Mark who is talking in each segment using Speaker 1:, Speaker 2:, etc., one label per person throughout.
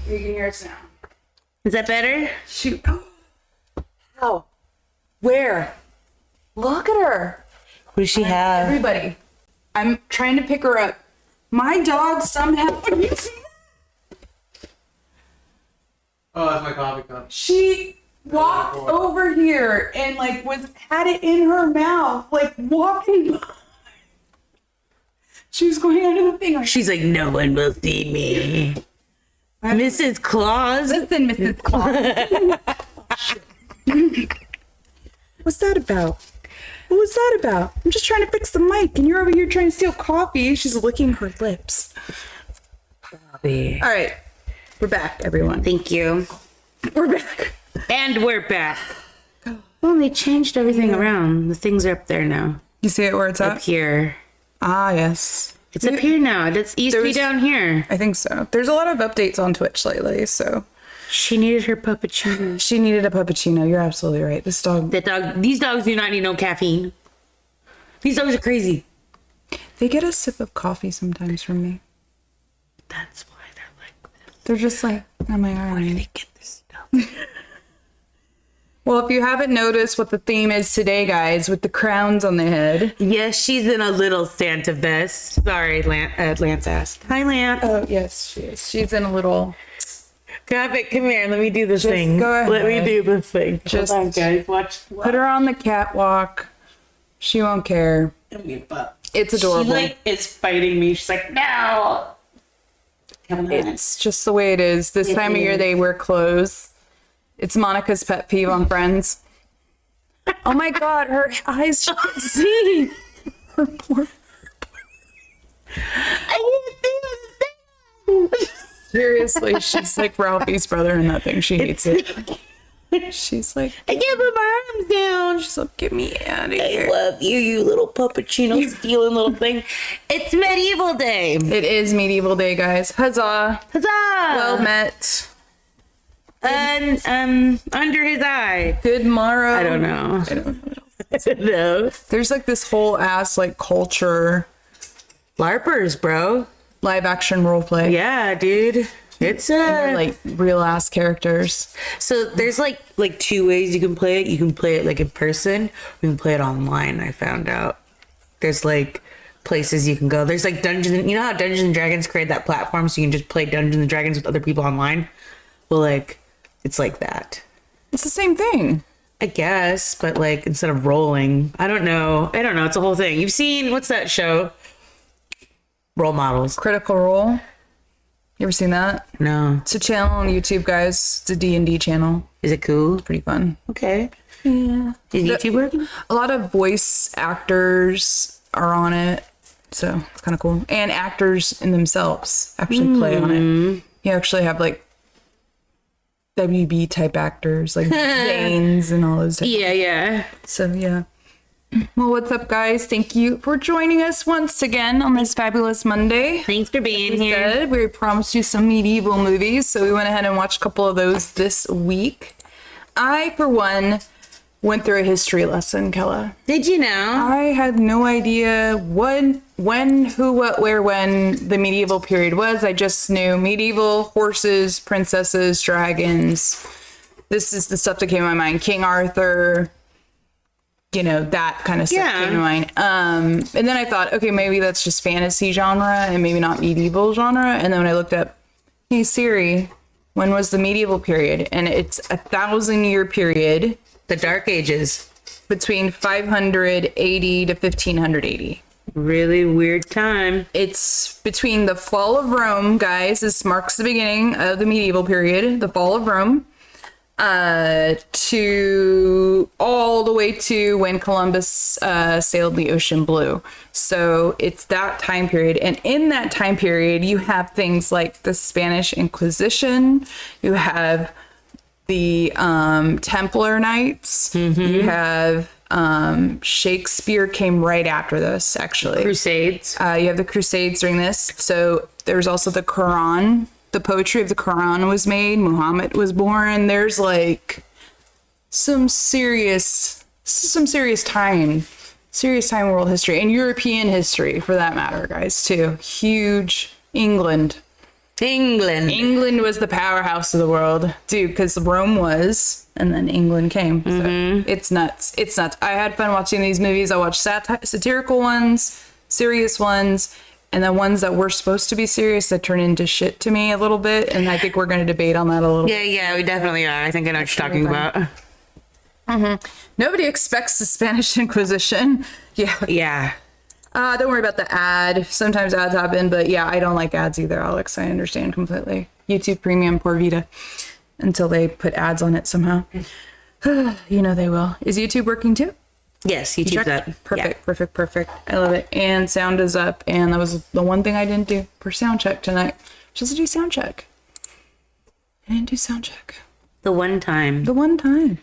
Speaker 1: You can hear us now.
Speaker 2: Is that better?
Speaker 1: Shoot. How? Where? Look at her.
Speaker 2: What does she have?
Speaker 1: Everybody. I'm trying to pick her up. My dog somehow.
Speaker 3: Oh, that's my coffee cup.
Speaker 1: She walked over here and like had it in her mouth, like walking. She was going under the thing.
Speaker 2: She's like, no one will see me. Mrs. Claus.
Speaker 1: Listen, Mrs. Claus. What's that about? What was that about? I'm just trying to fix the mic and you're over here trying to steal coffee. She's licking her lips.
Speaker 2: Bobby.
Speaker 1: All right. We're back, everyone.
Speaker 2: Thank you.
Speaker 1: We're back.
Speaker 2: And we're back. Well, they changed everything around. The things are up there now.
Speaker 1: You see it where it's
Speaker 2: Up here.
Speaker 1: Ah, yes.
Speaker 2: It's up here now. It used to be down here.
Speaker 1: I think so. There's a lot of updates on Twitch lately, so.
Speaker 2: She needed her puppuccino.
Speaker 1: She needed a puppuccino. You're absolutely right. These
Speaker 2: dogs do not need no caffeine. These dogs are crazy.
Speaker 1: They get a sip of coffee sometimes from me.
Speaker 2: That's why they're like this.
Speaker 1: They're just like, oh my God.
Speaker 2: Where do they get this stuff?
Speaker 1: Well, if you haven't noticed what the theme is today, guys, with the crowns on their head.
Speaker 2: Yes, she's in a little Santa vest. Sorry, Lance asked. Hi, Lance.
Speaker 1: Oh, yes, she is. She's in a little...
Speaker 2: Come here. Let me do this thing.
Speaker 1: Go ahead.
Speaker 2: Let me do this thing.
Speaker 1: Just
Speaker 2: hold on, guys. Watch.
Speaker 1: Put her on the catwalk. She won't care. It's adorable.
Speaker 2: She like is fighting me. She's like, no. Come on.
Speaker 1: It's just the way it is. This time of year, they wear clothes. It's Monica's pet peeve on Friends. Oh my God, her eyes, she can't see. Her poor.
Speaker 2: I can't see.
Speaker 1: Seriously, she's like Ralphie's brother in that thing. She hates it. She's like,
Speaker 2: I can't put my arms down.
Speaker 1: she's like, get me out of
Speaker 2: I
Speaker 1: here.
Speaker 2: love you, you little puppuccino stealing little thing. It's medieval day.
Speaker 1: It is medieval day, guys. Huzzah.
Speaker 2: Huzzah!
Speaker 1: Well met.
Speaker 2: And under his eye.
Speaker 1: Good morrow.
Speaker 2: I don't know.
Speaker 1: I don't know.
Speaker 2: I don't know.
Speaker 1: There's like this whole ass like culture.
Speaker 2: LARPers, bro.
Speaker 1: Live action role play.
Speaker 2: Yeah, dude. It's
Speaker 1: Like real ass characters.
Speaker 2: so there's like two ways you can play it. You can play it like in person, or you can play it online. I found out there's like places you can go. There's like Dungeons. You know how Dungeons and Dragons create that platform so you can just play Dungeons and Dragons with other people online. Well, like it's like that.
Speaker 1: It's the same thing.
Speaker 2: I guess, but like instead of rolling, I don't know. It's a whole thing. You've seen what's that show? Role Models.
Speaker 1: Critical Role. You ever seen that?
Speaker 2: No.
Speaker 1: It's a channel on YouTube, guys. It's a D&D channel.
Speaker 2: Is it cool?
Speaker 1: Pretty fun.
Speaker 2: Okay.
Speaker 1: Yeah.
Speaker 2: Is YouTube working?
Speaker 1: A lot of voice actors are on it. So it's kind of cool. And actors in themselves actually play on it. You actually have like WB type actors like Zanes and all those.
Speaker 2: Yeah.
Speaker 1: So yeah. Well, what's up, guys? Thank you for joining us once again on this fabulous Monday.
Speaker 2: Thanks for being here.
Speaker 1: We promised you some medieval movies, so we went ahead and watched a couple of those this week. I, for one, went through a history lesson, Kella.
Speaker 2: Did you know?
Speaker 1: I had no idea when, who, what, where, when the medieval period was. I just knew medieval, horses, princesses, dragons. This is the stuff that came to my mind. King Arthur, you know, that kind of stuff came to mind. And then I thought, okay, maybe that's just fantasy genre and maybe not medieval genre. And then when I looked up, hey Siri, when was the medieval period? And it's 1,000-year period.
Speaker 2: The Dark Ages.
Speaker 1: Between 580 to 1580.
Speaker 2: Really weird time.
Speaker 1: It's between the fall of Rome, guys. This marks the beginning of the medieval period, the fall of Rome, to all the way to when Columbus sailed the ocean blue. So it's that time period. And in that time period, you have things like the Spanish Inquisition. You have the Templar Knights. You have Shakespeare came right after this, actually.
Speaker 2: Crusades.
Speaker 1: You have the Crusades during this. So there's also the Quran. The poetry of the Quran was made. Muhammad was born. There's like some serious time world history and European history for that matter, guys, too. Huge. England.
Speaker 2: England.
Speaker 1: England was the powerhouse of the world, dude, because Rome was, and then England came. So it's nuts. It's nuts. I had fun watching these movies. I watched satirical ones, serious ones, and the ones that were supposed to be serious that turn into shit to me a little bit. And I think we're going to debate on that a little bit.
Speaker 2: Yeah, we definitely are. I think I know what you're talking about.
Speaker 1: Nobody expects the Spanish Inquisition.
Speaker 2: Yeah.
Speaker 1: Don't worry about the ad. Sometimes ads happen, but yeah, I don't like ads either, Alex. I understand completely. YouTube Premium, Por Vida. Until they put ads on it somehow. You know they will. Is YouTube working too?
Speaker 2: Yes,
Speaker 1: You
Speaker 2: YouTube's
Speaker 1: checked?
Speaker 2: up.
Speaker 1: Perfect,
Speaker 2: Yeah.
Speaker 1: perfect. I love it. And sound is up. And that was the one thing I didn't do for sound check tonight. Just to do sound check. I didn't do sound check.
Speaker 2: The one time.
Speaker 1: The one time.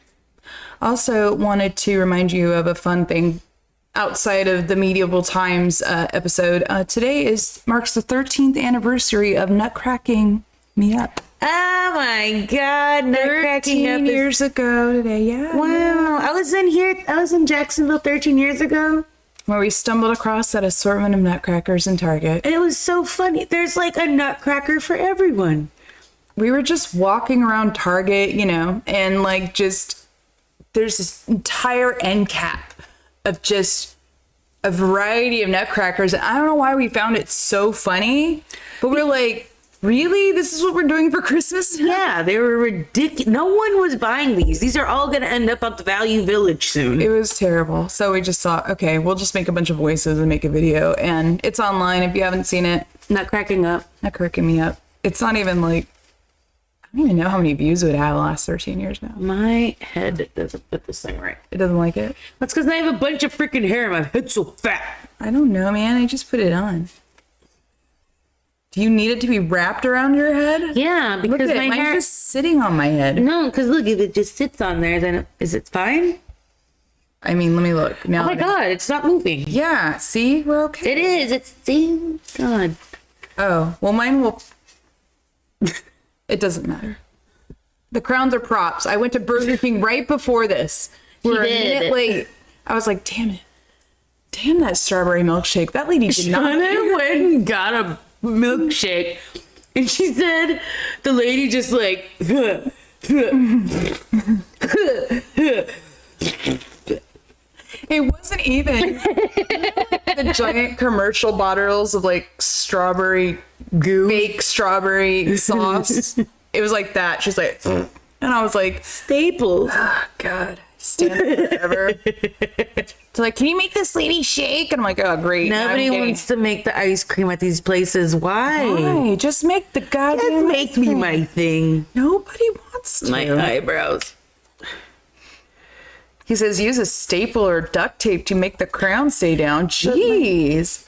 Speaker 1: Also wanted to remind you of a fun thing outside of the medieval times episode. Today marks the 13th anniversary of Nutcracking Me Up.
Speaker 2: Oh my God. Nutcracking
Speaker 1: 13
Speaker 2: up
Speaker 1: years ago today, yeah.
Speaker 2: Wow. I was in Jacksonville 13 years ago.
Speaker 1: Where we stumbled across that assortment of nutcrackers in Target.
Speaker 2: And it was so funny. There's like a nutcracker for everyone.
Speaker 1: We were just walking around Target, and like there's this entire end cap of just a variety of nutcrackers. I don't know why we found it so funny, but we're like, really? This is what we're doing for Christmas?
Speaker 2: Yeah, they were ridiculous. No one was buying these. These are all going to end up at the Value Village soon.
Speaker 1: It was terrible. So we just thought, okay, we'll just make a bunch of voices and make a video. And it's online if you haven't seen it.
Speaker 2: Nutcracking up.
Speaker 1: Nutcracking Me Up. It's not even like, I don't even know how many views it would have the last 13 years now.
Speaker 2: My head doesn't fit this thing right.
Speaker 1: It doesn't like it?
Speaker 2: That's because I have a bunch of freaking hair. My head's so fat.
Speaker 1: I don't know, man. I just put it on. Do you need it to be wrapped around your head?
Speaker 2: Yeah,
Speaker 1: Look
Speaker 2: because
Speaker 1: at it.
Speaker 2: my
Speaker 1: Mine's
Speaker 2: hair.
Speaker 1: just sitting on my head.
Speaker 2: No, because look, if it just sits on there, then is it fine?
Speaker 1: I mean, let me look. Now
Speaker 2: Oh my God, it's not moving.
Speaker 1: Yeah, see? We're okay.
Speaker 2: It is. It's see, God.
Speaker 1: Oh, well, mine will... It doesn't matter. The crowns are props. I went to Burger King right before this. We're a minute late. I was like, damn it. Damn that strawberry milkshake. That lady did not...
Speaker 2: Shauna went and got a milkshake, and she said the lady just like...
Speaker 1: It wasn't even the giant commercial bottles of like strawberry goo, fake strawberry sauce. It was like that. She's like, and I was like,
Speaker 2: Staples.
Speaker 1: oh, God, stand there forever. So like, can you make this lady shake? And I'm like, oh, great.
Speaker 2: Nobody wants to make the ice cream at these places. Why?
Speaker 1: Why? Just make the goddamn.
Speaker 2: Just make me my thing.
Speaker 1: Nobody wants to.
Speaker 2: My eyebrows.
Speaker 1: He says, use a staple or duct tape to make the crown stay down. Jeez.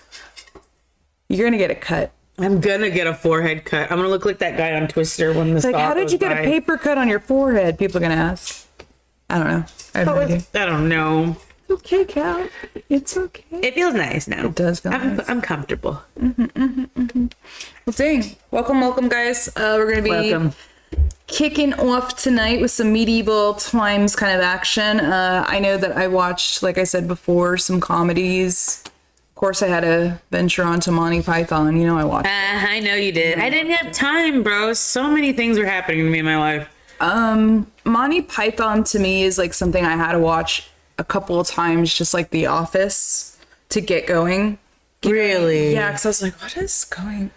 Speaker 1: You're gonna get a cut.
Speaker 2: I'm gonna get a forehead cut. I'm gonna look like that guy on Twister when this.
Speaker 1: Like, how did you get a paper cut on your forehead? People are gonna ask. I don't know. I have no idea.
Speaker 2: I don't know.
Speaker 1: It's okay, Cal. It's okay.
Speaker 2: It feels nice now.
Speaker 1: It does feel nice.
Speaker 2: I'm comfortable.
Speaker 1: Well, dang. Welcome, guys. We're gonna be
Speaker 2: Welcome.
Speaker 1: kicking off tonight with some medieval times kind of action. I know that I watched, like I said before, some comedies. Of course, I had to venture onto Monty Python. You know, I watched.
Speaker 2: I know you did. I didn't have time, bro. So many things were happening to me in my life.
Speaker 1: Monty Python to me is like something I had to watch a couple of times, just like The Office, to get going.
Speaker 2: Really?
Speaker 1: Yeah, because I was like, what is going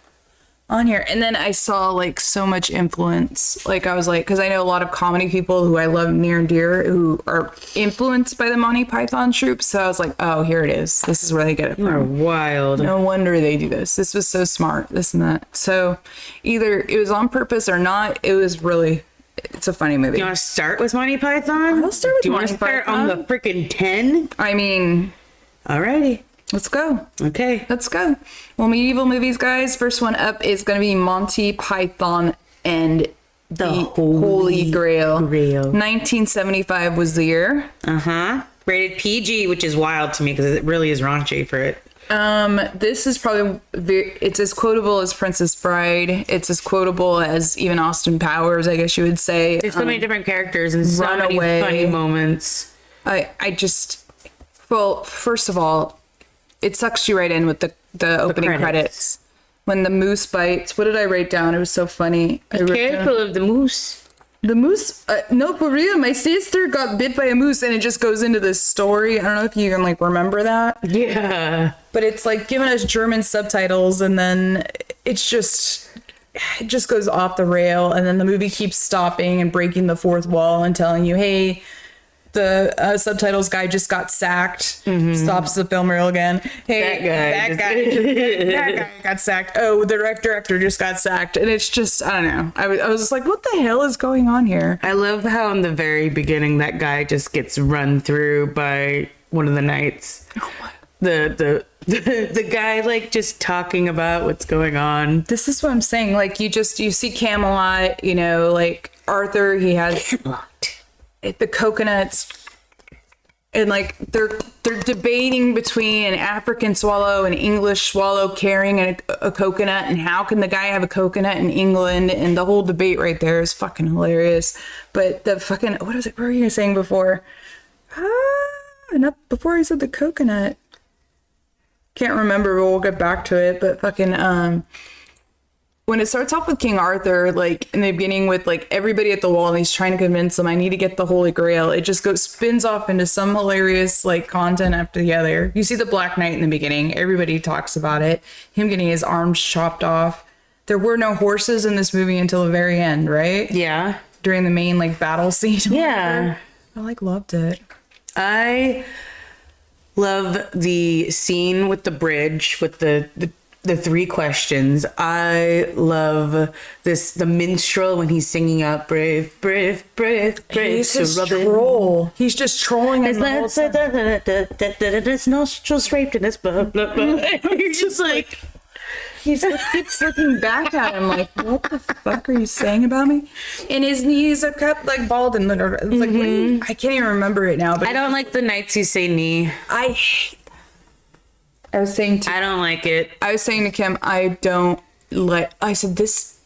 Speaker 1: on here? And then I saw like so much influence. Like I was like, because I know a lot of comedy people who I love near and dear who are influenced by the Monty Python troupe. So I was like, oh, here it is. This is where they get it
Speaker 2: You're
Speaker 1: from.
Speaker 2: wild.
Speaker 1: No wonder they do this. This was so smart, this and that. So either it was on purpose or not. It was really, it's a funny movie.
Speaker 2: You want to start with Monty Python?
Speaker 1: I'll start with
Speaker 2: Do you want
Speaker 1: Monty
Speaker 2: to start
Speaker 1: Python.
Speaker 2: on the freaking 10?
Speaker 1: I mean,
Speaker 2: Alrighty.
Speaker 1: let's go.
Speaker 2: Okay.
Speaker 1: Let's go. Well, medieval movies, guys. First one up is going to be Monty Python and the Holy Grail. 1975 was the year.
Speaker 2: Rated PG, which is wild to me because it really is raunchy for it.
Speaker 1: This is probably it's as quotable as Princess Bride. It's as quotable as even Austin Powers, I guess you would say.
Speaker 2: There's so many different characters and so many
Speaker 1: Runaway.
Speaker 2: funny moments.
Speaker 1: I just, well, first of all, it sucks you right in with the opening credits. when the moose bites. What did I write down? It was so funny. I wrote down-
Speaker 2: Careful of the moose.
Speaker 1: the moose, no, for real. My sister got bit by a moose, and it just goes into this story. I don't know if you can like remember that.
Speaker 2: Yeah.
Speaker 1: But it's like giving us German subtitles, and then it just goes off the rail, and then the movie keeps stopping and breaking the fourth wall and telling you, hey, the subtitles guy just got sacked. Stops the film reel again. Hey, that guy got sacked. Oh, the director just got sacked. And it's just, I don't know. I was just like, what the hell is going on here?
Speaker 2: I love how in the very beginning that guy just gets run through by one of the knights.
Speaker 1: Oh my.
Speaker 2: The guy like just talking about what's going on.
Speaker 1: This is what I'm saying. Like you see Camelot, you know, like Arthur, he has the coconuts, and like they're debating between an African swallow and English swallow carrying a coconut, and how can the guy have a coconut in England, and the whole debate right there is fucking hilarious. But the fucking, what were you saying before? Not before I said the coconut. Can't remember, but we'll get back to it. But fucking when it starts off with King Arthur, like in the beginning with like everybody at the wall, and he's trying to convince them, I need to get the Holy Grail. It just spins off into some hilarious like content after the other. You see the Black Knight in the beginning. Everybody talks about it. Him getting his arms chopped off. There were no horses in this movie until the very end, right?
Speaker 2: Yeah.
Speaker 1: During the main like battle scene.
Speaker 2: Yeah.
Speaker 1: I like loved it.
Speaker 2: I love the scene with the bridge with the three questions. I love the minstrel when he's singing out brave, brave, brave, brave.
Speaker 1: He's
Speaker 2: to
Speaker 1: just
Speaker 2: Robin.
Speaker 1: troll. He's just trolling his
Speaker 2: his nostrils raped in his blah, blah, blah. You're just like,
Speaker 1: he keeps looking back at him like, what the fuck are you saying about me? And his knees are kept like bald, and it's like, what do you, I can't even remember it now. But
Speaker 2: I don't like the knights who say knee.
Speaker 1: I hate that. I was saying to Kim, I said this.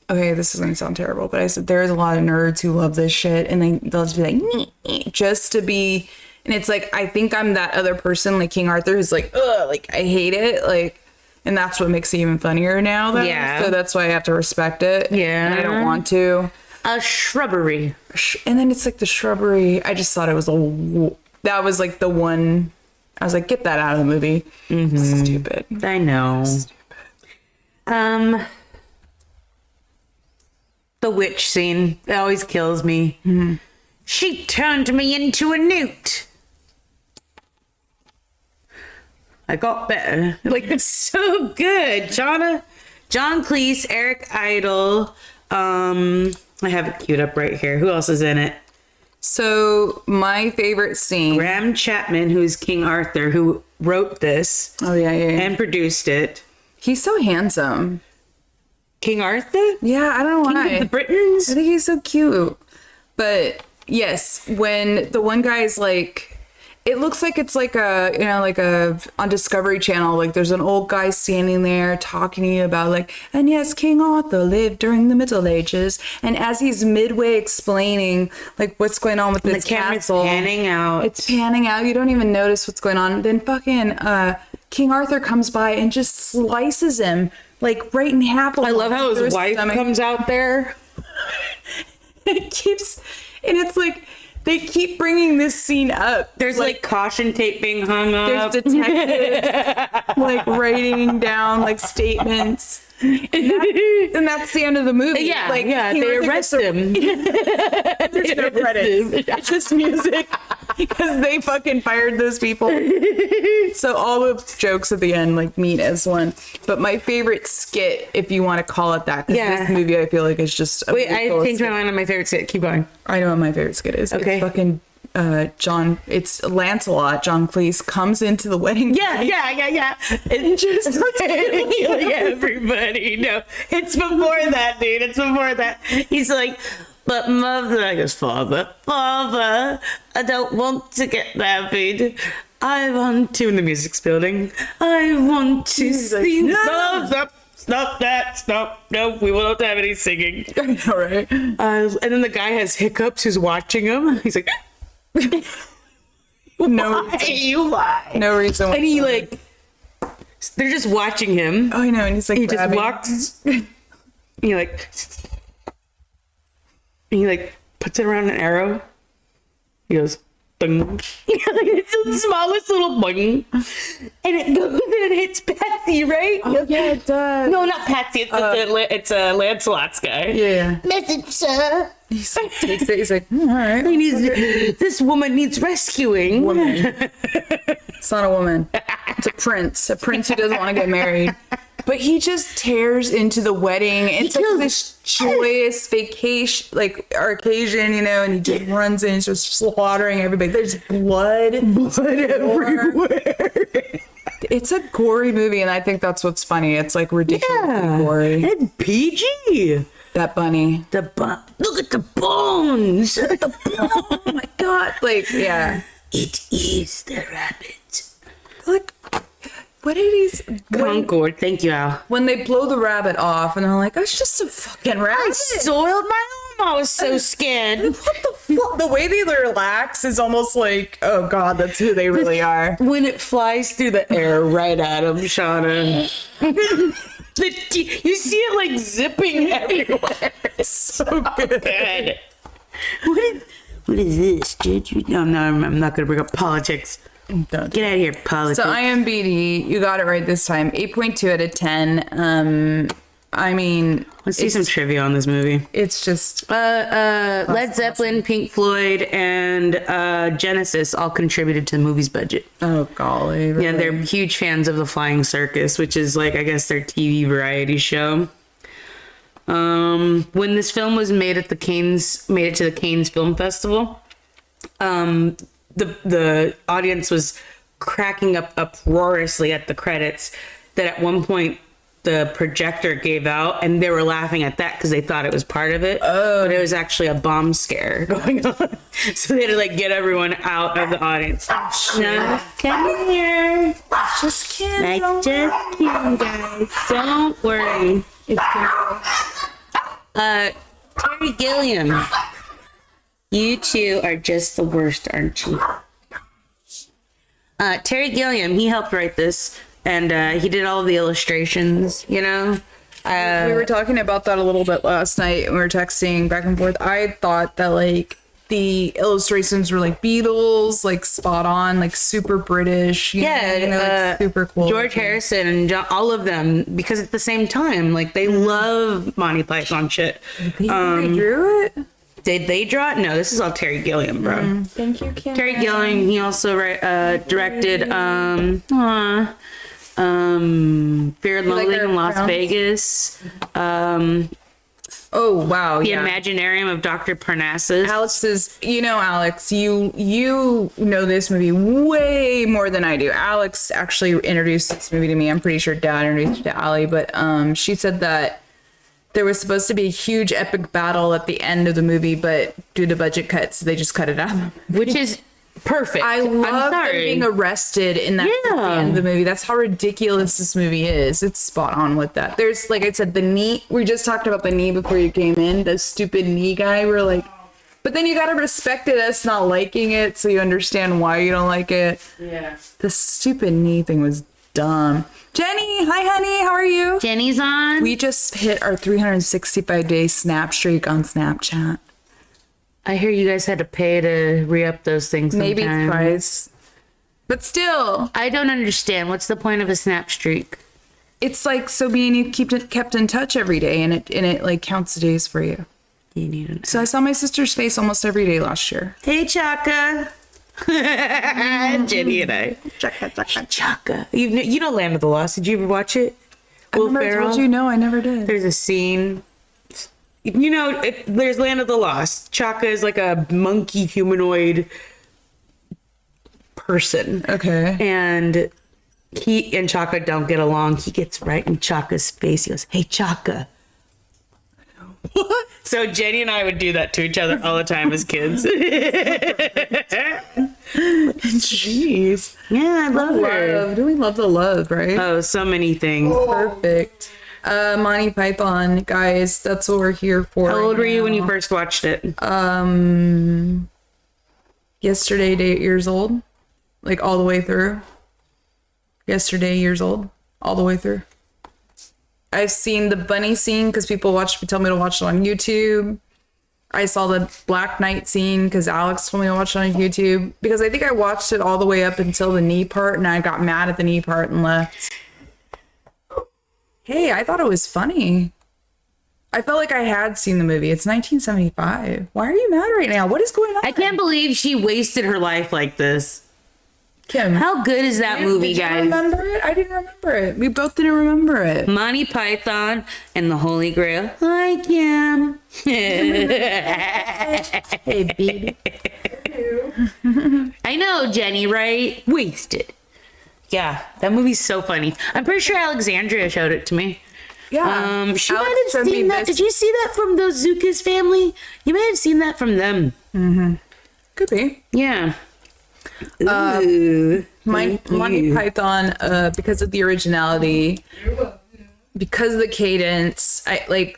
Speaker 1: Okay, this is gonna sound terrible, but I said there's a lot of nerds who love this shit, and they'll just be like, "Nee," just to be. And it's like, I think I'm that other person, like King Arthur, who's like, ugh, like I hate it, like. And that's what makes it even funnier now. Though.
Speaker 2: Yeah.
Speaker 1: So that's why I have to respect it.
Speaker 2: Yeah.
Speaker 1: And I don't want to.
Speaker 2: A shrubbery.
Speaker 1: And then it's like the shrubbery. I just thought it was that was like the one. I was like, get that out of the movie. Stupid.
Speaker 2: I know. The witch scene. It always kills me. She turned me into a newt. I got better. Like, it's so good. John Cleese, Eric Idle. I have it queued up right here. Who else is in it?
Speaker 1: So my favorite scene.
Speaker 2: Graham Chapman, who is King Arthur, who wrote this.
Speaker 1: Oh yeah.
Speaker 2: And produced it.
Speaker 1: He's so handsome.
Speaker 2: King Arthur?
Speaker 1: Yeah, I don't know why.
Speaker 2: King of the Britons?
Speaker 1: I think he's so cute. But yes, when the one guy's like, it looks like it's like on Discovery Channel, like there's an old guy standing there talking to you about like, and yes, King Arthur lived during the Middle Ages. And as he's midway explaining like what's going on with this castle,
Speaker 2: panning out.
Speaker 1: It's panning out. You don't even notice what's going on. Then fucking King Arthur comes by and just slices him like right in half.
Speaker 2: I love how his wife comes out there.
Speaker 1: It keeps, and it's like, they keep bringing this scene up.
Speaker 2: There's like caution tape being hung up.
Speaker 1: There's detectives like writing down like statements. And that's the end of the movie.
Speaker 2: Yeah,
Speaker 1: like,
Speaker 2: yeah, they arrest him.
Speaker 1: There's no credits. It's just music because they fucking fired those people. So all the jokes at the end like meet as one. But my favorite skit, if you want to call it that, because this movie I feel like is just a
Speaker 2: Wait, I changed my mind on my favorite skit. Keep going.
Speaker 1: I know what my favorite skit is.
Speaker 2: Okay.
Speaker 1: It's fucking it's Lancelot. John Cleese comes into the wedding.
Speaker 2: Yeah.
Speaker 1: And just starts
Speaker 2: killing everybody. No, it's before that, dude. It's before that. He's like, but mother, I guess, father, I don't want to get married. I want to, and the music's building. I want to see.
Speaker 1: No.
Speaker 2: Stop that. Stop. No, we won't have any singing.
Speaker 1: All right.
Speaker 2: And then the guy has hiccups who's watching him. He's like,
Speaker 1: no
Speaker 2: why? You lie.
Speaker 1: No reason.
Speaker 2: And he like They're just watching him.
Speaker 1: Oh, I know. And he's like,
Speaker 2: He just
Speaker 1: grabbing-
Speaker 2: walks. He like, he like puts it around an arrow. He goes, ding. It's the smallest little button, and it goes and it hits Patsy, right?
Speaker 1: Oh, yeah, it does.
Speaker 2: No, not Patsy. It's a Lancelot's guy.
Speaker 1: Yeah.
Speaker 2: Message, sir.
Speaker 1: He takes it. He's like, all right.
Speaker 2: This woman needs rescuing.
Speaker 1: Woman. It's not a woman. It's a prince who doesn't want to get married. But he just tears into the wedding. It's like this joyous vacation, like occasion, you know, and he just runs in, he's just slaughtering everybody. There's blood everywhere. It's a gory movie, and I think that's what's funny. It's like ridiculously gory.
Speaker 2: And PG.
Speaker 1: That bunny.
Speaker 2: Look at the bones.
Speaker 1: Oh my god. Like, yeah.
Speaker 2: It is the rabbit.
Speaker 1: Look, what did he...
Speaker 2: Concord. Thank you, Al.
Speaker 1: When they blow the rabbit off, and they're like, that's just a fucking rabbit.
Speaker 2: Soiled my arm. I was so scared.
Speaker 1: What the fuck? The way they relax is almost like, oh god, that's who they really are.
Speaker 2: When it flies through the air right at him, Shauna. You see it like zipping everywhere.
Speaker 1: It's so good.
Speaker 2: What is this, dude? No, I'm not going to bring up politics. Get out of here, politics.
Speaker 1: So IMDb, you got it right this time. 8.2 out of 10. I mean,
Speaker 2: Let's see some trivia on this movie.
Speaker 1: it's just
Speaker 2: Led Zeppelin, Pink Floyd, and Genesis all contributed to the movie's budget.
Speaker 1: oh golly. Really?
Speaker 2: Yeah, they're huge fans of the Flying Circus, which is like, I guess, their TV variety show. When this film was made at the Cannes, made it to the Cannes Film Festival, the audience was cracking up uproariously at the credits. That at one point the projector gave out, and they were laughing at that because they thought it was part of it. But it was actually a bomb scare going on. So they had to like get everyone out of the audience. No, come here.
Speaker 1: just kidding.
Speaker 2: I just kidding, guys. Don't worry. Terry Gilliam. You two are just the worst, aren't you? Terry Gilliam, he helped write this, and he did all of the illustrations, you know?
Speaker 1: We were talking about that a little bit last night, and we were texting back and forth. I thought that like the illustrations were like Beatles, like spot on, like super British. You know, like, super cool.
Speaker 2: George Harrison and John, all of them, because at the same time, like they love Monty Python shit.
Speaker 1: They drew it.
Speaker 2: Did they draw it? No, this is all Terry Gilliam, bro.
Speaker 1: Thank you, Kim.
Speaker 2: Terry Gilliam, he also directed Fear and Loathing in Las Vegas,
Speaker 1: Oh wow,
Speaker 2: The
Speaker 1: yeah.
Speaker 2: Imaginarium of Dr. Parnassus.
Speaker 1: Alex is, Alex, you know this movie way more than I do. Alex actually introduced this movie to me. I'm pretty sure Dad introduced it to Allie, but she said that there was supposed to be a huge epic battle at the end of the movie, but due to budget cuts, they just cut it out.
Speaker 2: Which is perfect.
Speaker 1: I love them being arrested in that at the end of the movie. That's how ridiculous this movie is. It's spot on with that. There's, like I said, the knee. We just talked about the knee before you came in. The stupid knee guy. We're like, but then you gotta respect it, us not liking it, so you understand why you don't like it.
Speaker 2: Yeah.
Speaker 1: The stupid knee thing was dumb. Jenny, hi honey, how are you?
Speaker 2: Jenny's on.
Speaker 1: We just hit our 365-day snap streak on Snapchat.
Speaker 2: I hear you guys had to pay to re-up those things.
Speaker 1: Maybe it's
Speaker 2: sometimes.
Speaker 1: price. But still,
Speaker 2: I don't understand. What's the point of a snap streak?
Speaker 1: it's like so me and you kept in touch every day, and it like counts the days for you.
Speaker 2: You need an.
Speaker 1: So I saw my sister's face almost every day last year.
Speaker 2: Hey, Chaka. Jenny and I. Chaka. You know Land of the Lost. Did you ever watch it?
Speaker 1: I remember I told you no, I never did.
Speaker 2: There's a scene. You know, there's Land of the Lost. Chaka is like a monkey humanoid person.
Speaker 1: Okay.
Speaker 2: And he and Chaka don't get along. He gets right in Chaka's face. He goes, "Hey, Chaka." What? So Jenny and I would do that to each other all the time as kids.
Speaker 1: Jeez.
Speaker 2: Yeah, I love her.
Speaker 1: Love. Do we love the love, right?
Speaker 2: Oh, so many things.
Speaker 1: Perfect. Monty Python, guys, that's what we're here for.
Speaker 2: How old were you when
Speaker 1: now.
Speaker 2: you first watched it?
Speaker 1: Yesterday, 8 years old. Like all the way through. Yesterday, years old. all the way through. I've seen the bunny scene because people tell me to watch it on YouTube. I saw the Black Knight scene because Alex told me to watch it on YouTube. Because I think I watched it all the way up until the knee part, and I got mad at the knee part and left. Hey, I thought it was funny. I felt like I had seen the movie. It's 1975. Why are you mad right now? What is going on?
Speaker 2: I can't believe she wasted her life like this.
Speaker 1: Kim,
Speaker 2: How good is that movie,
Speaker 1: did you
Speaker 2: guys?
Speaker 1: remember it? I didn't remember it. We both didn't remember it.
Speaker 2: Monty Python and the Holy Grail. Hi, Kim.
Speaker 1: Hey, baby.
Speaker 2: I know, Jenny, right? Wasted. Yeah, that movie's so funny. I'm pretty sure Alexandria showed it to me.
Speaker 1: Yeah.
Speaker 2: She
Speaker 1: Alex
Speaker 2: might have
Speaker 1: showed me
Speaker 2: seen that.
Speaker 1: this-
Speaker 2: Did you see that from the Zukas family? You may have seen that from them.
Speaker 1: Could be.
Speaker 2: Yeah.
Speaker 1: Monty Python, because of the originality, because of the cadence,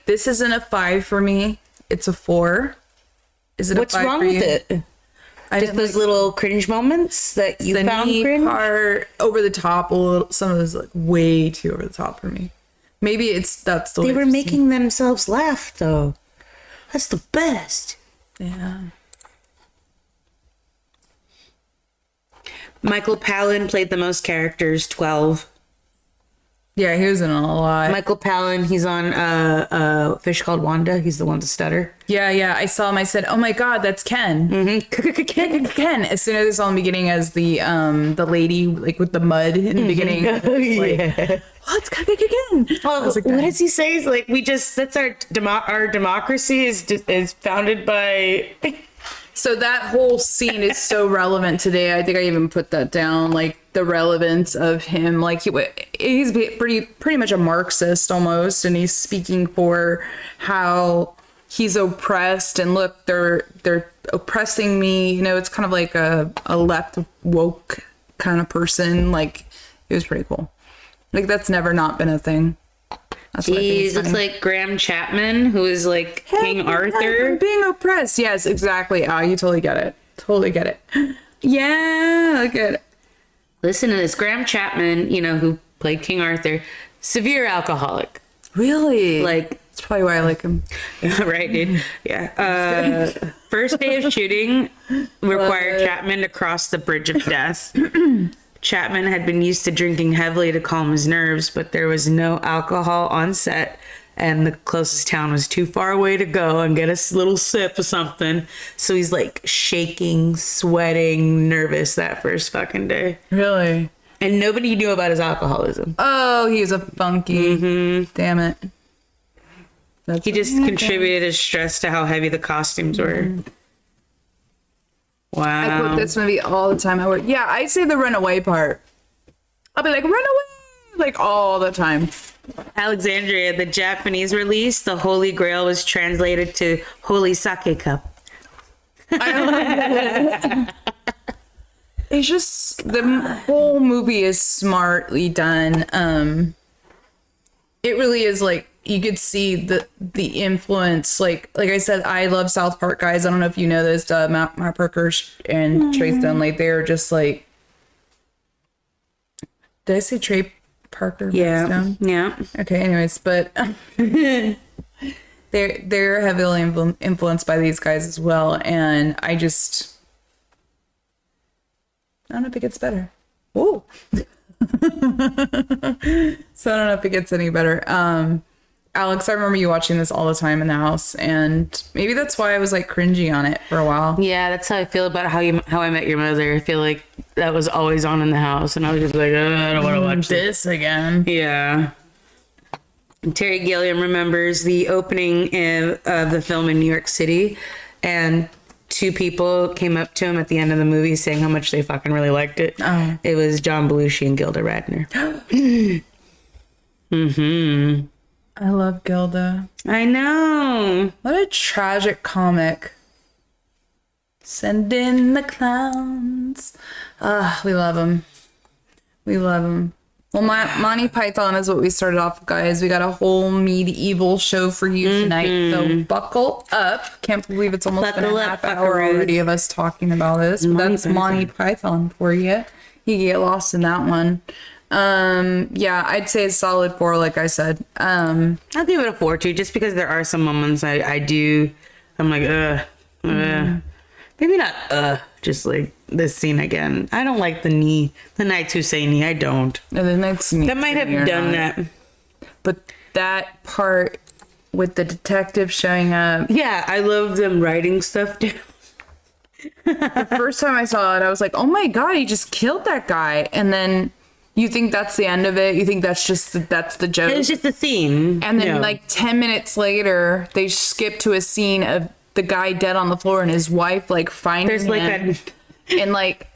Speaker 1: this isn't a 5 for me. It's a 4. Is it
Speaker 2: What's
Speaker 1: a 5
Speaker 2: wrong
Speaker 1: for you?
Speaker 2: with it?
Speaker 1: I
Speaker 2: Just
Speaker 1: didn't
Speaker 2: those little cringe moments that you
Speaker 1: the
Speaker 2: found
Speaker 1: knee
Speaker 2: cringe?
Speaker 1: part over the top a little. Some of those like way too over the top for me. Maybe that's the way
Speaker 2: They were
Speaker 1: it's
Speaker 2: making themselves laugh, though. That's the best.
Speaker 1: yeah.
Speaker 2: Michael Palin played the most characters, 12.
Speaker 1: Yeah, he was in a lot.
Speaker 2: Michael Palin, he's on Fish Called Wanda. He's the one to stutter.
Speaker 1: Yeah. I saw him. I said, "Oh my God, that's Ken."
Speaker 2: Mm-hmm.
Speaker 1: Ken. As soon as I saw him beginning as the lady like with the mud in the beginning.
Speaker 2: Oh, yeah.
Speaker 1: What's Ken? I was like,
Speaker 2: What does he say? He's like, that's our democracy is founded by...
Speaker 1: So that whole scene is so relevant today. I think I even put that down, like the relevance of him. Like he's pretty much a Marxist almost, and he's speaking for how he's oppressed. And look, they're oppressing me. You know, it's kind of like a left woke kind of person. Like it was pretty cool. Like that's never not been a thing. That's what I think is
Speaker 2: Jeez, it's
Speaker 1: funny.
Speaker 2: like Graham Chapman, who is like King Arthur.
Speaker 1: Being oppressed. Yes, exactly. Oh, you totally get it. Totally get it. Yeah, look at it.
Speaker 2: Listen to this. Graham Chapman, who played King Arthur, severe alcoholic.
Speaker 1: Really?
Speaker 2: Like,
Speaker 1: That's probably why I like him.
Speaker 2: right, dude. Yeah. First day of shooting required Chapman to cross the bridge of death. Chapman had been used to drinking heavily to calm his nerves, but there was no alcohol on set, and the closest town was too far away to go and get a little sip of something. So he's like shaking, sweating, nervous that first fucking day.
Speaker 1: Really?
Speaker 2: And nobody knew about his alcoholism.
Speaker 1: Oh, he was a funky. Damn it. That's
Speaker 2: He just contributed his stress to how heavy the costumes were.
Speaker 1: I
Speaker 2: Wow.
Speaker 1: quote this movie all the time at work. Yeah, I say the runaway part. I'll be like, run away! Like all the time.
Speaker 2: Alexandria, the Japanese release, the Holy Grail was translated to Holy Sake Cup.
Speaker 1: It's just the whole movie is smartly done. It really is like you could see the influence. Like I said, I love South Park, guys. I don't know if you know this. Matt Parker and Trace Dunley. They're just like. Did I say Trey Parker?
Speaker 2: Yeah.
Speaker 1: Stone?
Speaker 2: Yeah.
Speaker 1: Okay. Anyways, but they're heavily influenced by these guys as well, and I don't know if it gets better. Whoa. So I don't know if it gets any better. Alex, I remember you watching this all the time in the house, and maybe that's why I was like cringy on it for a while.
Speaker 2: Yeah, that's how I feel about How I Met Your Mother. I feel like that was always on in the house, and I was just like, I don't want to watch this.
Speaker 1: This again.
Speaker 2: Yeah. Terry Gilliam remembers the opening of the film in New York City, and two people came up to him at the end of the movie saying how much they fucking really liked it.
Speaker 1: Oh.
Speaker 2: It was John Belushi and Gilda Radner.
Speaker 1: I love Gilda.
Speaker 2: I know.
Speaker 1: What a tragic comic. Send in the clowns. We love him. We love him. Well, Monty Python is what we started off with, guys. We got a whole medieval show for you tonight, so buckle up. Can't believe it's almost been
Speaker 2: Buckle
Speaker 1: a
Speaker 2: up,
Speaker 1: half hour
Speaker 2: buckaroos.
Speaker 1: already of us talking about this. But that's
Speaker 2: Python.
Speaker 1: Monty Python for you. You get lost in that one. Yeah, I'd say a solid 4, like I said.
Speaker 2: I'll give it a 4 too, just because there are some moments I'm like, maybe not, just like this scene again. I don't like the Knights Who Say Knee. I don't.
Speaker 1: No, the Knights Who
Speaker 2: That might have done that.
Speaker 1: But that part with the detective showing up.
Speaker 2: Yeah, I love them writing stuff down.
Speaker 1: The first time I saw it, I was like, oh my God, he just killed that guy. And then you think that's the end of it. You think that's the joke.
Speaker 2: It was just a scene.
Speaker 1: And then
Speaker 2: No.
Speaker 1: like 10 minutes later, they skip to a scene of the guy dead on the floor and his wife like finding
Speaker 2: There's like
Speaker 1: him. And like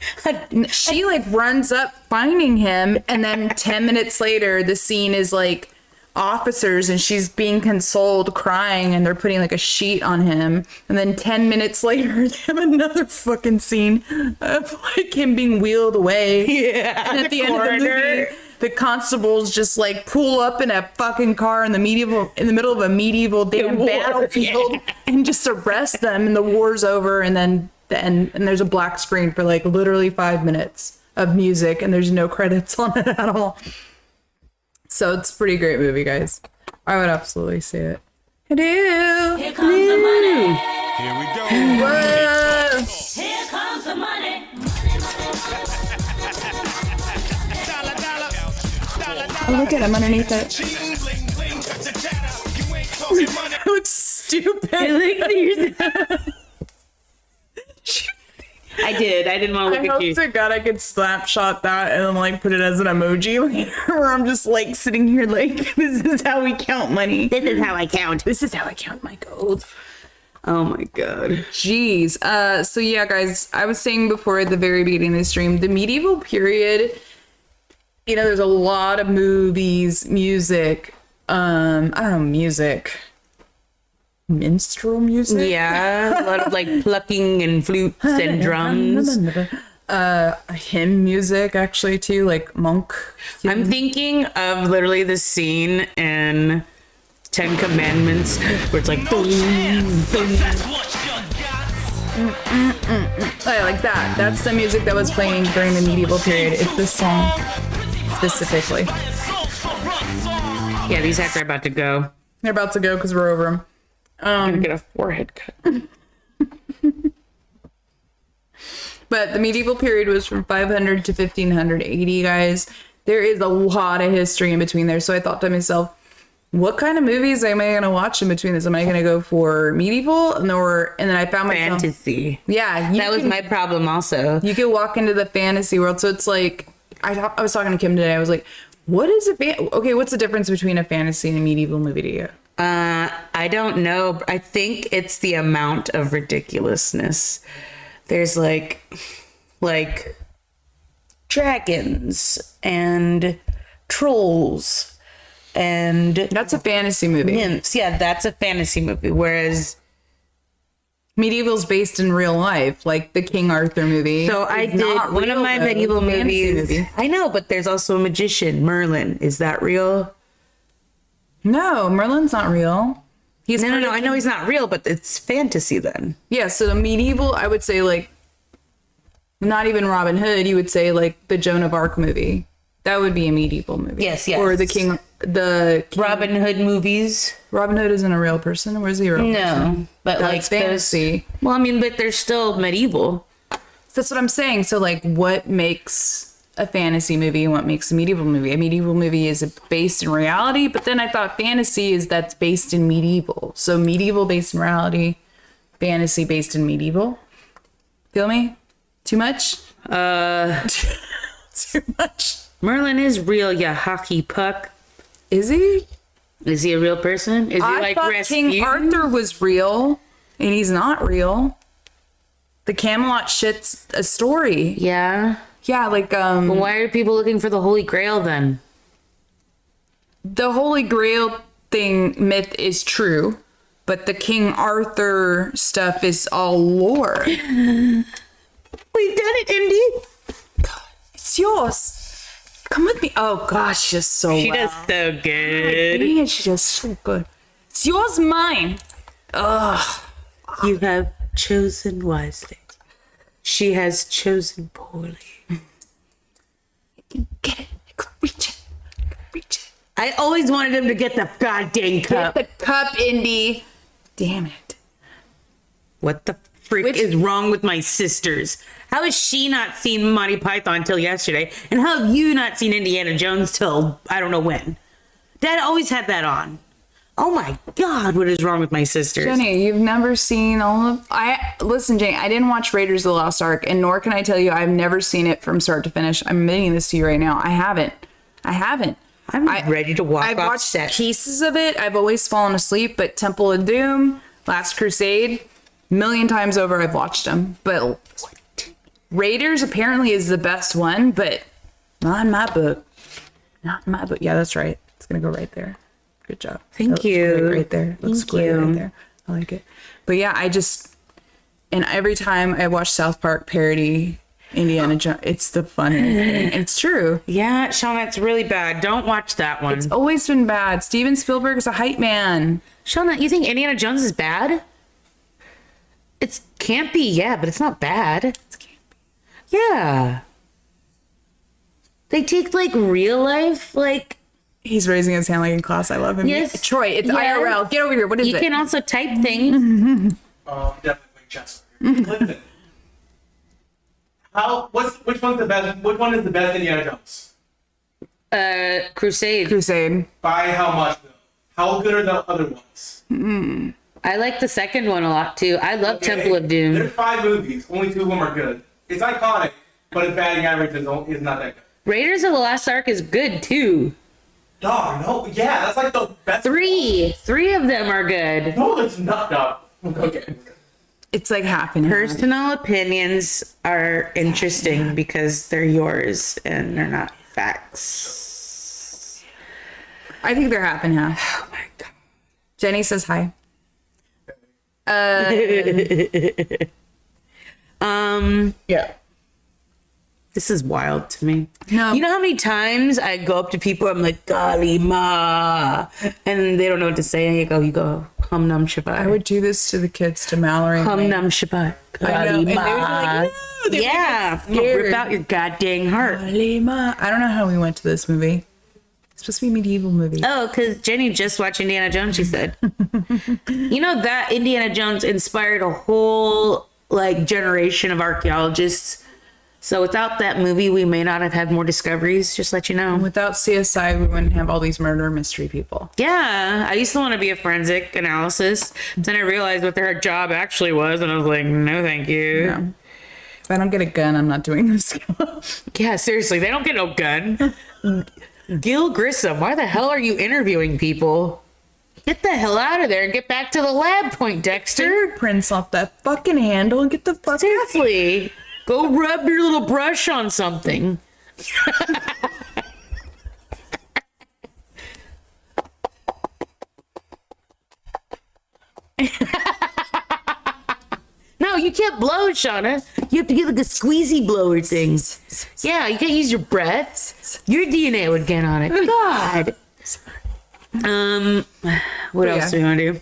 Speaker 1: she like runs up finding him, and then 10 minutes later the scene is like officers and she's being consoled crying and they're putting like a sheet on him, and then 10 minutes later they have another fucking scene of like him being wheeled away.
Speaker 2: Yeah,
Speaker 1: And at the end of the movie the constables just like pull up in a fucking car in the middle of a medieval damn
Speaker 2: war,
Speaker 1: battlefield and just arrest them, and the war's over, and then and there's a black screen for like literally 5 minutes of music and there's no credits on it at all. So it's a pretty great movie, guys. I would absolutely see it. I do.
Speaker 4: Here comes the money.
Speaker 5: Here we go.
Speaker 1: Whoa.
Speaker 4: Here comes the money.
Speaker 1: Oh, look at him underneath it. It looks stupid.
Speaker 2: I didn't want to
Speaker 1: I
Speaker 2: look at
Speaker 1: hope
Speaker 2: you.
Speaker 1: to God I could snapshot that and then like put it as an emoji later, where I'm just like sitting here like, this is how we count money.
Speaker 2: This is how I count.
Speaker 1: This is how I count my gold.
Speaker 2: Oh my God.
Speaker 1: Jeez. So yeah, guys, I was saying before at the very beginning of the stream, the medieval period, you know, there's a lot of movies, music, I don't know, minstrel music.
Speaker 2: Yeah, a lot of like plucking and flutes and drums.
Speaker 1: Hymn music actually too, like monk.
Speaker 2: I'm thinking of literally the scene in Ten Commandments where it's like boom, boom.
Speaker 1: Oh, yeah, like that. That's the music that was playing during the medieval period. It's this song specifically.
Speaker 2: Yeah, these actors are about to go.
Speaker 1: They're about to go because we're over them.
Speaker 2: I'm gonna get a forehead cut.
Speaker 1: But the medieval period was from 500 to 1580, guys. There is a lot of history in between there. So I thought to myself, what kind of movies am I going to watch in between this? Am I going to go for medieval? And then I found myself...
Speaker 2: Fantasy.
Speaker 1: Yeah.
Speaker 2: That was my problem also.
Speaker 1: You could walk into the fantasy world. So it's like, I was talking to Kim today. I was like, what is okay, what's the difference between a fantasy and a medieval movie to you?
Speaker 2: I don't know. I think it's the amount of ridiculousness. There's like dragons and trolls and
Speaker 1: That's a fantasy movie.
Speaker 2: nymphs. Yeah, that's a fantasy movie. Whereas
Speaker 1: Medieval's based in real life, like the King Arthur movie.
Speaker 2: so I
Speaker 1: It's
Speaker 2: did
Speaker 1: not
Speaker 2: one
Speaker 1: real,
Speaker 2: of my
Speaker 1: though.
Speaker 2: medieval
Speaker 1: It's a fantasy
Speaker 2: movies.
Speaker 1: movie.
Speaker 2: I know, but there's also a magician, Merlin. Is that real?
Speaker 1: No, Merlin's not real. He's
Speaker 2: No. I know he's not real, but it's fantasy then.
Speaker 1: Yeah, so the medieval, I would say like, not even Robin Hood. You would say like the Joan of Arc movie. That would be a medieval movie.
Speaker 2: Yes.
Speaker 1: Or the King.
Speaker 2: Robin Hood movies.
Speaker 1: Robin Hood isn't a real person. Or is he a real person?
Speaker 2: No, but
Speaker 1: That's
Speaker 2: like
Speaker 1: fantasy.
Speaker 2: Well, I mean, but they're still medieval.
Speaker 1: That's what I'm saying. So like, what makes a fantasy movie and what makes a medieval movie? A medieval movie is based in reality, but then I thought fantasy is that's based in medieval. So medieval based in reality, fantasy based in medieval. Feel me? Too much? Too much.
Speaker 2: Merlin is real, yeah. Hockey puck.
Speaker 1: Is he?
Speaker 2: Is he a real person? Is he
Speaker 1: I
Speaker 2: like
Speaker 1: thought
Speaker 2: Rasputin?
Speaker 1: King Arthur was real, and he's not real. The Camelot shit's a story.
Speaker 2: Yeah.
Speaker 1: Yeah, like
Speaker 2: But why are people looking for the Holy Grail then?
Speaker 1: the Holy Grail thing myth is true, but the King Arthur stuff is all lore.
Speaker 2: We've done it, Indy.
Speaker 1: It's yours. Come with me. Oh gosh, she's so
Speaker 2: She
Speaker 1: well.
Speaker 2: does so good.
Speaker 1: Man, she does so good. It's yours, mine. Ugh.
Speaker 2: You have chosen wisely. She has chosen poorly.
Speaker 1: Get it.
Speaker 2: I always wanted him to get the goddamn cup.
Speaker 1: Get the cup, Indy. Damn it.
Speaker 2: What the freak is wrong with my sisters? How has she not seen Monty Python till yesterday? And how have you not seen Indiana Jones till I don't know when? Dad always had that on. Oh my God, what is wrong with my sisters?
Speaker 1: Jenny, you've never seen all of... Listen, Jenny, I didn't watch Raiders of the Lost Ark, and nor can I tell you I've never seen it from start to finish. I'm admitting this to you right now. I haven't.
Speaker 2: I'm ready to walk
Speaker 1: I've
Speaker 2: off
Speaker 1: watched
Speaker 2: set.
Speaker 1: pieces of it. I've always fallen asleep, but Temple of Doom, Last Crusade, a million times over I've watched them. But Raiders apparently is the best one, but not in my book. Not in my book. Yeah, that's right. It's going to go right there. Good job.
Speaker 2: Thank
Speaker 1: That looks
Speaker 2: you.
Speaker 1: great right there. Looks
Speaker 2: Thank
Speaker 1: great
Speaker 2: you.
Speaker 1: right there. I like it. But yeah, and every time I watch South Park parody Indiana Jones, it's the funniest thing. It's true.
Speaker 2: Yeah, Shauna, it's really bad. Don't watch that one.
Speaker 1: It's always been bad. Steven Spielberg is a hype man.
Speaker 2: Shauna, you think Indiana Jones is bad? It's campy, yeah, but it's not bad.
Speaker 1: It's campy.
Speaker 2: Yeah. They take like real life, like
Speaker 1: He's raising his hand like in class. I love him.
Speaker 2: Yes.
Speaker 1: Troy, it's
Speaker 2: Yes.
Speaker 1: IRL. Get over here. What is
Speaker 2: you
Speaker 1: it?
Speaker 2: can also type things.
Speaker 3: Definitely playing chess. Listen. Which one's the best? Which one is the best Indiana Jones?
Speaker 2: Crusade.
Speaker 1: Crusade.
Speaker 3: By how much though? How good are the other ones?
Speaker 2: I like the second one a lot too. I love Temple of Doom.
Speaker 3: There's 5 movies. Only 2 of them are good. It's iconic, but its batting average is not that good.
Speaker 2: Raiders of the Lost Ark is good too.
Speaker 3: Dog, no, yeah, that's like the best.
Speaker 2: 3 of them are good.
Speaker 3: No, it's not, dog. Okay.
Speaker 1: It's like half and half.
Speaker 2: Personal opinions are interesting because they're yours and they're not facts.
Speaker 1: I think they're half and half.
Speaker 2: Oh my God.
Speaker 1: Jenny says hi. Yeah.
Speaker 2: This is wild to me.
Speaker 1: No.
Speaker 2: You know how many times I go up to people, I'm like, Kali ma, and they don't know what to say, and you go, hum num shabai.
Speaker 1: I would do this to the kids, to Mallory. and
Speaker 2: hum
Speaker 1: Lane.
Speaker 2: num shabai.
Speaker 1: I know, and they would be
Speaker 2: Kali
Speaker 1: like,
Speaker 2: ma.
Speaker 1: "No," they would
Speaker 2: Yeah,
Speaker 1: get scared.
Speaker 2: rip out your goddamn heart.
Speaker 1: Lima. I don't know how we went to this movie. It's supposed to be a medieval movie.
Speaker 2: Oh, because Jenny just watched Indiana Jones, she said. You know that Indiana Jones inspired a whole like generation of archaeologists. So without that movie, we may not have had more discoveries. Just let you know.
Speaker 1: Without CSI, we wouldn't have all these murder mystery people.
Speaker 2: Yeah, I used to want to be a forensic analysis. Then I realized what their job actually was, and I was like, no, thank you.
Speaker 1: Yeah. If I don't get a gun, I'm not doing this.
Speaker 2: Yeah, seriously, they don't get no gun. Gil Grissom, why the hell are you interviewing people? Get the hell out of there and get back to the lab, Point Dexter.
Speaker 1: Prints off that fucking handle and get the fuck out.
Speaker 2: Seriously, go rub your little brush on something. No, you can't blow, Shauna. You have to get like a squeezy blower thing. Yeah, you can't use your breath. Your DNA would get on it. God. What else do we want to do?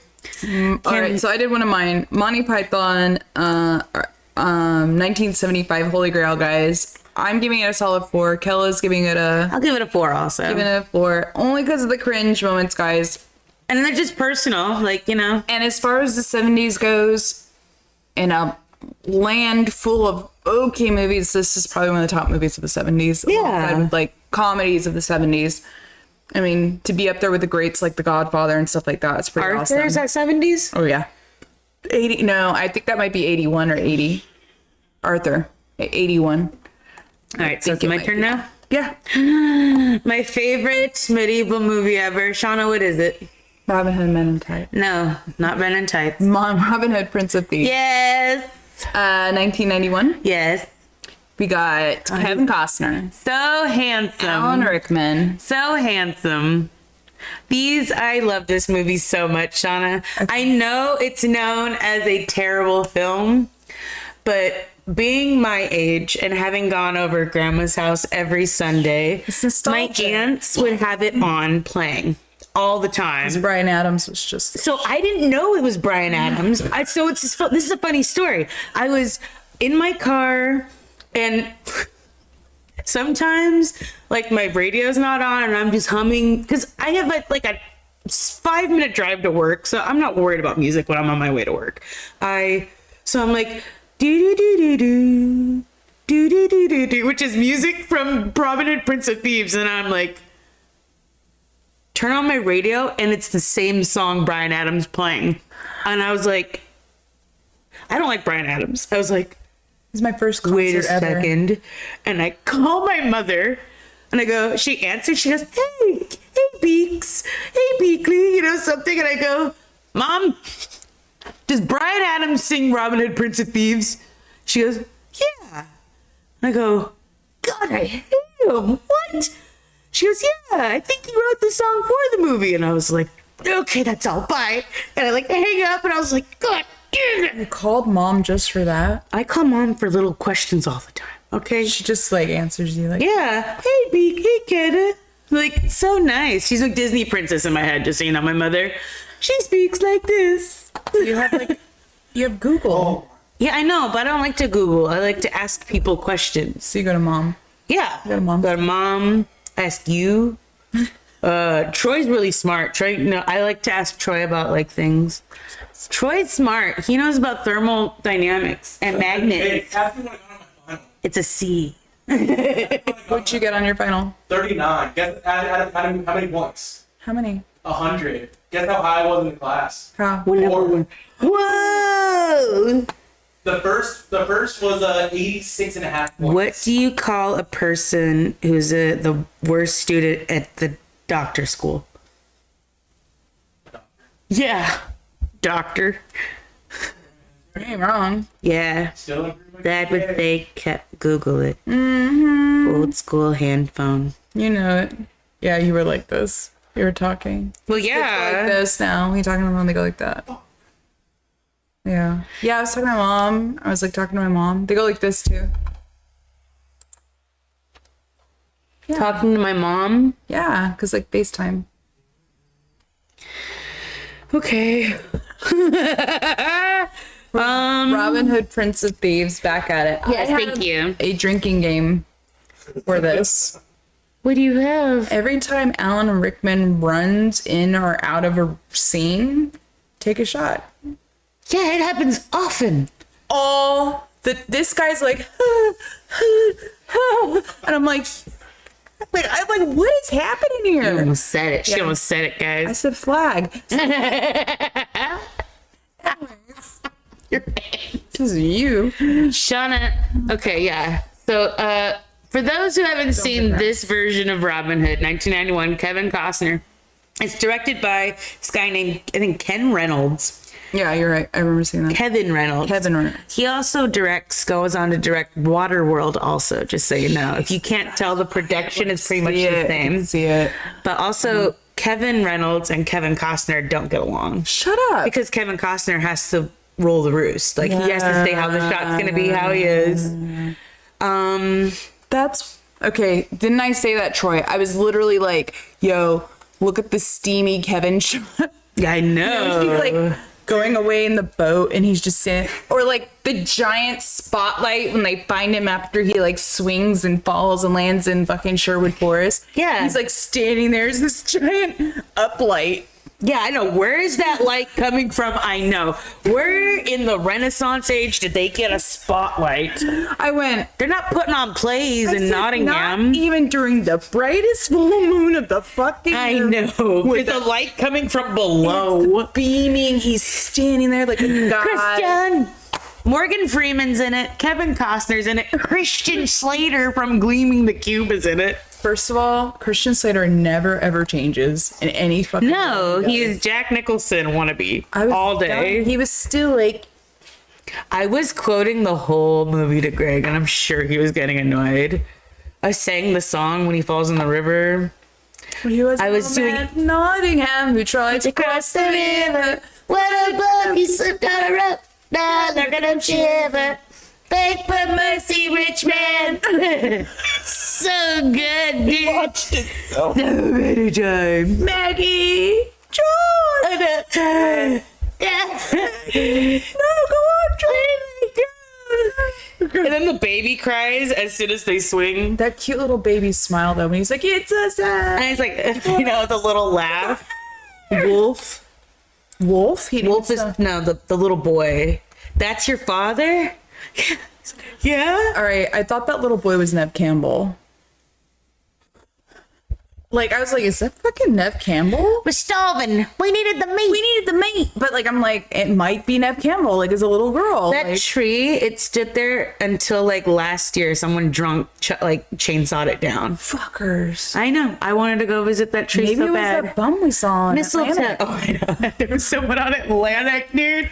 Speaker 1: All right, so I did one of mine. Monty Python, 1975 Holy Grail, guys. I'm giving it a solid 4. Kella's giving it a
Speaker 2: I'll give it a 4 also.
Speaker 1: giving it a 4, only because of the cringe moments, guys.
Speaker 2: And they're just personal, like, you know.
Speaker 1: And as far as the 70s goes, in a land full of okay movies, this is probably one of the top movies of the 70s.
Speaker 2: Yeah.
Speaker 1: alongside with, like comedies of the 70s. I mean, to be up there with the greats like The Godfather and stuff like that, it's pretty
Speaker 2: Arthur,
Speaker 1: awesome.
Speaker 2: is that 70s?
Speaker 1: Oh yeah, 80. No, I think that might be 81 or 80. Arthur, 81.
Speaker 2: All right, so it's my turn now.
Speaker 1: Yeah,
Speaker 2: My favorite medieval movie ever. Shauna, what is it?
Speaker 1: Robin Hood Men in Tights.
Speaker 2: No, not Men in Tights.
Speaker 1: Robin Hood Prince of Thieves.
Speaker 2: Yes.
Speaker 1: 1991.
Speaker 2: Yes.
Speaker 1: We got Kevin Costner,
Speaker 2: So handsome.
Speaker 1: Alan Rickman.
Speaker 2: So handsome. I love this movie so much, Shauna. I know it's known as a terrible film, but being my age and having gone over grandma's house every Sunday,
Speaker 1: It's
Speaker 2: my
Speaker 1: nostalgic.
Speaker 2: aunts would have it on playing all the time.
Speaker 1: Brian Adams was just
Speaker 2: So I didn't know it was Brian Adams. This is a funny story. I was in my car and sometimes like my radio's not on and I'm just humming because I have like a 5-minute drive to work, so I'm not worried about music when I'm on my way to work. So I'm like do do do do do do do do do, which is music from Prominent Prince of Thieves, and I'm like, turn on my radio and it's the same song Bryan Adams playing, and I was like, I don't like Bryan Adams. I was like,
Speaker 1: This is my first concert
Speaker 2: wait a
Speaker 1: ever.
Speaker 2: second, and I call my mother, and I go, she answers, she goes, hey Beaks, hey Beakley, you know, something, and I go, Mom, does Bryan Adams sing Robin Hood, Prince of Thieves? She goes, yeah. And I go, God, I hate him. What? She goes, yeah, I think he wrote the song for the movie. And I was like, okay, that's all, bye. And I like hang up, and I was like, God damn it.
Speaker 1: You called mom just for that?
Speaker 2: I call Mom for little questions all the time, okay?
Speaker 1: She just like answers you like,
Speaker 2: Yeah. Hey, Beak. Hey, Kella. Like, so nice. She's like Disney princess in my head, just so you know. My mother, she speaks like this.
Speaker 1: you have Google.
Speaker 3: Oh,
Speaker 2: Yeah, I know, but I don't like to Google. I like to ask people questions.
Speaker 1: So you go to mom.
Speaker 2: Yeah.
Speaker 1: Go to mom.
Speaker 2: Go to Mom. Ask you. Troy's really smart. Troy, no, I like to ask Troy about like things. Troy's smart. He knows about thermodynamics and
Speaker 3: hey,
Speaker 2: magnets.
Speaker 3: ask me when I got on my final.
Speaker 2: It's a C.
Speaker 1: What'd you get on your final?
Speaker 3: 39. Guess how many points?
Speaker 1: How many?
Speaker 3: 100. Guess how high I was in the class?
Speaker 1: How?
Speaker 3: Or
Speaker 2: Whoa!
Speaker 3: the first was 86.5 points.
Speaker 2: What do you call a person who's the worst student at the doctor school? Yeah, doctor.
Speaker 1: You ain't wrong.
Speaker 2: Yeah,
Speaker 3: Still improving.
Speaker 2: that would they kept Google it. Mm-hmm. Old school hand phone.
Speaker 1: You know it. Yeah, you were like this. You were talking.
Speaker 2: Well,
Speaker 1: Like
Speaker 2: yeah.
Speaker 1: this now. We talking to them, they go like that. Yeah. Yeah, I was talking to my mom. I was like talking to my mom. They go like this too.
Speaker 2: Talking to my mom.
Speaker 1: Yeah, because like FaceTime.
Speaker 2: Okay.
Speaker 1: Robin Hood, Prince of Thieves, back at it.
Speaker 2: Yes,
Speaker 1: I
Speaker 2: thank
Speaker 1: had
Speaker 2: you.
Speaker 1: A drinking game for this.
Speaker 2: What do you have?
Speaker 1: Every time Alan Rickman runs in or out of a scene, take a shot.
Speaker 2: Yeah, it happens often.
Speaker 1: This guy's like, and I'm like, what is happening
Speaker 2: You
Speaker 1: here?
Speaker 2: almost said it. She
Speaker 1: Yeah.
Speaker 2: almost said it,
Speaker 1: I
Speaker 2: guys.
Speaker 1: said flag. This is you.
Speaker 2: Shauna. Okay, yeah. So, for those who haven't seen this version of Robin Hood, 1991, Kevin Costner. It's directed by this guy named, I think, Ken Reynolds.
Speaker 1: Yeah, you're right. I remember seeing that.
Speaker 2: Kevin Reynolds.
Speaker 1: Kevin Reynolds.
Speaker 2: He also goes on to direct Waterworld also, just so you know. If you can't tell, the production is pretty much the same.
Speaker 1: See it.
Speaker 2: But also, Kevin Reynolds and Kevin Costner don't get along.
Speaker 1: Shut up.
Speaker 2: Because Kevin Costner has to roll the roost. Like, he has to say how the shot's going to be, how he is.
Speaker 1: That's okay. Didn't I say that, Troy? I was literally like, yo, look at the steamy Kevin shot.
Speaker 2: Yeah, I know.
Speaker 1: He's like going away in the boat and he's just sitting, or like the giant spotlight when they find him after he like swings and falls and lands in fucking Sherwood Forest.
Speaker 2: Yeah.
Speaker 1: He's like standing there as this giant uplight.
Speaker 2: Yeah, I know. Where is that light coming from? I know. Where in the Renaissance age did they get a spotlight?
Speaker 1: I went,
Speaker 2: They're not putting on plays
Speaker 1: I
Speaker 2: in
Speaker 1: said,
Speaker 2: Nottingham.
Speaker 1: not even during the brightest full moon of the fucking
Speaker 2: I
Speaker 1: year.
Speaker 2: know. With the light coming from below.
Speaker 1: Beaming, he's standing there like a god.
Speaker 2: Christian! Morgan Freeman's in it. Kevin Costner's in it. Christian Slater from Gleaming the Cube is in it.
Speaker 1: First of all, Christian Slater never ever changes in any fucking
Speaker 2: No,
Speaker 1: way
Speaker 2: he
Speaker 1: does.
Speaker 2: is Jack Nicholson wannabe
Speaker 1: I was
Speaker 2: all day.
Speaker 1: done. He was still like,
Speaker 2: I was quoting the whole movie to Greg, and I'm sure he was getting annoyed. I sang the song when he falls in the river.
Speaker 1: he was.
Speaker 2: I was
Speaker 1: a
Speaker 2: doing-
Speaker 1: man from Nottingham who tried to cross the river.
Speaker 2: What above you slipped on a rope? Now they're gonna shiver. Beg for mercy, rich man. So good, dude.
Speaker 1: Watched it so
Speaker 2: many times.
Speaker 1: Maggie, John.
Speaker 2: Yeah.
Speaker 1: No, go on, John.
Speaker 2: And then the baby cries as soon as they swing.
Speaker 1: That cute little baby smile though when he's like, "It's a
Speaker 2: And he's like, the little laugh. Wolf.
Speaker 1: wolf."
Speaker 2: Wolf is, no, the little boy. That's your father? Yeah?
Speaker 1: All right, I thought that little boy was Nev Campbell. Like, I was like, is that fucking Nev Campbell?
Speaker 2: We're starving. We needed the meat.
Speaker 1: We needed the meat. But, like, I'm like, it might be Nev Campbell, like, as a little girl.
Speaker 2: That
Speaker 1: like,
Speaker 2: tree, it stood there until like last year. Someone drunk chainsawed it down.
Speaker 1: fuckers.
Speaker 2: I know. I wanted to go visit that tree
Speaker 1: Maybe
Speaker 2: so
Speaker 1: it was
Speaker 2: bad.
Speaker 1: that bum we saw on
Speaker 2: Mistletoe.
Speaker 1: Atlantic.
Speaker 2: Oh, I know. There was someone on Atlantic, dude.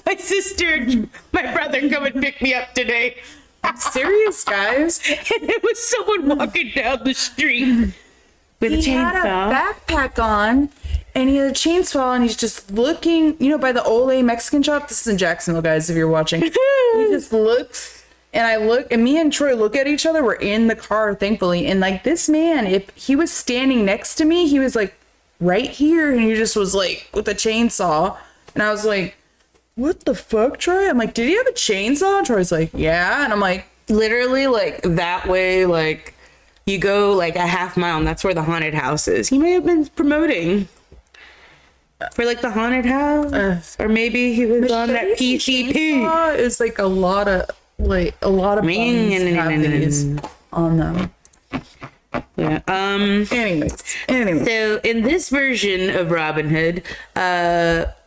Speaker 2: My sister, my brother come and pick me up today.
Speaker 1: I'm serious, guys.
Speaker 2: And it was someone walking down the street with a
Speaker 1: He had a
Speaker 2: chainsaw.
Speaker 1: backpack on, and he had a chainsaw, and he's just looking, by the Ole Mexican shop. This is in Jacksonville, guys, if you're watching. He just looks, and I look, and me and Troy look at each other. We're in the car, thankfully. And, like, this man, if he was standing next to me, he was, like, right here, and he just was, like, with a chainsaw. And I was like, what the fuck, Troy? I'm like, did he have a chainsaw? And Troy's like, yeah. And I'm like,
Speaker 2: Literally, like, that way, like, you go, like, a half mile, and that's where the haunted house is. He may have been promoting for, like, the haunted house. Or maybe he was on that PCP.
Speaker 1: chainsaw is, like, a lot of bums have these on them.
Speaker 2: Yeah.
Speaker 1: Anyways.
Speaker 2: So in this version of Robin Hood,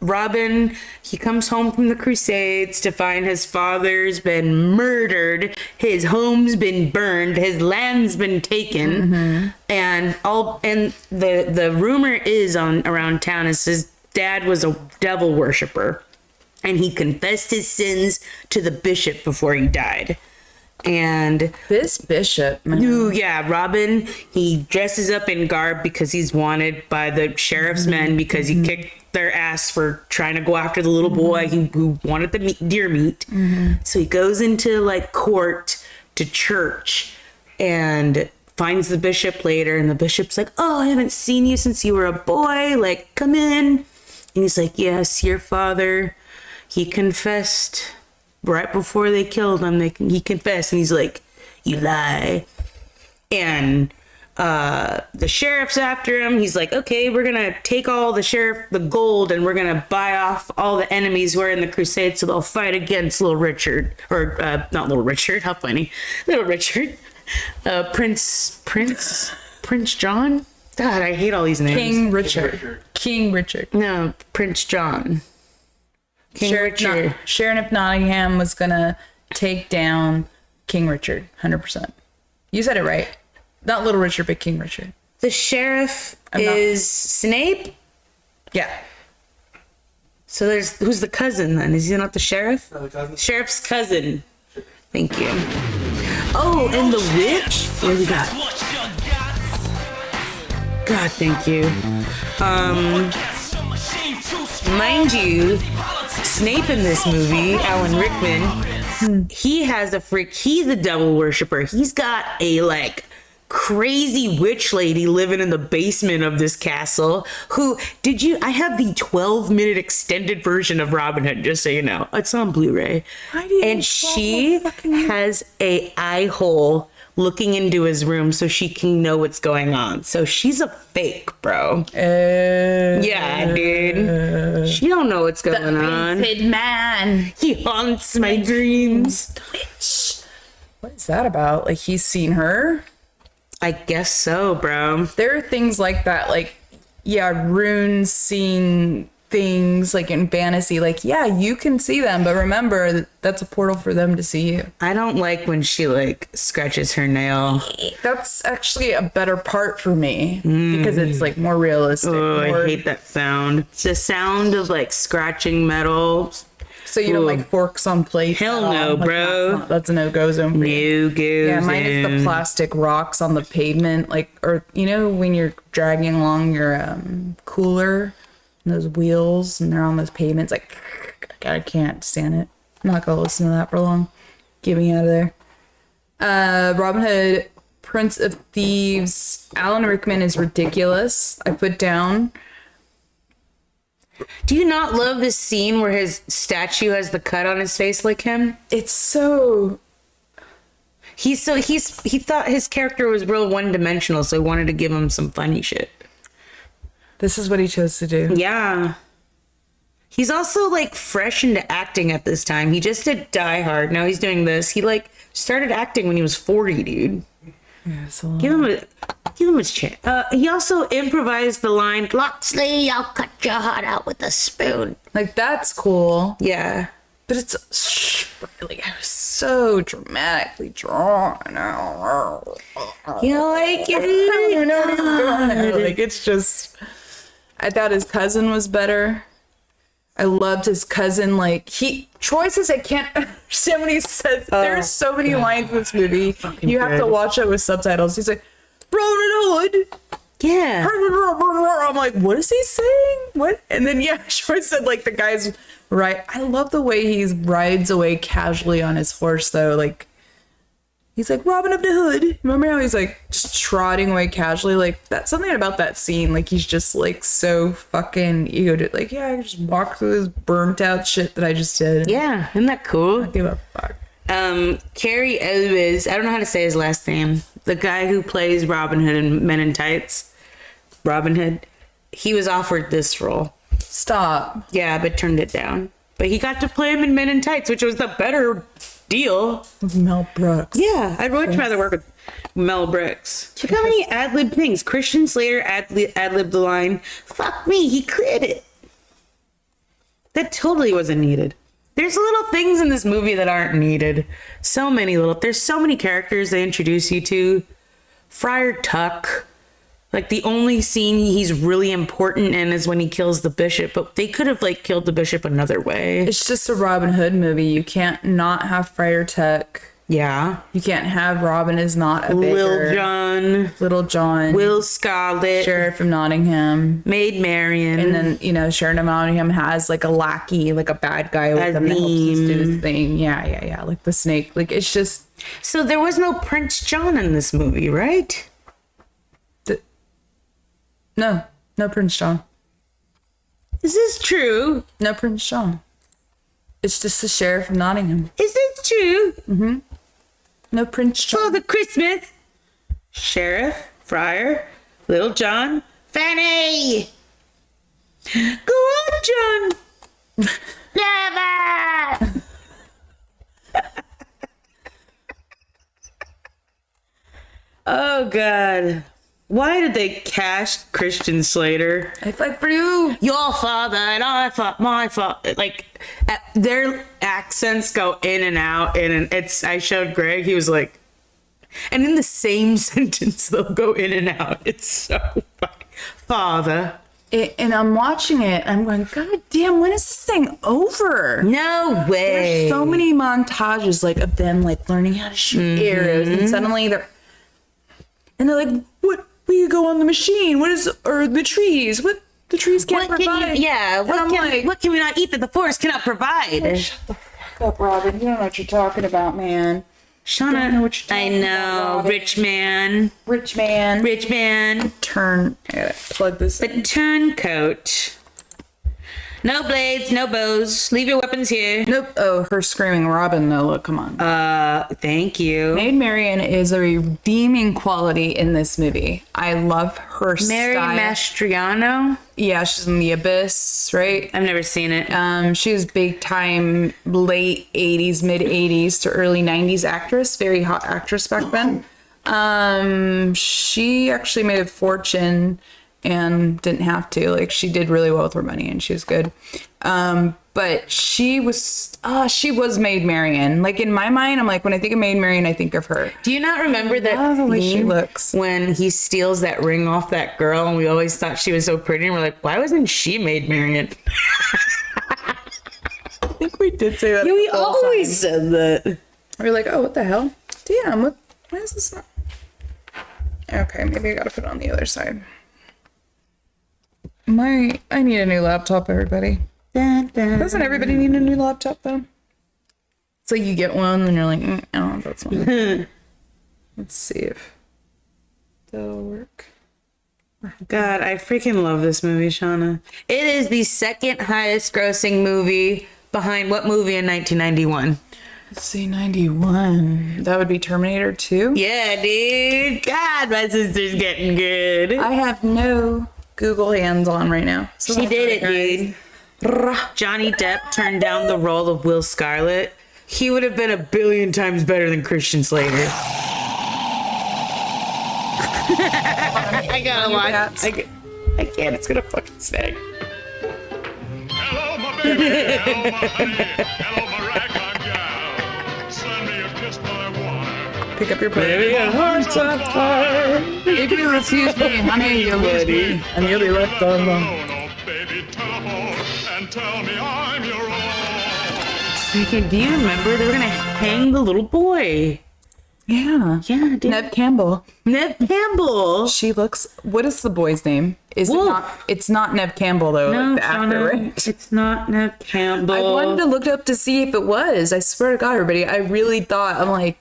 Speaker 2: Robin, he comes home from the Crusades to find his father's been murdered, his home's been burned, his land's been taken, and the rumor is around town is his dad was a devil worshiper, and he confessed his sins to the bishop before he died. And
Speaker 1: This bishop, man.
Speaker 2: ooh, yeah, Robin, he dresses up in garb because he's wanted by the sheriff's men because he kicked their ass for trying to go after the little boy who wanted the deer meat. So he goes into like court to church and finds the bishop later, and the bishop's like, oh, I haven't seen you since you were a boy, like, come in. And he's like, yes, your father, he confessed right before they killed him. He confessed, and he's like, you lie. And the sheriff's after him. He's like, okay, we're gonna take all the gold, and we're gonna buy off all the enemies who are in the crusade, so they'll fight against little Richard, or not little Richard, how funny, little Richard, Prince John. God, I hate all these names.
Speaker 1: King Richard.
Speaker 2: No, Prince John. King Richard.
Speaker 1: Sheriff Nottingham was gonna take down King Richard, 100%. You said it right. Not Little Richard, but King Richard.
Speaker 2: The sheriff is Snape.
Speaker 1: Yeah.
Speaker 2: So who's the cousin then? Is he not the sheriff?
Speaker 3: No, the cousin.
Speaker 2: Sheriff's cousin. Thank you. Oh, and the witch? What do we got? God, thank you. Mind you, Snape in this movie, Alan Rickman, he has he's a devil worshiper. He's got a like crazy witch lady living in the basement of this castle who I have the 12-minute extended version of Robin Hood, just so you know. It's on Blu-ray. And she has a eye hole looking into his room so she can know what's going on. So she's a fake, bro. Yeah, dude. She don't know what's going on.
Speaker 1: Painted man.
Speaker 2: He haunts my dreams.
Speaker 1: What is that about? Like, he's seen her?
Speaker 2: I guess so, bro.
Speaker 1: There are things like that, like, yeah, runes seen things, like, in fantasy. Like, yeah, you can see them, but remember, that's a portal for them to see you.
Speaker 2: I don't like when she, like, scratches her nail.
Speaker 1: That's actually a better part for me, because it's, like, more realistic.
Speaker 2: Oh,
Speaker 1: more...
Speaker 2: I hate that sound. It's the sound of, like, scratching metal.
Speaker 1: So you don't like forks on plates?
Speaker 2: Hell
Speaker 1: at
Speaker 2: no,
Speaker 1: all? Like,
Speaker 2: bro.
Speaker 1: That's a no-go zone for you.
Speaker 2: No goes
Speaker 1: Yeah, mine is the
Speaker 2: in.
Speaker 1: plastic rocks on the pavement, like, or when you're dragging along your cooler, and those wheels, and they're on those pavements, like, I can't stand it. I'm not gonna listen to that for long. Get me out of there. Robin Hood, Prince of Thieves. Alan Rickman is ridiculous. I put down.
Speaker 2: Do you not love this scene where his statue has the cut on his face like him?
Speaker 1: It's so.
Speaker 2: He thought his character was real one-dimensional, so he wanted to give him some funny shit.
Speaker 1: This is what he chose to do.
Speaker 2: Yeah. He's also like fresh into acting at this time. He just did Die Hard. Now he's doing this. He like started acting when he was 40, dude.
Speaker 1: Yeah, so
Speaker 2: Give him a chance. He also improvised the line, "Loxley, I'll cut your heart out with a spoon."
Speaker 1: like that's cool,
Speaker 2: Yeah.
Speaker 1: but it's really so dramatically drawn.
Speaker 2: You like
Speaker 1: I don't even know what he's doing.
Speaker 2: it?
Speaker 1: Like it's just. I thought his cousin was better. I loved his cousin. Like Troy says I can't understand what he says. There's so many lines in this movie. You have to watch it with subtitles. He's like, Robin Hood.
Speaker 2: Yeah.
Speaker 1: I'm like, what is he saying? What? And then yeah, Troy said like the guy's right. I love the way he rides away casually on his horse though. Like he's like Robin of the Hood. Remember how he's like just trotting away casually? Like that's something about that scene. Like he's just like so fucking egotistic. Like yeah, I just walk through this burnt out shit that I just did.
Speaker 2: Yeah. Isn't that cool?
Speaker 1: Give a fuck.
Speaker 2: Carrie Elwes, I don't know how to say his last name. The guy who plays Robin Hood in Men in Tights. Robin Hood. He was offered this role.
Speaker 1: Stop.
Speaker 2: Yeah, but turned it down. But he got to play him in Men in Tights, which was the better deal.
Speaker 1: Mel Brooks.
Speaker 2: Yeah, I'd much rather work with Mel Brooks. Look how many ad-lib things. Christian Slater ad-libbed the line, "Fuck me, he cleared it." That totally wasn't needed. There's little things in this movie that aren't needed. There's so many characters they introduce you to. Friar Tuck. Like the only scene he's really important in is when he kills the bishop, but they could have like killed the bishop another way.
Speaker 1: It's just a Robin Hood movie. You can't not have Friar Tuck.
Speaker 2: Yeah.
Speaker 1: You can't have Robin is not a beggar. Little John.
Speaker 2: Will Scarlet.
Speaker 1: Sheriff of Nottingham.
Speaker 2: Maid Marian.
Speaker 1: And then, Sheriff of Nottingham has like a lackey, like a bad guy with him that helps him do his thing. Yeah. Like the snake. Like it's just.
Speaker 2: So there was no Prince John in this movie, right?
Speaker 1: No Prince John.
Speaker 2: Is this true?
Speaker 1: No Prince John. It's just the Sheriff of Nottingham.
Speaker 2: Is this true?
Speaker 1: Mm-hmm. No Prince John.
Speaker 2: Father Christmas. Sheriff, Friar, Little John, Fanny. Go on, John. Never. Oh, God. Why did they cast Christian Slater?
Speaker 1: I fight for you.
Speaker 2: Your father and I fought my father. Like their accents go in and out, and I showed Greg. He was like, and in the same sentence they'll go in and out. It's so funny. Father.
Speaker 1: And I'm watching it. I'm going, God damn, when is this thing over?
Speaker 2: No way.
Speaker 1: There's so many montages like of them like learning how to shoot arrows, and suddenly they're like, what? We go on the machine. Or the trees? What the trees can't provide?
Speaker 2: What can we not eat that the forest cannot provide?
Speaker 1: Shut the fuck up, Robin. You don't know what you're talking about, man.
Speaker 2: Shauna,
Speaker 1: don't know what you're
Speaker 2: I
Speaker 1: talking
Speaker 2: know,
Speaker 1: about, Robin.
Speaker 2: rich man.
Speaker 1: Rich man.
Speaker 2: Rich man.
Speaker 1: Turn. I gotta plug this in.
Speaker 2: The turncoat. No blades, no bows. Leave your weapons here.
Speaker 1: Nope. Oh, her screaming Robin, though. Look, come on.
Speaker 2: Thank you.
Speaker 1: Maid Marian is a redeeming quality in this movie. I love her
Speaker 2: Mary
Speaker 1: style.
Speaker 2: Mastriano?
Speaker 1: Yeah, she's in The Abyss, right?
Speaker 2: I've never seen it.
Speaker 1: She was big time late 80s, mid 80s to early 90s actress, very hot actress back then. She actually made a fortune and didn't have to. Like she did really well with her money and she was good. But she was Maid Marian. Like in my mind, I'm like, when I think of Maid Marian, I think of her.
Speaker 2: Do you not remember that
Speaker 1: love the way she
Speaker 2: scene
Speaker 1: looks.
Speaker 2: when he steals that ring off that girl and we always thought she was so pretty and we're like, why wasn't she Maid Marian?
Speaker 1: I think we did say that.
Speaker 2: Yeah, we
Speaker 1: the whole
Speaker 2: always said that.
Speaker 1: time. We were like, oh, what the hell? Damn, why is this not? Okay, maybe I gotta put it on the other side. I need a new laptop, everybody. Doesn't everybody need a new laptop, though? It's like you get one and you're like, I don't know if that's one. Let's see if that'll work.
Speaker 2: God, I freaking love this movie, Shauna. It is the second highest grossing movie behind what movie in 1991?
Speaker 1: Let's see, 91. That would be Terminator 2.
Speaker 2: Yeah, dude. God, my sister's getting good.
Speaker 1: I have no Google hands on right now. So
Speaker 2: She did it, dude. Johnny Depp turned down the role of Will Scarlet. He would have been a billion times better than Christian Slater. I gotta watch. I can't. It's gonna fucking snag.
Speaker 5: Hello, my baby. Hello, my honey. Hello, my ragtime gal. Send me a kiss, my water.
Speaker 1: Pick up your baby, your heart's on fire. If you refuse me, honey, you'll lose me, and you'll be left alone.
Speaker 5: Oh, baby, telephone and tell me I'm your own.
Speaker 2: Okay, do you remember they were gonna hang the little boy?
Speaker 1: Yeah.
Speaker 2: Yeah, dude.
Speaker 1: Neve Campbell.
Speaker 2: Neve Campbell.
Speaker 1: She looks. What is the boy's name? Is it
Speaker 2: Wolf.
Speaker 1: not? It's not Neve Campbell though.
Speaker 2: No,
Speaker 1: like the actor,
Speaker 2: Shauna,
Speaker 1: right?
Speaker 2: it's not Neve Campbell.
Speaker 1: I wanted to look it up to see if it was. I swear to God, everybody. I really thought. I'm like,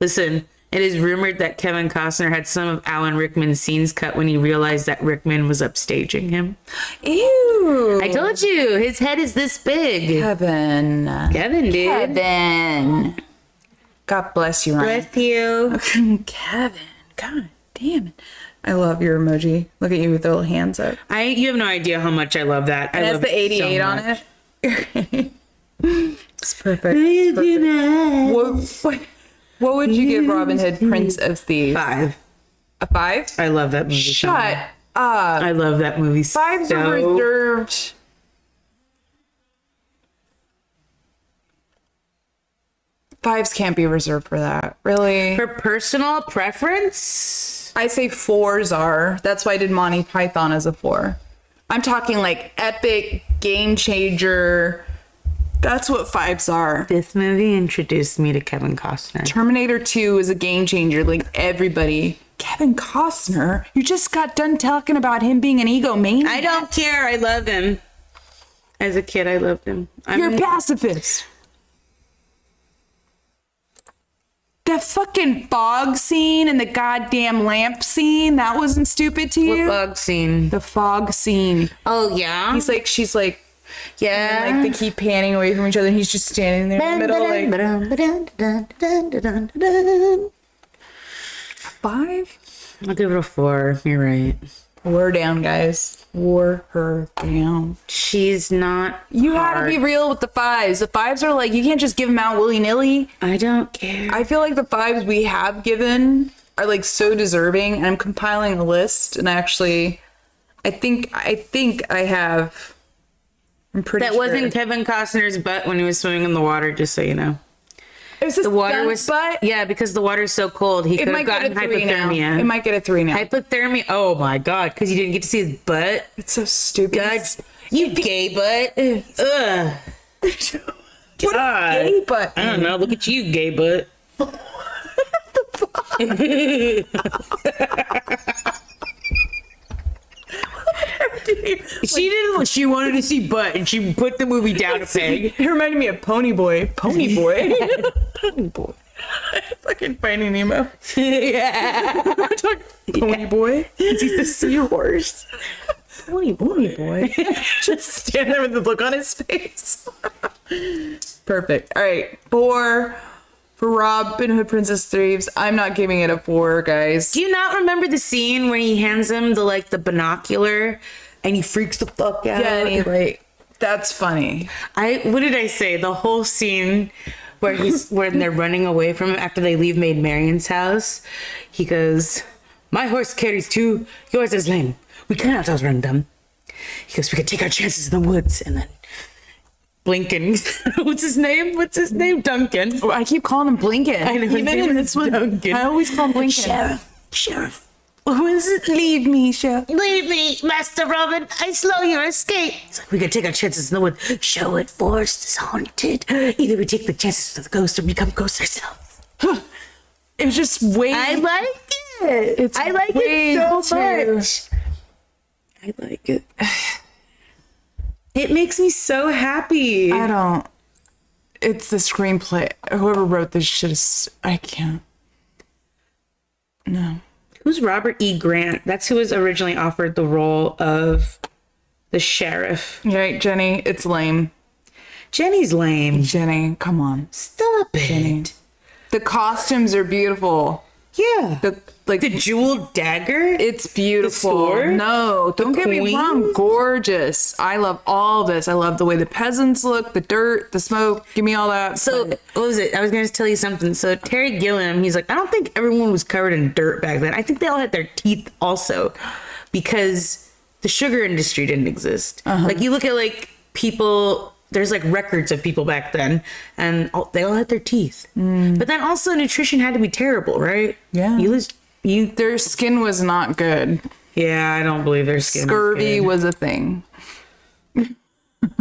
Speaker 2: Listen, it is rumored that Kevin Costner had some of Alan Rickman's scenes cut when he realized that Rickman was upstaging him.
Speaker 1: ew.
Speaker 2: I told you, his head is this big.
Speaker 1: Kevin.
Speaker 2: Kevin, dude.
Speaker 1: Kevin. God bless you, Ryan.
Speaker 2: Bless you.
Speaker 1: Kevin. God damn it. I love your emoji. Look at you with the little hands up.
Speaker 2: You have no idea how much I love that. I
Speaker 1: It has
Speaker 2: love
Speaker 1: the 88
Speaker 2: so
Speaker 1: on
Speaker 2: much.
Speaker 1: it. It's perfect. What would you give Robin Hood, Prince of Thieves?
Speaker 2: 5.
Speaker 1: A 5?
Speaker 2: I love that movie.
Speaker 1: Shut
Speaker 2: Shauna.
Speaker 1: up.
Speaker 2: I love that movie.
Speaker 1: 5s
Speaker 2: so
Speaker 1: are reserved. Fives can't be reserved for that. Really?
Speaker 2: For personal preference.
Speaker 1: I say 4s are. That's why I did Monty Python as a 4. I'm talking like epic, game changer. That's what 5s are.
Speaker 2: This movie introduced me to Kevin Costner.
Speaker 1: Terminator 2 is a game changer. Like everybody. Kevin Costner? You just got done talking about him being an egomaniac.
Speaker 2: I don't care. I love him. As a kid, I loved him.
Speaker 1: You're a pacifist. The fucking fog scene and the goddamn lamp scene, that wasn't stupid to you?
Speaker 2: What bug scene?
Speaker 1: The fog scene.
Speaker 2: Oh, yeah?
Speaker 1: He's like, she's like,
Speaker 2: yeah.
Speaker 1: and like they keep panning away from each other and he's just standing there in the middle like, 5?
Speaker 2: I'll give it a 4. You're right.
Speaker 1: Wore down, guys. Wore her down.
Speaker 2: She's not
Speaker 1: You
Speaker 2: hard.
Speaker 1: gotta be real with the 5s. The 5s are like, you can't just give them out willy-nilly.
Speaker 2: I don't care.
Speaker 1: I feel like the 5s we have given are like so deserving. And I'm compiling a list, and actually, I think I have. I'm pretty.
Speaker 2: That
Speaker 1: sure.
Speaker 2: wasn't Kevin Costner's butt when he was swimming in the water, just so you know.
Speaker 1: It was
Speaker 2: The water was
Speaker 1: but
Speaker 2: yeah, because the water's so cold, he
Speaker 1: it
Speaker 2: could
Speaker 1: might
Speaker 2: have
Speaker 1: get
Speaker 2: gotten
Speaker 1: a 3 now.
Speaker 2: hypothermia.
Speaker 1: It might get a 3 now.
Speaker 2: Hypothermia. Oh my god, because you didn't get to see his butt.
Speaker 1: It's so stupid.
Speaker 2: God, you gay butt. Ugh.
Speaker 1: What
Speaker 2: God.
Speaker 1: a gay butt.
Speaker 2: I don't know. Look at you, gay butt. She didn't. She wanted to see butt, and she put the movie down a peg.
Speaker 1: It reminded me of Pony Boy. Pony Boy. Pony Boy. Fucking Finding Nemo.
Speaker 2: Yeah.
Speaker 1: Pony Boy. He's the seahorse. Pony Boy. Just stand there with the look on his face. Perfect. All right. 4 for Robin Hood, Princess Thieves. I'm not giving it a 4, guys.
Speaker 2: Do you not remember the scene where he hands him the binocular, and he freaks the fuck out?
Speaker 1: Yeah, and he, like, that's funny.
Speaker 2: What did I say? The whole scene where when they're running away from him after they leave Maid Marian's house, he goes, "My horse carries 2, yours is lame. We cannot outrun them." He goes, "We could take our chances in the woods." And then Blinken, what's his name? Duncan.
Speaker 1: Oh, I keep calling him Blinken.
Speaker 2: I know, his
Speaker 1: Even
Speaker 2: name
Speaker 1: in
Speaker 2: is
Speaker 1: this one,
Speaker 2: Duncan.
Speaker 1: I always call him Blinken.
Speaker 2: Sheriff.
Speaker 1: What was it? Leave me, Sheriff.
Speaker 2: Leave me, Master Robin. I slow your escape. It's like, we could take our chances in the woods. Show it, forest is haunted. Either we take the chances with the ghost or become ghosts ourselves.
Speaker 1: It was just way.
Speaker 2: I like it. I like
Speaker 1: way
Speaker 2: it so
Speaker 1: too-
Speaker 2: much. I like it. It makes me so happy.
Speaker 1: I don't. It's the screenplay. Whoever wrote this shit is. I can't. No.
Speaker 2: Who's Robert E. Grant? That's who was originally offered the role of the sheriff.
Speaker 1: Right, Jenny, it's lame.
Speaker 2: Jenny's lame.
Speaker 1: Jenny, come on.
Speaker 2: Stop it.
Speaker 1: Jenny. The costumes are beautiful.
Speaker 2: Yeah.
Speaker 1: The
Speaker 2: jeweled dagger?
Speaker 1: it's beautiful.
Speaker 2: sword?
Speaker 1: No, don't get me wrong.
Speaker 2: queen?
Speaker 1: Gorgeous. I love all this. I love the way the peasants look, the dirt, the smoke. Give me all that.
Speaker 2: So,
Speaker 1: But
Speaker 2: what was it? I was going to tell you something. So, Terry Gilliam, he's like, I don't think everyone was covered in dirt back then. I think they all had their teeth also because the sugar industry didn't exist. Like, you look at, like, people, there's, like, records of people back then, and they all had their teeth. But then also, nutrition had to be terrible, right?
Speaker 1: Yeah.
Speaker 2: Their
Speaker 1: their skin was not good.
Speaker 2: Yeah, I don't believe their skin
Speaker 1: Scurvy was a thing.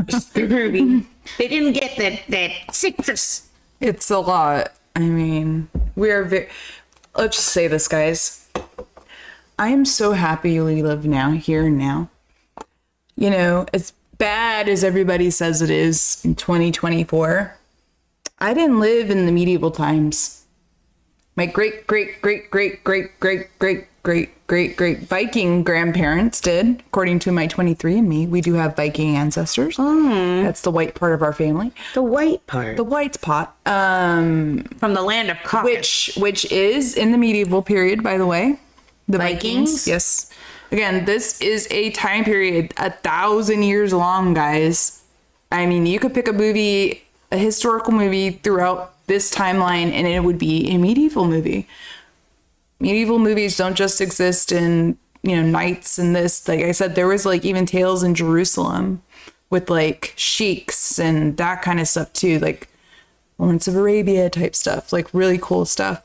Speaker 2: scurvy. They didn't get that sickness.
Speaker 1: It's a lot. I mean, we are very. Let's just say this, guys. I am so happy we live now, here and now. You know, as bad as everybody says it is in 2024, I didn't live in the medieval times. My great Viking grandparents did, according to my 23andMe. We do have Viking ancestors. That's the white part of our family.
Speaker 2: The white part.
Speaker 1: The white pot.
Speaker 2: From the land of Caucasus.
Speaker 1: Which is in the medieval period, by the way. The
Speaker 2: Vikings?
Speaker 1: Yes. Again, this is a time period 1,000 years long, guys. I mean, you could pick a historical movie throughout this timeline, and it would be a medieval movie. Medieval movies don't just exist in, knights and this. Like I said, there was like even tales in Jerusalem with like sheiks and that kind of stuff too, like Lawrence of Arabia type stuff, like really cool stuff.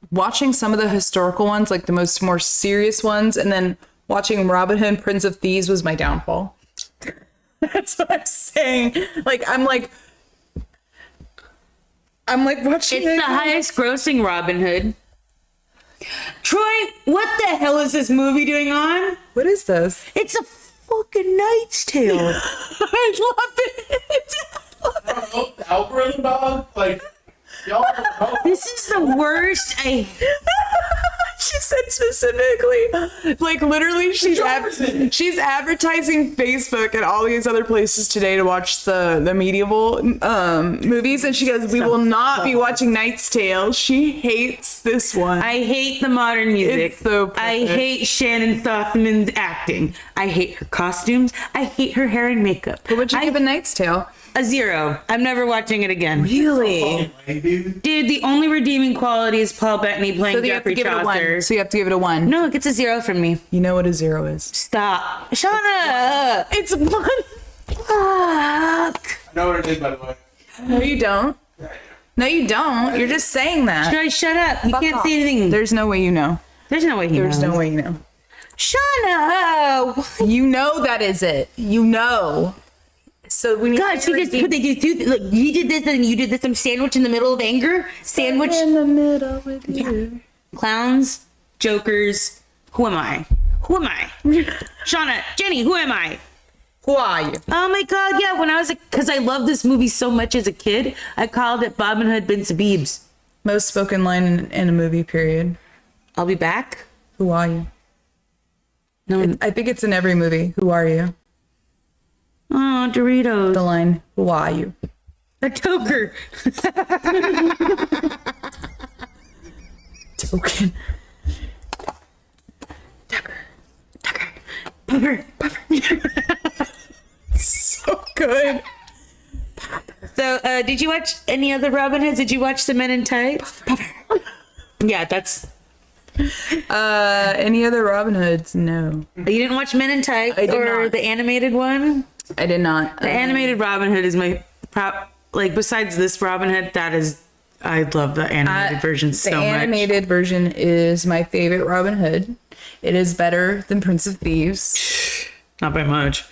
Speaker 1: Watching some of the historical ones, like the more serious ones, and then watching Robin Hood, Prince of Thieves was my downfall. That's what I'm saying. I'm like watching.
Speaker 2: It's the highest grossing Robin Hood. Troy, what the hell is this movie doing on?
Speaker 1: What is this?
Speaker 2: It's a fucking Knight's Tale.
Speaker 1: I love it.
Speaker 3: The algorithm dog, like y'all.
Speaker 2: This is the worst.
Speaker 1: She said specifically, like literally, she's advertising Facebook and all these other places today to watch the medieval movies, and she goes, "We will not be watching Knight's Tale." She hates this one.
Speaker 2: I hate the modern music.
Speaker 1: It's so
Speaker 2: I
Speaker 1: perfect.
Speaker 2: hate Shannon Thothman's acting. I hate her costumes. I hate her hair and makeup.
Speaker 1: What would you give a Knight's Tale?
Speaker 2: A 0. I'm never watching it again.
Speaker 1: Really?
Speaker 3: Hey, dude.
Speaker 2: Dude, the only redeeming quality is Paul Bettany playing
Speaker 1: So you have to
Speaker 2: Geoffrey
Speaker 1: give it a
Speaker 2: Chaucer.
Speaker 1: 1. So you have to give it a 1.
Speaker 2: No, it gets a 0 from me.
Speaker 1: You know what a 0 is?
Speaker 2: Stop. Shauna!
Speaker 1: It's a 1.
Speaker 2: Fuck.
Speaker 3: I know what it is, by the way.
Speaker 1: No, you don't. No, you don't. You're just saying that.
Speaker 2: Troy, shut up. You
Speaker 1: Fuck
Speaker 2: can't
Speaker 1: off.
Speaker 2: say anything.
Speaker 1: There's no way you know.
Speaker 2: There's no way he
Speaker 1: There's
Speaker 2: knows.
Speaker 1: no way you know.
Speaker 2: Shauna!
Speaker 1: You know that is it. You know. So when you
Speaker 2: God, she just put they do look, you did this and you did this. I'm sandwich in the middle of anger. Sandwich.
Speaker 1: in the middle with you.
Speaker 2: Clowns, jokers. Who am I? Who am I? Shauna, Jenny, who am I?
Speaker 1: Who are you?
Speaker 2: Oh my God, yeah. When I was because I loved this movie so much as a kid, I called it Robin Hood bin Sabibs.
Speaker 1: Most spoken line in a movie, period.
Speaker 2: I'll be back.
Speaker 1: Who are you?
Speaker 2: No,
Speaker 1: I think it's in every movie. Who are you?
Speaker 2: oh Doritos.
Speaker 1: The line, who are you?
Speaker 2: A toker.
Speaker 1: Token.
Speaker 2: Puffer.
Speaker 1: So good.
Speaker 2: So, did you watch any other Robin Hoods? Did you watch The Men in Tights? Yeah, that's.
Speaker 1: Any other Robin Hoods? No.
Speaker 2: You didn't watch Men in Tights
Speaker 1: I did
Speaker 2: or
Speaker 1: not.
Speaker 2: the animated one?
Speaker 1: I did not.
Speaker 2: The animated Robin Hood is my besides this Robin Hood, that is I love the animated version so
Speaker 1: The
Speaker 2: much.
Speaker 1: animated version is my favorite Robin Hood. It is better than Prince of Thieves.
Speaker 2: Not by much.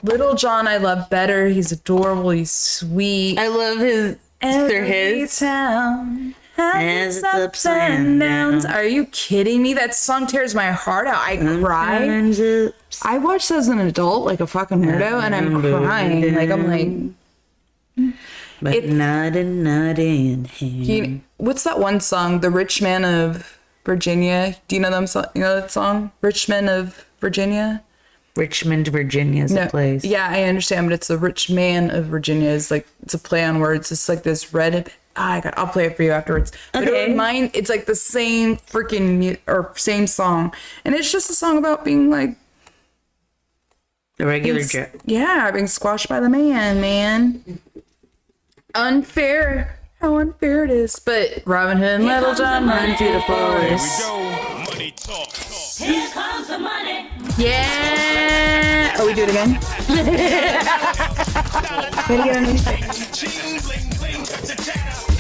Speaker 1: Little John I love better. He's adorable. He's sweet.
Speaker 2: I love his they're his.
Speaker 1: town
Speaker 2: Has
Speaker 1: has
Speaker 2: its
Speaker 1: its ups and downs. Are you kidding me? That song tears my heart out. I cry. I watched as an adult like a fucking weirdo, and I'm crying. Like I'm like,
Speaker 2: But
Speaker 1: It's-
Speaker 2: not in him.
Speaker 1: What's that one song? The Rich Man of Virginia. Do you know them? You know that song? Rich Man of Virginia.
Speaker 2: Richmond, Virginia is the place.
Speaker 1: Yeah, I understand, but it's the Rich Man of Virginia. It's like it's a play on words. It's like this red. I'll play it for you afterwards. But
Speaker 2: Okay.
Speaker 1: it's like the same freaking or same song, and it's just a song about being like
Speaker 2: The regular
Speaker 1: being,
Speaker 2: jet.
Speaker 1: yeah, being squashed by the man. Unfair, how unfair it is. But Robin Hood and Little John run to the forest.
Speaker 5: Money talk.
Speaker 4: Here comes the money.
Speaker 1: Yeah. Oh, we do it again.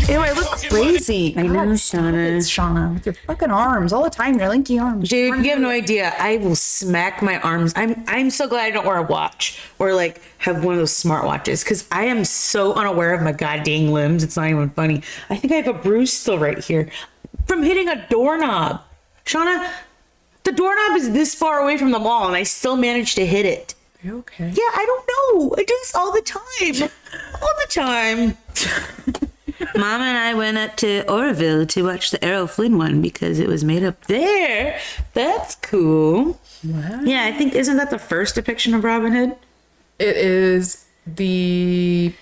Speaker 1: Ew, I look crazy.
Speaker 2: I know, Shauna.
Speaker 1: It's Shauna with your fucking arms all the time. Your lanky arms.
Speaker 2: Dude, you have no idea. I will smack my arms. I'm so glad I don't wear a watch or like have one of those smart watches because I am so unaware of my goddamn limbs. It's not even funny. I think I have a bruise still right here from hitting a doorknob. Shauna, the doorknob is this far away from the wall and I still managed to hit it.
Speaker 1: You okay?
Speaker 2: Yeah, I don't know. I do this all the time. All the time. Mom and I went up to Oroville to watch the Errol Flynn one because it was made up there. That's cool.
Speaker 1: Wow.
Speaker 2: Yeah, I think, isn't that the first depiction of Robin Hood?
Speaker 1: It is the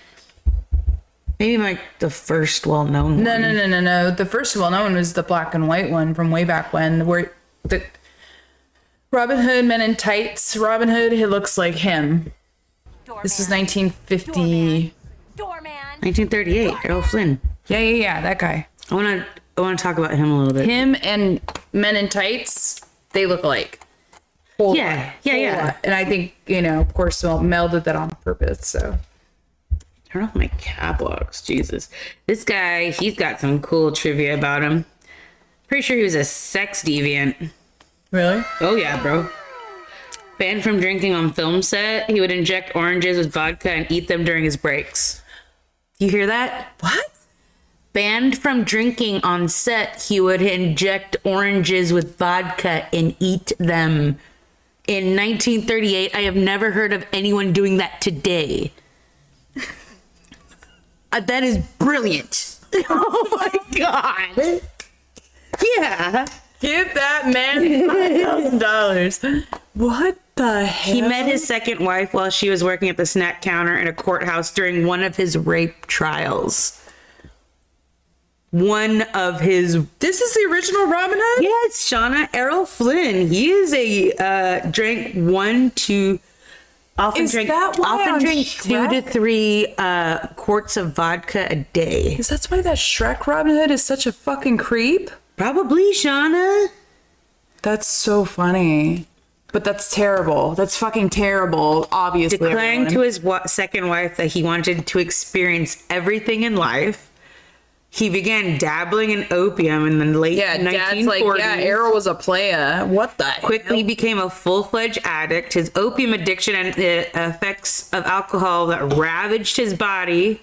Speaker 2: Maybe like the first well-known one.
Speaker 1: no. The first well-known was the black and white one from way back when, where the Robin Hood, Men in Tights. Robin Hood, he looks like him. This is 1950.
Speaker 4: Doorman.
Speaker 2: 1938, Errol Flynn.
Speaker 1: Yeah, that guy.
Speaker 2: I want to talk about him a little bit.
Speaker 1: Him and Men in Tights, they look alike. Whole
Speaker 2: Yeah.
Speaker 1: lot. And I think, of course, Mel did that on purpose, so.
Speaker 2: Turn off my cap locks. Jesus. This guy, he's got some cool trivia about him. Pretty sure he was a sex deviant.
Speaker 1: Really?
Speaker 2: Oh yeah, bro. Banned from drinking on film set, he would inject oranges with vodka and eat them during his breaks. You hear that?
Speaker 1: What?
Speaker 2: Banned from drinking on set, he would inject oranges with vodka and eat them. In 1938, I have never heard of anyone doing that today. That is brilliant. Oh my god. Yeah.
Speaker 1: Give that man $5,000. What the hell?
Speaker 2: He met his second wife while she was working at the snack counter in a courthouse during one of his rape trials. One of his...
Speaker 1: This is the original Robin Hood?
Speaker 2: Yes, Shauna. Errol Flynn. He is a drank one to... Often
Speaker 1: Is
Speaker 2: drink,
Speaker 1: that why
Speaker 2: often
Speaker 1: on
Speaker 2: drink
Speaker 1: Shrek?
Speaker 2: 2 to 3 quarts of vodka a day.
Speaker 1: Is that why that Shrek Robin Hood is such a fucking creep?
Speaker 2: Probably, Shauna.
Speaker 1: That's so funny. But that's terrible. That's fucking terrible, obviously.
Speaker 2: Declaring
Speaker 1: everyone.
Speaker 2: to his second wife that he wanted to experience everything in life, he began dabbling in opium in the late 1940s.
Speaker 1: Dad's like, yeah, Errol was a playa. What the
Speaker 2: Quickly became a full-fledged addict. His opium addiction and the effects of alcohol that ravaged his body.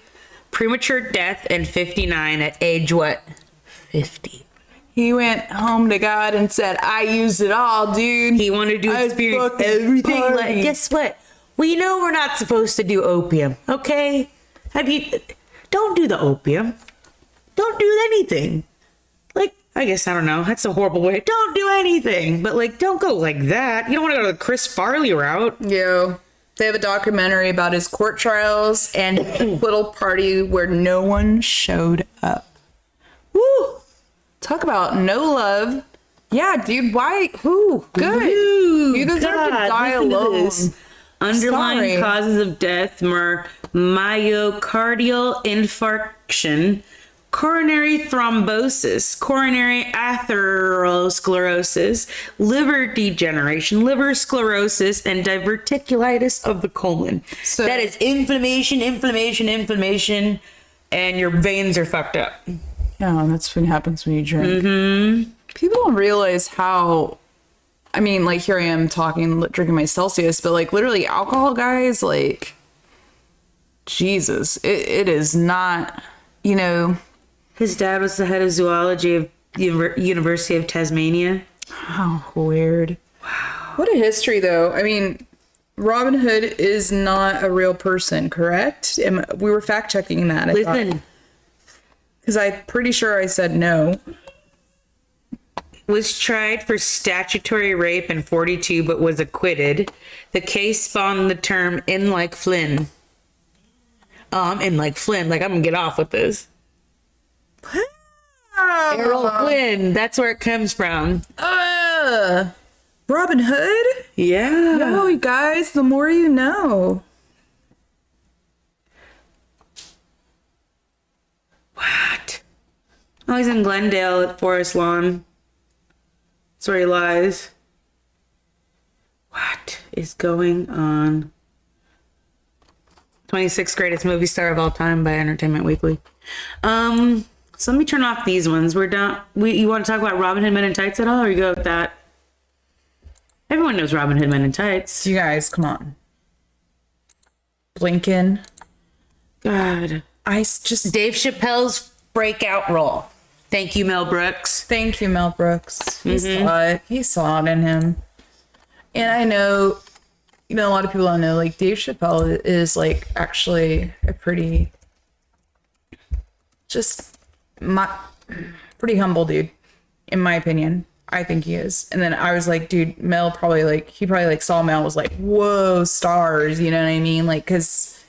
Speaker 2: Premature death in 59 at age what? 50.
Speaker 1: He went home to God and said, I used it all, dude.
Speaker 2: He wanted to
Speaker 1: I
Speaker 2: experience
Speaker 1: fucking
Speaker 2: everything. Like,
Speaker 1: partied.
Speaker 2: guess what? We know we're not supposed to do opium, okay? Don't do the opium. Don't do anything. Like, I guess, I don't know. That's a horrible way. Don't do anything. But, like, don't go like that. You don't want to go the Chris Farley route.
Speaker 1: Yo, they have a documentary about his court trials and his little party where no one showed up. Woo! Talk about no love. Yeah, dude, why? Who? Good. You deserve to
Speaker 2: God,
Speaker 1: die
Speaker 2: listen to
Speaker 1: alone.
Speaker 2: this. Underlying
Speaker 1: Sorry.
Speaker 2: causes of death were myocardial infarction, coronary thrombosis, coronary atherosclerosis, liver degeneration, liver sclerosis, and diverticulitis of the colon.
Speaker 1: So-
Speaker 2: that is inflammation, and your veins are fucked up.
Speaker 1: Yeah, that's what happens when you drink. Mm-hmm. People don't realize how. I mean, like, here I am drinking my Celsius, but like, literally, alcohol, guys, like, Jesus, it is not,
Speaker 2: His dad was the head of zoology of University of Tasmania.
Speaker 1: How weird. Wow. What a history, though. I mean, Robin Hood is not a real person, correct? We were fact checking that.
Speaker 2: Listen,
Speaker 1: Because I'm pretty sure I said no.
Speaker 2: was tried for statutory rape in 42 but was acquitted. The case spawned the term in like Flynn. In like Flynn, like I'm gonna get off with this. Errol Flynn, that's where it comes from.
Speaker 1: Robin Hood?
Speaker 2: Yeah.
Speaker 1: No, you guys, the more you know.
Speaker 2: What? Oh, he's in Glendale at Forest Lawn. That's where he lies. What is going on? 26th greatest movie star of all time by Entertainment Weekly. So let me turn off these ones. We're done. You want to talk about Robin Hood Men in Tights at all, or you go with that? Everyone knows Robin Hood Men in Tights.
Speaker 1: You guys, come on. Blinken.
Speaker 2: God.
Speaker 1: Just
Speaker 2: Dave Chappelle's breakout role. Thank you, Mel Brooks.
Speaker 1: thank you, Mel Brooks. He saw it. He saw it in him. And I know, a lot of people don't know, like, Dave Chappelle is, like, actually a pretty humble dude, in my opinion. I think he is. And then I was like, dude, Mel probably, like, he probably, like, saw Mel, was like, whoa, stars, you know what I mean? Like, because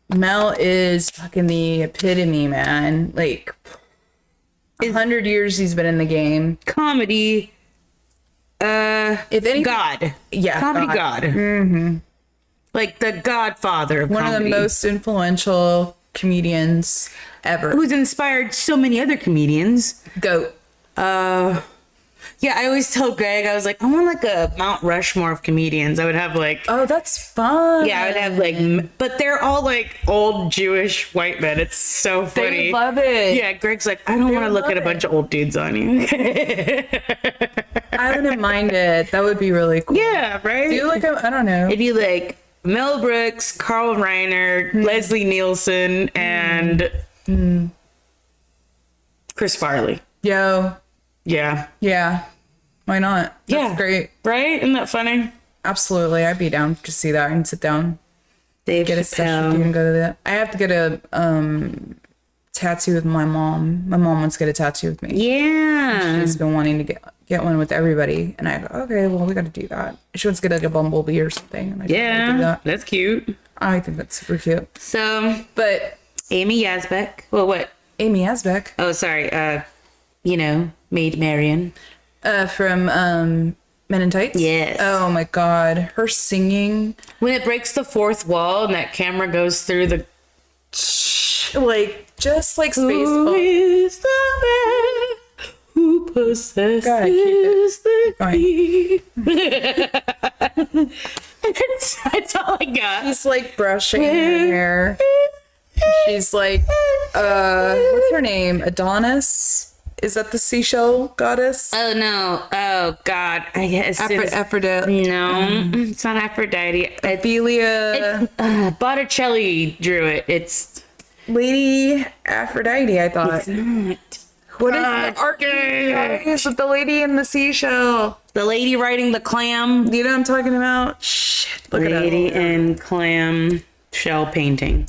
Speaker 1: Mel is fucking the epitome, man. Like, 100 years he's been in the game.
Speaker 2: Comedy.
Speaker 1: If any
Speaker 2: God.
Speaker 1: Yeah,
Speaker 2: Comedy God. Mm-hmm. Like the godfather of
Speaker 1: one
Speaker 2: comedy.
Speaker 1: of the most influential comedians ever.
Speaker 2: Who's inspired so many other comedians.
Speaker 1: Goat.
Speaker 2: Yeah, I always tell Greg, I was like, I want like a Mount Rushmore of comedians. I would have like,
Speaker 1: Oh, that's fun.
Speaker 2: yeah, I would have like, but they're all like old Jewish white men. It's so funny.
Speaker 1: They love it.
Speaker 2: Yeah, Greg's like, I don't want to look
Speaker 1: love
Speaker 2: at a
Speaker 1: it.
Speaker 2: bunch of old dudes on you.
Speaker 1: I wouldn't mind it. That would be really cool.
Speaker 2: Yeah, right?
Speaker 1: Do like I don't know.
Speaker 2: It'd be like Mel Brooks, Carl Reiner, Leslie Nielsen, and Chris Farley.
Speaker 1: Yo.
Speaker 2: Yeah.
Speaker 1: Yeah. Why not? That's
Speaker 2: Yeah.
Speaker 1: great.
Speaker 2: Right? Isn't that funny?
Speaker 1: Absolutely. I'd be down to see that and sit down.
Speaker 2: Dave
Speaker 1: Get a session and go to that. I have to get a tattoo with my mom. My mom wants to get a tattoo with me.
Speaker 2: Yeah.
Speaker 1: She's been wanting to get one with everybody. And I go, okay, well, we got to do that. She wants to get like a bumblebee or something. And I go, "Okay, do
Speaker 2: Yeah.
Speaker 1: that."
Speaker 2: That's cute.
Speaker 1: I think that's super cute.
Speaker 2: So,
Speaker 1: But
Speaker 2: Amy Yazbek. Well, what?
Speaker 1: Amy Asbeck
Speaker 2: Oh, sorry. Maid Marian.
Speaker 1: from Men in Tights.
Speaker 2: Yes.
Speaker 1: Oh my God. Her singing.
Speaker 2: When it breaks the fourth wall and that camera goes through the...
Speaker 1: Like, just like
Speaker 2: Who
Speaker 1: Spaceball.
Speaker 2: is the man who possesses
Speaker 1: Gotta keep
Speaker 2: the
Speaker 1: going.
Speaker 2: key? That's all I got.
Speaker 1: She's like brushing her hair. She's like, what's her name? Adonis? Is that the seashell goddess?
Speaker 2: Oh, no. Oh, God. I guess
Speaker 1: Aphrodite.
Speaker 2: No, it's not Aphrodite.
Speaker 1: Ophelia.
Speaker 2: Botticelli drew it. It's
Speaker 1: Lady Aphrodite, I thought.
Speaker 2: not.
Speaker 1: What is the archetype with the lady in the seashell?
Speaker 2: The lady riding the clam.
Speaker 1: You know what I'm talking about? Shit. Look
Speaker 2: Lady
Speaker 1: at that.
Speaker 2: and clam shell painting.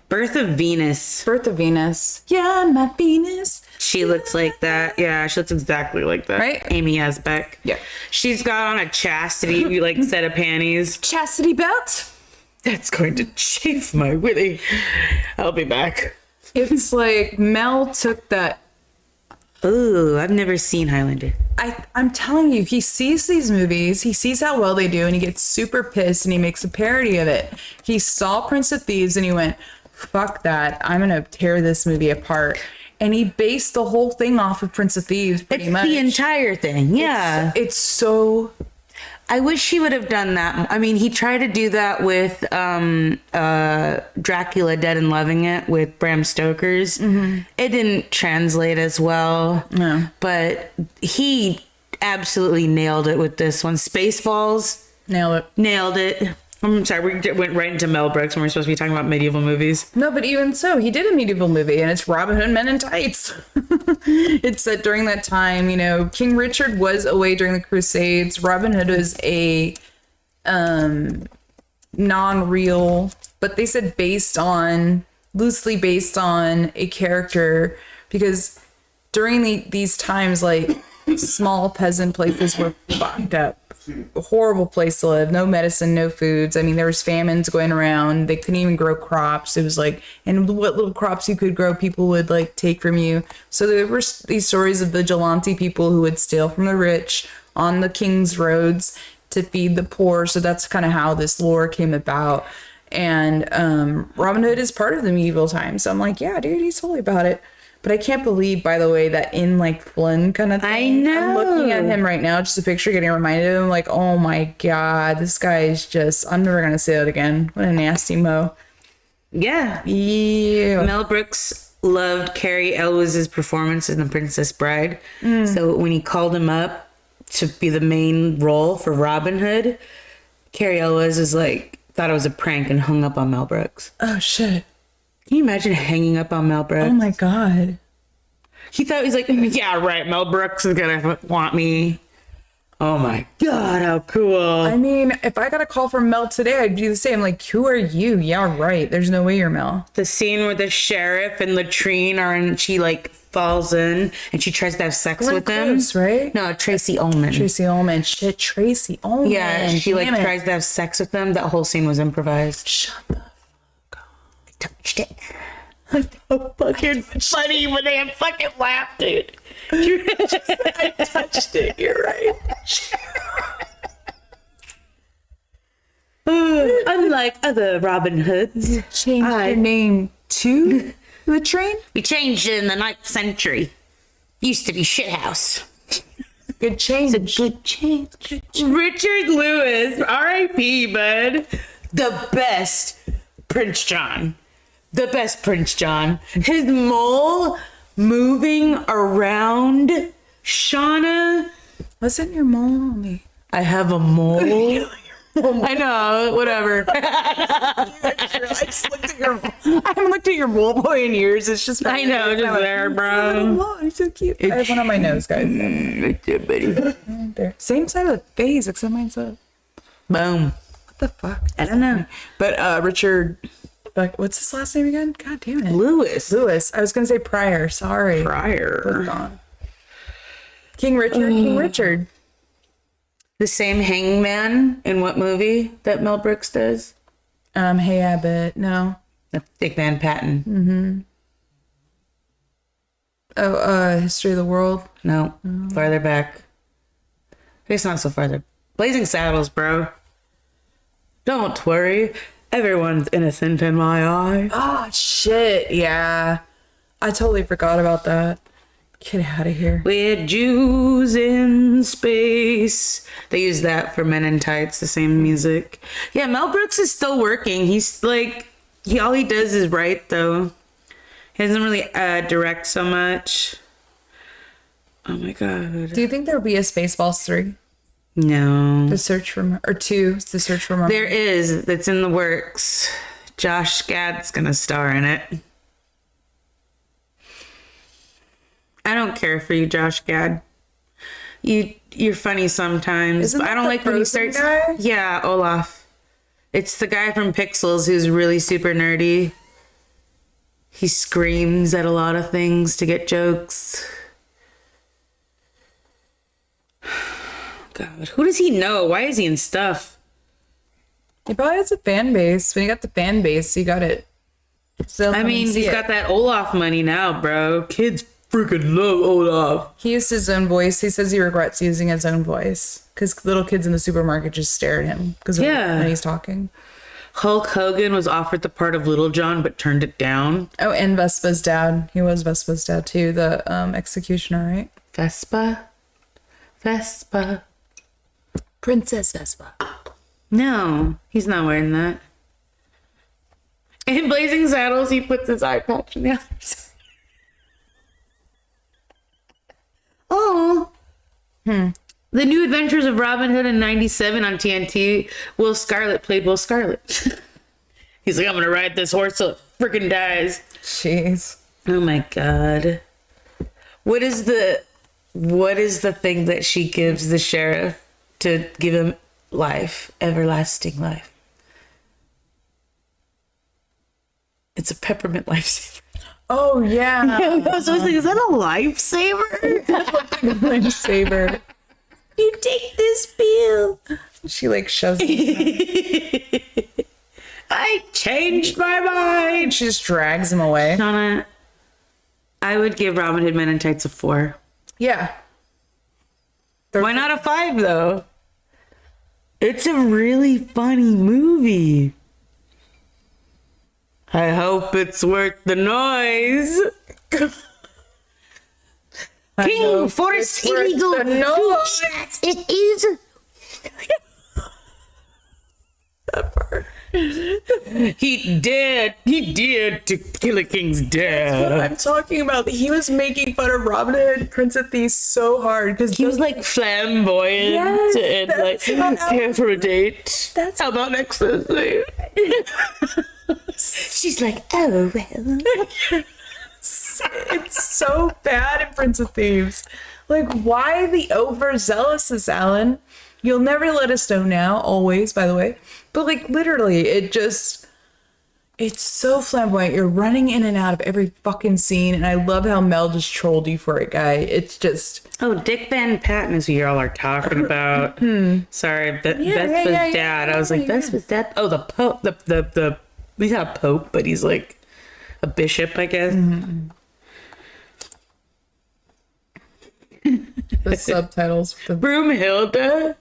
Speaker 2: Birth of Venus.
Speaker 1: Birth of Venus. Yeah, my Venus.
Speaker 2: She looks like that. Yeah, she looks exactly like that.
Speaker 1: Right?
Speaker 2: Amy Yazbek.
Speaker 1: Yeah.
Speaker 2: She's got on a chastity like set of panties.
Speaker 1: Chastity belt.
Speaker 2: That's going to chafe my willy. I'll be back.
Speaker 1: It's like Mel took that.
Speaker 2: Ooh, I've never seen Highlander.
Speaker 1: I'm telling you, he sees these movies, he sees how well they do, and he gets super pissed and he makes a parody of it. He saw Prince of Thieves and he went, fuck that, I'm gonna tear this movie apart. And he based the whole thing off of Prince of Thieves pretty
Speaker 2: It's
Speaker 1: much.
Speaker 2: the entire thing. Yeah.
Speaker 1: It's so.
Speaker 2: I wish he would have done that. I mean, he tried to do that with Dracula Dead and Loving It with Bram Stoker's. Mm-hmm. It didn't translate as well.
Speaker 1: No.
Speaker 2: But he absolutely nailed it with this one. Spaceballs,
Speaker 1: Nailed it.
Speaker 2: nailed it. I'm sorry, we went right into Mel Brooks when we're supposed to be talking about medieval movies.
Speaker 1: No, but even so, he did a medieval movie, and it's Robin Hood Men in Tights. It's set during that time, you know, King Richard was away during the Crusades. Robin Hood was a non-real, but they said loosely based on a character, because during these times, like, small peasant places were fucked up. A horrible place to live. No medicine, no foods. I mean, there was famines going around. They couldn't even grow crops. It was like, and what little crops you could grow, people would like take from you. So there were these stories of vigilante people who would steal from the rich on the king's roads to feed the poor. So that's kind of how this lore came about. And Robin Hood is part of the medieval times. So I'm like, yeah, dude, he's totally about it. But I can't believe, by the way, that in like Flynn kind of thing.
Speaker 2: I know.
Speaker 1: I'm looking at him right now, just a picture, getting reminded of him. Like, oh my God, this guy is just, I'm never going to say that again. What a nasty mo.
Speaker 2: Yeah.
Speaker 1: Yeah.
Speaker 2: Mel Brooks loved Carrie Elwes's performance in The Princess Bride. So when he called him up to be the main role for Robin Hood, Carrie Elwes was like, thought it was a prank and hung up on Mel Brooks.
Speaker 1: Oh, shit.
Speaker 2: Can you imagine hanging up on Mel Brooks?
Speaker 1: Oh my God.
Speaker 2: He thought, he's like, yeah, right, Mel Brooks is gonna want me. Oh my God, how cool.
Speaker 1: I mean, if I got a call from Mel today, I'd do the same. Like, who are you? Yeah, right. There's no way you're Mel.
Speaker 2: The scene where the sheriff and Latrine are and she like falls in and she tries to have sex
Speaker 1: Glenn
Speaker 2: with
Speaker 1: Close,
Speaker 2: him.
Speaker 1: right?
Speaker 2: No, Tracy Ullman.
Speaker 1: Tracy Ullman. Shit, Tracy Ullman.
Speaker 2: Yeah, she like
Speaker 1: Damn it.
Speaker 2: tries to have sex with him. That whole scene was improvised.
Speaker 1: Shut the
Speaker 2: I touched it. So fucking funny when they have fucking laugh, dude.
Speaker 1: I touched it. You're right.
Speaker 2: Unlike other Robin Hoods,
Speaker 1: Change your name to the train.
Speaker 2: we changed it in the 9th century. Used to be shithouse.
Speaker 1: Good change.
Speaker 2: It's a good change. Richard Lewis, R.I.P. bud. The best Prince John. The best Prince John. His mole moving around. Shauna.
Speaker 1: Wasn't your mole on me?
Speaker 2: I have a mole. I know, whatever.
Speaker 1: I just looked at your. I haven't looked at your mole boy in years. It's just.
Speaker 2: I know, just there, bro.
Speaker 1: Oh, he's so cute. I have one on my nose, guys.
Speaker 2: Right there, buddy.
Speaker 1: There. Same side of the face, except mine's up.
Speaker 2: Boom.
Speaker 1: What the fuck?
Speaker 2: I don't know.
Speaker 1: But Richard. What's his last name again? God damn it.
Speaker 2: Lewis.
Speaker 1: Lewis. I was gonna say Pryor. Sorry.
Speaker 2: Pryor.
Speaker 1: Gone. King Richard. King Richard.
Speaker 2: The same hangman in what movie that Mel Brooks does?
Speaker 1: Hey Abbott. No.
Speaker 2: That's Dick Van Patten.
Speaker 1: History of the World.
Speaker 2: No, farther back. It's not so farther. Blazing Saddles, bro. Don't worry. Everyone's innocent in my eye.
Speaker 1: Oh shit. Yeah. I totally forgot about that. Get out of here.
Speaker 2: We're Jews in space. They use that for Men in Tights, the same music. Yeah, Mel Brooks is still working. He's like, all he does is write, though. He doesn't really direct so much. Oh my God.
Speaker 1: Do you think there'll be a Spaceballs 3?
Speaker 2: No.
Speaker 1: The Search for, or 2, it's The Search for Mom.
Speaker 2: There is. That's in the works. Josh Gad's gonna star in it. I don't care for you, Josh Gad. You're funny sometimes.
Speaker 1: Isn't
Speaker 2: But I
Speaker 1: that
Speaker 2: don't
Speaker 1: the
Speaker 2: like when you
Speaker 1: Frozen
Speaker 2: start.
Speaker 1: guy?
Speaker 2: Yeah, Olaf. It's the guy from Pixels who's really super nerdy. He screams at a lot of things to get jokes. God, who does he know? Why is he in stuff?
Speaker 1: He probably has a fan base. When you got the fan base, you got it. So
Speaker 2: I mean, he's got that Olaf money now, bro. Kids freaking love Olaf.
Speaker 1: He used his own voice. He says he regrets using his own voice because little kids in the supermarket just stare at him because when he's talking.
Speaker 2: Hulk Hogan was offered the part of Little John but turned it down.
Speaker 1: Oh, and Vespa's dad. He was Vespa's dad too, the executioner, right?
Speaker 2: Vespa?
Speaker 1: Princess Vespa.
Speaker 2: No, he's not wearing that. In Blazing Saddles, he puts his eye patch on the other side. Oh. The New Adventures of Robin Hood in 97 on TNT. Will Scarlet played Will Scarlet. He's like, I'm going to ride this horse till it freaking dies.
Speaker 1: Jeez.
Speaker 2: Oh my God. What is the thing that she gives the sheriff to give him life, everlasting life? It's a peppermint lifesaver.
Speaker 1: Oh, yeah.
Speaker 2: I was like, is that a lifesaver?
Speaker 1: Lifesaver.
Speaker 2: You take this pill.
Speaker 1: She like shoves it.
Speaker 2: I changed my mind.
Speaker 1: She just drags him away.
Speaker 2: Shauna, I would give Robin Hood Men in Tights a 4.
Speaker 1: Yeah.
Speaker 2: Why not a 5 though? It's a really funny movie. I hope it's worth the noise. King Forest illegal. It is. He dared to kill a king's dad.
Speaker 1: I'm talking about. He was making fun of Robin Hood, Prince of Thieves so hard because
Speaker 2: He was like flamboyant and like care for a date. How about ecstasy? She's like, oh well.
Speaker 1: it's so bad in Prince of Thieves. Like, why the overzealousness, Alan? You'll never let us know now, always, by the way. But, like, literally, it's so flamboyant. You're running in and out of every fucking scene, and I love how Mel just trolled you for it, guy. It's just...
Speaker 2: Oh, Dick Van Patten is who y'all are talking about. Sorry, Vespa's dad. I was like, Vespa's dad? Oh, the Pope, the he's not a Pope, but he's like a bishop, I guess.
Speaker 1: The subtitles.
Speaker 2: Broomhilda.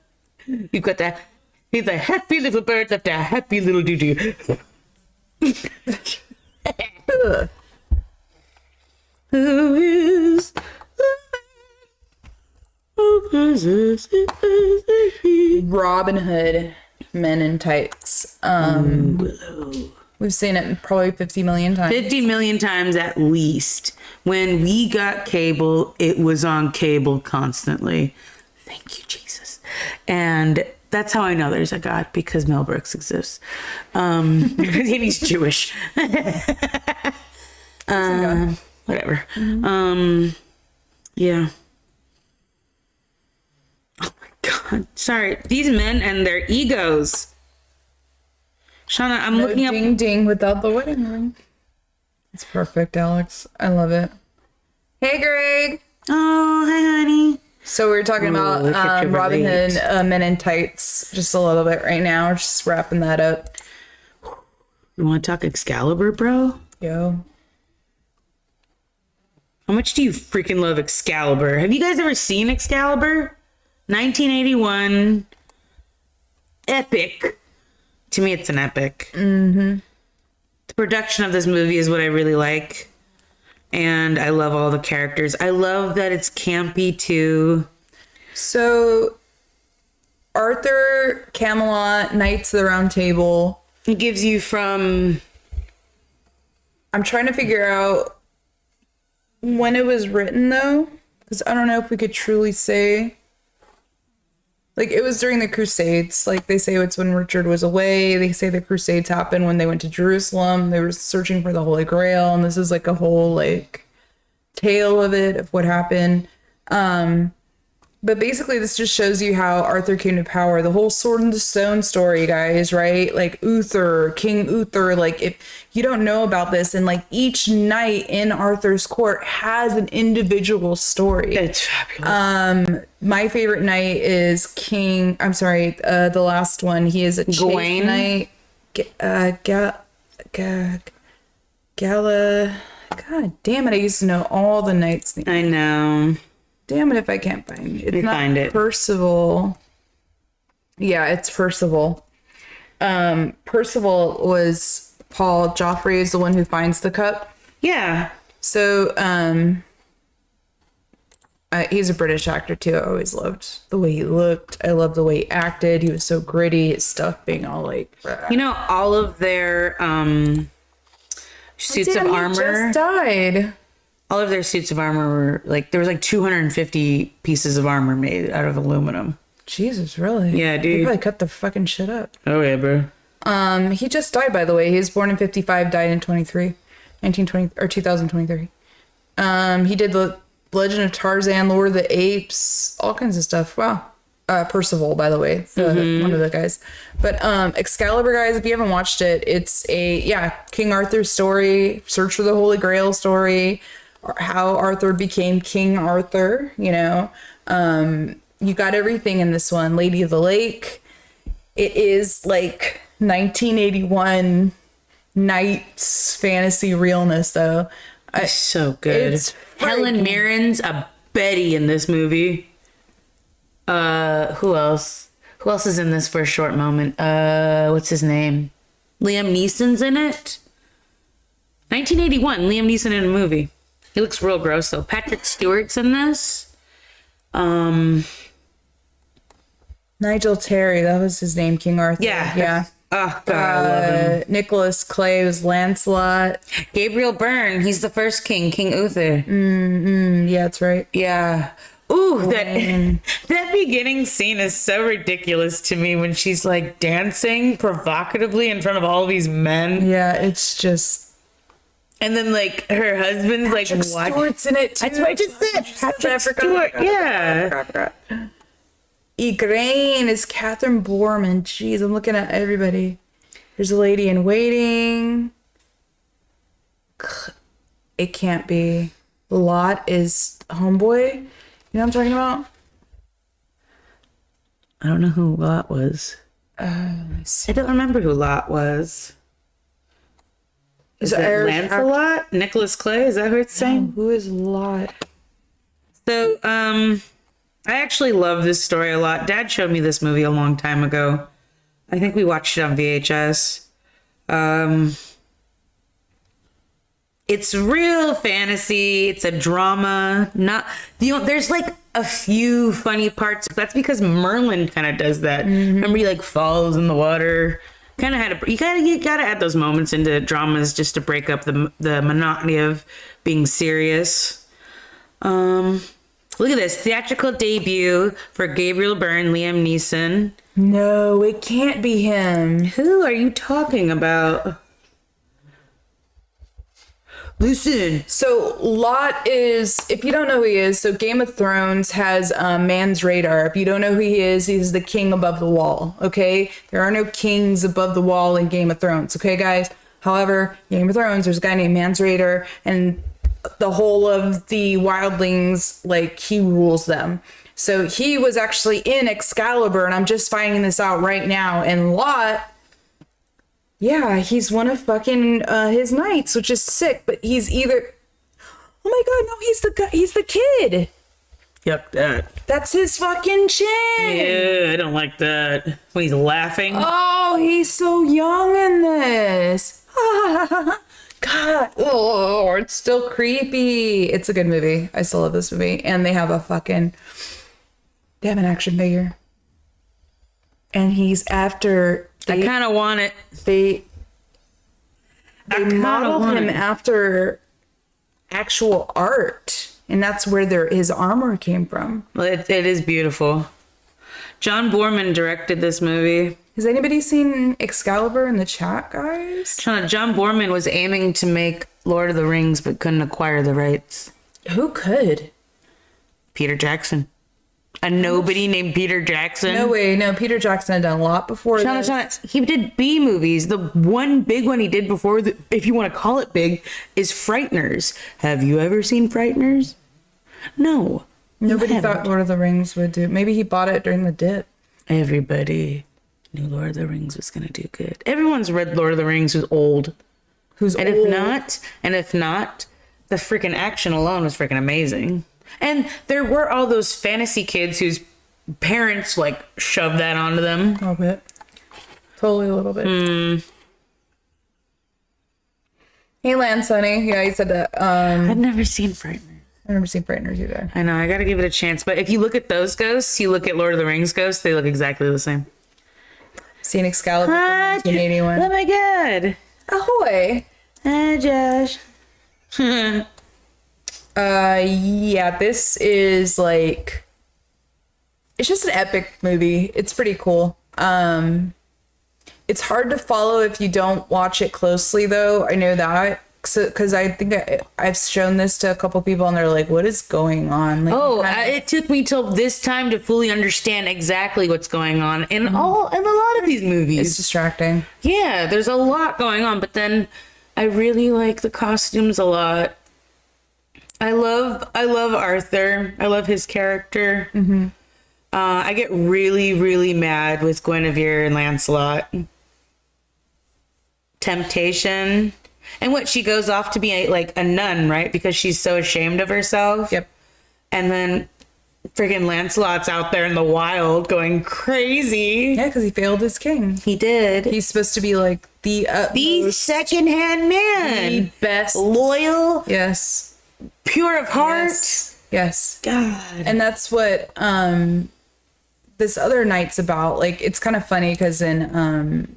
Speaker 2: You've got that. He's a happy little bird left a happy little doo-doo. Who is
Speaker 1: Robin Hood, Men in Tights. We've seen it probably 50 million times.
Speaker 2: 50 million times at least. When we got cable, it was on cable constantly. Thank you, Jesus. And that's how I know there's a God, because Mel Brooks exists. And he's Jewish. Whatever. Yeah. Oh my God. Sorry. These men and their egos. Shauna, I'm looking up.
Speaker 1: Ding ding without the wedding ring. It's perfect, Alex. I love it. Hey, Greg.
Speaker 2: Oh, hi, honey.
Speaker 1: So we were talking about
Speaker 2: look at your
Speaker 1: Robin Hood,
Speaker 2: relate.
Speaker 1: Men in Tights, just a little bit right now. We're just wrapping that up.
Speaker 2: You want to talk Excalibur, bro?
Speaker 1: Yo.
Speaker 2: How much do you freaking love Excalibur? Have you guys ever seen Excalibur? 1981. Epic. To me, it's an epic. The production of this movie is what I really like. And I love all the characters. I love that it's campy, too.
Speaker 1: So, Arthur, Camelot, Knights of the Round Table.
Speaker 2: It gives you from...
Speaker 1: I'm trying to figure out when it was written, though. Because I don't know if we could truly say... Like, it was during the Crusades. Like, they say it's when Richard was away. They say the Crusades happened when they went to Jerusalem. They were searching for the Holy Grail. And this is, like, a whole, like, tale of it, of what happened. But basically, this just shows you how Arthur came to power. The whole Sword and the Stone story, guys, right? Like, Uther, King Uther. Like, if you don't know about this, and, like, each knight in Arthur's court has an individual story.
Speaker 2: It's fabulous.
Speaker 1: My favorite knight is the last one. He is a
Speaker 2: Gawain?
Speaker 1: knight. Gala. God damn it, I used to know all the knights' names.
Speaker 2: I know.
Speaker 1: Damn it if I can't find it. It's not
Speaker 2: find it.
Speaker 1: Percival. Yeah, it's Percival. Percival was Paul. Joffrey is the one who finds the cup.
Speaker 2: Yeah.
Speaker 1: So, he's a British actor too. I always loved the way he looked. I loved the way he acted. He was so gritty. His stuff being all like,
Speaker 2: You know, all of their suits of armor.
Speaker 1: He just died.
Speaker 2: All of their suits of armor were like, there was like 250 pieces of armor made out of aluminum.
Speaker 1: Jesus, really?
Speaker 2: Yeah,
Speaker 1: They
Speaker 2: dude.
Speaker 1: probably cut the fucking shit up.
Speaker 2: Oh yeah, bro.
Speaker 1: He just died, by the way. He was born in 55, died in 2023. He did the Legend of Tarzan, Lord of the Apes, all kinds of stuff. Wow. Percival, by the way, one of the guys. But Excalibur, guys, if you haven't watched it, it's King Arthur's story, Search for the Holy Grail story, how Arthur became King Arthur, you know. You got everything in this one. Lady of the Lake. It is like 1981 knights fantasy realness, though.
Speaker 2: It's so good.
Speaker 1: It's
Speaker 2: Helen
Speaker 1: freaking-
Speaker 2: Mirren's a Betty in this movie. Who else? Who else is in this for a short moment? What's his name? Liam Neeson's in it. 1981, Liam Neeson in a movie. He looks real gross though. Patrick Stewart's in this.
Speaker 1: Nigel Terry, that was his name, King Arthur. Yeah.
Speaker 2: Oh god, I love him.
Speaker 1: Nicholas Clay was Lancelot.
Speaker 2: Gabriel Byrne, he's the first king, King Uther.
Speaker 1: Yeah, that's right.
Speaker 2: Yeah. Ooh, that beginning scene is so ridiculous to me when she's like dancing provocatively in front of all these men.
Speaker 1: Yeah, it's just
Speaker 2: And then like her husband's like
Speaker 1: Patrick
Speaker 2: watching.
Speaker 1: Stewart's in it too.
Speaker 2: That's what I just said. Patrick Stewart. Yeah.
Speaker 1: Igraine is Catherine Borman. Jeez, I'm looking at everybody. There's a lady in waiting. It can't be. Lot is homeboy. You know what I'm talking about?
Speaker 2: I don't know who Lot was. I don't remember who Lot was. Is it
Speaker 1: Irish
Speaker 2: Lancelot? Nicholas Clay? Is that who it's saying?
Speaker 1: Who is Lot?
Speaker 2: So, I actually love this story a lot. Dad showed me this movie a long time ago. I think we watched it on VHS. It's real fantasy. It's a drama. Not there's like a few funny parts. But that's because Merlin kind of does that. Remember, he like falls in the water. Kind of had you gotta add those moments into dramas just to break up the monotony of being serious. Look at this theatrical debut for Gabriel Byrne, Liam Neeson.
Speaker 1: No, it can't be him.
Speaker 2: Who are you talking about? Listen.
Speaker 1: So Lot is, if you don't know who he is, so Game of Thrones has Man's Radar. If you don't know who he is, he's the king above the wall, okay? There are no kings above the wall in Game of Thrones, okay, guys? However, Game of Thrones, there's a guy named Man's Radar, and the whole of the wildlings, like, he rules them. So he was actually in Excalibur, and I'm just finding this out right now, and Lot... Yeah, he's one of fucking his knights, which is sick. But he's either, oh my god, no, he's the kid.
Speaker 2: Yuck that.
Speaker 1: That's his fucking chin.
Speaker 2: Yeah, I don't like that. When he's laughing.
Speaker 1: Oh, he's so young in this. God, oh, it's still creepy. It's a good movie. I still love this movie, and they have an action figure, and he's after.
Speaker 2: I kind of want it.
Speaker 1: They modeled
Speaker 2: want
Speaker 1: him
Speaker 2: it.
Speaker 1: after actual art, and that's where his armor came from.
Speaker 2: Well, it is beautiful. John Boorman directed this movie.
Speaker 1: Has anybody seen Excalibur in the chat, guys?
Speaker 2: John Boorman was aiming to make Lord of the Rings, but couldn't acquire the rights.
Speaker 1: Who could?
Speaker 2: Peter Jackson. A nobody named Peter Jackson.
Speaker 1: No way. No, Peter Jackson had done a lot before this.
Speaker 2: He did B movies. The one big one he did before, if you want to call it big, is Frighteners. Have you ever seen Frighteners? No.
Speaker 1: Nobody thought Lord of the Rings would do. Maybe he bought it during the dip.
Speaker 2: Everybody knew Lord of the Rings was going to do good. Everyone's read Lord of the Rings who's old.
Speaker 1: And
Speaker 2: If not, the freaking action alone was freaking amazing. And there were all those fantasy kids whose parents like shoved that onto them.
Speaker 1: a little bit. Totally a little bit. Hey, Lance, honey. Yeah, he said that.
Speaker 2: I've never seen Frighteners.
Speaker 1: I've never seen Frighteners either.
Speaker 2: I know, I gotta give it a chance. But if you look at those ghosts, you look at Lord of the Rings ghosts, they look exactly the same.
Speaker 1: Seen Excalibur from
Speaker 2: Hi,
Speaker 1: 1981.
Speaker 2: oh my god.
Speaker 1: Ahoy!
Speaker 2: Hi, Josh.
Speaker 1: Yeah, this is like, it's just an epic movie. It's pretty cool. It's hard to follow if you don't watch it closely, though. I know that. Because I think I've shown this to a couple people and they're like, what is going on? Like,
Speaker 2: It took me till this time to fully understand exactly what's going on in a lot of these movies.
Speaker 1: it's distracting.
Speaker 2: Yeah, there's a lot going on, but then I really like the costumes a lot. I love Arthur. I love his character. I get really, really mad with Guinevere and Lancelot. Temptation. And what, she goes off to be like a nun, right? Because she's so ashamed of herself.
Speaker 1: Yep.
Speaker 2: And then friggin' Lancelot's out there in the wild going crazy.
Speaker 1: Yeah, because he failed as king.
Speaker 2: He did.
Speaker 1: He's supposed to be like the
Speaker 2: secondhand man.
Speaker 1: the best.
Speaker 2: Loyal,
Speaker 1: Yes.
Speaker 2: pure of heart.
Speaker 1: Yes.
Speaker 2: God.
Speaker 1: And that's what this other night's about. Like, it's kind of funny because in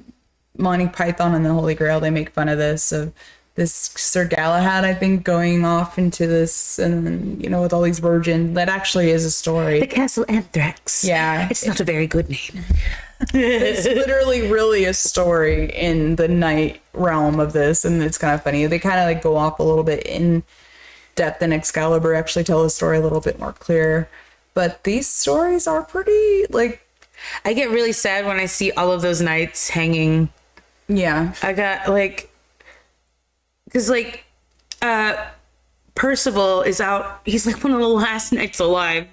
Speaker 1: Monty Python and the Holy Grail, they make fun of this, of this Sir Galahad, I think, going off into this, and then, you know, with all these virgins. That actually is a story.
Speaker 2: The Castle Anthrax.
Speaker 1: Yeah.
Speaker 2: It's not a very good name.
Speaker 1: It's literally really a story in the night realm of this, and it's kind of funny. They kind of like go off a little bit in depth, and Excalibur actually tell the story a little bit more clear. But these stories are pretty, like...
Speaker 2: I get really sad when I see all of those knights hanging.
Speaker 1: Yeah.
Speaker 2: I got like... Because like... Percival is out. He's like one of the last knights alive.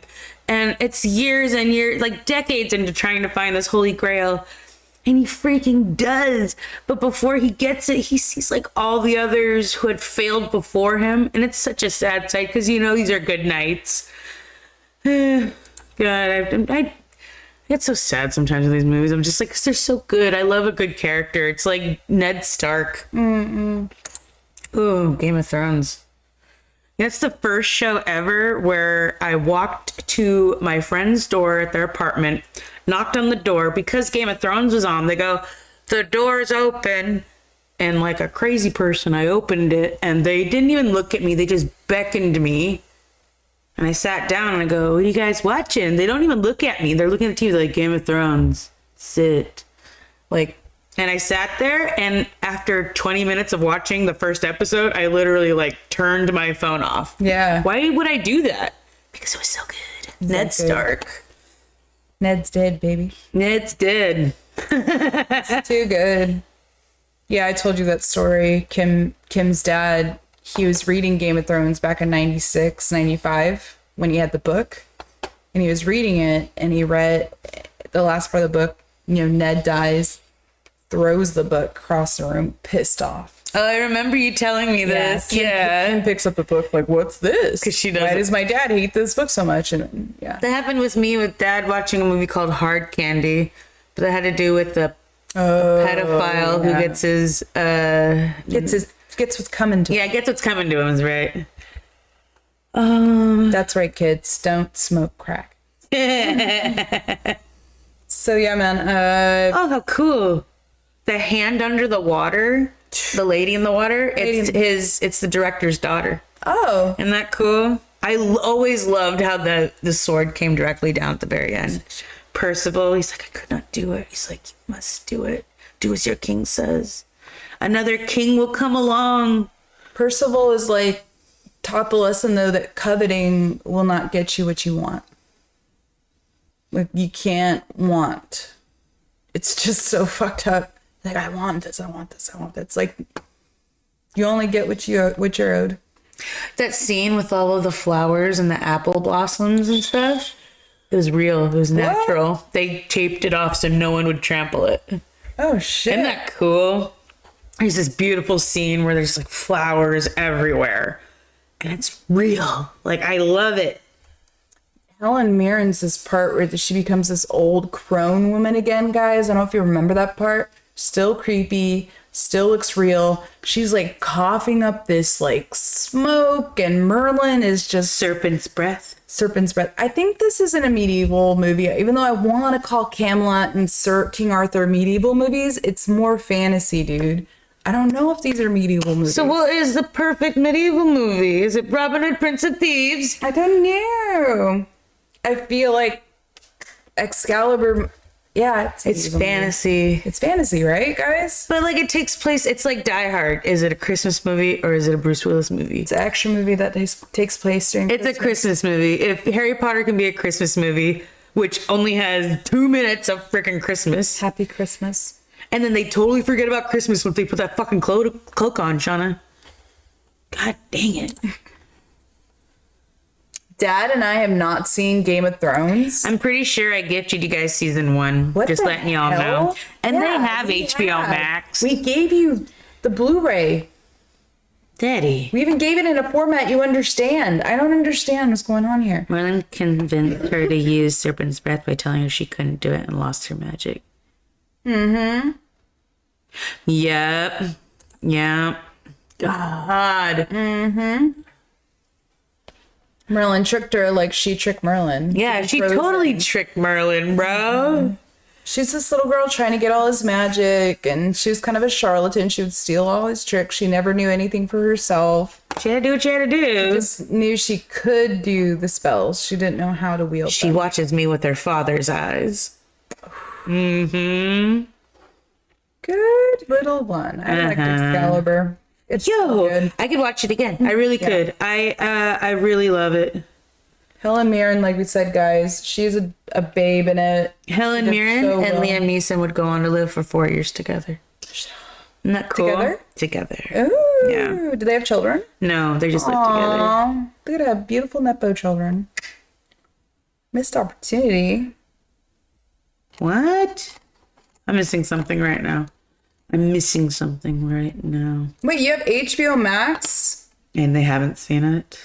Speaker 2: And it's years and years, like decades into trying to find this Holy Grail. And he freaking does. But before he gets it, he sees like all the others who had failed before him. And it's such a sad sight because, you know, these are good knights. God, I get so sad sometimes in these movies. I'm just like, 'cause they're so good. I love a good character. It's like Ned Stark. Ooh, Game of Thrones. That's the first show ever where I walked to my friend's door at their apartment, knocked on the door because Game of Thrones was on. They go, the door's open. And like a crazy person, I opened it and they didn't even look at me. They just beckoned me. And I sat down and I go, what are you guys watching? They don't even look at me. They're looking at the TV like, Game of Thrones. Sit. Like, and I sat there, and after 20 minutes of watching the first episode, I literally like turned my phone off.
Speaker 1: Yeah.
Speaker 2: Why would I do that? Because it was so good. Ned
Speaker 1: good.
Speaker 2: Stark.
Speaker 1: Ned's dead, baby.
Speaker 2: Ned's dead.
Speaker 1: It's too good. Yeah, I told you that story. Kim's dad, he was reading Game of Thrones back in 96, 95 when he had the book. And he was reading it, and he read the last part of the book, you know, Ned dies, throws the book across the room, pissed off.
Speaker 2: Oh, I remember you telling me this.
Speaker 1: Kim picks up the book like, what's this?
Speaker 2: 'Cause she
Speaker 1: Why
Speaker 2: doesn't-
Speaker 1: does my dad hate this book so much? And yeah.
Speaker 2: That happened with me with Dad watching a movie called Hard Candy. But that had to do with the pedophile who gets his...
Speaker 1: Gets what's coming to him.
Speaker 2: Yeah, gets what's coming to him, is right.
Speaker 1: That's right, kids. Don't smoke crack. So yeah, man.
Speaker 2: Oh, how cool. The hand under the water, the lady in the water, it's the director's daughter.
Speaker 1: Oh.
Speaker 2: Isn't that cool? I always loved how the sword came directly down at the very end. Percival, he's like, I could not do it. He's like, you must do it. Do as your king says. Another king will come along.
Speaker 1: Percival is like taught the lesson though that coveting will not get you what you want. Like, you can't want. It's just so fucked up. Like, I want this, I want this, I want that. It's like you only get what you're owed.
Speaker 2: That scene with all of the flowers and the apple blossoms and stuff, it was real. It was natural. What? They taped it off so no one would trample it.
Speaker 1: Oh shit.
Speaker 2: Isn't that cool? There's this beautiful scene where there's like flowers everywhere. And it's real. Like, I love it.
Speaker 1: Helen Mirren's this part where she becomes this old crone woman again, guys. I don't know if you remember that part. Still creepy, still looks real. She's like coughing up this like smoke, and Merlin is just
Speaker 2: Serpent's breath.
Speaker 1: Serpent's breath. I think this isn't a medieval movie. Even though I want to call Camelot and Sir King Arthur medieval movies, it's more fantasy, dude. I don't know if these are medieval movies.
Speaker 2: So what is the perfect medieval movie? Is it Robin Hood, Prince of Thieves?
Speaker 1: I don't know. I feel like Excalibur. Yeah,
Speaker 2: It's
Speaker 1: medieval movie.
Speaker 2: fantasy.
Speaker 1: It's fantasy, right, guys?
Speaker 2: But like it takes place, it's like Die Hard. Is it a Christmas movie or is it a Bruce Willis movie?
Speaker 1: It's an action movie that takes place during.
Speaker 2: It's a Christmas movie. If Harry Potter can be a Christmas movie, which only has 2 minutes of freaking Christmas,
Speaker 1: Happy Christmas.
Speaker 2: and then they totally forget about Christmas when they put that fucking cloak on, Shauna. God dang it.
Speaker 1: Dad and I have not seen Game of Thrones.
Speaker 2: I'm pretty sure I gifted you guys season 1.
Speaker 1: What
Speaker 2: Just
Speaker 1: the
Speaker 2: letting y'all
Speaker 1: hell?
Speaker 2: know. And they
Speaker 1: Yeah,
Speaker 2: have
Speaker 1: we
Speaker 2: HBO
Speaker 1: have.
Speaker 2: Max.
Speaker 1: We gave you the Blu-ray.
Speaker 2: Daddy.
Speaker 1: We even gave it in a format you understand. I don't understand what's going on here.
Speaker 2: Merlin convinced her to use Serpent's Breath by telling her she couldn't do it and lost her magic. Mm-hmm. Yep. Yep. God.
Speaker 1: Merlin tricked her like she tricked Merlin.
Speaker 2: Yeah, she
Speaker 1: Frozen.
Speaker 2: totally tricked Merlin, bro.
Speaker 1: She's this little girl trying to get all his magic, and she was kind of a charlatan. She would steal all his tricks. She never knew anything for herself.
Speaker 2: She had to do what she had to do.
Speaker 1: Just knew she could do the spells. She didn't know how to wield
Speaker 2: She
Speaker 1: them.
Speaker 2: watches me with her father's eyes. Mm-hmm.
Speaker 1: Good little one. I liked Excalibur. It's so
Speaker 2: Yo,
Speaker 1: good.
Speaker 2: I could watch it again. I really could. I really love it.
Speaker 1: Helen Mirren, like we said, guys, she's a babe in it.
Speaker 2: Helen
Speaker 1: She did
Speaker 2: Mirren
Speaker 1: so
Speaker 2: and
Speaker 1: well.
Speaker 2: Liam Neeson would go on to live for 4 years together. Isn't that cool?
Speaker 1: Together?
Speaker 2: Together.
Speaker 1: Ooh,
Speaker 2: Yeah.
Speaker 1: do they have children?
Speaker 2: No, they just live together.
Speaker 1: Aw, look at have beautiful Nepo children. Missed opportunity.
Speaker 2: What? I'm missing something right now. I'm missing something right now.
Speaker 1: Wait, you have HBO Max?
Speaker 2: And they haven't seen it.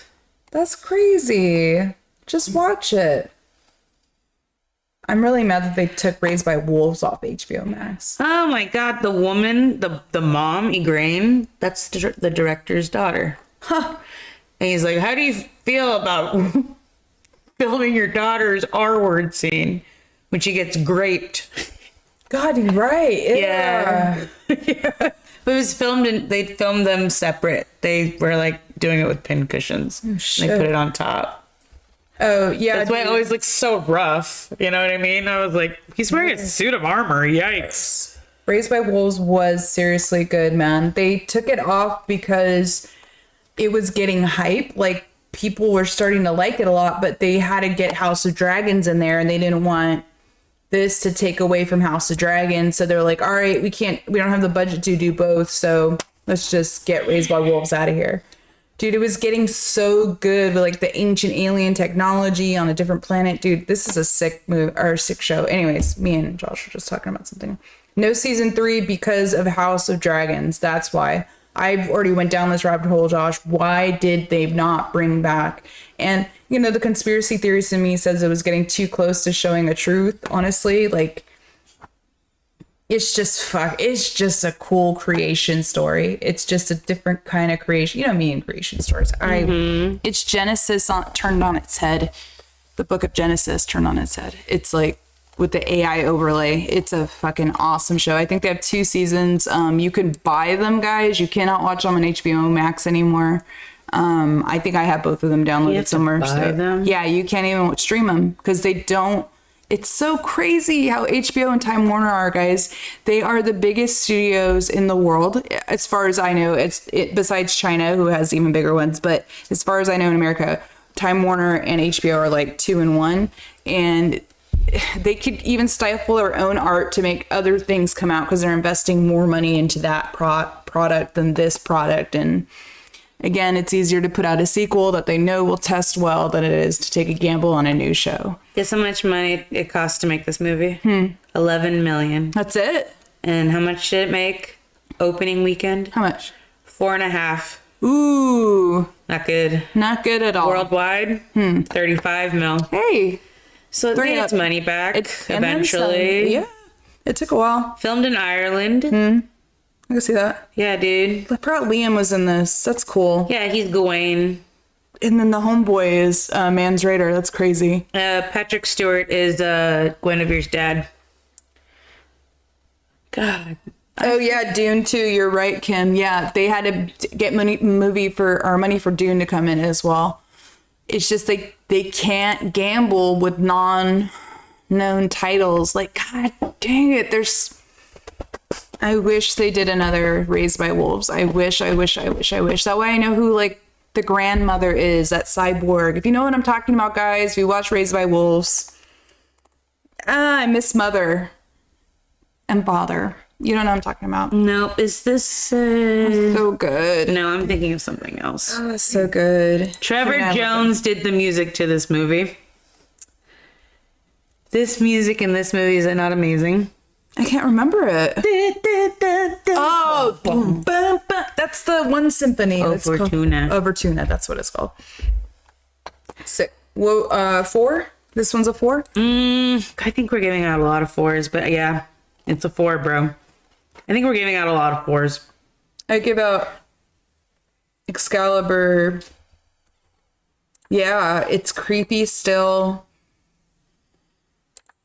Speaker 1: That's crazy. Just watch it. I'm really mad that they took Raised by Wolves off HBO Max.
Speaker 2: Oh my god, the woman, the mom, Igraine, that's the director's daughter.
Speaker 1: Huh.
Speaker 2: And he's like, how do you feel about filming your daughter's R-word scene when she gets graped?
Speaker 1: God, you're right.
Speaker 2: Yeah. But it was filmed they filmed them separate. They were like doing it with pin cushions. They
Speaker 1: shit.
Speaker 2: put it on top.
Speaker 1: Oh, yeah.
Speaker 2: That's why it
Speaker 1: dude.
Speaker 2: always looks so rough. You know what I mean? I was like, he's wearing a suit of armor. Yikes.
Speaker 1: Raised by Wolves was seriously good, man. They took it off because it was getting hype. Like, people were starting to like it a lot, but they had to get House of Dragons in there, and they didn't want this to take away from House of Dragons. So they're like, all right, we don't have the budget to do both, so let's just get Raised by Wolves out of here. Dude, it was getting so good with like the ancient alien technology on a different planet. Dude, this is a sick show. Anyways, me and Josh were just talking about something. No season 3 because of House of Dragons. That's why. I already went down this rabbit hole, Josh. Why did they not bring back? And, you know, the conspiracy theorist in me says it was getting too close to showing the truth. Honestly, like, it's just a cool creation story. It's just a different kind of creation. You know me and creation stories. It's Genesis turned on its head. The book of Genesis turned on its head. It's like with the AI overlay. It's a fucking awesome show. I think they have 2 seasons. You can buy them, guys. You cannot watch them on HBO Max anymore. I think I have both of them downloaded somewhere.
Speaker 2: buy them?
Speaker 1: Yeah, you can't even stream them because they don't. It's so crazy how HBO and Time Warner are, guys. They are the biggest studios in the world, as far as I know. Besides China, who has even bigger ones. But as far as I know in America, Time Warner and HBO are like 2 and 1. And they could even stifle their own art to make other things come out because they're investing more money into that product than this product. And again, it's easier to put out a sequel that they know will test well than it is to take a gamble on a new show.
Speaker 2: Guess how much money it cost to make this movie? 11 million.
Speaker 1: That's it.
Speaker 2: And how much did it make opening weekend?
Speaker 1: How much?
Speaker 2: 4.5.
Speaker 1: Ooh,
Speaker 2: Not good.
Speaker 1: not good at all.
Speaker 2: Worldwide, 35 mil.
Speaker 1: Hey,
Speaker 2: So it made its money back
Speaker 1: and then some.
Speaker 2: eventually.
Speaker 1: Yeah, it took a while.
Speaker 2: Filmed in Ireland.
Speaker 1: I can see that.
Speaker 2: Yeah, dude.
Speaker 1: I forgot Liam was in this. That's cool.
Speaker 2: Yeah, he's Gawain.
Speaker 1: And then the homeboy is Mans Raider. That's crazy.
Speaker 2: Patrick Stewart is Guinevere's dad. God.
Speaker 1: Oh yeah, Dune 2. You're right, Kim. Yeah, they had to get money for Dune to come in as well. It's just they can't gamble with non-known titles. Like, God dang it. I wish they did another Raised by Wolves. I wish. That way I know who like the grandmother is, that cyborg. If you know what I'm talking about, guys, if you watch Raised by Wolves. I miss Mother and Father. You don't know what I'm talking about.
Speaker 2: No, is this
Speaker 1: So good.
Speaker 2: No, I'm thinking of something else.
Speaker 1: Oh, so good.
Speaker 2: Trevor Jones did the music to this movie. This music in this movie is not amazing.
Speaker 1: I can't remember it. Oh, boom, boom, boom. That's the one symphony.
Speaker 2: Fortuna.
Speaker 1: Fortuna. That's what it's called. Sick. Whoa, 4? This one's a 4?
Speaker 2: I think we're giving out a lot of 4s, but yeah, it's a 4, bro. I think we're giving out a lot of 4s.
Speaker 1: I give out Excalibur. Yeah, it's creepy still.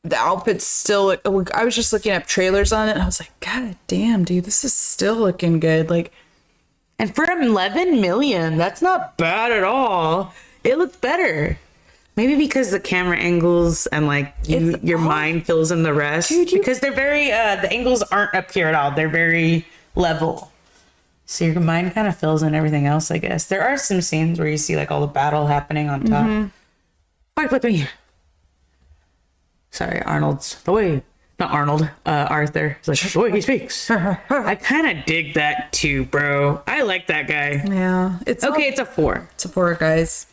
Speaker 1: The outfit's still. I was just looking up trailers on it, and I was like, God damn, dude, this is still looking good. Like,
Speaker 2: And for 11 million, that's not bad at all. It looks better. Maybe because the camera angles and like your mind fills in the rest.
Speaker 1: Dude,
Speaker 2: because they're very, the angles aren't up here at all. They're very level. So your mind kind of fills in everything else, I guess. There are some scenes where you see like all the battle happening on top. Fight with me. Sorry, Arnold's the way. Not Arnold, Arthur. It's like the way he speaks. I kind of dig that too, bro. I like that guy.
Speaker 1: yeah, it's
Speaker 2: Okay, it's a 4.
Speaker 1: It's a 4, guys.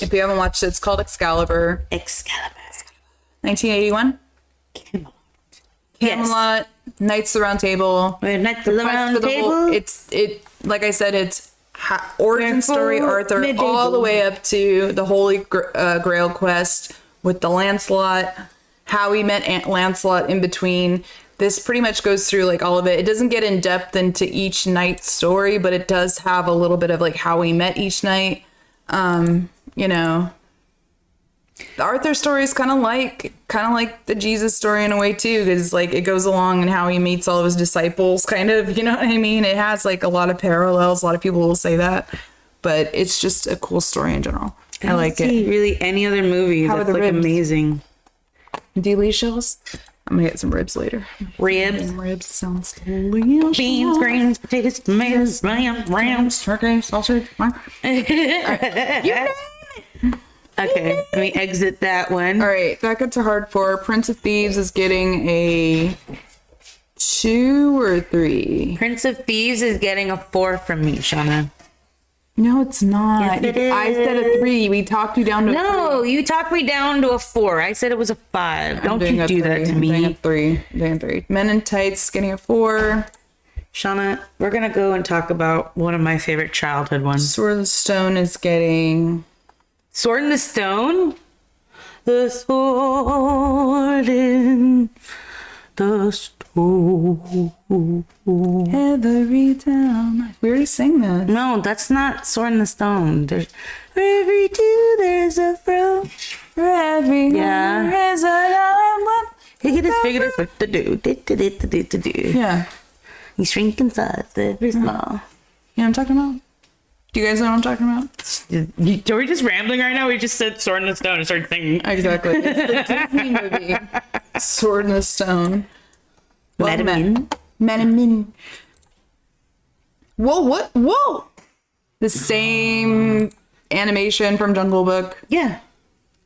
Speaker 1: If you haven't watched it, it's called Excalibur.
Speaker 2: Excalibur.
Speaker 1: 1981. Camelot, Knights of the Round Table.
Speaker 2: Knights of the Round
Speaker 1: For the whole-
Speaker 2: Table.
Speaker 1: It like I said, it's origin story Arthur
Speaker 2: Medieval.
Speaker 1: all the way up to the Holy Grail quest with the Lancelot, how he met Aunt Lancelot in between. This pretty much goes through like all of it. It doesn't get in depth into each knight's story, but it does have a little bit of like how he met each knight. You know, the Arthur story is kind of like the Jesus story in a way too, because like it goes along and how he meets all of his disciples, kind of, you know what I mean? It has like a lot of parallels. A lot of people will say that, but it's just a cool story in general. I like it.
Speaker 2: Really, any other movie
Speaker 1: How are
Speaker 2: that's
Speaker 1: the
Speaker 2: like
Speaker 1: ribs?
Speaker 2: amazing.
Speaker 1: Delicious. I'm gonna get some ribs later.
Speaker 2: Ribs,
Speaker 1: Ribs sounds delicious.
Speaker 2: beans, greens, potatoes, tomatoes, rams.
Speaker 1: Turkey, sausage.
Speaker 2: Okay, let me exit that one.
Speaker 1: All right, that gets a hard 4. Prince of Thieves is getting a 2 or 3.
Speaker 2: Prince of Thieves is getting a 4 from me, Shauna.
Speaker 1: No, it's not.
Speaker 2: Yes, it
Speaker 1: I said a 3. We talked you down to
Speaker 2: No, you talked me down to a 4. I said it was a 5. Don't you do that to me.
Speaker 1: I'm doing a 3. Men in Tights getting a 4.
Speaker 2: Shauna, we're going to go and talk about one of my favorite childhood ones.
Speaker 1: Sword of the Stone is getting...
Speaker 2: Sword in the Stone? The sword in the stone.
Speaker 1: Every time. We already sang that.
Speaker 2: No, that's not Sword in the Stone. There's, for every two, there's a fro.
Speaker 1: For every
Speaker 2: Yeah.
Speaker 1: there's a one.
Speaker 2: He just figured out what to do.
Speaker 1: Yeah.
Speaker 2: You shrink in size, every small.
Speaker 1: You know what I'm talking about? Do you guys know what I'm talking about?
Speaker 2: Are we just rambling right now? We just said Sword in the Stone and started singing.
Speaker 1: Exactly. It's the Disney movie. Sword in the Stone.
Speaker 2: Metamin.
Speaker 1: Metamin. Whoa, what? Whoa! The same animation from Jungle Book,
Speaker 2: Yeah.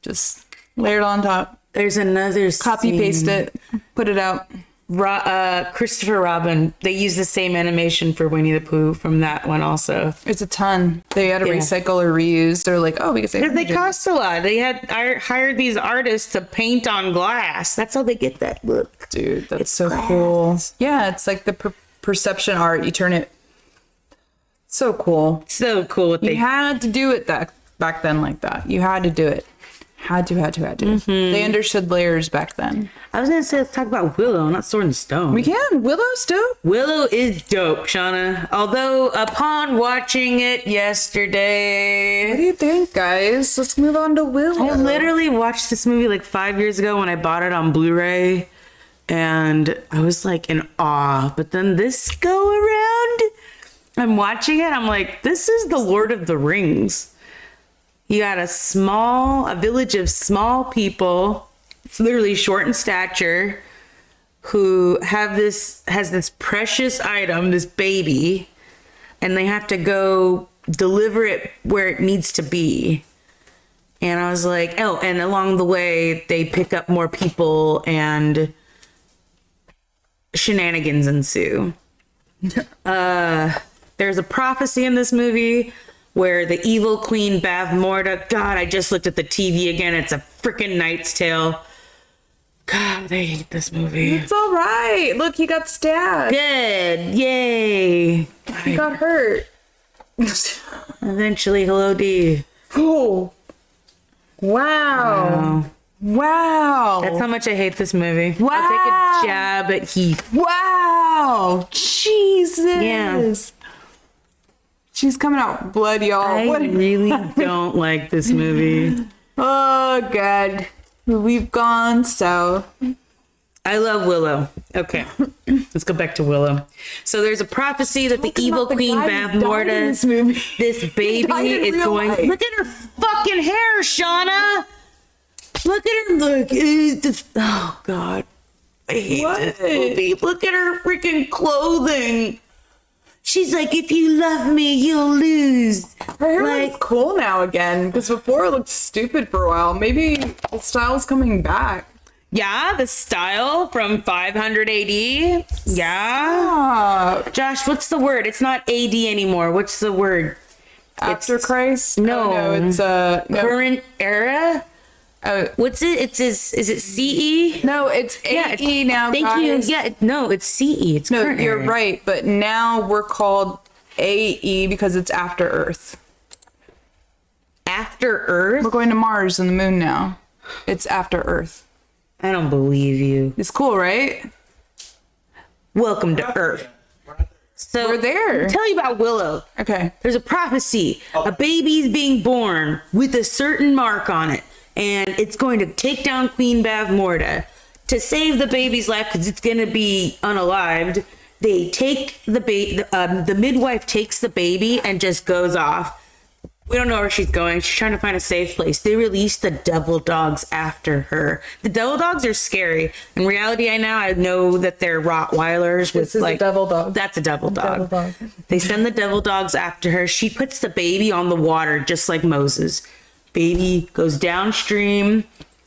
Speaker 1: just layered on top.
Speaker 2: There's another
Speaker 1: Copy paste it, put it out.
Speaker 2: Christopher Robin. They use the same animation for Winnie the Pooh from that one also.
Speaker 1: It's a ton. They had to
Speaker 2: Yeah.
Speaker 1: recycle or reuse. They're like, oh, we can save
Speaker 2: Because they
Speaker 1: images.
Speaker 2: cost a lot. They had hired these artists to paint on glass. That's how they get that look.
Speaker 1: Dude, that's
Speaker 2: It's
Speaker 1: so
Speaker 2: glass.
Speaker 1: cool. Yeah, it's like the perception art. You turn it. So cool.
Speaker 2: So cool. What
Speaker 1: You
Speaker 2: they
Speaker 1: had to do it back then like that. You had to do it. Had to.
Speaker 2: Mm-hmm.
Speaker 1: They understood layers back then.
Speaker 2: I was gonna say let's talk about Willow, not Sword and Stone.
Speaker 1: We can. Willow's dope.
Speaker 2: Willow is dope, Shauna. Although upon watching it
Speaker 1: What do
Speaker 2: yesterday,
Speaker 1: you think, guys? Let's move on to Willow.
Speaker 2: I literally watched this movie like 5 years ago when I bought it on Blu-ray, and I was like in awe. But then this go around, I'm watching it, I'm like, this is the Lord of the Rings. You got a village of small people, it's literally short in stature, who has this precious item, this baby, and they have to go deliver it where it needs to be. And I was like, oh, and along the way, they pick up more people and shenanigans ensue. There's a prophecy in this movie where the evil Queen Bavmorda, God, I just looked at the TV again. It's a freaking Knight's Tale. God, I hate this movie.
Speaker 1: It's all right. Look, he got stabbed.
Speaker 2: Good. Yay.
Speaker 1: He got hurt.
Speaker 2: Eventually, hello, D.
Speaker 1: Oh. Wow. Wow.
Speaker 2: That's how much I hate this movie.
Speaker 1: Wow.
Speaker 2: I'll take a jab at Heath.
Speaker 1: Wow. Jesus.
Speaker 2: Yeah.
Speaker 1: She's coming out blood, y'all.
Speaker 2: I really don't like this movie.
Speaker 1: Oh, God. We've gone south.
Speaker 2: I love Willow. Okay, let's go back to Willow. So there's a prophecy that the evil Queen Bavmorda, this baby is going.
Speaker 1: Life.
Speaker 2: Look at her fucking hair, Shauna. Look at her. Look. Oh God, I hate this movie. Look at her freaking clothing. She's like, if you love me, you'll lose.
Speaker 1: Her hair looks cool now again, because before it looked stupid for a while. Maybe the style's coming back.
Speaker 2: Yeah, the style from 500 AD. Yeah. Josh, what's the word? It's not AD anymore. What's the word?
Speaker 1: After Christ?
Speaker 2: No.
Speaker 1: Oh, no, it's no.
Speaker 2: Current era? What's it? Is it CE?
Speaker 1: No, it's AE now,
Speaker 2: Thank
Speaker 1: guys.
Speaker 2: you. Yeah, no, it's CE. It's
Speaker 1: No,
Speaker 2: current
Speaker 1: you're
Speaker 2: era.
Speaker 1: right, but now we're called AE because it's after Earth.
Speaker 2: After Earth?
Speaker 1: We're going to Mars and the moon now. It's after Earth.
Speaker 2: I don't believe you.
Speaker 1: It's cool, right?
Speaker 2: Welcome to Earth. So
Speaker 1: We're there.
Speaker 2: I'll tell you about Willow.
Speaker 1: Okay.
Speaker 2: There's a prophecy. A baby's being born with a certain mark on it. And it's going to take down Queen Bavmorda. To save the baby's life, because it's going to be unalived, they take the baby, the midwife takes the baby and just goes off. We don't know where she's going. She's trying to find a safe place. They release the devil dogs after her. The devil dogs are scary. In reality, I know that they're Rottweilers with
Speaker 1: This is
Speaker 2: like
Speaker 1: a devil dog.
Speaker 2: That's a devil dog.
Speaker 1: Devil dog.
Speaker 2: They send the devil dogs after her. She puts the baby on the water just like Moses. Baby goes downstream,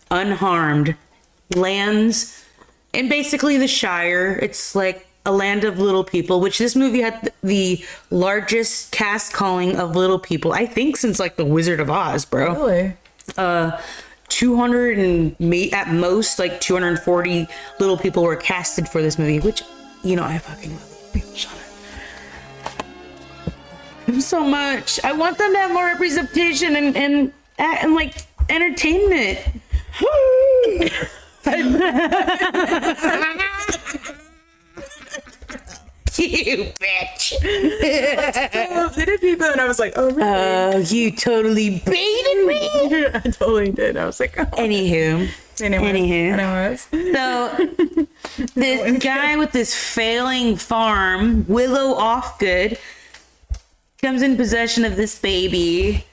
Speaker 2: unharmed, lands in basically the Shire. It's like a land of little people, which this movie had the largest cast calling of little people, I think, since like the Wizard of Oz, bro.
Speaker 1: Really?
Speaker 2: 200 and at most like 240 little people were casted for this movie, which, you know, I fucking love little people. Shut up. So much. I want them to have more representation and like entertainment. You bitch.
Speaker 1: Little people, and I was like, oh, really?
Speaker 2: You totally baited me.
Speaker 1: I totally did. I was like, oh.
Speaker 2: Anywho.
Speaker 1: Anyways.
Speaker 2: So this guy with this failing farm, Willow Offgood, comes in possession of this baby,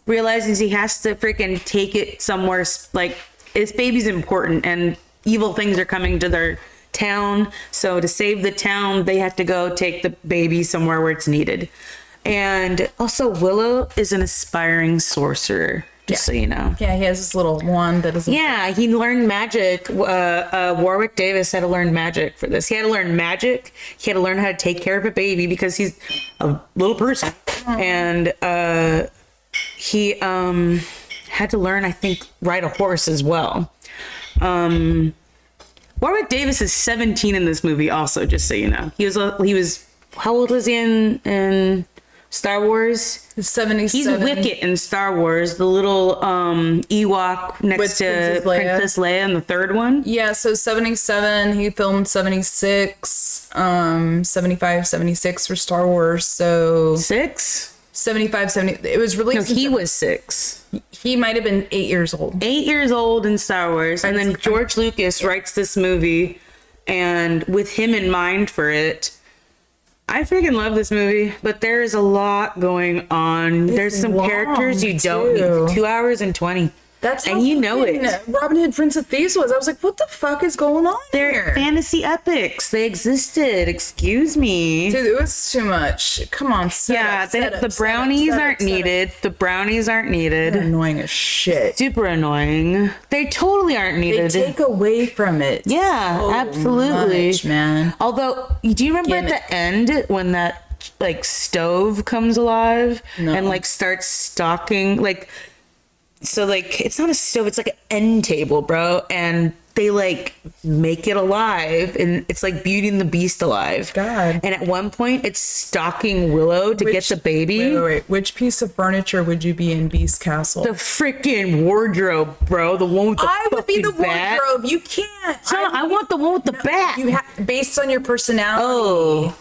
Speaker 2: realizes he has to freaking take it somewhere. Like, this baby's important and evil things are coming to their town. So to save the town, they have to go take the baby somewhere where it's needed. And also, Willow is an aspiring sorcerer, just so you know.
Speaker 1: Yeah, he has this little wand that is.
Speaker 2: Yeah, he learned magic. Warwick Davis had to learn magic for this. He had to learn magic. He had to learn how to take care of a baby because he's a little person. And he had to learn, I think, ride a horse as well. Warwick Davis is 17 in this movie also, just so you know. He was how old was he in Star Wars?
Speaker 1: 77.
Speaker 2: He's Wicket in Star Wars, the little Ewok next
Speaker 1: With
Speaker 2: to Princess Leia in the third one.
Speaker 1: Yeah, so 77, he filmed 76, 75, 76 for Star Wars, so
Speaker 2: 6?
Speaker 1: 75, 70, it was
Speaker 2: No,
Speaker 1: released.
Speaker 2: he was 6.
Speaker 1: He might have been 8 years old.
Speaker 2: 8 years old in Star Wars. And then George Lucas writes this movie and with him in mind for it. I freaking love this movie, but there is a lot going on. There's some
Speaker 1: long,
Speaker 2: characters you don't
Speaker 1: too.
Speaker 2: need. 2 hours and 20.
Speaker 1: That's how
Speaker 2: and you know
Speaker 1: fucking
Speaker 2: it.
Speaker 1: Robin Hood, Prince of Thieves was. I was like, what the fuck is going on
Speaker 2: They're
Speaker 1: here?
Speaker 2: fantasy epics. They existed. Excuse me.
Speaker 1: Dude, it was too much. Come on,
Speaker 2: The brownies aren't needed. The brownies aren't needed.
Speaker 1: They're annoying as shit.
Speaker 2: Super annoying. They totally aren't
Speaker 1: They
Speaker 2: needed.
Speaker 1: take away from it.
Speaker 2: Yeah,
Speaker 1: so
Speaker 2: absolutely.
Speaker 1: much, man.
Speaker 2: Although, do you remember at the end when that like stove comes alive and like starts stalking like? So like it's not a stove, it's like an end table, bro, and they like make it alive, and it's like Beauty and the Beast alive.
Speaker 1: God.
Speaker 2: And at one point, it's stalking Willow to get the baby.
Speaker 1: Wait. Which piece of furniture would you be in Beast Castle?
Speaker 2: The freaking wardrobe, bro. The one with the
Speaker 1: I would be the
Speaker 2: fucking bat.
Speaker 1: wardrobe. You can't.
Speaker 2: Sean, I want the one with the bat.
Speaker 1: You based on your personality.
Speaker 2: Oh.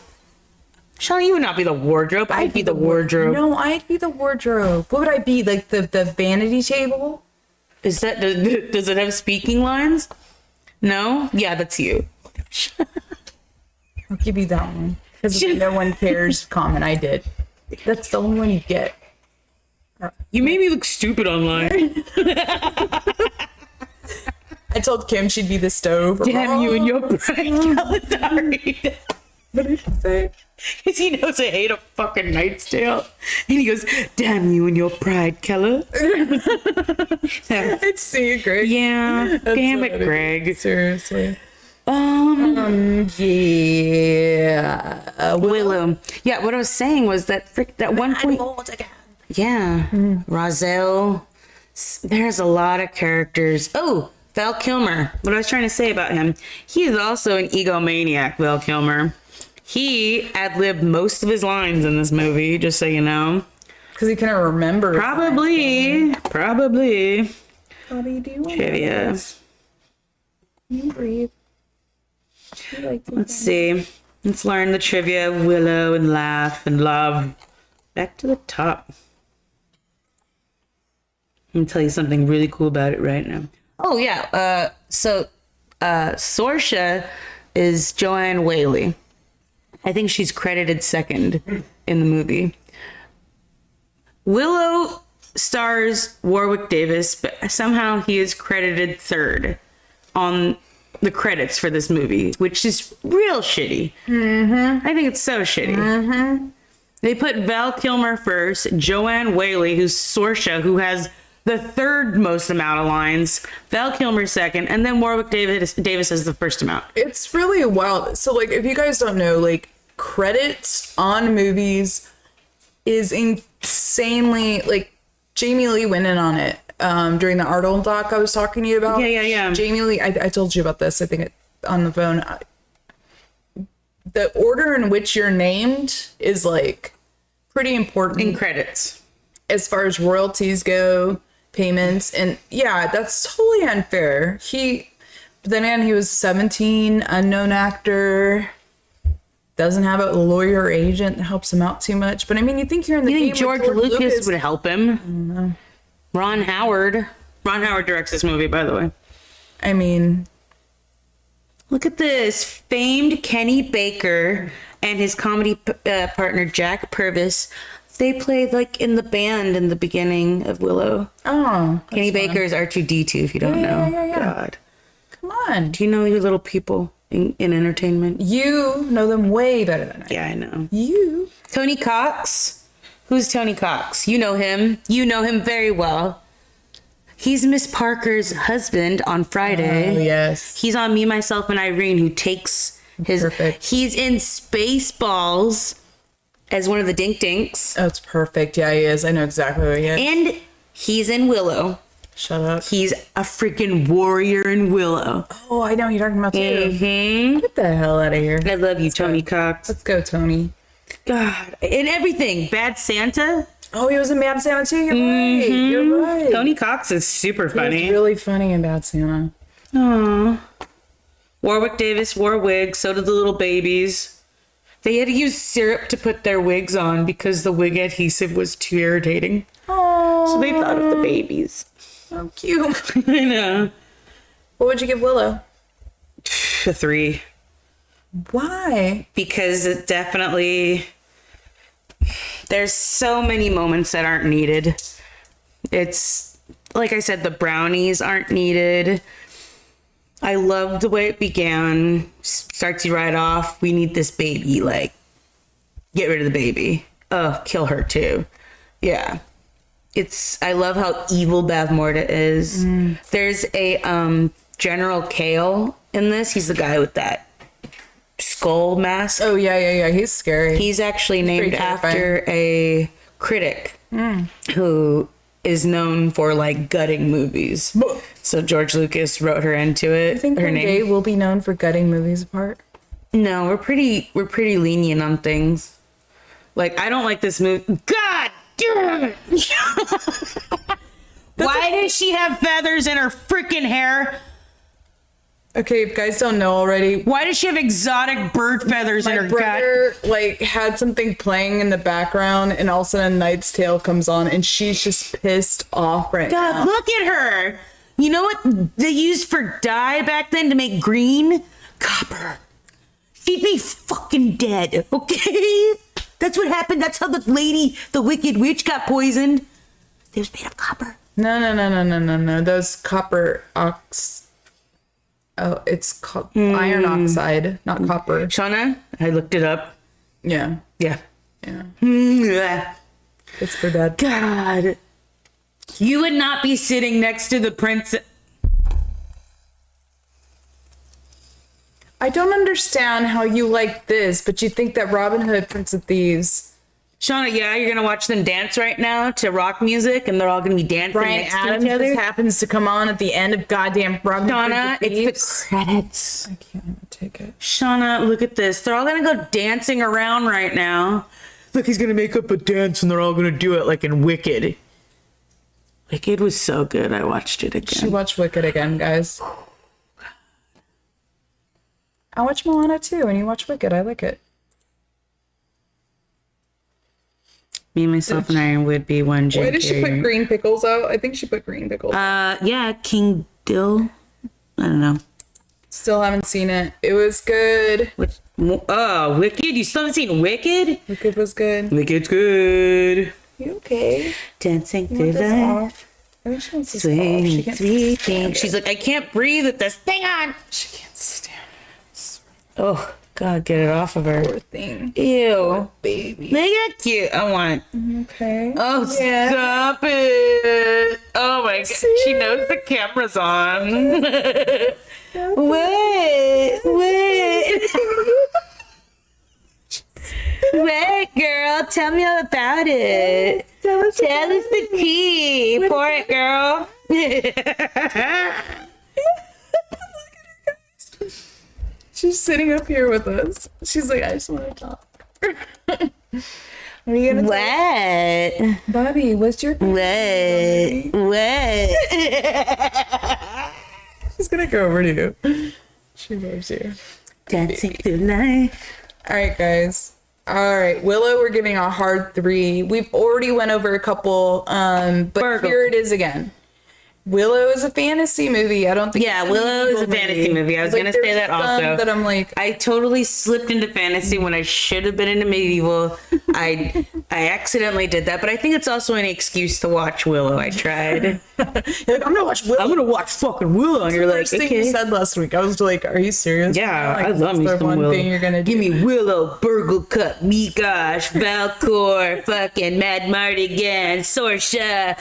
Speaker 2: Sean, you would not be the wardrobe. I'd be the wardrobe.
Speaker 1: No, I'd be the wardrobe. What would I be? Like the vanity table?
Speaker 2: Is that does it have speaking lines? No? Yeah, that's you.
Speaker 1: I'll give you that one. Because no one cares comment I did. That's the only one you get.
Speaker 2: You made me look stupid online.
Speaker 1: I told Kim she'd be the stove.
Speaker 2: Damn you and your pride. Sorry.
Speaker 1: What did you say?
Speaker 2: Because he knows I hate A Fucking Knight's Tale. And he goes, damn you and your pride, Kella.
Speaker 1: I'd see you, Greg.
Speaker 2: Yeah. Damn
Speaker 1: so
Speaker 2: it,
Speaker 1: funny.
Speaker 2: Greg.
Speaker 1: Seriously.
Speaker 2: Yeah. Willow. Yeah, what I was saying was that that one point. Yeah. Razel. There's a lot of characters. Oh, Val Kilmer. What I was trying to say about him. He is also an egomaniac, Val Kilmer. He ad-libbed most of his lines in this movie, just so you know.
Speaker 1: Because he couldn't remember.
Speaker 2: Probably.
Speaker 1: Bobby, do you want
Speaker 2: Trivia.
Speaker 1: to breathe?
Speaker 2: Let's see. Let's learn the trivia of Willow and laugh and love. Back to the top. I'm gonna tell you something really cool about it right now. Oh yeah. So Sorsha is Joanne Whaley. I think she's credited second in the movie. Willow stars Warwick Davis, but somehow he is credited third on the credits for this movie, which is real shitty. I think it's so shitty. They put Val Kilmer first, Joanne Whaley, who's Sorsha, who has the third most amount of lines, Val Kilmer second, and then Warwick Davis has the first amount.
Speaker 1: It's really wild. So, like, if you guys don't know, like, credits on movies is insanely, like, Jamie Lee went in on it during the Arnold doc I was talking to you about.
Speaker 2: Yeah.
Speaker 1: Jamie Lee, I told you about this, I think, on the phone. The order in which you're named is, like, pretty important.
Speaker 2: In credits.
Speaker 1: As far as royalties go, payments, and yeah, that's totally unfair. He was 17, unknown actor, doesn't have a lawyer or agent that helps him out too much. But I mean, you think you're in the
Speaker 2: You
Speaker 1: game
Speaker 2: think George
Speaker 1: with
Speaker 2: Lucas would help him? I don't know. Ron Howard directs this movie, by the way.
Speaker 1: I mean,
Speaker 2: Look at this. Famed Kenny Baker and his comedy partner Jack Purvis. They played like in the band in the beginning of Willow.
Speaker 1: oh,
Speaker 2: Kenny Baker is R2D2 if you don't know.
Speaker 1: Yeah.
Speaker 2: God.
Speaker 1: Come on.
Speaker 2: Do you know your little people in entertainment?
Speaker 1: You know them way better than I do.
Speaker 2: Yeah, I know.
Speaker 1: You.
Speaker 2: Tony Cox. Who's Tony Cox? You know him. You know him very well. He's Miss Parker's husband on Friday.
Speaker 1: Oh, yes.
Speaker 2: He's on Me, Myself, and Irene, who takes his...
Speaker 1: Perfect.
Speaker 2: He's in Spaceballs as one of the Dink Dinks.
Speaker 1: Oh, it's perfect. Yeah, he is. I know exactly who he is.
Speaker 2: And he's in Willow.
Speaker 1: Shut up.
Speaker 2: He's a freaking warrior in Willow.
Speaker 1: Oh, I know who you're talking about too.
Speaker 2: Mm-hmm.
Speaker 1: Get the hell out of here.
Speaker 2: I love you, Tony Cox.
Speaker 1: Let's go, Tony.
Speaker 2: God. And everything. Bad Santa.
Speaker 1: Oh, he was in Bad Santa too. You're right. You're right.
Speaker 2: Tony Cox is super funny.
Speaker 1: He's really funny in Bad Santa.
Speaker 2: Aww. Warwick Davis wore wigs. So did the little babies. They had to use syrup to put their wigs on because the wig adhesive was too irritating.
Speaker 1: Oh,
Speaker 2: So they thought of the babies.
Speaker 1: so cute.
Speaker 2: I know.
Speaker 1: What would you give Willow?
Speaker 2: A 3.
Speaker 1: Why?
Speaker 2: Because it definitely, there's so many moments that aren't needed. It's like I said, the brownies aren't needed. I love the way it began. Starts you right off. We need this baby. Like, get rid of the baby. Oh, kill her too. Yeah. I love how evil Bavmorda is. There's a General Kale in this. He's the guy with that skull mask.
Speaker 1: Oh, yeah. He's scary.
Speaker 2: He's actually named
Speaker 1: pretty terrifying.
Speaker 2: after a critic who is known for like gutting movies. So George Lucas wrote her into it.
Speaker 1: I think
Speaker 2: her
Speaker 1: one day we'll be known for gutting movies apart.
Speaker 2: No, we're pretty lenient on things. Like, I don't like this movie. God damn it! Why does she have feathers in her freaking hair?
Speaker 1: Okay, if guys don't know already,
Speaker 2: Why does she have exotic bird feathers in
Speaker 1: my
Speaker 2: her gut?
Speaker 1: brother like had something playing in the background, and all of a sudden Knight's Tale comes on, and she's just pissed off right
Speaker 2: God,
Speaker 1: now.
Speaker 2: look at her. You know what they used for dye back then to make green? Copper. She'd be fucking dead, okay? That's what happened. That's how the wicked witch got poisoned. It was made of copper.
Speaker 1: No. Those copper ox. Oh, it's called iron oxide, not copper.
Speaker 2: Shauna, I looked it up.
Speaker 1: Yeah.
Speaker 2: Yeah.
Speaker 1: Yeah. It's for bad.
Speaker 2: God. You would not be sitting next to the prince.
Speaker 1: I don't understand how you like this, but you think that Robin Hood, Prince of Thieves,
Speaker 2: Shauna, yeah, you're going to watch them dance right now to rock music, and they're all going to be dancing
Speaker 1: Brian
Speaker 2: next
Speaker 1: Adams
Speaker 2: to each other.
Speaker 1: just happens to come on at the end of goddamn Robin Hood,
Speaker 2: Shauna,
Speaker 1: Prince of
Speaker 2: it's
Speaker 1: Thieves.
Speaker 2: the credits.
Speaker 1: I can't even take it.
Speaker 2: Shauna, look at this. They're all going to go dancing around right now. Look, he's going to make up a dance, and they're all going to do it like in Wicked. Wicked was so good. I watched it
Speaker 1: Should
Speaker 2: again.
Speaker 1: watch Wicked again, guys. I watch Moana too, and you watch Wicked. I like it.
Speaker 2: Me, myself, and Iron would be one.
Speaker 1: Why did she put
Speaker 2: Carrier.
Speaker 1: green pickles out? I think she put green pickles.
Speaker 2: Yeah, King Dill. I don't know.
Speaker 1: Still haven't seen it. It was good.
Speaker 2: What? Oh, Wicked? You still haven't seen Wicked?
Speaker 1: Wicked was good.
Speaker 2: Wicked's good.
Speaker 1: You okay?
Speaker 2: Dancing
Speaker 1: You
Speaker 2: through
Speaker 1: want this
Speaker 2: the
Speaker 1: off? I think she wants this off. She
Speaker 2: swing,
Speaker 1: can't
Speaker 2: sweet
Speaker 1: stand
Speaker 2: thing.
Speaker 1: it.
Speaker 2: She's like, I can't breathe with this thing on.
Speaker 1: She can't stand it.
Speaker 2: Oh, God, get it off of her.
Speaker 1: Poor thing.
Speaker 2: Ew.
Speaker 1: Baby.
Speaker 2: Look how cute. I want.
Speaker 1: Okay.
Speaker 2: Oh,
Speaker 1: Yeah.
Speaker 2: stop it. Oh, my God. She knows the camera's on. Wait. Wait, girl. Tell me all about it. Tell us the tea. Pour it, girl.
Speaker 1: She's sitting up here with us. She's like, I just want to talk. What are you gonna
Speaker 2: What?
Speaker 1: Bobby, what's your
Speaker 2: What?
Speaker 1: She's gonna go over to you. She loves you.
Speaker 2: Dancing through life.
Speaker 1: All right, guys. All right, Willow, we're giving a hard 3. We've already went over a couple, but
Speaker 2: Virgo.
Speaker 1: here it is again. Willow is a fantasy movie. I don't think.
Speaker 2: Yeah,
Speaker 1: it's an
Speaker 2: Willow is a
Speaker 1: evil
Speaker 2: fantasy movie. I was gonna say
Speaker 1: there's
Speaker 2: that
Speaker 1: some
Speaker 2: also.
Speaker 1: That I'm like,
Speaker 2: I totally slipped into fantasy when I should have been into medieval. I accidentally did that, but I think it's also an excuse to watch Willow. I tried.
Speaker 1: you're like, I'm gonna watch Willow.
Speaker 2: I'm gonna watch fucking Willow, and you're like,
Speaker 1: First thing you
Speaker 2: okay.
Speaker 1: said last week, I was like, are you serious?
Speaker 2: Yeah,
Speaker 1: Like,
Speaker 2: I love me
Speaker 1: that's the
Speaker 2: some
Speaker 1: one
Speaker 2: Willow.
Speaker 1: thing you're gonna do.
Speaker 2: Give me Willow, Burgle Cup, Meegosh, Valcor, fucking Mad Mardigan, Sorsha,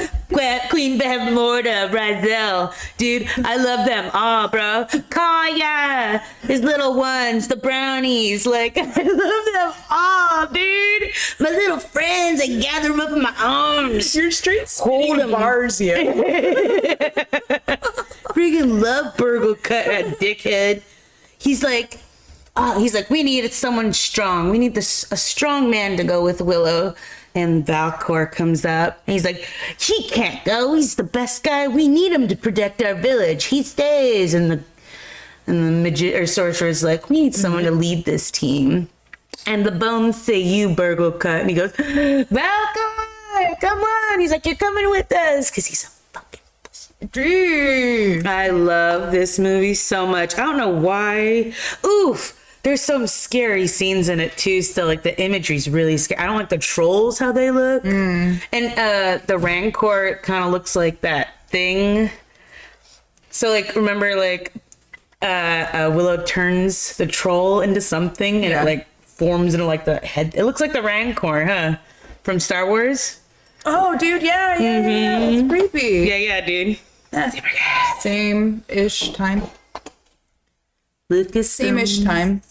Speaker 2: Queen Bevmorda, Razel. Dude, I love them all, bro. Kaya, his little ones, the brownies. Like, I love them all, dude. My little friends, I gather them up in my arms.
Speaker 1: You're straight
Speaker 2: Hold
Speaker 1: spitting
Speaker 2: 'em.
Speaker 1: bars, you.
Speaker 2: Freaking love Burgle Cut, dickhead. He's like, we needed someone strong. We need a strong man to go with Willow. And Valcor comes up. And he's like, he can't go. He's the best guy. We need him to protect our village. He stays. And the sorcerer's like, we need someone to lead this team. And the bones say, you, Burgle Cut. And he goes, Valcor, come on. He's like, you're coming with us. Because he's a fucking
Speaker 1: Dude.
Speaker 2: I love this movie so much. I don't know why. Oof. There's some scary scenes in it too. Still, like the imagery's really scary. I don't like the trolls how they look, and the Rancor kind of looks like that thing. So like, remember like Willow turns the troll into something, and
Speaker 1: Yeah.
Speaker 2: it like forms into like the head. It looks like the Rancor, huh? From Star Wars.
Speaker 1: Oh, dude, yeah. It's creepy.
Speaker 2: Yeah, dude.
Speaker 1: Same-ish time.
Speaker 2: Lucas,
Speaker 1: Same-ish time.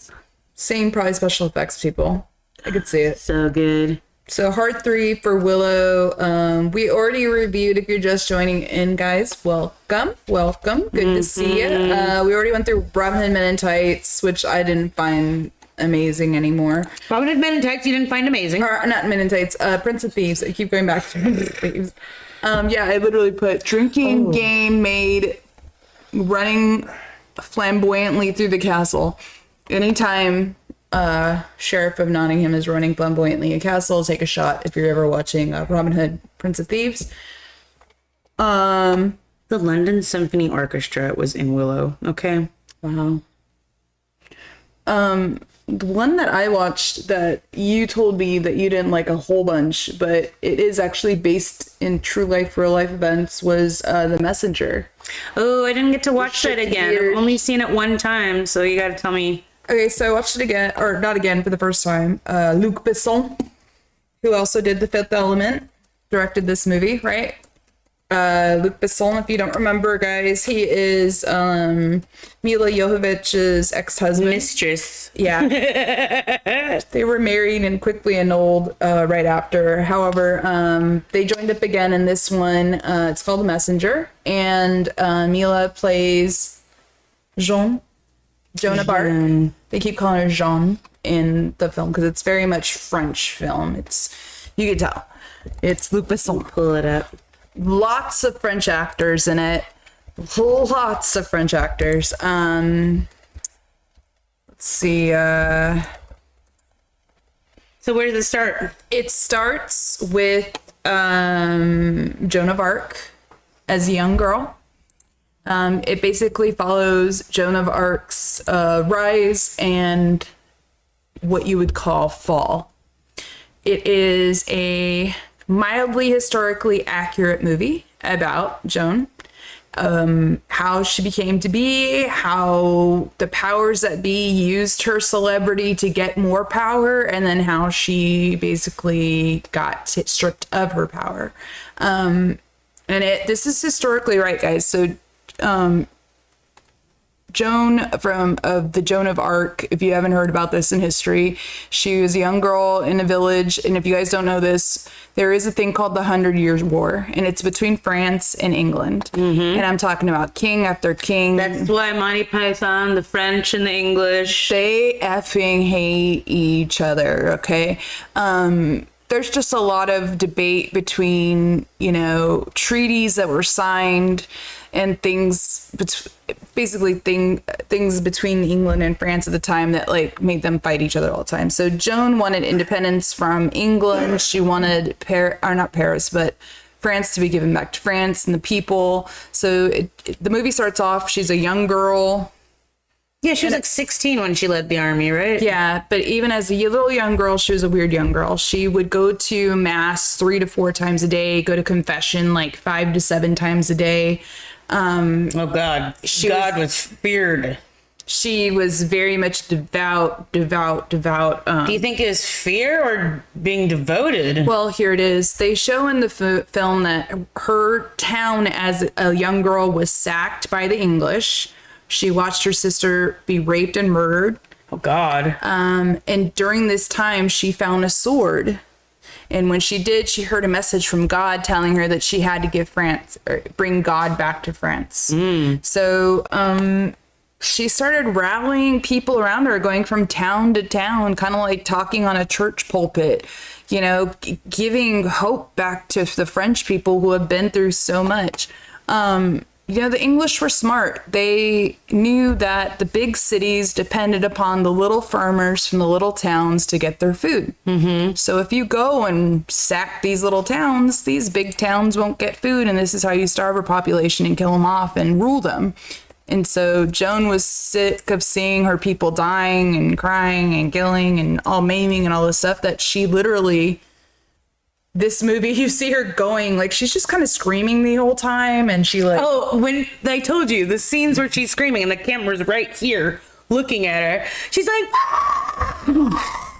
Speaker 1: Same probably special effects people. I could see it.
Speaker 2: so good.
Speaker 1: So hard 3 for Willow. We already reviewed. If you're just joining in, guys, welcome. Good to see you. We already went through Robin Hood Men in Tights, which I didn't find amazing anymore.
Speaker 2: Robin Hood Men in Tights, you didn't find amazing.
Speaker 1: Or not Men in Tights. Prince of Thieves. I keep going back to Prince of Thieves. Yeah, I literally put drinking game made running flamboyantly through the castle. Anytime Sheriff of Nottingham is running flamboyantly a castle, take a shot if you're ever watching Robin Hood, Prince of Thieves.
Speaker 2: The London Symphony Orchestra was in Willow. Okay.
Speaker 1: Wow. The one that I watched that you told me that you didn't like a whole bunch, but it is actually based in true life, real life events, was The Messenger.
Speaker 2: Oh, I didn't get to watch that
Speaker 1: Shit
Speaker 2: again.
Speaker 1: weird.
Speaker 2: I've only seen it one time, so you gotta tell me.
Speaker 1: Okay, so I watched it again, or not again, for the first time. Luc Besson, who also did The Fifth Element, directed this movie, right? Luc Besson, if you don't remember, guys, he is Mila Jovovich's ex-husband.
Speaker 2: Mistress.
Speaker 1: Yeah. They were married and quickly annulled right after. However, they joined up again in this one. It's called The Messenger. And Mila plays Joan of Arc. They keep calling her Jean in the film because it's very much French film. You can tell. It's Luc Besson.
Speaker 2: Pull it up.
Speaker 1: Lots of French actors in it. Lots of French actors. Let's see.
Speaker 2: So where does it start?
Speaker 1: It starts with Joan of Arc as a young girl. It basically follows Joan of Arc's rise and what you would call fall. It is a mildly historically accurate movie about Joan, how she became to be, how the powers that be used her celebrity to get more power, and then how she basically got stripped of her power. This is historically right, guys. So Joan of the Joan of Arc, if you haven't heard about this in history, she was a young girl in a village. And if you guys don't know this, there is a thing called the 100 Years' War, and it's between France and England. And I'm talking about king after king.
Speaker 2: That's why Monty Python, the French and the English.
Speaker 1: They effing hate each other, okay? There's just a lot of debate between, treaties that were signed and things between England and France at the time that made them fight each other all the time. So Joan wanted independence from England. She wanted not Paris, but France to be given back to France and the people. So the movie starts off, she's a young girl.
Speaker 2: Yeah, she was like 16 when she led the army, right?
Speaker 1: Yeah, but even as a little young girl, she was a weird young girl. She would go to mass 3 to 4 times a day, go to confession 5 to 7 times a day.
Speaker 2: Oh God, God was feared.
Speaker 1: She was very much devout.
Speaker 2: Do you think it was fear or being devoted?
Speaker 1: Well, here it is. They show in the film that her town as a young girl was sacked by the English. She watched her sister be raped and murdered.
Speaker 2: Oh God.
Speaker 1: And during this time, she found a sword. And when she did, she heard a message from God telling her that she had to bring God back to France. So she started rallying people around her, going from town to town, kind of like talking on a church pulpit, giving hope back to the French people who have been through so much. The English were smart. They knew that the big cities depended upon the little farmers from the little towns to get their food. So if you go and sack these little towns, these big towns won't get food, and this is how you starve a population and kill them off and rule them. And so Joan was sick of seeing her people dying and crying and killing and all maiming and all this stuff that she literally, this movie, you see her going, like, she's just kind of screaming the whole time. And she like,
Speaker 2: Oh, when I told you the scenes where she's screaming and the camera's right here looking at her, she's like, ah!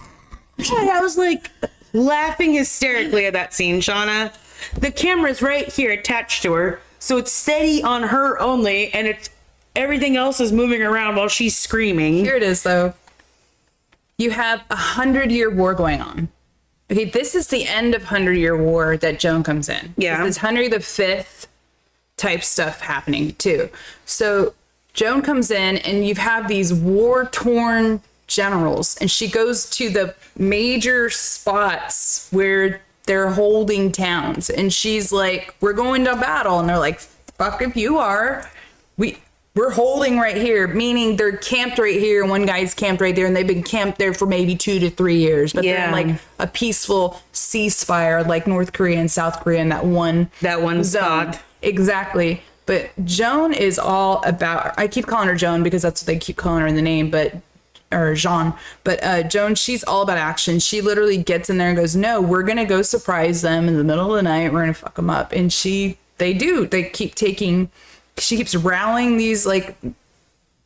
Speaker 2: I was like laughing hysterically at that scene, Shauna. The camera's right here attached to her, so it's steady on her only, and it's everything else is moving around while she's screaming.
Speaker 1: here it is though. You have 100-year war going on. Okay, this is the end of 100-Year War that Joan comes in.
Speaker 2: Yeah.
Speaker 1: This is Henry V type stuff happening too. So Joan comes in and you have these war-torn generals, and she goes to the major spots where they're holding towns, and she's like, we're going to battle, and they're like, fuck if you are. We're holding right here, meaning they're camped right here, and one guy's camped right there, and they've been camped there for maybe 2 to 3 years, but they're in like a peaceful ceasefire like North Korea and South Korea in that one
Speaker 2: That one
Speaker 1: zone.
Speaker 2: spot.
Speaker 1: Exactly. But Joan is all about, I keep calling her Joan because that's what they keep calling her in the name, or Jean. But Joan, she's all about action. She literally gets in there and goes, no, we're going to go surprise them in the middle of the night. We're going to fuck them up. And they do. They keep taking, she keeps rallying these, like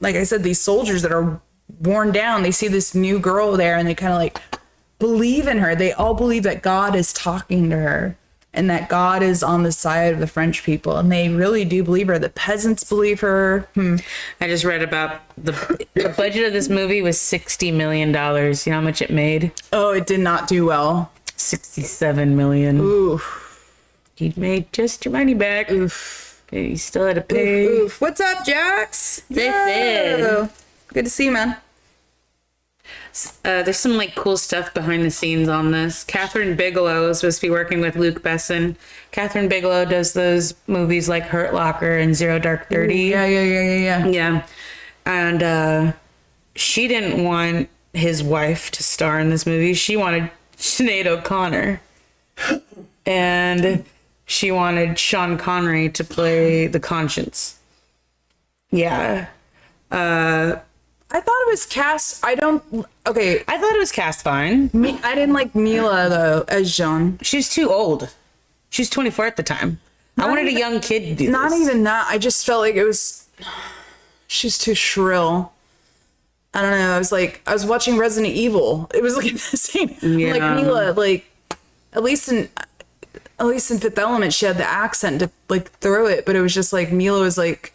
Speaker 1: I said, these soldiers that are worn down. They see this new girl there and they kind of like believe in her. They all believe that God is talking to her and that God is on the side of the French people. And they really do believe her. The peasants believe her.
Speaker 2: I just read about the budget of this movie was $60 million. You know how much it made?
Speaker 1: Oh, it did not do well.
Speaker 2: 67 million.
Speaker 1: Ooh.
Speaker 2: You'd made just your money back.
Speaker 1: Oof.
Speaker 2: But you still had to pay.
Speaker 1: Oof. What's up, Jax?
Speaker 2: Yo.
Speaker 1: Good to see you, man.
Speaker 2: There's some like cool stuff behind the scenes on this. Catherine Bigelow is supposed to be working with Luc Besson. Catherine Bigelow does those movies like Hurt Locker and Zero Dark 30.
Speaker 1: Yeah.
Speaker 2: Yeah. And she didn't want his wife to star in this movie. She wanted Sinead O'Connor. And she wanted Sean Connery to play the Conscience. Yeah.
Speaker 1: I thought it was cast.
Speaker 2: I thought it was cast fine.
Speaker 1: I didn't like Mila though as Jean.
Speaker 2: She's too old. She's 24 at the time. I wanted a young kid to do
Speaker 1: Not
Speaker 2: this.
Speaker 1: even that. I just felt like it was. She's too shrill. I don't know. I was watching Resident Evil. It was like the same.
Speaker 2: Yeah.
Speaker 1: Like Mila, like at least in Fifth Element, she had the accent to like throw it, but it was just like Mila was like.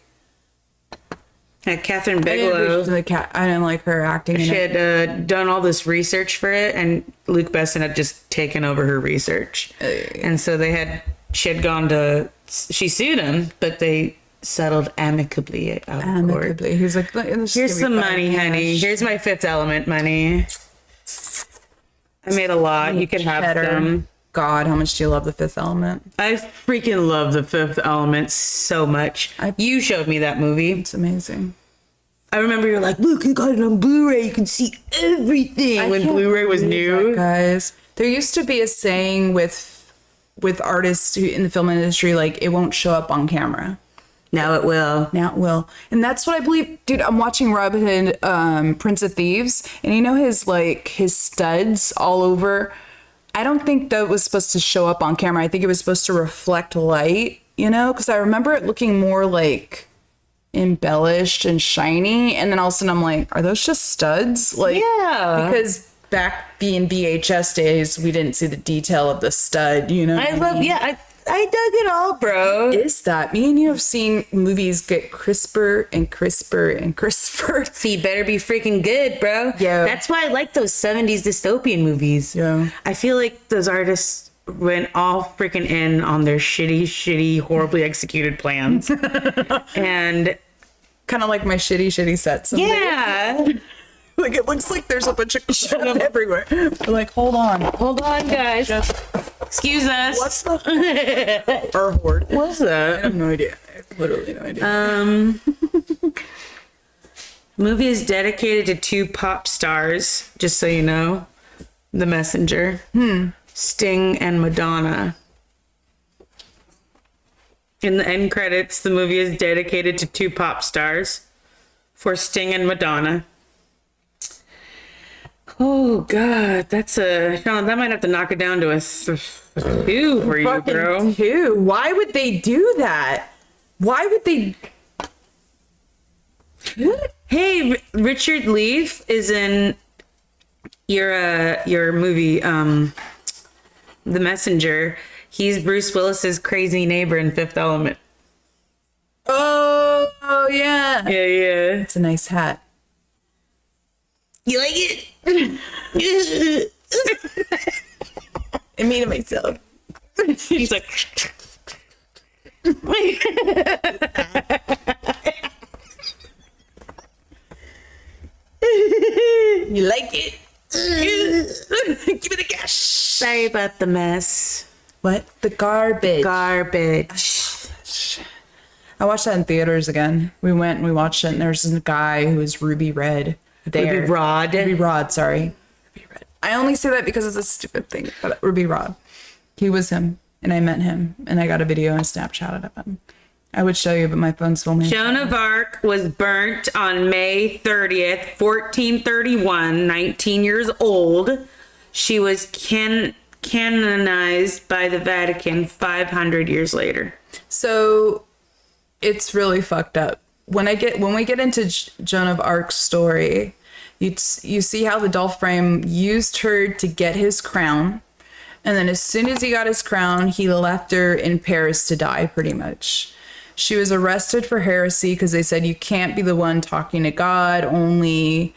Speaker 2: Catherine
Speaker 1: I
Speaker 2: Bigelow.
Speaker 1: didn't like her acting in
Speaker 2: She
Speaker 1: it.
Speaker 2: had done all this research for it, and Luc Besson had just taken over her research. And so she sued him, but they settled amicably out of court.
Speaker 1: Amicably. He's like,
Speaker 2: Here's some money, honey. Here's my Fifth Element money. I made a lot. You could have them.
Speaker 1: God, how much do you love The Fifth Element?
Speaker 2: I freaking love The Fifth Element so much. You showed me that movie.
Speaker 1: It's amazing.
Speaker 2: I remember you're like, look, you got it on Blu-ray. You can see everything when Blu-ray was new.
Speaker 1: Guys, there used to be a saying with artists in the film industry, like, it won't show up on camera.
Speaker 2: Now it will.
Speaker 1: Now it will. And that's what I believe. Dude, I'm watching Robin Hood, Prince of Thieves, and you know his studs all over. I don't think that was supposed to show up on camera. I think it was supposed to reflect light, you know, because I remember it looking more like embellished and shiny. And then all of a sudden I'm like, are those just studs? Like,
Speaker 2: Yeah.
Speaker 1: Because back in VHS days, we didn't see the detail of the stud, you know?
Speaker 2: I dug it all, bro.
Speaker 1: Is that me and you have seen movies get crisper and crisper and crisper?
Speaker 2: So you better be freaking good, bro.
Speaker 1: Yeah.
Speaker 2: That's why I like those 70s dystopian movies.
Speaker 1: Yeah.
Speaker 2: I feel like those artists went all freaking in on their shitty, horribly executed plans. And
Speaker 1: Kind of like my shitty sets.
Speaker 2: yeah.
Speaker 1: Like, it looks like there's a bunch of crap everywhere. We're like, hold on.
Speaker 2: Hold on, guys. Excuse us.
Speaker 1: What's the Our horde?
Speaker 2: What's
Speaker 1: I
Speaker 2: that?
Speaker 1: have no idea. I have literally no idea.
Speaker 2: Movie is dedicated to 2 pop stars, just so you know. The Messenger. Sting and Madonna. In the end credits, the movie is dedicated to 2 pop stars, for Sting and Madonna. Oh God, Sean, that might have to knock it down to a 2 for you,
Speaker 1: Fucking
Speaker 2: bro.
Speaker 1: 2. Why would they do that? Why would they?
Speaker 2: Hey, Richard Leaf is in your movie, The Messenger. He's Bruce Willis's crazy neighbor in Fifth Element.
Speaker 1: Oh yeah.
Speaker 2: Yeah.
Speaker 1: It's a nice hat.
Speaker 2: You like it?
Speaker 1: I made it myself.
Speaker 2: He's like,
Speaker 1: You like it? Give me the cash.
Speaker 2: sorry about the mess.
Speaker 1: What? The garbage.
Speaker 2: Garbage.
Speaker 1: I watched that in theaters again. We went and we watched it, and there's a guy who was Ruby Red. There.
Speaker 2: Ruby Rod.
Speaker 1: Ruby Rod, sorry. Ruby Red. I only say that because it's a stupid thing, but Ruby Rod. He was him, and I met him, and I got a video and Snapchatted of him. I would show you, but my phone's still me.
Speaker 2: Joan of Arc was burnt on May 30th, 1431, 19 years old. She was canonized by the Vatican 500 years later.
Speaker 1: So it's really fucked up. When we get into Joan of Arc's story, you see how the doll frame used her to get his crown, and then as soon as he got his crown, he left her in Paris to die, pretty much. She was arrested for heresy because they said you can't be the one talking to God. Only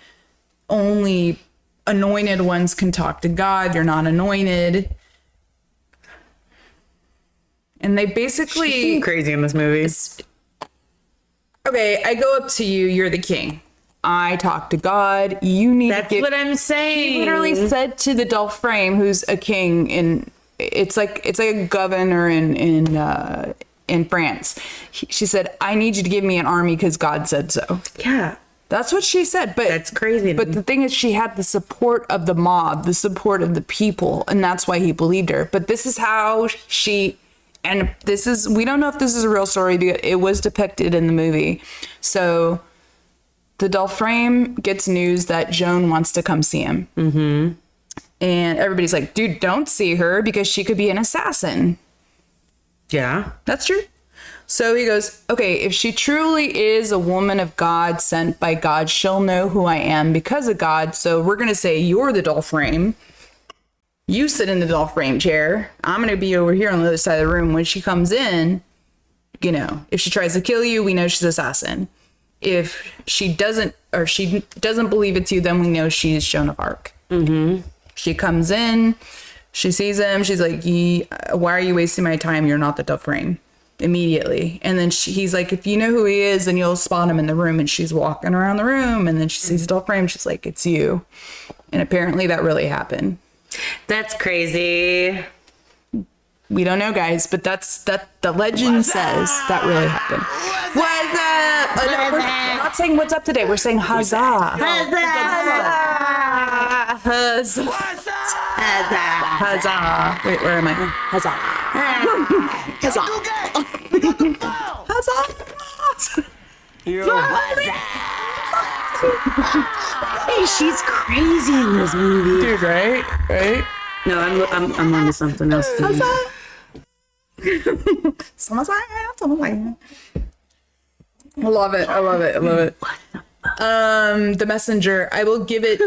Speaker 1: anointed ones can talk to God. You're not anointed. And they basically
Speaker 2: Crazy in this movie.
Speaker 1: okay, I go up to you, you're the king. I talk to God. You need
Speaker 2: That's
Speaker 1: to get,
Speaker 2: what I'm saying.
Speaker 1: He literally said to the doll frame, who's a king it's like a governor in France. She said, I need you to give me an army because God said so.
Speaker 2: Yeah.
Speaker 1: That's what she said. But
Speaker 2: That's crazy.
Speaker 1: But the thing is, she had the support of the mob, the support of the people, and that's why he believed her. But this is how we don't know if this is a real story, because it was depicted in the movie. So the doll frame gets news that Joan wants to come see him. Mm-hmm. And everybody's like, dude, don't see her because she could be an assassin.
Speaker 2: Yeah.
Speaker 1: That's true. So he goes, okay, if she truly is a woman of God, sent by God, she'll know who I am because of God. So we're going to say you're the doll frame. You sit in the doll frame chair. I'm going to be over here on the other side of the room. When she comes in, if she tries to kill you, we know she's an assassin. If she doesn't believe it's you, then we know she's Joan of Arc. Mm-hmm. She comes in, she sees him. She's like, why are you wasting my time? You're not the doll frame. Immediately. And then he's like, if you know who he is, then you'll spot him in the room. And she's walking around the room, and then she sees the doll frame. She's like, it's you. And apparently that really happened.
Speaker 2: That's crazy.
Speaker 1: We don't know, guys, but the legend says that really happened. What's up? We're not saying what's up today. We're saying huzzah. Huzzah. Huzzah. Wait, where am I? Huzzah. Huzzah. Huzzah.
Speaker 2: Hey, she's crazy in this movie.
Speaker 1: Dude, right?
Speaker 2: No, I'm onto something else.
Speaker 1: Huzzah. I love it. The Messenger. I will give it.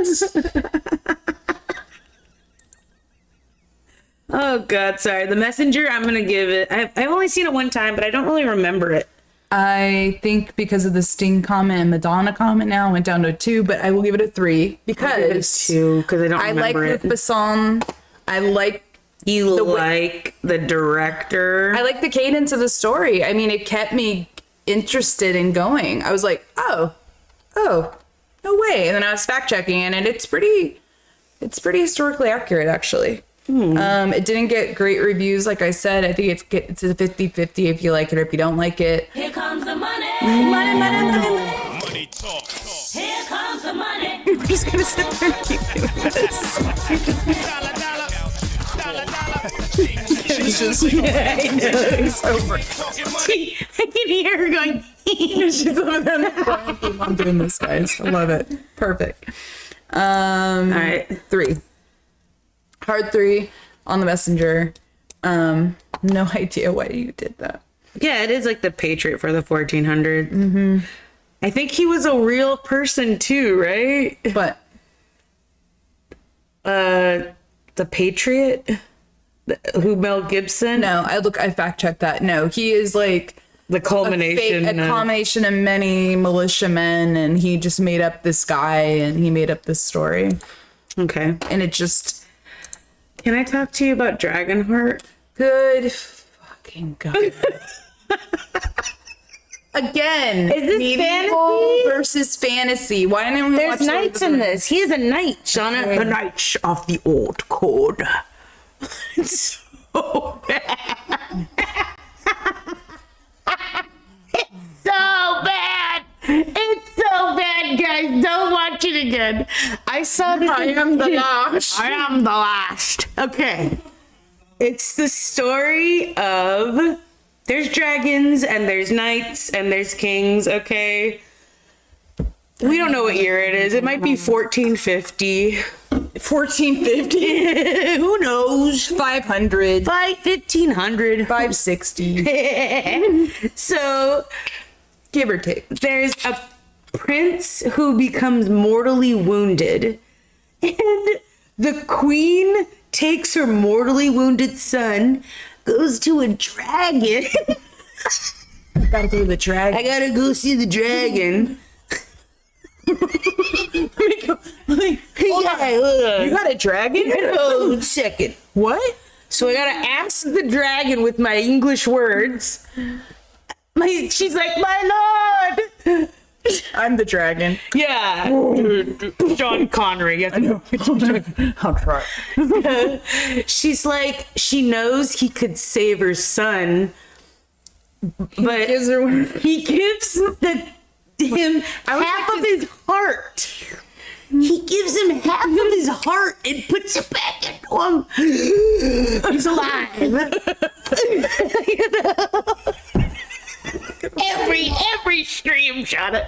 Speaker 2: Oh God, sorry. The Messenger. I'm gonna give it. I've only seen it one time, but I don't really remember it.
Speaker 1: I think because of the Sting comment and Madonna comment, now I went down to a 2, but I will give it a 3 because
Speaker 2: I don't
Speaker 1: I like
Speaker 2: remember
Speaker 1: Luc
Speaker 2: it.
Speaker 1: Besson. I like
Speaker 2: the director.
Speaker 1: I like the cadence of the story. I mean, it kept me interested in going. I was like, oh, no way. And then I was fact checking, and it's pretty historically accurate, actually. It didn't get great reviews, like I said. I think it's a 50-50 if you like it or if you don't like it.
Speaker 4: Here comes the money.
Speaker 5: Money talk.
Speaker 4: Here comes the money.
Speaker 1: I'm just gonna sit there and keep doing this. She's just it's over.
Speaker 2: I can hear her going.
Speaker 1: She's over there in the corner. I'm doing this, guys. I love it. Perfect. All
Speaker 2: right.
Speaker 1: 3. Hard 3 on the messenger. No idea why you did that.
Speaker 2: Yeah, it is like the Patriot for the 1400. Mm-hmm. I think he was a real person too, right?
Speaker 1: But
Speaker 2: The Patriot, who Mel Gibson.
Speaker 1: no, I fact checked that. No, he is like
Speaker 2: The culmination.
Speaker 1: a combination of many militiamen, and he just made up this guy, and he made up this story,
Speaker 2: Okay.
Speaker 1: and it just
Speaker 2: Can I talk to you about Dragonheart?
Speaker 1: good fucking god. Again,
Speaker 2: Is this
Speaker 1: medieval
Speaker 2: fantasy?
Speaker 1: versus fantasy. Why didn't we
Speaker 2: There's
Speaker 1: watch
Speaker 2: knights in this. He is a knight, Shauna.
Speaker 1: Okay.
Speaker 2: The Knights of the Old Code. It's so bad. It's so bad. It's so bad, guys. Don't watch it again. I saw this.
Speaker 1: I am the last.
Speaker 2: I am the last. Okay. It's the story of there's dragons and there's knights and there's kings, okay? We don't know what year it is. It might be 1450.
Speaker 1: 1450,
Speaker 2: Who knows?
Speaker 1: 500,
Speaker 2: 1500.
Speaker 1: 560,
Speaker 2: So
Speaker 1: give or take.
Speaker 2: there's a prince who becomes mortally wounded, and the queen takes her mortally wounded son, goes to a dragon.
Speaker 1: Gotta go to the dragon.
Speaker 2: I gotta go see the dragon.
Speaker 1: Hold on. You got a dragon?
Speaker 2: Oh, second.
Speaker 1: What?
Speaker 2: So I gotta ask the dragon with my English words. She's like, my lord.
Speaker 1: I'm the dragon.
Speaker 2: Yeah. Sean Connery. You have to
Speaker 1: I'll try.
Speaker 2: She's like, she knows he could save her son, but
Speaker 1: Gives her one.
Speaker 2: he gives him half of his heart. He gives him half of his heart and puts it back into him. He's alive. every stream shot it.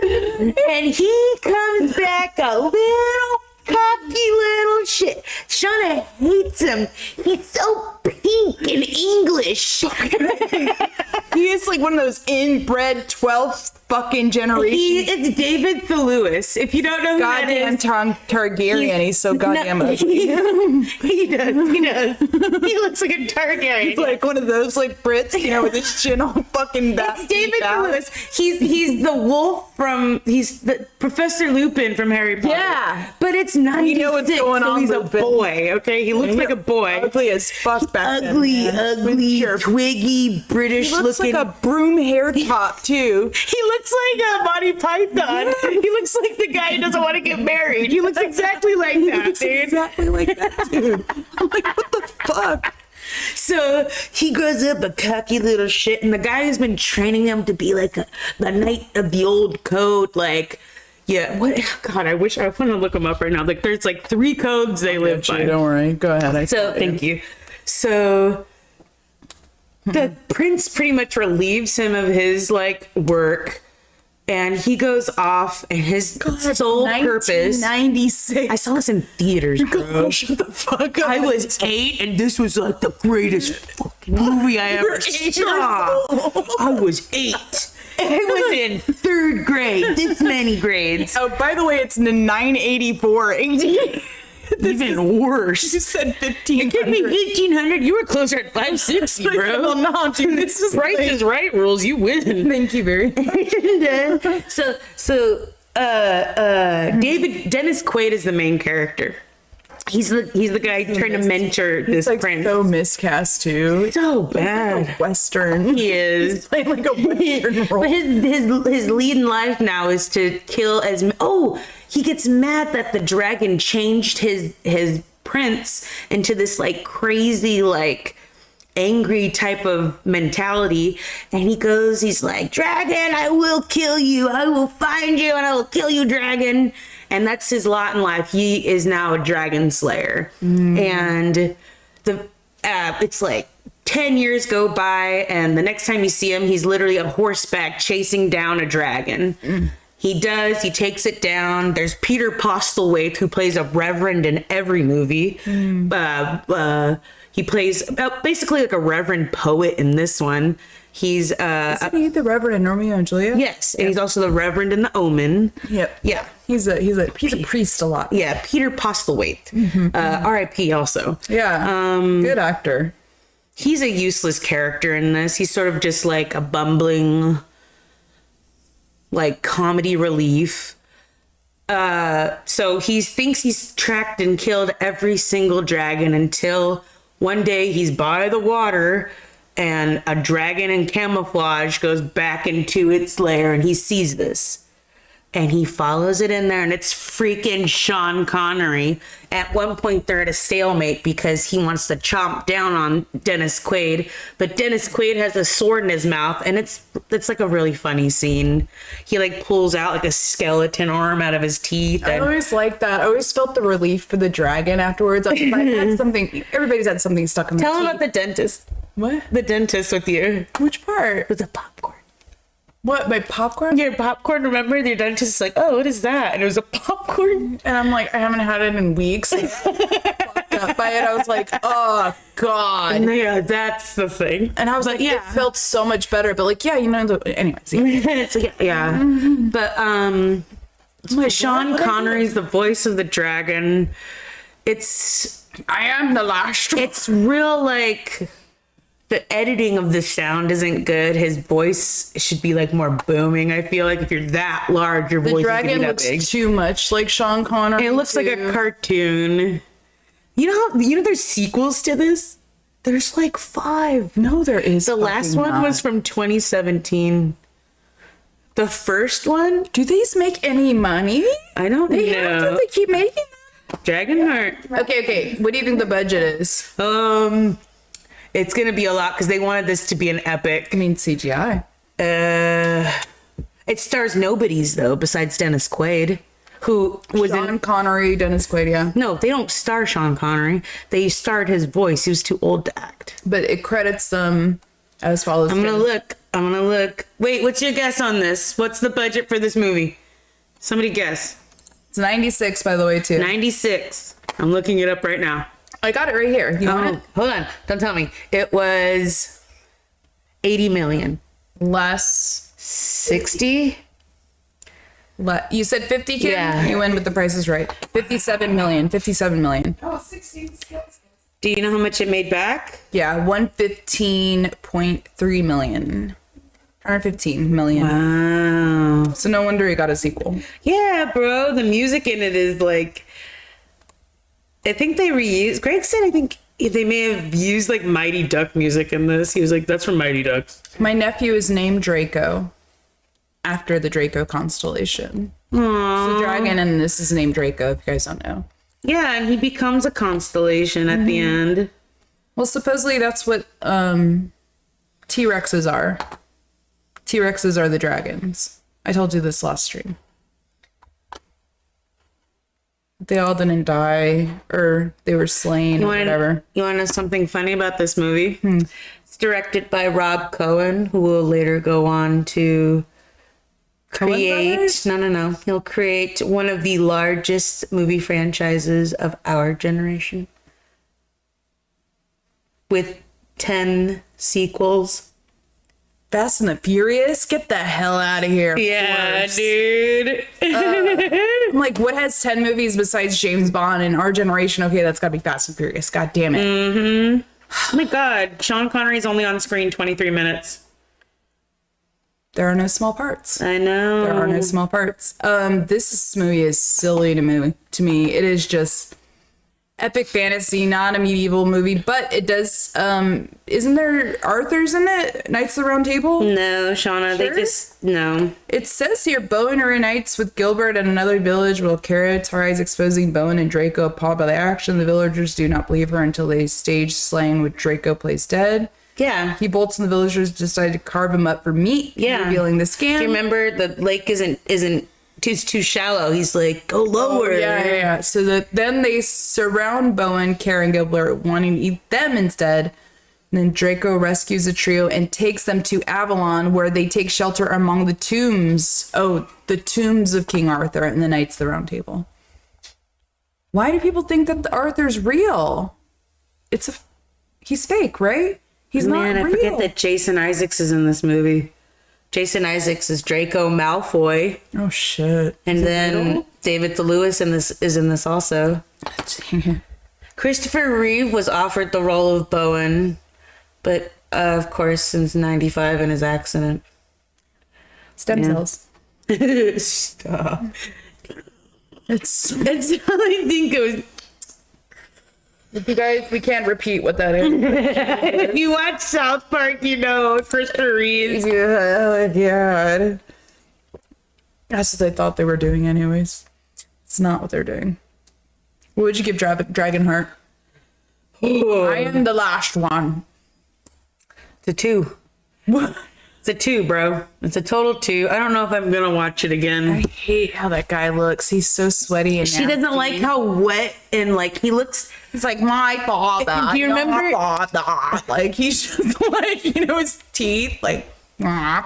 Speaker 2: And he comes back a little cocky little shit. Shauna hates him. He's so pink and English.
Speaker 1: He is like one of those inbred 12th fucking generation.
Speaker 2: It's David Thewlis. If you don't know who that
Speaker 1: Goddamn
Speaker 2: is.
Speaker 1: Targaryen. He's so goddamn
Speaker 2: he
Speaker 1: ugly.
Speaker 2: does. He looks like a Targaryen.
Speaker 1: He's like one of those like Brits, you know, with his chin all fucking back.
Speaker 2: It's David Thewlis. He's the wolf he's the Professor Lupin from Harry Potter.
Speaker 1: Yeah.
Speaker 2: But it's 96,
Speaker 1: You know what's going
Speaker 2: so
Speaker 1: on,
Speaker 2: he's a
Speaker 1: Lupin.
Speaker 2: boy, okay? He looks like a boy.
Speaker 1: Ugly as fuck back then, man.
Speaker 2: Ugly,
Speaker 1: Sure.
Speaker 2: twiggy, British
Speaker 1: He looks
Speaker 2: looking.
Speaker 1: like a broom hair top too.
Speaker 2: He looks like a Monty Python. He looks like the guy who doesn't want to get married. He looks exactly like that,
Speaker 1: Looks
Speaker 2: dude.
Speaker 1: exactly like that, dude. I'm like, what the fuck?
Speaker 2: So he grows up a cocky little shit, and the guy who's been training him to be like the knight of the old code, like, yeah, what? God, I wish I want to look him up right now. Like, there's like 3 codes they live by.
Speaker 1: Don't worry. Go ahead.
Speaker 2: So thank you. So the prince pretty much relieves him of his like work, and he goes off, and his sole purpose.
Speaker 1: 1996.
Speaker 2: I saw this in theaters, bro.
Speaker 1: Shut the fuck up.
Speaker 2: I was 8, and this was like the greatest fucking movie I ever saw. I was 8. I was in 3rd grade. This many grades.
Speaker 1: Oh, by the way, it's the 984 AD.
Speaker 2: Even worse.
Speaker 1: You said 1500.
Speaker 2: It could be 1500. You were closer at 560, bro.
Speaker 1: Well, no, dude. This is
Speaker 2: Price is Right rules. You win.
Speaker 1: Thank you very much.
Speaker 2: David Dennis Quaid is the main character. He's the guy trying to mentor this
Speaker 1: Like
Speaker 2: prince.
Speaker 1: so miscast too.
Speaker 2: So bad.
Speaker 1: Western.
Speaker 2: He is.
Speaker 1: Playing like a Western role.
Speaker 2: But his lead in life now is to kill he gets mad that the dragon changed his prince into this like crazy like angry type of mentality, and he's like, dragon, I will kill you, I will find you and I will kill you, dragon. And that's his lot in life. He is now a dragon slayer. And it's like 10 years go by, and the next time you see him, he's literally on horseback chasing down a dragon. He takes it down. There's Peter Postlethwaite, who plays a reverend in every movie. He plays basically like a reverend poet in this one. He's
Speaker 1: Isn't he the Reverend in Romeo and Juliet?
Speaker 2: yes, and he's also the reverend in The Omen.
Speaker 1: Yep.
Speaker 2: Yeah.
Speaker 1: He's a priest a lot.
Speaker 2: Yeah, Peter Postlethwaite. R.I.P. also.
Speaker 1: Yeah. Good actor.
Speaker 2: He's a useless character in this. He's sort of just like a bumbling, like, comedy relief. So he thinks he's tracked and killed every single dragon until one day he's by the water and a dragon in camouflage goes back into its lair, and he sees this. And he follows it in there, and it's freaking Sean Connery. At one point, they're at a stalemate because he wants to chomp down on Dennis Quaid, but Dennis Quaid has a sword in his mouth, and it's like a really funny scene. He like pulls out like a skeleton arm out of his teeth.
Speaker 1: I
Speaker 2: And
Speaker 1: always liked that. I always felt the relief for the dragon afterwards. Like, if I had something, everybody's had something stuck in their
Speaker 2: tell him
Speaker 1: teeth.
Speaker 2: about the dentist.
Speaker 1: What?
Speaker 2: The dentist with you.
Speaker 1: Which part?
Speaker 2: With the popcorn.
Speaker 1: What? My popcorn?
Speaker 2: Your popcorn, remember? Your dentist is like, oh, what is that? And it was a popcorn.
Speaker 1: And I'm like, I haven't had it in weeks. Fucked up by it. I was like, oh God.
Speaker 2: And yeah, that's the thing.
Speaker 1: And I was like, it felt so much better. But like, yeah, anyways. Yeah.
Speaker 2: It's like, yeah. But Sean Connery's the voice of the dragon.
Speaker 1: I am the last one.
Speaker 2: It's real, like, the editing of the sound isn't good. His voice should be like more booming. I feel like if you're that large, your
Speaker 1: The
Speaker 2: voice
Speaker 1: dragon
Speaker 2: is that
Speaker 1: looks
Speaker 2: big.
Speaker 1: too much like Sean Connery.
Speaker 2: It looks like a cartoon. You know there's sequels to this? There's like 5.
Speaker 1: No, there is.
Speaker 2: The last one was from 2017. The first one?
Speaker 1: Do these make any money?
Speaker 2: I don't
Speaker 1: They have to.
Speaker 2: know.
Speaker 1: They keep making them.
Speaker 2: Dragonheart.
Speaker 1: Okay. What do you think the budget is?
Speaker 2: It's gonna be a lot because they wanted this to be an epic.
Speaker 1: I mean, CGI.
Speaker 2: It stars nobodies though besides Dennis Quaid, who was
Speaker 1: Sean Connery, Dennis Quaid, yeah.
Speaker 2: No, they don't star Sean Connery. They starred his voice. He was too old to act.
Speaker 1: But it credits them as follows.
Speaker 2: I'm gonna look. Wait, what's your guess on this? What's the budget for this movie? Somebody guess.
Speaker 1: It's 96, by the way, too.
Speaker 2: 96. I'm looking it up right now.
Speaker 1: I got it right here. You want it?
Speaker 2: Hold on. Don't tell me. It was 80 million.
Speaker 1: Less.
Speaker 2: 60?
Speaker 1: You said 50, Kim?
Speaker 2: Yeah.
Speaker 1: You win with the Price is Right. 57 million. 57 million.
Speaker 2: Do you know how much it made back?
Speaker 1: Yeah, 115.3 million. 115 million.
Speaker 2: Wow.
Speaker 1: So no wonder he got a sequel.
Speaker 2: Yeah, bro. The music in it is like, I think they reused. Greg said I think they may have used like Mighty Duck music in this. He was like, "That's from Mighty Ducks."
Speaker 1: My nephew is named Draco after the Draco constellation.
Speaker 2: Aww.
Speaker 1: The dragon, and this is named Draco. If you guys don't know.
Speaker 2: Yeah, and he becomes a constellation at the end.
Speaker 1: Well, supposedly that's what T-Rexes are. T-Rexes are the dragons. I told you this last stream. They all didn't die, or they were slain, or whatever.
Speaker 2: You want to know something funny about this movie? It's directed by Rob Cohen, who will later go on to create. No. He'll create one of the largest movie franchises of our generation, with 10 sequels.
Speaker 1: Fast and the Furious? Get the hell out of here.
Speaker 2: Yeah, dude.
Speaker 1: I'm like, what has 10 movies besides James Bond in our generation? Okay, that's gotta be Fast and Furious. God damn it.
Speaker 2: Oh my god, Sean Connery's only on screen 23 minutes.
Speaker 1: There are no small parts.
Speaker 2: I know.
Speaker 1: There are no small parts. This movie is silly to me. It is just epic fantasy, not a medieval movie, but it does, isn't there Arthur's in it? Knights of the Round Table?
Speaker 2: No, Shauna,
Speaker 1: Sure?
Speaker 2: they just, no.
Speaker 1: It says here, Bowen reunites with Gilbert at another village while Kara tries exposing Bowen and Draco. Appalled by the action, the villagers do not believe her until they stage slaying with Draco plays dead.
Speaker 2: Yeah.
Speaker 1: He bolts and the villagers decide to carve him up for meat,
Speaker 2: Yeah.
Speaker 1: revealing the scam.
Speaker 2: Do you remember the lake isn't it's too shallow. He's like, go lower.
Speaker 1: Yeah. So then they surround Bowen, Karen, Gilbert, wanting to eat them instead. And then Draco rescues the trio and takes them to Avalon, where they take shelter among the tombs. Oh, the tombs of King Arthur and the Knights of the Round Table. Why do people think that Arthur's real? He's fake, right? He's not real.
Speaker 2: I forget that Jason Isaacs is in this movie. Jason Isaacs is Draco Malfoy.
Speaker 1: Oh shit!
Speaker 2: And then David DeLuise is in this also.
Speaker 1: Dang it.
Speaker 2: Christopher Reeve was offered the role of Bowen, but of course, since '95 and his accident,
Speaker 1: Stem cells.
Speaker 2: Stop.
Speaker 1: It's
Speaker 2: all I think of.
Speaker 1: you guys, we can't repeat what that is.
Speaker 2: If you watch South Park, you know Christopher Reeve.
Speaker 1: Oh my god. That's what I thought they were doing anyways. It's not what they're doing. What would you give Dragonheart? I am the last one.
Speaker 2: It's a 2. It's a 2, bro. It's a total 2. I don't know if I'm gonna watch it again.
Speaker 1: I hate how that guy looks. He's so sweaty and
Speaker 2: She doesn't like how wet and like he looks.
Speaker 1: He's like my father.
Speaker 2: Do you remember?
Speaker 1: My father. Like he's just like, his teeth like You know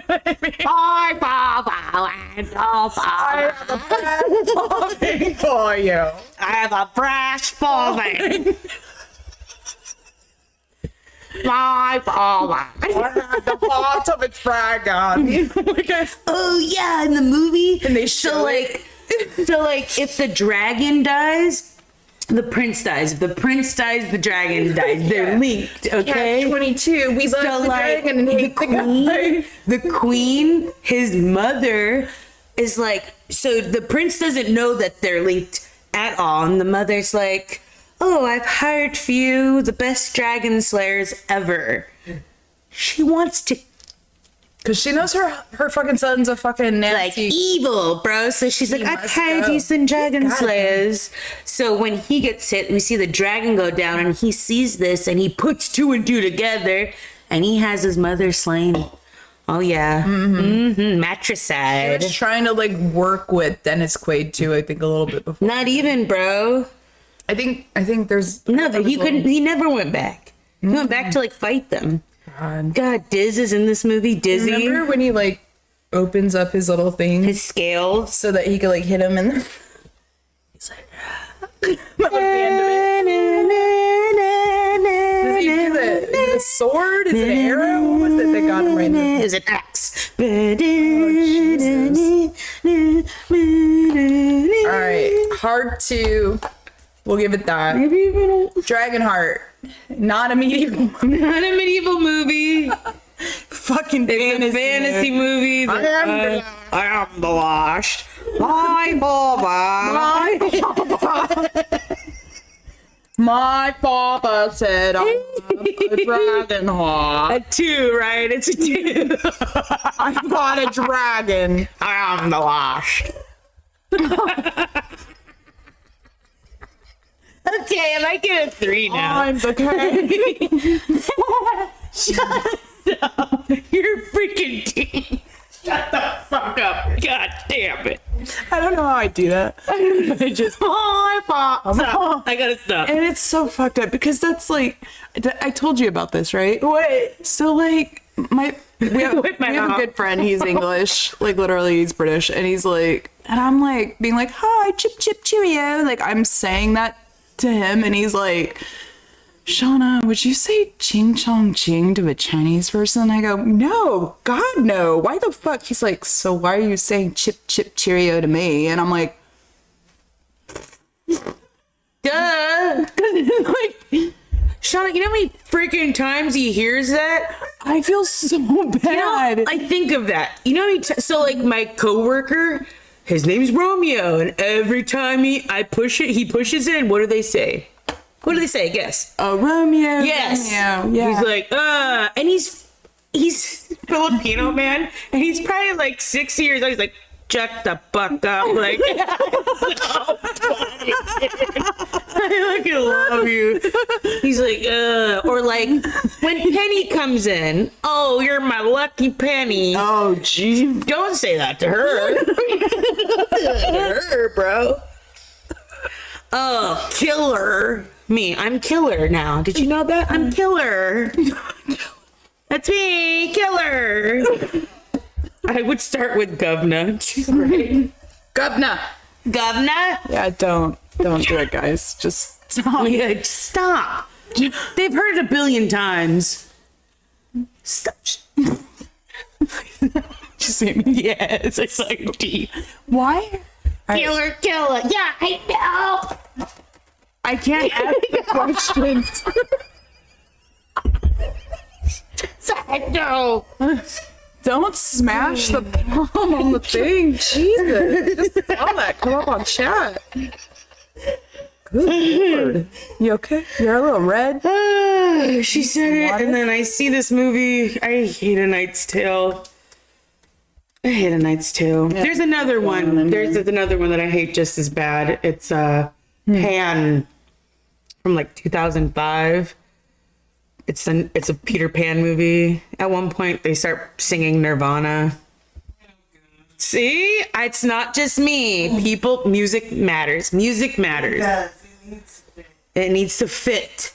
Speaker 1: what I mean?
Speaker 2: My father and all
Speaker 1: I have a bad for you.
Speaker 2: I have a brash father. My father.
Speaker 1: I have the heart of a dragon.
Speaker 2: Oh yeah, in the movie.
Speaker 1: And they show
Speaker 2: so like if the dragon dies, the prince dies. If the prince dies, the dragon dies. They're linked, okay?
Speaker 1: 22. We love the dragon and hate the guy.
Speaker 2: The queen, his mother, is like, so the prince doesn't know that they're linked at all. And the mother's like, oh, I've hired for you the best dragon slayers ever. She wants to,
Speaker 1: Because she knows her fucking son's a fucking
Speaker 2: like,
Speaker 1: nasty.
Speaker 2: evil, bro. So she's like, I've hired you some dragon slayers. So when he gets hit, we see the dragon go down and he sees this and he puts 2 and 2 together and he has his mother slain. Oh yeah. Matricide.
Speaker 1: She was trying to like work with Dennis Quaid too, I think a little bit before.
Speaker 2: Not even, bro.
Speaker 1: I think there's
Speaker 2: No, he couldn't. He never went back. He went back to like fight them. God, Diz is in this movie. Dizzy.
Speaker 1: Remember when he like opens up his little thing
Speaker 2: His scales.
Speaker 1: so that he could like hit him in the he's like that was the end of it. Does he do the sword? Is it an arrow? What was it that got him right there?
Speaker 2: Is it axe?
Speaker 1: All right, hard to. We'll give it that. Dragonheart, not a medieval,
Speaker 2: Not a medieval movie.
Speaker 1: fucking
Speaker 2: It's a fantasy movie.
Speaker 1: I
Speaker 2: am the last. My
Speaker 1: My papa said I'm a dragonheart.
Speaker 2: A 2, right? It's a 2.
Speaker 1: I got a dragon.
Speaker 2: I am the last. Okay, I might get a 3 now.
Speaker 1: I'm the king.
Speaker 2: Shut up. You're freaking king. Shut the fuck up. God damn it.
Speaker 1: I don't know how I do that. I just
Speaker 2: Stop. I gotta stop.
Speaker 1: and it's so fucked up because that's like I told you about this, right?
Speaker 2: What?
Speaker 1: So like we have
Speaker 2: With my
Speaker 1: a
Speaker 2: mouth.
Speaker 1: good friend. He's English, like literally he's British, and he's like, and I'm like being like, hi, chip chip cheerio, like I'm saying that to him, and he's like, Shauna, would you say ching chong ching to a Chinese person? I go, no, God no. Why the fuck? He's like, so why are you saying chip chip cheerio to me? And I'm like,
Speaker 2: Duh.
Speaker 1: like,
Speaker 2: Shauna, you know how many freaking times he hears that?
Speaker 1: I feel so bad.
Speaker 2: You know, I think of that. You know how many so like my coworker, his name's Romeo, and every time he pushes in, what do they say? What do they say? Guess.
Speaker 1: Romeo.
Speaker 2: Yes.
Speaker 1: Romeo, yeah.
Speaker 2: He's like, and he's Filipino, man, and he's probably like 6 years old. He's like, shut the fuck up. Like, so funny. I fucking love love you. He's like, or like when Penny comes in, oh, you're my lucky Penny.
Speaker 1: Oh, gee.
Speaker 2: Don't say that to her. Her, bro. Oh, killer. Me, I'm killer now. Did you know that? I'm killer. That's me, killer. I would start with Govna. She's great.
Speaker 1: Govna.
Speaker 2: Govna?
Speaker 1: Yeah, don't do it, guys. Just stop.
Speaker 2: Yeah, just stop. They've heard it a billion times. Stop.
Speaker 1: Just see me.
Speaker 2: Yes, it's like deep.
Speaker 1: Why?
Speaker 2: Killer. Yeah, I know.
Speaker 1: I can't ask the questions.
Speaker 2: No.
Speaker 1: Don't smash the palm on the thing. Jesus. Just saw that come up on chat. Good Lord. You okay? You're a little red.
Speaker 2: She said it, and then I see this movie. I hate A Knight's Tale. There's another one. There's another one that I hate just as bad. It's Pan from like 2005. It's a Peter Pan movie. At one point, they start singing Nirvana. See, it's not just me. Music matters. Music matters. It needs to fit.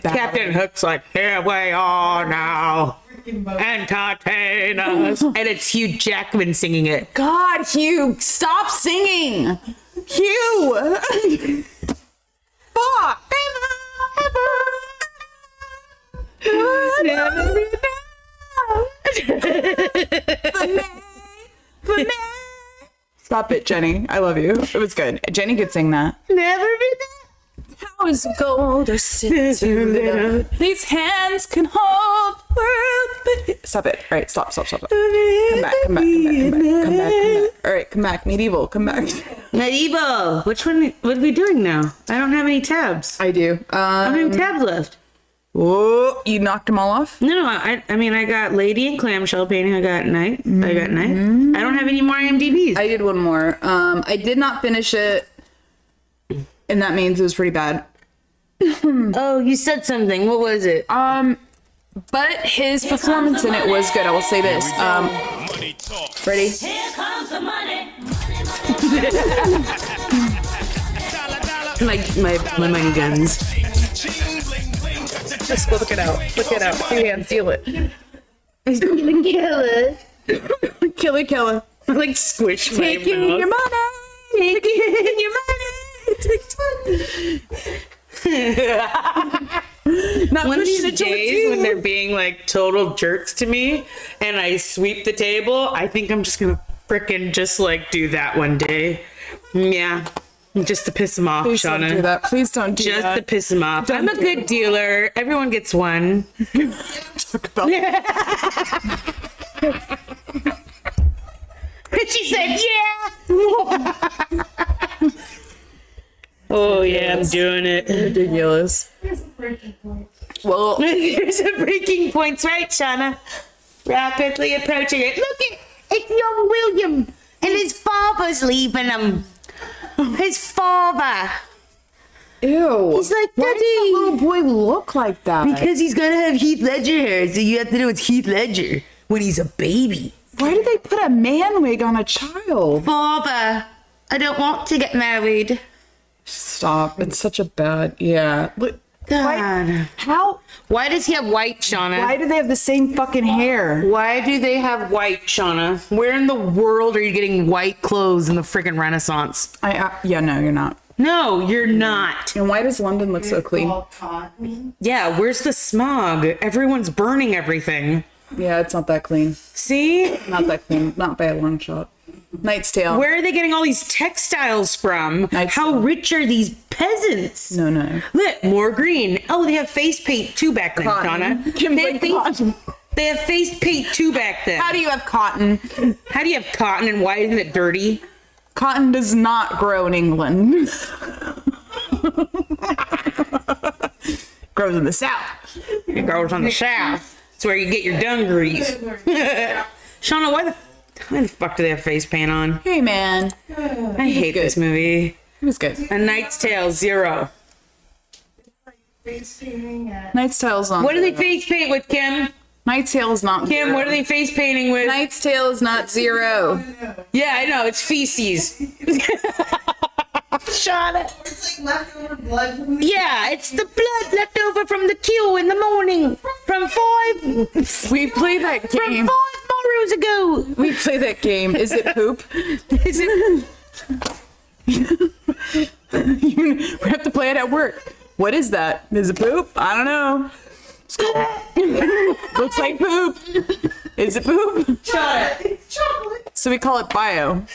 Speaker 2: Captain Hook's like, here we are now. Entertain us. And it's Hugh Jackman singing it.
Speaker 1: God, Hugh, stop singing. Hugh. Fuck. Stop it, Jenny. I love you. It was good. Jenny could sing that.
Speaker 2: Never be
Speaker 1: How is gold or silver? These hands can hold world. But stop it. All right, stop. Come back. All right, come back. Medieval, come back.
Speaker 2: Medieval. Which one? What are we doing now? I don't have any tabs.
Speaker 1: I do.
Speaker 2: I don't have any tabs left.
Speaker 1: Whoa, you knocked them all off?
Speaker 2: No, I mean, I got Lady and Clamshell Painting. I got Night. I don't have any more IMDb's.
Speaker 1: I did one more. I did not finish it, and that means it was pretty bad.
Speaker 2: Oh, you said something. What was it?
Speaker 1: But his performance in it was good. I will say this.
Speaker 5: Money talk.
Speaker 1: Ready?
Speaker 4: Here comes the money.
Speaker 2: my money guns.
Speaker 1: Just look it out. Look it out. You can't steal it.
Speaker 2: I'm gonna kill it.
Speaker 1: Killer.
Speaker 2: Like squish
Speaker 1: Taking
Speaker 2: my mouth.
Speaker 1: your money. Taking your money. Not
Speaker 2: One of
Speaker 1: pushing
Speaker 2: these
Speaker 1: it towards
Speaker 2: days
Speaker 1: you.
Speaker 2: when they're being like total jerks to me and I sweep the table, I think I'm just gonna frickin' just like do that one day. Yeah. Just to piss them off,
Speaker 1: Please don't do
Speaker 2: Shauna.
Speaker 1: that. Please don't do
Speaker 2: Just
Speaker 1: that.
Speaker 2: to piss them off.
Speaker 1: Don't
Speaker 2: I'm a
Speaker 1: do
Speaker 2: good dealer. Everyone gets one.
Speaker 1: Talk about
Speaker 2: She said, yeah. Oh, yeah, I'm doing it.
Speaker 1: ridiculous. Well,
Speaker 2: There's a breaking point's right, Shauna. Rapidly approaching it. Look, it's young William, and his father's leaving him. His father.
Speaker 1: ew.
Speaker 2: He's like,
Speaker 1: why does
Speaker 2: Daddy.
Speaker 1: the little boy look like that?
Speaker 2: Because he's gonna have Heath Ledger hair, so you have to do it with Heath Ledger when he's a baby.
Speaker 1: Why did they put a man wig on a child?
Speaker 2: Father, I don't want to get married.
Speaker 1: Stop. It's such a bad. Yeah. Look.
Speaker 2: God.
Speaker 1: How?
Speaker 2: Why does he have white, Shauna?
Speaker 1: Why do they have the same fucking hair?
Speaker 2: Why do they have white, Shauna? Where in the world are you getting white clothes in the freaking Renaissance?
Speaker 1: Yeah, no, you're not.
Speaker 2: No, you're not.
Speaker 1: And why does London look so clean?
Speaker 2: Yeah, where's the smog? Everyone's burning everything.
Speaker 1: Yeah, it's not that clean.
Speaker 2: See?
Speaker 1: Not that clean. Not by a long shot. Knight's Tale.
Speaker 2: Where are they getting all these textiles from?
Speaker 1: Knight's
Speaker 2: How
Speaker 1: Tale.
Speaker 2: rich are these peasants?
Speaker 1: No.
Speaker 2: Look, more green. Oh, they have face paint too back then, Shauna.
Speaker 1: Kim's
Speaker 2: They
Speaker 1: like,
Speaker 2: have,
Speaker 1: cotton.
Speaker 2: they have face paint too back then.
Speaker 1: How do you have cotton?
Speaker 2: How do you have cotton and why isn't it dirty?
Speaker 1: Cotton does not grow in England. Grows in the south.
Speaker 2: It grows on the south. It's where you get your dungarees. Shauna, why the fuck do they have face paint on?
Speaker 1: Hey, man.
Speaker 2: I hate
Speaker 1: good.
Speaker 2: this movie.
Speaker 1: It was good.
Speaker 2: A Knight's Tale 0.
Speaker 3: Face painting at.
Speaker 1: Knight's Tale's not.
Speaker 2: What do they face paint with, Kim?
Speaker 1: Knight's Tale is not.
Speaker 2: Kim,
Speaker 1: zero.
Speaker 2: what are they face painting with?
Speaker 1: Knight's Tale is not 0.
Speaker 2: Yeah, I know. It's feces. Shot it.
Speaker 6: It's like leftover blood from the
Speaker 2: Yeah, it's the blood left over from the kill in the morning from 5
Speaker 1: We play that game.
Speaker 2: morrows ago.
Speaker 1: We play that game. Is it poop? Is it? We have to play it at work. What is that? Is it poop? I don't know. Looks like poop. Is it poop?
Speaker 6: chocolate.
Speaker 1: So we call it bio.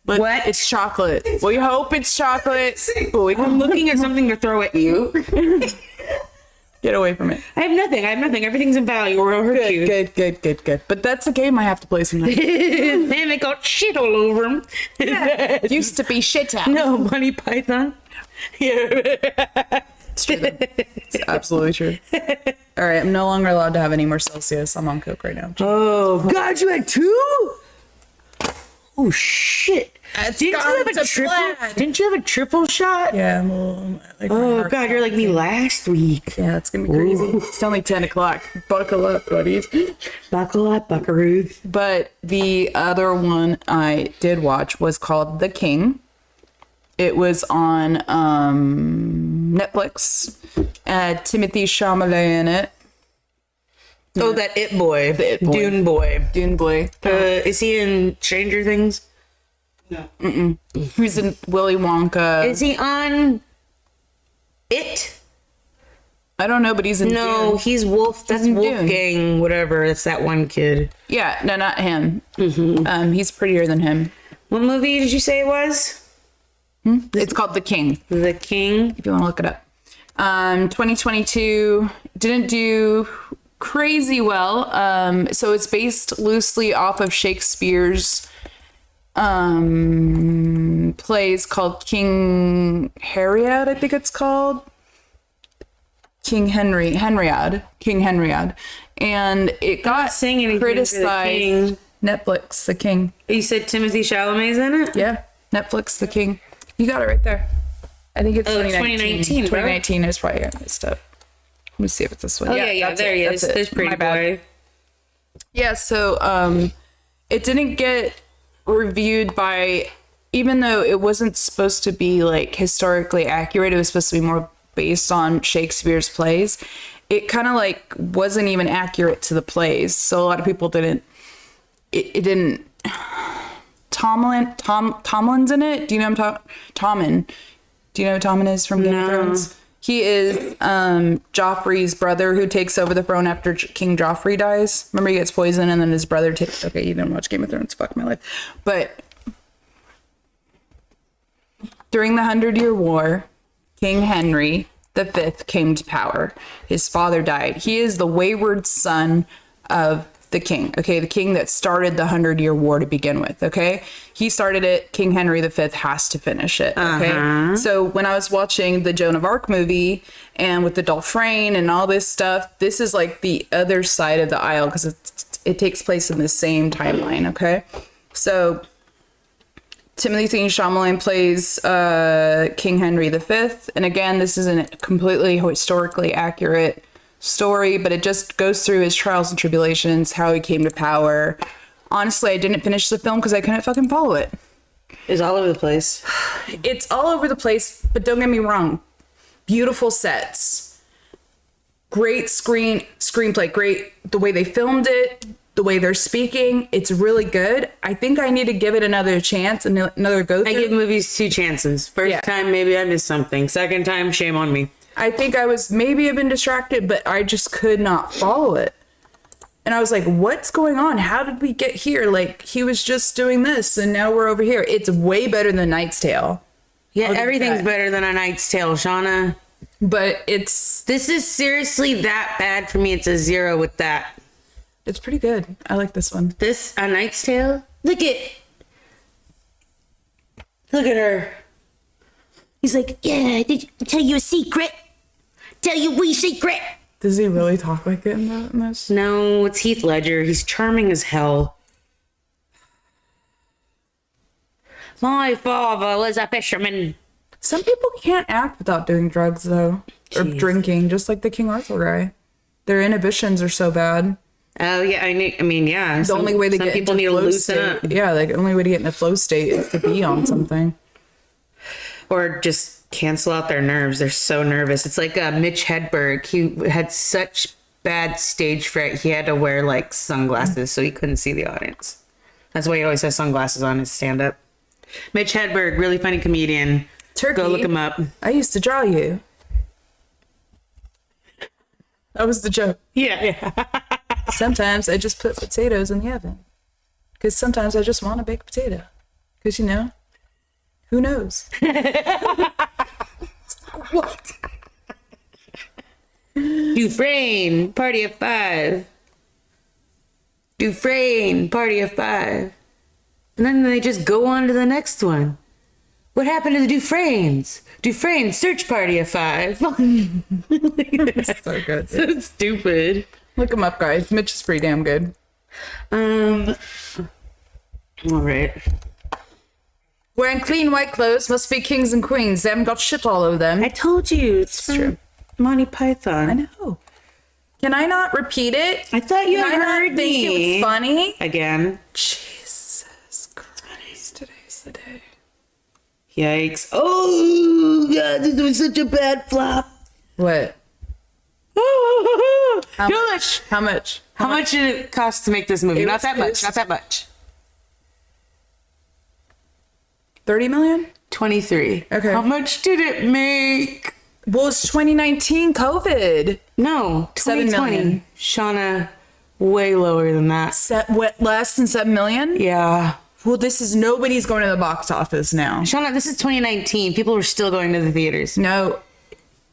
Speaker 1: But
Speaker 2: What?
Speaker 1: It's chocolate. We hope it's chocolate. But we
Speaker 2: I'm
Speaker 1: can
Speaker 2: looking at something to throw at you.
Speaker 1: get away from it.
Speaker 2: I have nothing. Everything's in value or I'll hurt you.
Speaker 1: Good. But that's a game I have to play sometime.
Speaker 2: Man, they got shit all over them.
Speaker 1: Used to be shit out.
Speaker 2: No, Monty Python. Yeah.
Speaker 1: It's true. It's absolutely true. All right, I'm no longer allowed to have any more Celsius. I'm on Coke right now.
Speaker 2: Oh, God, you had 2? Oh, shit.
Speaker 1: It's
Speaker 2: Didn't you
Speaker 1: gone
Speaker 2: have a
Speaker 1: to
Speaker 2: triple?
Speaker 1: blood.
Speaker 2: Didn't you have a triple shot?
Speaker 1: Yeah, I'm a little, like, my
Speaker 2: Oh,
Speaker 1: heart-
Speaker 2: God, you're like me last week.
Speaker 1: Yeah, it's gonna be crazy. It's only 10 o'clock. Buckle up, buddies.
Speaker 2: Buckle up, buckaroos.
Speaker 1: But the other one I did watch was called The King. It was on Netflix. Timothy Chalamet in it.
Speaker 2: Oh, that It Boy.
Speaker 1: The It Boy.
Speaker 2: Dune Boy.
Speaker 1: Dune Boy.
Speaker 2: Is he in Stranger Things?
Speaker 6: No.
Speaker 1: Who's in Willy Wonka?
Speaker 2: Is he on It?
Speaker 1: I don't know, but he's in
Speaker 2: No,
Speaker 1: Dune.
Speaker 2: he's Wolf. That's
Speaker 1: in Dune.
Speaker 2: Wolfgang, whatever. That's that one kid.
Speaker 1: Yeah, no, not him. He's prettier than him.
Speaker 2: What movie did you say it was?
Speaker 1: It's called The King.
Speaker 2: The King.
Speaker 1: If you want to look it up. 2022 didn't do crazy well. So it's based loosely off of Shakespeare's plays called King Henriad, I think it's called. King Henriad. And it got
Speaker 2: saying anything for The
Speaker 1: criticized.
Speaker 2: King.
Speaker 1: Netflix, The King.
Speaker 2: You said Timothy Chalamet's in it?
Speaker 1: Yeah, Netflix, The King. You got it right there. I think it's
Speaker 2: Oh, it's
Speaker 1: 2019.
Speaker 2: 2019, bro.
Speaker 1: 2019 is probably got messed up. Let me see if it's this one.
Speaker 2: Oh, yeah,
Speaker 1: that's
Speaker 2: there
Speaker 1: it,
Speaker 2: he
Speaker 1: that's
Speaker 2: is.
Speaker 1: it.
Speaker 2: There's Pretty
Speaker 1: My bad.
Speaker 2: Boy.
Speaker 1: Yeah, so it didn't get reviewed by, even though it wasn't supposed to be like historically accurate, it was supposed to be more based on Shakespeare's plays. It kind of like wasn't even accurate to the plays, so a lot of people didn't. It didn't. Tomlin's in it. Do you know Tommen? Do you know who Tommen is from Game of Thrones? He is Joffrey's brother who takes over the throne after King Joffrey dies. Remember, he gets poisoned and then his brother takes. Okay, you didn't watch Game of Thrones. Fuck my life. But during the 100-Year War, King Henry V came to power. His father died. He is the wayward son of the king, okay? The king that started the 100-Year War to begin with, okay? He started it. King Henry V has to finish it, okay? So when I was watching the Joan of Arc movie and with the Dolphin and all this stuff, this is like the other side of the aisle because it takes place in the same timeline, okay? So Timothy Chalamet plays King Henry V. And again, this isn't a completely historically accurate story, but it just goes through his trials and tribulations, how he came to power. Honestly, I didn't finish the film because I couldn't fucking follow it.
Speaker 2: It's all over the place.
Speaker 1: It's all over the place, but don't get me wrong. Beautiful sets. Great screenplay. Great the way they filmed it, the way they're speaking. It's really good. I think I need to give it another chance and another go through.
Speaker 2: I give movies 2 chances. First time, maybe I missed something. Second time, shame on me.
Speaker 1: I think I was maybe have been distracted, but I just could not follow it. And I was like, what's going on? How did we get here? Like, he was just doing this and now we're over here. It's way better than Knight's Tale.
Speaker 2: Yeah,
Speaker 1: Look at
Speaker 2: everything's
Speaker 1: that.
Speaker 2: better than A Knight's Tale, Shauna.
Speaker 1: But it's
Speaker 2: This is seriously that bad for me. It's a 0 with that.
Speaker 1: pretty good. I like this one.
Speaker 2: This, A Knight's Tale? Look at her. He's like, yeah, did you tell you a secret? Tell you we secret.
Speaker 1: Does he really talk like it in this?
Speaker 2: No, it's Heath Ledger. He's charming as hell. My father was a fisherman.
Speaker 1: Some people can't act without doing drugs, though, or
Speaker 2: Jeez.
Speaker 1: drinking, just like the King Arthur guy. Their inhibitions are so bad.
Speaker 2: Oh yeah, I mean, yeah.
Speaker 1: The only way to
Speaker 2: some
Speaker 1: get
Speaker 2: people
Speaker 1: into
Speaker 2: need to
Speaker 1: flow
Speaker 2: loosen
Speaker 1: state,
Speaker 2: up,
Speaker 1: yeah, the only way to get in a flow state is to be on something.
Speaker 2: or just cancel out their nerves. They're so nervous. It's like Mitch Hedberg. He had such bad stage fright. He had to wear like sunglasses so he couldn't see the audience. That's why he always has sunglasses on his stand up. Mitch Hedberg, really funny comedian.
Speaker 1: Turkey.
Speaker 2: Go look him up.
Speaker 1: I used to draw you. That was the joke.
Speaker 2: Yeah.
Speaker 1: Sometimes I just put potatoes in the oven. Because sometimes I just want a baked potato. Because, you know, who knows? What?
Speaker 2: Dufresne, party of 5. Dufresne, party of 5. And then they just go on to the next one. What happened to the Dufresnes? Dufresne, search party of 5.
Speaker 1: So good.
Speaker 2: So stupid.
Speaker 1: Look him up, guys. Mitch is pretty damn good.
Speaker 2: All right.
Speaker 1: Wearing clean white clothes must be kings and queens. They haven't got shit all over them.
Speaker 2: I told you it's from
Speaker 1: true.
Speaker 2: Monty Python.
Speaker 1: I know. Can I not repeat it?
Speaker 2: I thought you
Speaker 1: Can I
Speaker 2: had
Speaker 1: not
Speaker 2: heard
Speaker 1: think it
Speaker 2: me.
Speaker 1: was funny?
Speaker 2: Again.
Speaker 1: Jesus Christ, today's the day.
Speaker 2: Yikes. Oh, God, this was such a bad flop.
Speaker 1: What?
Speaker 2: How much?
Speaker 1: How much?
Speaker 2: How much did it cost to make this movie?
Speaker 1: It
Speaker 2: Not
Speaker 1: was
Speaker 2: that much.
Speaker 1: pissed.
Speaker 2: Not that much.
Speaker 1: 30 million?
Speaker 2: 23.
Speaker 1: Okay.
Speaker 2: How much did it make?
Speaker 1: Well, it's 2019 COVID.
Speaker 2: No,
Speaker 1: 7
Speaker 2: 2020.
Speaker 1: million.
Speaker 2: Shauna, way lower than that.
Speaker 1: What, less than 7 million?
Speaker 2: Yeah.
Speaker 1: Well, nobody's going to the box office now.
Speaker 2: Shauna, this is 2019. People were still going to the theaters.
Speaker 1: No.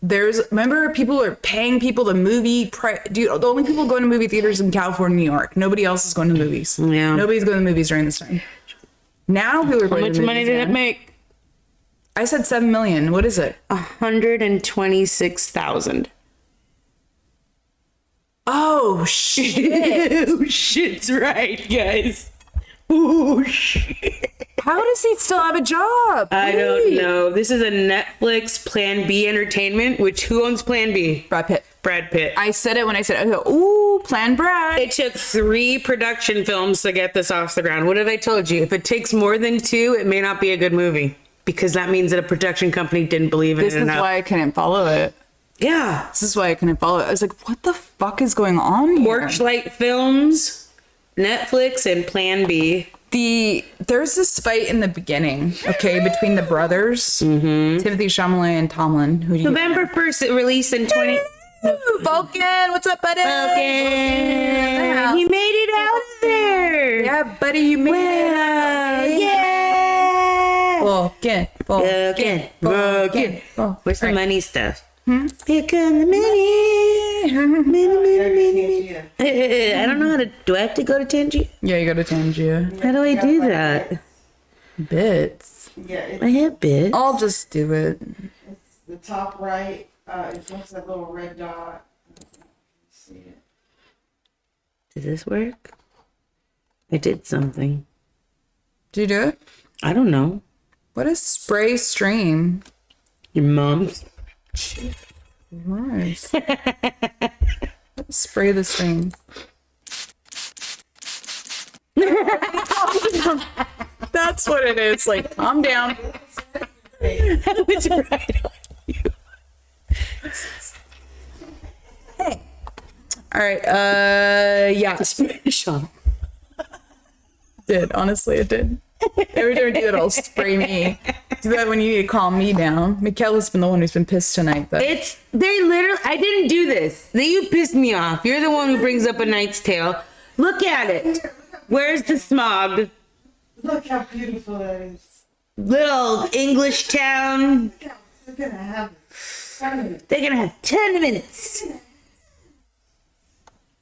Speaker 1: Remember, people are paying people to dude, the only people going to movie theaters in California, New York. Nobody else is going to movies.
Speaker 2: Yeah.
Speaker 1: Nobody's going to movies during this time. Now people are
Speaker 2: How
Speaker 1: going
Speaker 2: much
Speaker 1: to movies
Speaker 2: money did it
Speaker 1: again.
Speaker 2: make?
Speaker 1: I said 7 million. What is it?
Speaker 2: 126,000.
Speaker 1: Oh, shit.
Speaker 2: Oh, shit's right, guys. Oh, shit.
Speaker 1: How does he still have a job?
Speaker 2: I don't
Speaker 1: Wait.
Speaker 2: know. This is a Netflix Plan B Entertainment, which who owns Plan B?
Speaker 1: Brad Pitt.
Speaker 2: Brad Pitt.
Speaker 1: I said it when I said it. I go, ooh, Plan Brad.
Speaker 2: It took 3 production films to get this off the ground. What have I told you? If it takes more than 2, it may not be a good movie. Because that means that a production company didn't believe in
Speaker 1: This
Speaker 2: it
Speaker 1: is
Speaker 2: enough.
Speaker 1: why I couldn't follow it.
Speaker 2: Yeah.
Speaker 1: This is why I couldn't follow it. I was like, what the fuck is going on here?
Speaker 2: Torchlight Films, Netflix, and Plan B.
Speaker 1: There's this fight in the beginning, okay, between the brothers, Timothy Chalamet and Tomlin. Who do you
Speaker 2: November 1st, it released in 20...
Speaker 1: Ooh, Vulcan, what's up, buddy?
Speaker 2: Okay. He made it out there.
Speaker 1: Yeah, buddy, you made
Speaker 2: Wow.
Speaker 1: it.
Speaker 2: Yeah.
Speaker 1: Vulcan.
Speaker 2: Vulcan. Where's the
Speaker 1: Right.
Speaker 2: money stuff? Here come the money. Money. I don't know how to. Do I have to go to Tangier?
Speaker 1: Yeah, you go to Tangier.
Speaker 2: How do I do that?
Speaker 1: Bits.
Speaker 6: Yeah, it's
Speaker 2: I have bits.
Speaker 1: I'll just do it.
Speaker 6: the top right. It's just that little red dot. See it?
Speaker 2: Does this work? I did something.
Speaker 1: Do you do it?
Speaker 2: I don't know.
Speaker 1: What is spray stream?
Speaker 2: Your mom's.
Speaker 1: Nice. Spray the stream. That's what it is. Like, calm down.
Speaker 2: That was right on you.
Speaker 1: All right. Yeah.
Speaker 2: Sean.
Speaker 1: Did honestly, it did. Every time I do it, it'll spray me. Do that when you need to calm me down. Mikaela's been the one who's been pissed tonight. But
Speaker 2: They literally, I didn't do this. You pissed me off. You're the one who brings up A Knight's Tale. Look at it. Where's the smog?
Speaker 6: Look how beautiful that is.
Speaker 2: Little English town.
Speaker 6: We're gonna have fun.
Speaker 2: They're gonna have tournaments.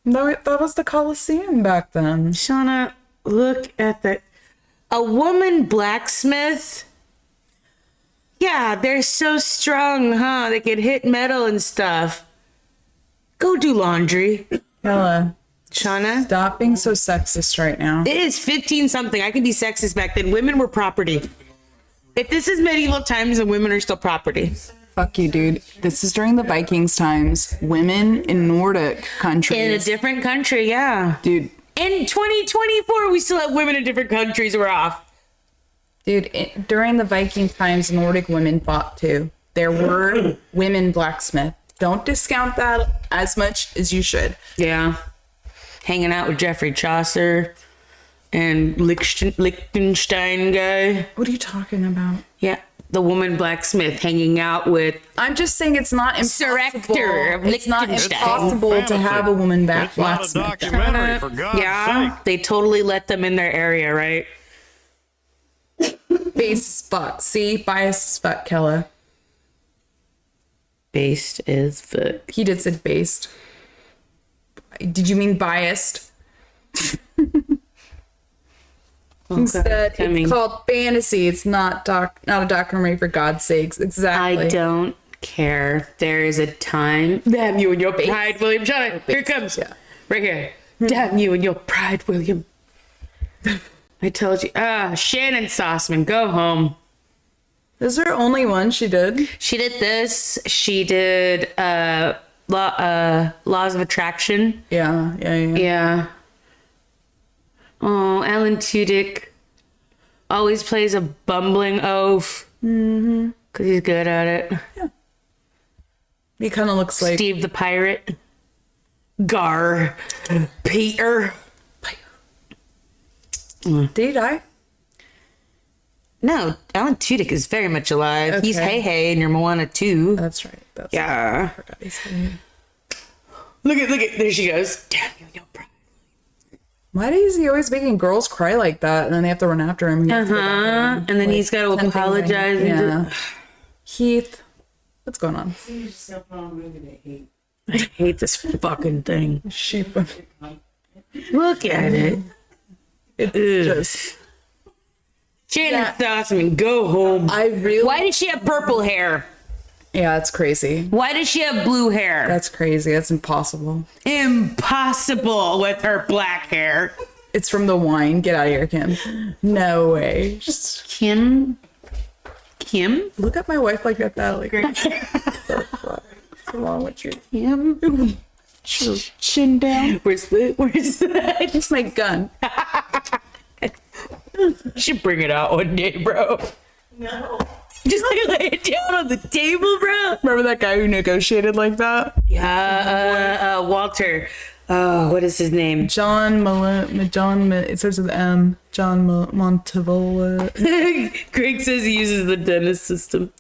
Speaker 1: no, that was the Coliseum back then.
Speaker 2: Shauna, look at that. A woman blacksmith? Yeah, they're so strong, huh? They can hit metal and stuff. Go do laundry.
Speaker 1: Kella,
Speaker 2: Shauna?
Speaker 1: stop being so sexist right now.
Speaker 2: It is 15 something. I could be sexist back then. Women were property. If this is medieval times, then women are still property.
Speaker 1: Fuck you, dude. This is during the Vikings times. Women in Nordic countries.
Speaker 2: In a different country, yeah.
Speaker 1: Dude,
Speaker 2: In 2024, we still have women in different countries. We're off.
Speaker 1: dude, during the Viking times, Nordic women fought too. There were women blacksmith. Don't discount that as much as you should.
Speaker 2: Yeah. Hanging out with Geoffrey Chaucer and Liechtenstein guy.
Speaker 1: What are you talking about?
Speaker 2: Yeah. The woman blacksmith hanging out with
Speaker 1: I'm just saying it's not
Speaker 2: Sir
Speaker 1: impossible.
Speaker 2: Hector of
Speaker 1: It's not
Speaker 2: Liechtenstein.
Speaker 1: impossible to have a woman back
Speaker 5: It's not a
Speaker 1: blacksmith.
Speaker 5: documentary, for God's
Speaker 2: Yeah.
Speaker 5: sake.
Speaker 2: They totally let them in their area, right?
Speaker 1: Base as fuck. See, biased as fuck, Kella.
Speaker 2: Based is the
Speaker 1: He did say based. Did you mean biased? Instead,
Speaker 2: I mean-
Speaker 1: it's called fantasy. It's not not a documentary, for God's sakes. Exactly.
Speaker 2: I don't care. There is a time. Damn you and your pride, William. Shut up. Here it comes.
Speaker 1: Yeah.
Speaker 2: Right here. Damn you and your pride, William. I told you. Shannon Sossman, go home.
Speaker 1: Is there only one she did?
Speaker 2: She did this. She did Laws of Attraction.
Speaker 1: Yeah.
Speaker 2: Yeah. Oh, Alan Tudyk always plays a bumbling oaf. Mm-hmm. Because he's good at it.
Speaker 1: He kind of looks like
Speaker 2: Steve the Pirate. Gar. Peter.
Speaker 1: Did he die?
Speaker 2: No, Alan Tudyk is very much alive. He's
Speaker 1: Okay.
Speaker 2: Hey Hey in your Moana 2.
Speaker 1: That's right. That's
Speaker 2: Yeah.
Speaker 1: I forgot he's name.
Speaker 2: Look at, there she goes. Damn you, no pride.
Speaker 1: Why is he always making girls cry like that, and then they have to run after him?
Speaker 2: And then he's got to apologize.
Speaker 1: Yeah. Heath, what's going on?
Speaker 6: You just stuff on a movie they hate.
Speaker 2: I hate this fucking thing.
Speaker 1: Sheep.
Speaker 2: Look at it.
Speaker 1: It's just.
Speaker 2: Shannon Stossman, go home.
Speaker 1: I really.
Speaker 2: Why did she have purple hair?
Speaker 1: Yeah, it's crazy.
Speaker 2: Why did she have blue hair?
Speaker 1: That's crazy. That's impossible.
Speaker 2: Impossible with her black hair.
Speaker 1: It's from the wine. Get out of here, Kim. No way.
Speaker 2: Kim?
Speaker 1: Look at my wife like that. Like, what's wrong with you?
Speaker 2: Kim?
Speaker 1: Chin down.
Speaker 2: Where's that?
Speaker 1: It's my gun.
Speaker 2: You should bring it out one day, bro.
Speaker 6: No.
Speaker 2: Just like lay it down on the table, bro.
Speaker 1: Remember that guy who negotiated like that?
Speaker 2: Yeah, Walter. Oh, what is his name?
Speaker 1: It starts with M. John Montavola.
Speaker 2: Greg says he uses the dentist system.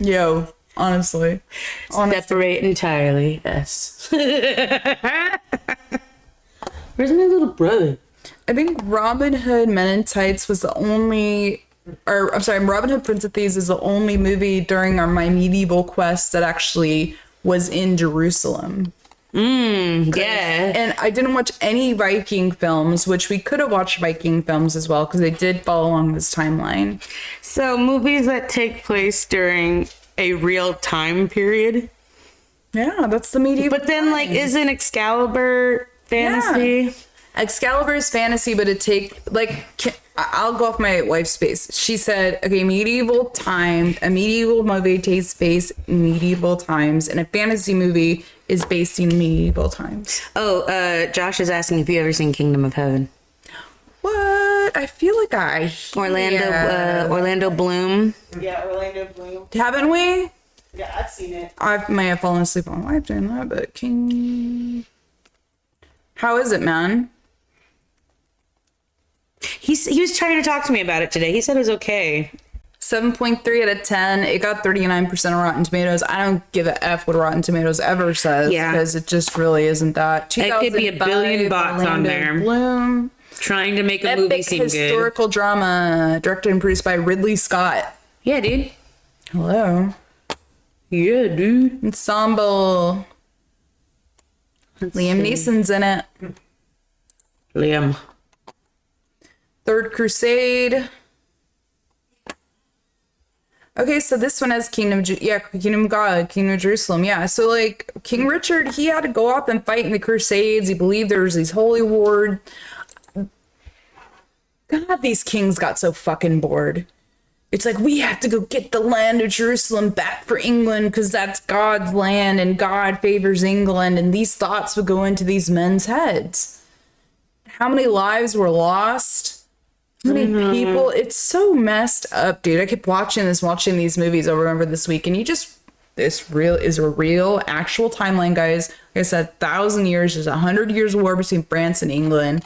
Speaker 1: Yo, honestly.
Speaker 2: Separate entirely. Yes. Where's my little brother?
Speaker 1: I think Robin Hood Men in Tights was the only, or I'm sorry, Robin Hood Prince of Thieves is the only movie during my medieval quest that actually was in Jerusalem.
Speaker 2: Yeah.
Speaker 1: And I didn't watch any Viking films, which we could have watched Viking films as well, because they did follow along this timeline.
Speaker 2: So movies that take place during a real time period.
Speaker 1: Yeah, that's the medieval.
Speaker 2: But then, like, isn't Excalibur fantasy?
Speaker 1: Excalibur is fantasy, but I'll go off my wife's base. She said, okay, a medieval movie takes place in medieval times, and a fantasy movie is based in medieval times.
Speaker 2: Oh, Josh is asking if you ever seen Kingdom of Heaven.
Speaker 1: What? I feel like
Speaker 2: Orlando Bloom.
Speaker 6: Yeah, Orlando Bloom.
Speaker 1: Haven't we?
Speaker 6: Yeah, I've seen it.
Speaker 1: I may have fallen asleep on live doing that, but how is it, man?
Speaker 2: He was trying to talk to me about it today. He said it was okay.
Speaker 1: 7.3 out of 10. It got 39% of Rotten Tomatoes. I don't give a F what Rotten Tomatoes ever says.
Speaker 2: Yeah.
Speaker 1: Because it just really isn't that.
Speaker 2: It could be a
Speaker 1: 2005,
Speaker 2: billion bots on
Speaker 1: Orlando
Speaker 2: there.
Speaker 1: Bloom.
Speaker 2: Trying to make a movie
Speaker 1: Epic
Speaker 2: seem good.
Speaker 1: historical drama directed and produced by Ridley Scott.
Speaker 2: Yeah, dude.
Speaker 1: Hello.
Speaker 2: Yeah, dude.
Speaker 1: Ensemble. Liam Neeson's in it.
Speaker 2: Liam.
Speaker 1: Third Crusade. Okay, so this one has Kingdom of God, Kingdom of Jerusalem. Yeah, so like King Richard, he had to go off and fight in the Crusades. He believed there was these holy wars. Kind God, these kings got so fucking bored. It's like, we have to go get the land of Jerusalem back for England because that's God's land and God favors England. And these thoughts would go into these men's heads. How many lives were lost? How many people? It's so messed up, dude. I kept watching these movies over and over this week. And this is a real, actual timeline, guys. Like I said, 1,000 years. There's 100 years of war between France and England.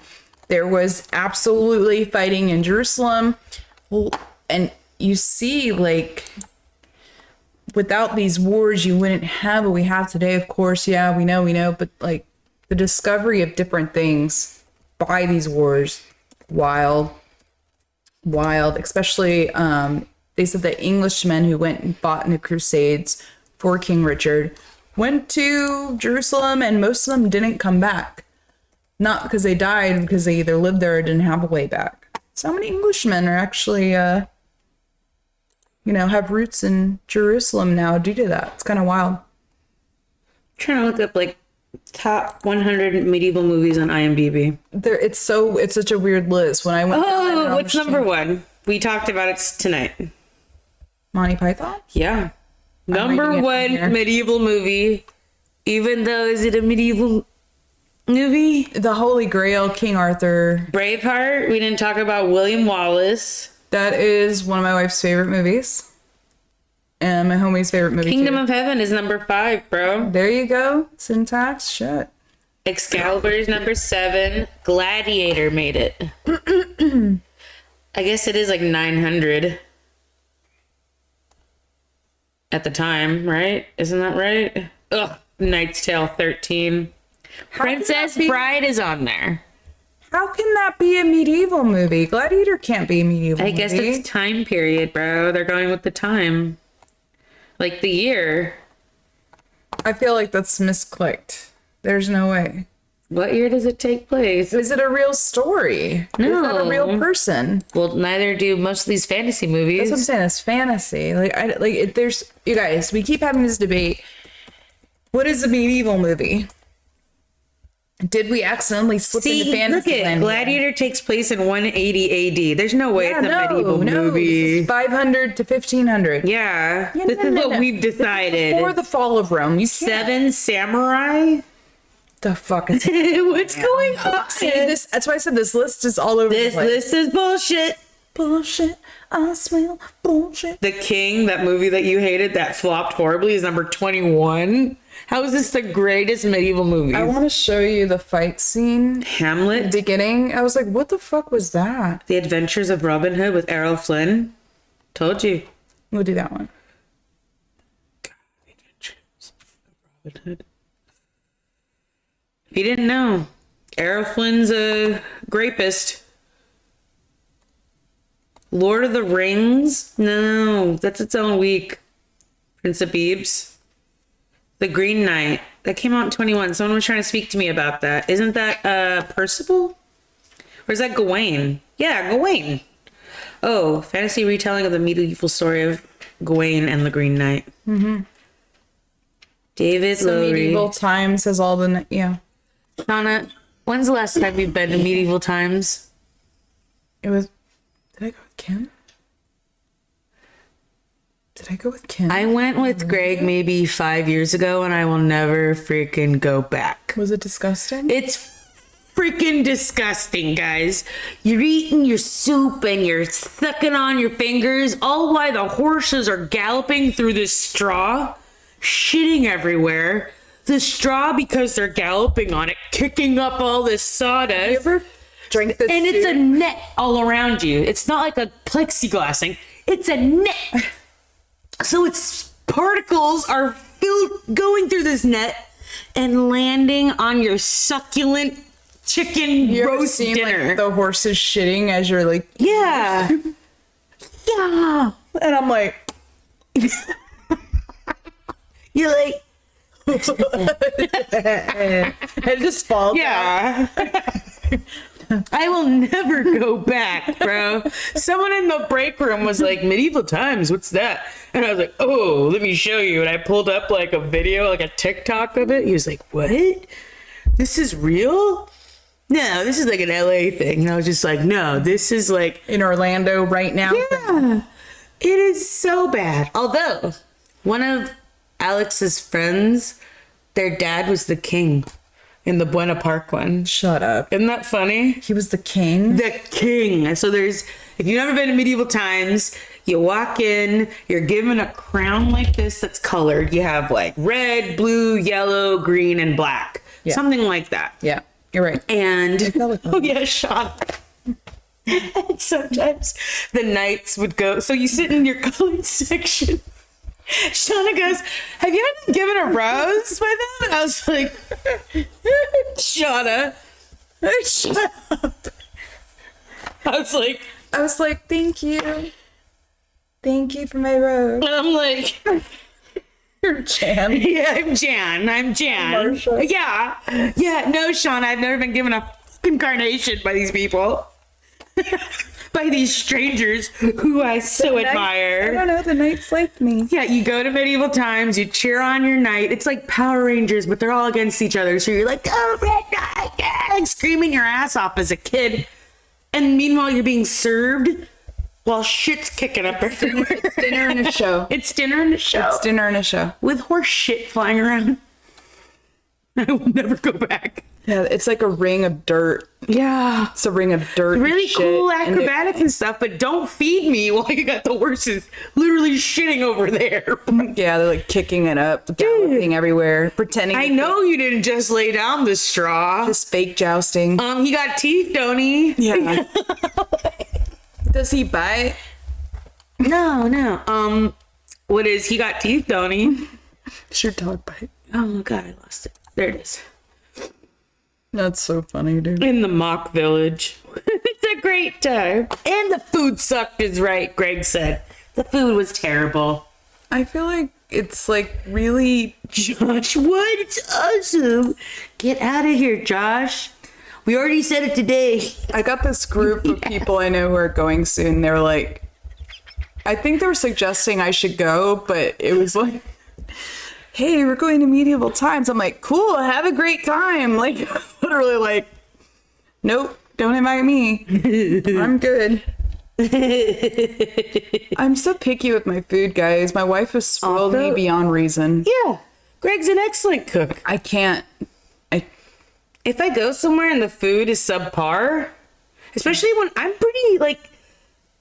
Speaker 1: There was absolutely fighting in Jerusalem. And you see, like, without these wars, you wouldn't have what we have today, of course. Yeah, we know. But, like, the discovery of different things by these wars, wild. Especially, they said that Englishmen who went and fought in the Crusades for King Richard went to Jerusalem, and most of them didn't come back. Not because they died, because they either lived there or didn't have a way back. So many Englishmen are actually, have roots in Jerusalem now due to that. It's kind of wild.
Speaker 2: I'm trying to look up like top 100 medieval movies on IMDb.
Speaker 1: It's such a weird list. When I went,
Speaker 2: What's number one? We talked about it tonight.
Speaker 1: Monty Python?
Speaker 2: Yeah, number
Speaker 1: reading it
Speaker 2: one
Speaker 1: from here.
Speaker 2: medieval movie. Even though, is it a medieval movie?
Speaker 1: The Holy Grail, King Arthur.
Speaker 2: Braveheart. We didn't talk about William Wallace.
Speaker 1: That is one of my wife's favorite movies. And my homie's favorite movie,
Speaker 2: Kingdom
Speaker 1: too.
Speaker 2: of Heaven is number 5, bro.
Speaker 1: There you go. Syntax. Shit.
Speaker 2: Excalibur is number 7. Gladiator made it. I guess it is like 900 at the time, right? Isn't that right? Ugh. Knight's Tale 13. Princess Bride is on there.
Speaker 1: How can that be a medieval movie? Gladiator can't be a medieval
Speaker 2: I
Speaker 1: movie.
Speaker 2: guess it's time period, bro. They're going with the time. Like the year.
Speaker 1: I feel like that's misclicked. There's no way.
Speaker 2: What year does it take place?
Speaker 1: Is it a real story? Is that a real person?
Speaker 2: Well, neither do most of these fantasy movies.
Speaker 1: That's what I'm saying. It's fantasy. There's, you guys, we keep having this debate. What is a medieval movie? Did we accidentally slip into fantasy
Speaker 2: look at
Speaker 1: land?
Speaker 2: Gladiator takes place in 180 AD. There's no way it's a medieval movie.
Speaker 1: This is 500 to 1500.
Speaker 2: Yeah, this is what we've decided.
Speaker 1: Before the fall of Rome. You can't.
Speaker 2: 7 Samurai.
Speaker 1: The fuck is
Speaker 2: What's going on?
Speaker 1: See, that's why I said this list is all over
Speaker 2: This
Speaker 1: the place.
Speaker 2: list is bullshit.
Speaker 1: Bullshit. I smell bullshit.
Speaker 2: The King, that movie that you hated that flopped horribly, is number 21. How is this the greatest medieval movie?
Speaker 1: I want to show you the fight scene.
Speaker 2: Hamlet.
Speaker 1: Beginning. I was like, what the fuck was that?
Speaker 2: The Adventures of Robin Hood with Errol Flynn. Told you.
Speaker 1: We'll do that one.
Speaker 2: The Adventures of Robin Hood. If you didn't know, Errol Flynn's a rapist. Lord of the Rings? No, that's its own week. Prince of Thieves. The Green Knight. That came out in 21. Someone was trying to speak to me about that. Isn't that Percival? Or is that Gawain? Yeah, Gawain. Oh, fantasy retelling of the medieval story of Gawain and the Green Knight. Mm-hmm. David
Speaker 1: So
Speaker 2: Lowery.
Speaker 1: medieval times has all the yeah.
Speaker 2: Donna, when's the last time you've been to medieval times?
Speaker 1: It was. Did I go with Kim? Did I go with Kim?
Speaker 2: I went with Greg maybe 5 years ago, and I will never freaking go back.
Speaker 1: Was it disgusting?
Speaker 2: It's freaking disgusting, guys. You're eating your soup and you're sucking on your fingers, all while the horses are galloping through this straw, shitting everywhere. The straw, because they're galloping on it, kicking up all this sawdust.
Speaker 1: You ever drank this?
Speaker 2: And it's a
Speaker 1: soup?
Speaker 2: net all around you. It's not like a plexiglass thing. It's a net. So its particles are going through this net and landing on your succulent chicken
Speaker 1: You ever
Speaker 2: roast
Speaker 1: seen,
Speaker 2: dinner.
Speaker 1: like, the horses shitting as you're like,
Speaker 2: Yeah. Yeah.
Speaker 1: and I'm like,
Speaker 2: You're like,
Speaker 1: it just falls.
Speaker 2: yeah. I will never go back, bro. Someone in the break room was like, medieval times, what's that? And I was like, oh, let me show you. And I pulled up like a video, like a TikTok of it. He was like, what? This is real? no, this is like an LA thing. And I was just like, no, this is like,
Speaker 1: In Orlando right now.
Speaker 2: yeah, it is so bad. Although, one of Alex's friends, their dad was the king in the Buena Park one.
Speaker 1: Shut up.
Speaker 2: Isn't that funny?
Speaker 1: He was the king.
Speaker 2: The king. So there's, if you've never been to medieval times, you walk in, you're given a crown like this that's colored. You have like red, blue, yellow, green, and black.
Speaker 1: Yeah.
Speaker 2: Something like that.
Speaker 1: Yeah, you're right.
Speaker 2: And, oh yeah, Sean. And sometimes the knights would go, so you sit in your colored section. Shauna goes, have you ever been given a rose by them? And I was like, Shauna, shut up. I was like,
Speaker 1: thank you. Thank you for my rose.
Speaker 2: and I'm like,
Speaker 1: You're Jan.
Speaker 2: yeah, I'm Jan.
Speaker 1: Marsha.
Speaker 2: Yeah, no, Shauna, I've never been given a fucking carnation by these people. By these strangers who I so
Speaker 1: I
Speaker 2: admire.
Speaker 1: don't know, the knights liked me.
Speaker 2: Yeah, you go to medieval times, you cheer on your knight. It's like Power Rangers, but they're all against each other. So you're like, oh, Red Knight, yeah, like screaming your ass off as a kid. And meanwhile, you're being served while shit's kicking up everywhere.
Speaker 1: It's dinner and a show.
Speaker 2: It's dinner and a show.
Speaker 1: It's dinner and a show.
Speaker 2: With horse shit flying around. I will never go back.
Speaker 1: Yeah, it's like a ring of dirt.
Speaker 2: Yeah.
Speaker 1: It's a ring of dirt. and
Speaker 2: Really
Speaker 1: shit,
Speaker 2: cool
Speaker 1: and
Speaker 2: acrobatic and stuff, but don't feed me while you got the horses literally shitting over there.
Speaker 1: yeah, they're like kicking it up, galloping everywhere, pretending.
Speaker 2: I
Speaker 1: to
Speaker 2: know you didn't just lay down the straw.
Speaker 1: Just fake jousting.
Speaker 2: He got teeth, don't he?
Speaker 1: Yeah. Does he bite?
Speaker 2: No. What is, he got teeth, don't he?
Speaker 1: Does your dog bite?
Speaker 2: Oh my god, I lost it. There it is.
Speaker 1: That's so funny, dude.
Speaker 2: In the mock village. It's a great time. And the food sucked is right, Greg said. The food was terrible.
Speaker 1: I feel like it's like really.
Speaker 2: Josh, what? It's awesome. Get out of here, Josh. We already said it today.
Speaker 1: I got this group of people I know who are going soon. They're like, I think they were suggesting I should go, but it was like, hey, we're going to medieval times. I'm like, cool, have a great time. Like, literally, like, nope, don't invite me. I'm good. I'm so picky with my food, guys. My wife has spoiled me beyond reason.
Speaker 2: Yeah. Greg's an excellent cook.
Speaker 1: I can't.
Speaker 2: If I go somewhere and the food is subpar, especially when I'm pretty like,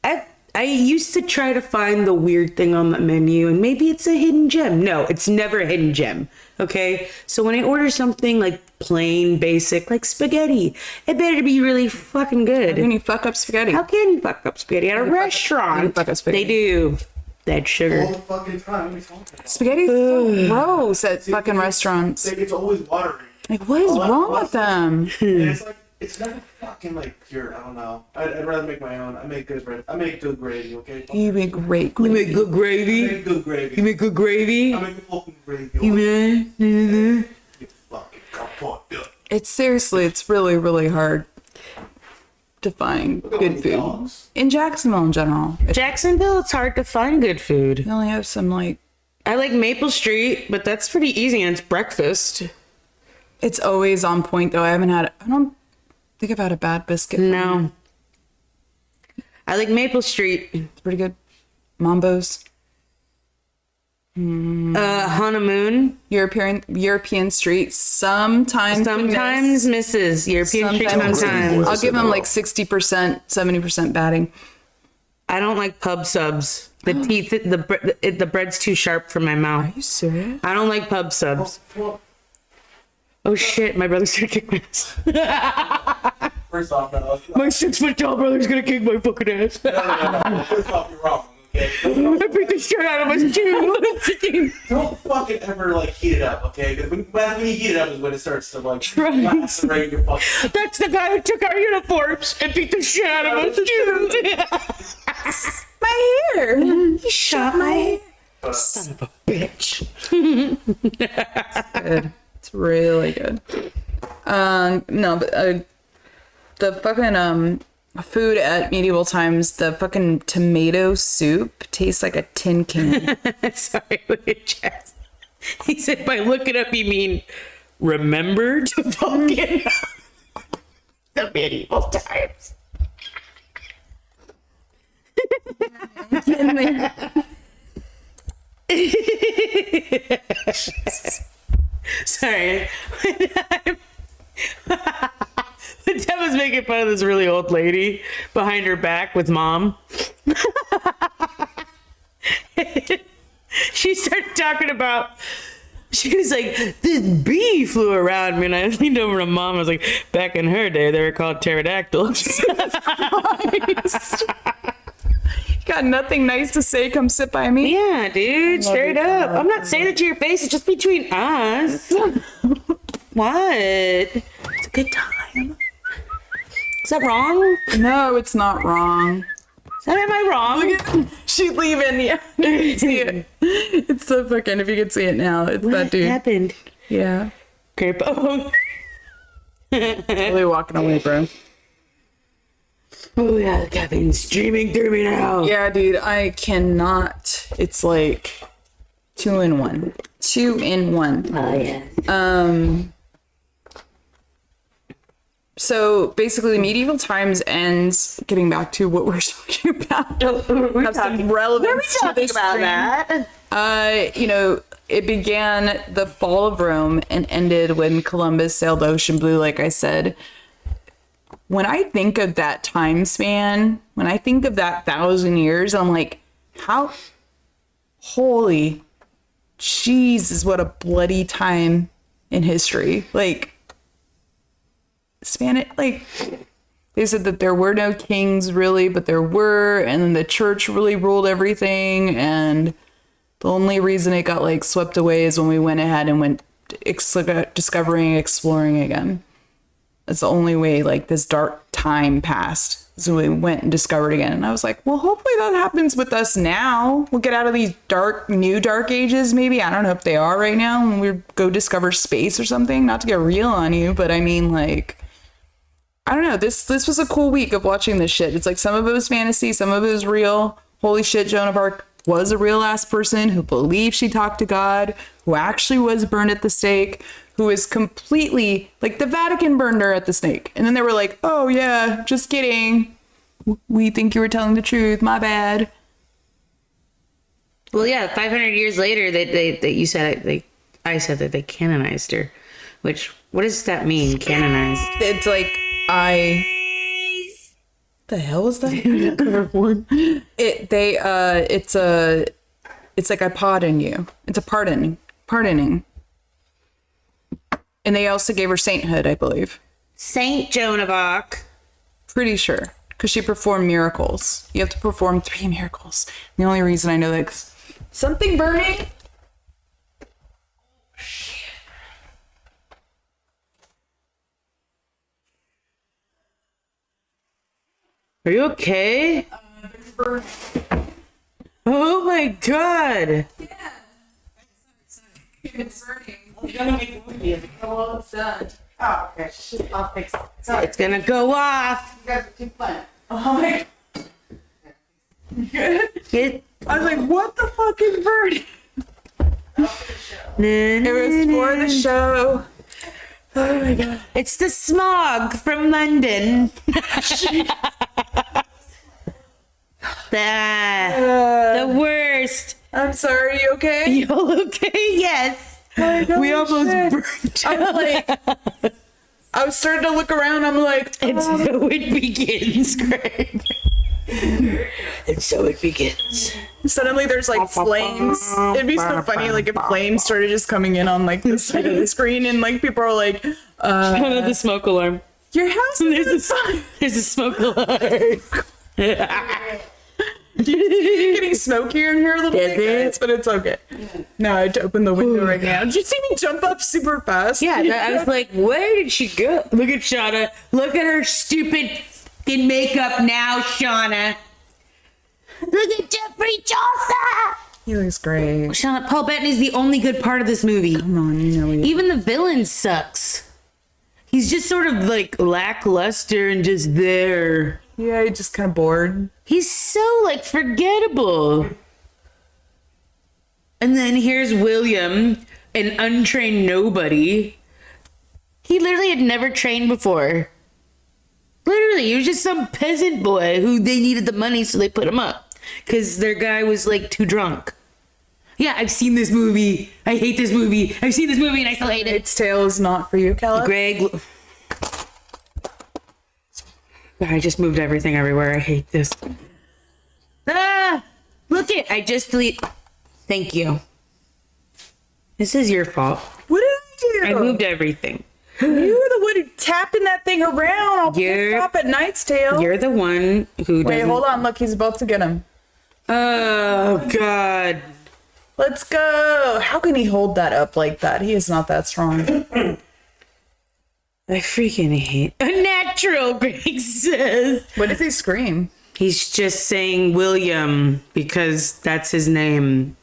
Speaker 2: I used to try to find the weird thing on the menu and maybe it's a hidden gem. No, it's never a hidden gem. Okay. So when I order something like plain basic, like spaghetti, it better be really fucking good.
Speaker 1: How can you fuck up spaghetti?
Speaker 2: How can you fuck up spaghetti at a restaurant?
Speaker 1: you fuck up spaghetti?
Speaker 2: They do. That sugar.
Speaker 3: All the fucking time. What are you talking about?
Speaker 1: Spaghetti's so gross at fucking restaurants.
Speaker 3: It's like it's always watery.
Speaker 1: Like, what is wrong with them?
Speaker 3: And it's like, it's never fucking like pure. I don't know. I'd rather make my own. I make good bread. I make good gravy, okay?
Speaker 1: You make great.
Speaker 2: You make good
Speaker 3: I
Speaker 2: gravy.
Speaker 3: make good gravy.
Speaker 2: You make good gravy.
Speaker 3: I make the fucking gravy.
Speaker 2: You man.
Speaker 3: Get fucking kaput.
Speaker 1: It's seriously, it's really, really hard to find good food in Jacksonville in general.
Speaker 2: Jacksonville, it's hard to find good food.
Speaker 1: You only have some like.
Speaker 2: I like Maple Street, but that's pretty easy and it's breakfast.
Speaker 1: It's always on point though. I don't think I've had a bad biscuit.
Speaker 2: No. I like Maple Street.
Speaker 1: It's pretty good. Mambo's.
Speaker 2: Honeymoon.
Speaker 1: European Street. Sometimes
Speaker 2: Misses. European Street sometimes.
Speaker 1: I'll give them like 60%, 70% batting.
Speaker 2: I don't like pub subs. The teeth, the bread's too sharp for my mouth.
Speaker 1: Are you serious?
Speaker 2: I don't like pub subs. Oh shit, my brother's gonna kick my ass.
Speaker 3: First off, no.
Speaker 2: My 6 foot tall brother's gonna kick my fucking ass.
Speaker 3: No. First off, you're wrong. Okay.
Speaker 2: I beat the shit out of his shoe.
Speaker 3: Don't fucking ever like heat it up, okay? Because when you heat it up is when it starts to like
Speaker 2: Right.
Speaker 3: lacerate your fucking.
Speaker 2: That's the guy who took our uniforms and beat the shit out of us.
Speaker 1: My hair.
Speaker 2: He shot my hair. Son of a bitch.
Speaker 1: Good. It's really good. No, but the fucking food at medieval times, the fucking tomato soup tastes like a tin can.
Speaker 2: Sorry, look at Jess. He said by look it up, you mean remember to fucking. The medieval times. Sorry. When Deb was making fun of this really old lady behind her back with mom. She started talking about, she was like, this bee flew around me, and I leaned over to mom. I was like, back in her day, they were called pterodactyls.
Speaker 1: Got nothing nice to say, come sit by me.
Speaker 2: Yeah, dude, straight up. I'm not saying that to your face, it's just between us. What? It's a good time. Is that wrong?
Speaker 1: No, it's not wrong.
Speaker 2: Am I wrong?
Speaker 1: She's leaving. Yeah, you can see it. It's so fucking. If you can see it now, it's that
Speaker 2: What
Speaker 1: dude.
Speaker 2: happened?
Speaker 1: Yeah,
Speaker 2: Creep. Oh.
Speaker 1: really walking away, bro.
Speaker 2: Oh yeah, the caffeine's streaming through me now.
Speaker 1: Yeah, dude, I cannot. It's like 2 in 1. 2 in 1.
Speaker 2: Oh yeah.
Speaker 1: So basically, medieval times ends. Getting back to what we're talking about. Have some relevance to this stream. You know, it began the fall of Rome and ended when Columbus sailed the ocean blue, like I said. When I think of that time span, when I think of that 1,000 years, I'm like, how, holy Jesus, what a bloody time in history. Like, span it, like, they said that there were no kings really, but there were, and then the church really ruled everything, and the only reason it got like swept away is when we went ahead and went discovering, exploring again. That's the only way like this dark time passed. So we went and discovered again. And I was like, well, hopefully that happens with us now. We'll get out of these new dark ages, maybe. I don't know if they are right now when we go discover space or something. Not to get real on you, but I mean, like, I don't know. This was a cool week of watching this shit. It's like some of it was fantasy, some of it was real. Holy shit, Joan of Arc was a real ass person who believed she talked to God, who actually was burned at the stake, who is completely, like, the Vatican burned her at the stake. And then they were like, oh yeah, just kidding. We think you were telling the truth. My bad.
Speaker 2: Well, yeah, 500 years later, that you said it, I said that they canonized her. Which, what does that mean, canonized?
Speaker 1: It's like, the hell was that? It's like I pardon you. It's a pardoning. And they also gave her sainthood, I believe.
Speaker 2: Saint Joan of Arc.
Speaker 1: Pretty sure. Because she performed miracles. You have to perform 3 miracles. The only reason I know that, 'cause something burning.
Speaker 2: Are you okay? Oh my god.
Speaker 1: Yeah. It's burning. I'm gonna make a movie of it. Well, it's done.
Speaker 6: Oh, okay. I'll fix it. Sorry,
Speaker 2: It's gonna go off.
Speaker 6: you guys are too fun.
Speaker 1: Oh my. Good.
Speaker 2: It,
Speaker 1: I was like, what the fuck is burning? It was for the show. Oh my god.
Speaker 2: It's the smog from London. The worst.
Speaker 1: I'm sorry, you okay?
Speaker 2: You okay? Yes. We almost burned
Speaker 1: I was like, I was starting to look around. I'm like,
Speaker 2: And so it begins, Greg. And so it begins.
Speaker 1: suddenly there's like flames. It'd be so funny, like if flames started just coming in on like the side of the screen, and like people are like,
Speaker 2: One of the smoke alarm.
Speaker 1: your house is on fire.
Speaker 2: There's a smoke alarm.
Speaker 1: It's getting smokier in here a little
Speaker 2: Is
Speaker 1: bit,
Speaker 2: it?
Speaker 1: guys, but it's okay. No, I had to open the window right now. Did you see me jump up super fast?
Speaker 2: Yeah, I was like, where did she go? Look at Shauna. Look at her stupid fucking makeup now, Shauna. Look at Jeffrey Chaucer.
Speaker 1: He looks great.
Speaker 2: Shauna, Paul Bettany's the only good part of this movie.
Speaker 1: Come on, you know he
Speaker 2: Even the villain sucks. He's just sort of like lackluster and just there.
Speaker 1: Yeah, he's just kind of bored.
Speaker 2: He's so like forgettable. And then here's William, an untrained nobody. He literally had never trained before. Literally, he was just some peasant boy who they needed the money, so they put him up because their guy was like too drunk. Yeah, I've seen this movie. I hate this movie. I've seen this movie and I still hate it.
Speaker 1: Its Tale is not for you, Kella.
Speaker 2: Greg. God, I just moved everything everywhere. I hate this. Ah! Look it. I just delete. Thank you. This is your fault.
Speaker 1: What did I
Speaker 2: I
Speaker 1: do?
Speaker 2: moved everything.
Speaker 1: You were the one who tapping that thing around. I'll
Speaker 2: You're-
Speaker 1: stop at Knight's Tale.
Speaker 2: You're the one who
Speaker 1: Wait,
Speaker 2: doesn't.
Speaker 1: hold on. Look, he's about to get him.
Speaker 2: Oh, God.
Speaker 1: Let's go. How can he hold that up like that? He is not that strong.
Speaker 2: I freaking hate. Unnatural, Greg says.
Speaker 1: What does he scream?
Speaker 2: He's just saying William because that's his name.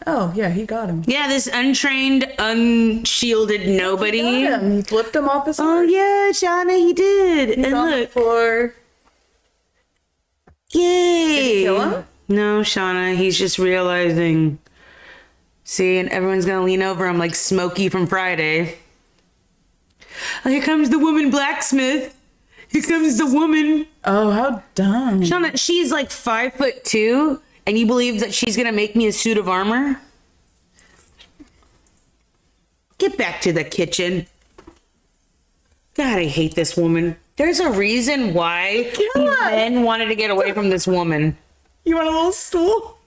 Speaker 1: Oh, yeah, he got him.
Speaker 2: Yeah, this untrained, unshielded nobody.
Speaker 1: Got him. He flipped him off his
Speaker 2: Oh,
Speaker 1: horse.
Speaker 2: yeah, Shauna, he did.
Speaker 1: He's
Speaker 2: And
Speaker 1: on the
Speaker 2: look.
Speaker 1: floor.
Speaker 2: Yay.
Speaker 1: Kill him?
Speaker 2: No, Shauna, he's just realizing. See, and everyone's gonna lean over him like Smokey from Friday. Oh, here comes the woman blacksmith. Here comes the woman.
Speaker 1: Oh, how dumb.
Speaker 2: Shauna, she's like 5'2", and you believe that she's gonna make me a suit of armor? Get back to the kitchen. God, I hate this woman. There's a reason why these men wanted to get away from this woman.
Speaker 1: You want a little stool?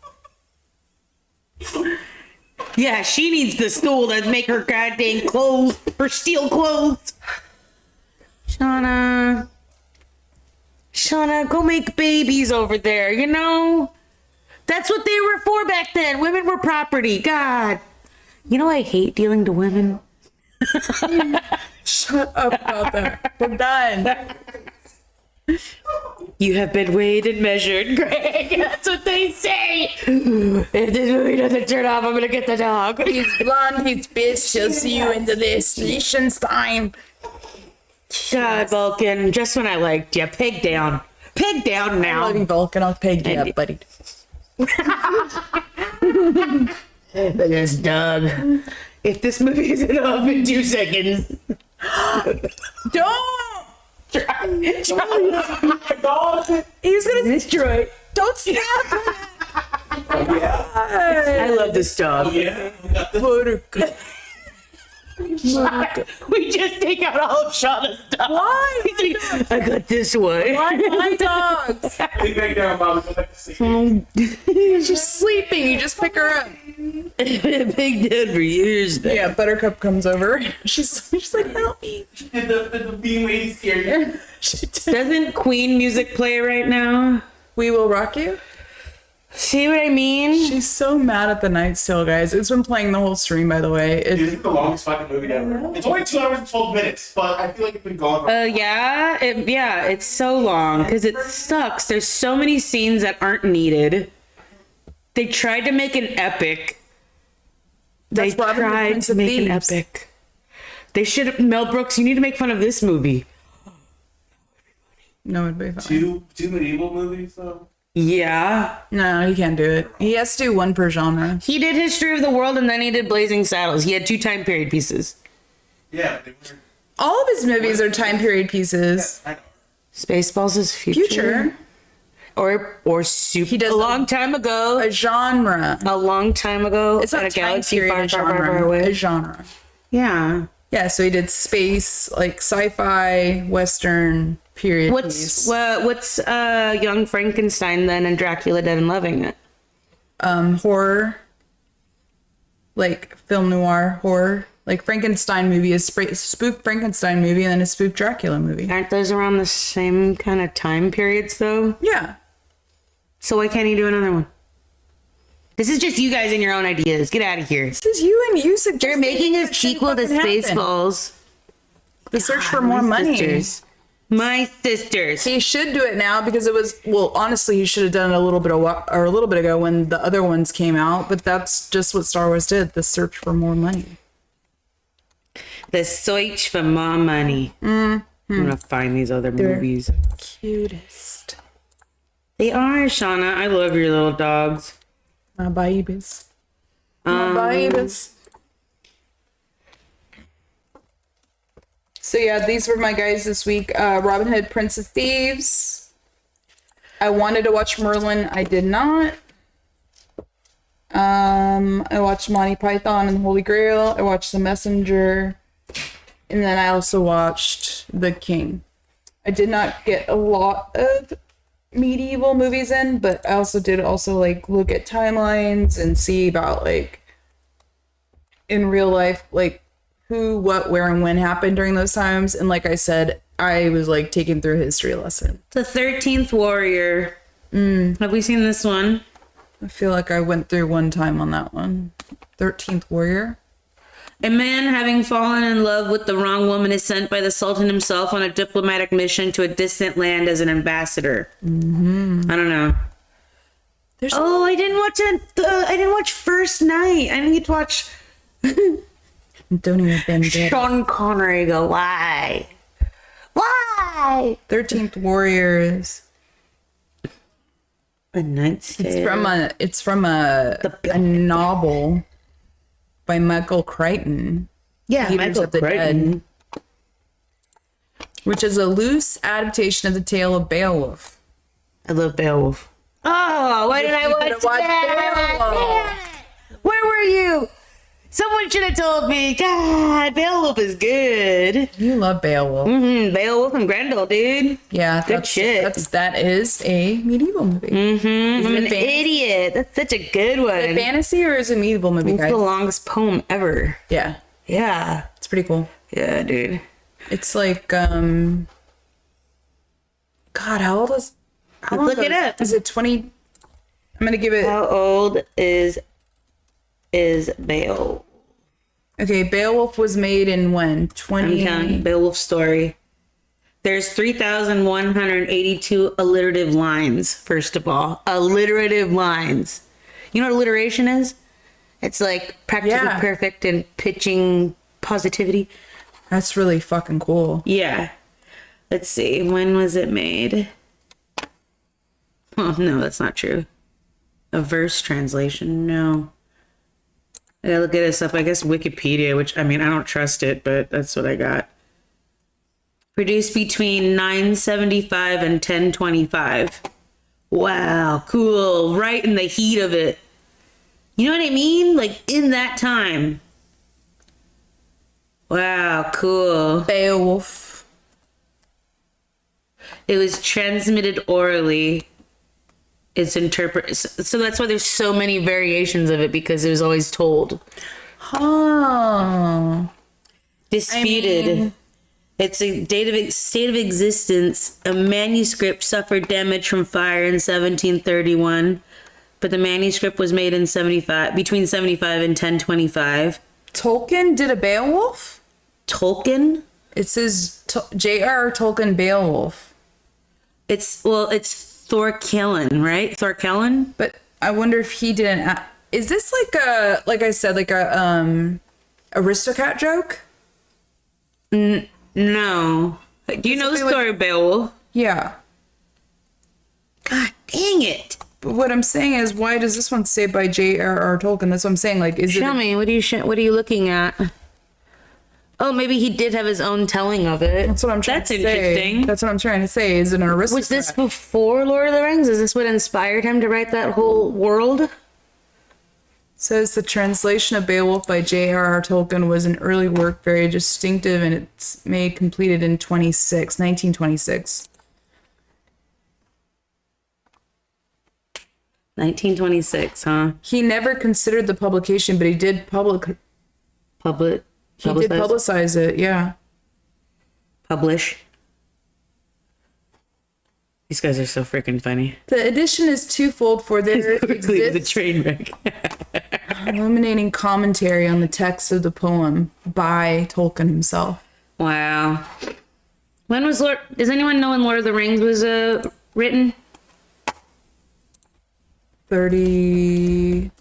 Speaker 2: Yeah, she needs the stool to make her goddamn clothes, her steel clothes. Shauna, go make babies over there, you know? That's what they were for back then. Women were property. God. You know, I hate dealing to women.
Speaker 1: Shut up about that. We're done.
Speaker 2: You have been weighed and measured, Greg. That's what they say. If this movie doesn't turn off, I'm going to get the dog.
Speaker 1: He's blonde, he's bitch. She'll see you in the destination's time.
Speaker 2: God, Vulcan, just when I liked you. Pig down. Pig down
Speaker 1: I
Speaker 2: now.
Speaker 1: love you, Vulcan. I'll peg you
Speaker 2: And-
Speaker 1: up, buddy.
Speaker 2: Look at this dog. If this movie isn't off in 2 seconds.
Speaker 1: Don't!
Speaker 3: Dog.
Speaker 1: He's gonna
Speaker 2: Destroy.
Speaker 1: don't snap him!
Speaker 2: I love this dog.
Speaker 3: Yeah.
Speaker 1: Buttercup.
Speaker 2: We just take out all of Shauna's dogs.
Speaker 1: Why?
Speaker 2: I got this one.
Speaker 1: Why my dogs?
Speaker 3: Leave back down, Bob. Go back to sleep.
Speaker 1: She's sleeping. You just pick her up.
Speaker 2: Big dead for years now.
Speaker 1: Yeah, Buttercup comes over. She's like, help me.
Speaker 3: Did the being lady scare you?
Speaker 1: She did.
Speaker 2: Doesn't Queen music play right now?
Speaker 1: We Will Rock You.
Speaker 2: See what I mean?
Speaker 1: She's so mad at the Knight's Tale, guys. It's been playing the whole stream, by the way.
Speaker 3: Dude, this is the longest fucking movie ever. It's only 2 hours and 12 minutes, but I feel like it's been gone.
Speaker 2: Yeah, it's so long because it sucks. There's so many scenes that aren't needed. They tried to make an epic.
Speaker 1: That's what happened to
Speaker 2: tried
Speaker 1: Prince
Speaker 2: to
Speaker 1: of
Speaker 2: make an
Speaker 1: Thieves.
Speaker 2: epic. They should have. Mel Brooks, you need to make fun of this movie.
Speaker 1: No, it'd be fine.
Speaker 3: Two medieval movies, though.
Speaker 2: Yeah.
Speaker 1: No, he can't do it. He has to do one per genre.
Speaker 2: He did History of the World and then he did Blazing Saddles. He had 2 time period pieces.
Speaker 3: Yeah, but they were.
Speaker 1: All of his movies are time period pieces.
Speaker 3: I know.
Speaker 2: Spaceballs is
Speaker 1: Future.
Speaker 2: Or super.
Speaker 1: He does
Speaker 2: a long time ago.
Speaker 1: A genre.
Speaker 2: A long time ago.
Speaker 1: It's not
Speaker 2: at a
Speaker 1: time
Speaker 2: galaxy
Speaker 1: period,
Speaker 2: far,
Speaker 1: a
Speaker 2: far, far,
Speaker 1: genre.
Speaker 2: far
Speaker 1: A
Speaker 2: away.
Speaker 1: genre.
Speaker 2: Yeah.
Speaker 1: Yeah, so he did space, like sci-fi, western, period piece.
Speaker 2: What's Young Frankenstein then and Dracula Dead and Loving It?
Speaker 1: Horror, like film noir horror. Like Frankenstein movie is spoof Frankenstein movie and then a spoof Dracula movie.
Speaker 2: Aren't those around the same kind of time periods though?
Speaker 1: Yeah.
Speaker 2: So why can't he do another one? This is just you guys and your own ideas. Get out of here.
Speaker 1: This is you and you suggesting
Speaker 2: They're making a
Speaker 1: it shouldn't
Speaker 2: sequel to
Speaker 1: fucking happen.
Speaker 2: Spaceballs.
Speaker 1: The search for more
Speaker 2: My
Speaker 1: money.
Speaker 2: sisters. My sisters.
Speaker 1: He should do it now because it was, well, honestly, he should have done it a little bit ago when the other ones came out, but that's just what Star Wars did, the search for more money.
Speaker 2: The search for more money. I'm gonna find these other movies.
Speaker 1: Cutest.
Speaker 2: They are, Shauna. I love your little dogs.
Speaker 1: My babies. My babies. So yeah, these were my guys this week. Robin Hood, Prince of Thieves. I wanted to watch Merlin. I did not. I watched Monty Python and the Holy Grail. I watched The Messenger. And then I also watched The King. I did not get a lot of medieval movies in, but I also did like look at timelines and see about like in real life, like who, what, where, and when happened during those times. And like I said, I was like taken through a history lesson.
Speaker 2: The 13th Warrior. Have we seen this one?
Speaker 1: I feel like I went through one time on that one. 13th Warrior.
Speaker 2: A man having fallen in love with the wrong woman is sent by the Sultan himself on a diplomatic mission to a distant land as an ambassador. I don't know. I didn't watch it. I didn't watch First Night. I didn't get to watch
Speaker 1: Don't even been dead.
Speaker 2: Sean Connery go, why? Why?
Speaker 1: 13th Warrior is
Speaker 2: A Knight's Tale.
Speaker 1: it's from a novel by Michael Crichton.
Speaker 2: Yeah,
Speaker 1: Leaders
Speaker 2: Michael
Speaker 1: of the
Speaker 2: Crichton.
Speaker 1: Dead, which is a loose adaptation of the tale of Beowulf.
Speaker 2: I love Beowulf. Oh, why did I watch that? Where were you? Someone should have told me. God, Beowulf is good.
Speaker 1: You love Beowulf.
Speaker 2: Beowulf and Grendel, dude.
Speaker 1: Yeah,
Speaker 2: Good shit.
Speaker 1: That is a medieval movie.
Speaker 2: I'm an idiot. That's such a good one.
Speaker 1: Is it fantasy or is it a medieval movie,
Speaker 2: It's
Speaker 1: guys?
Speaker 2: the longest poem ever.
Speaker 1: Yeah,
Speaker 2: Yeah.
Speaker 1: it's pretty cool.
Speaker 2: Yeah, dude.
Speaker 1: It's like God, how old is?
Speaker 2: Look it up.
Speaker 1: Is it 20? I'm gonna give it.
Speaker 2: How old is Beowulf?
Speaker 1: Okay, Beowulf was made in when?
Speaker 2: I'm
Speaker 1: 20.
Speaker 2: counting Beowulf story. There's 3,182 alliterative lines, first of all. Alliterative lines. You know what alliteration is? It's like practically perfect and pitching positivity.
Speaker 1: That's really fucking cool.
Speaker 2: Yeah. Let's see. When was it made? Oh, no, that's not true. A verse translation? No. I gotta look at this up. I guess Wikipedia, which, I mean, I don't trust it, but that's what I got. Produced between 975 and 1025. Wow, cool. Right in the heat of it. You know what I mean? Like, in that time. Wow, cool.
Speaker 1: Beowulf.
Speaker 2: It was transmitted orally. It's interpreted. So that's why there's so many variations of it, because it was always told.
Speaker 1: Oh.
Speaker 2: Disputed.
Speaker 1: I mean,
Speaker 2: It's a state of existence. A manuscript suffered damage from fire in 1731, but the manuscript was made in between 75 and 1025.
Speaker 1: Tolkien did a Beowulf?
Speaker 2: Tolkien?
Speaker 1: It says J.R.R. Tolkien Beowulf.
Speaker 2: It's Thorkellen, right? Thorkellen?
Speaker 1: But I wonder if he didn't. Is this like I said, like a Aristocat joke?
Speaker 2: No. Do you know the story of Beowulf?
Speaker 1: Yeah.
Speaker 2: God dang it.
Speaker 1: But what I'm saying is, why does this one say by J.R.R. Tolkien? That's what I'm saying. Like, is
Speaker 2: Show
Speaker 1: it?
Speaker 2: me. What are you looking at? Oh, maybe he did have his own telling of it.
Speaker 1: That's what I'm trying to say.
Speaker 2: That's interesting.
Speaker 1: That's what I'm trying to say. Is it an Aristocat?
Speaker 2: Was this before Lord of the Rings? Is this what inspired him to write that whole world?
Speaker 1: Says the translation of Beowulf by J.R.R. Tolkien was an early work, very distinctive, and it's made completed in 1926.
Speaker 2: 1926, huh?
Speaker 1: He never considered the publication, but he did publicize it. Yeah.
Speaker 2: Publish. These guys are so freaking funny.
Speaker 1: The edition is twofold for there
Speaker 2: Quickly with the
Speaker 1: exists
Speaker 2: train wreck.
Speaker 1: illuminating commentary on the text of the poem by Tolkien himself.
Speaker 2: Wow. When was does anyone know when Lord of the Rings was written?
Speaker 1: 31?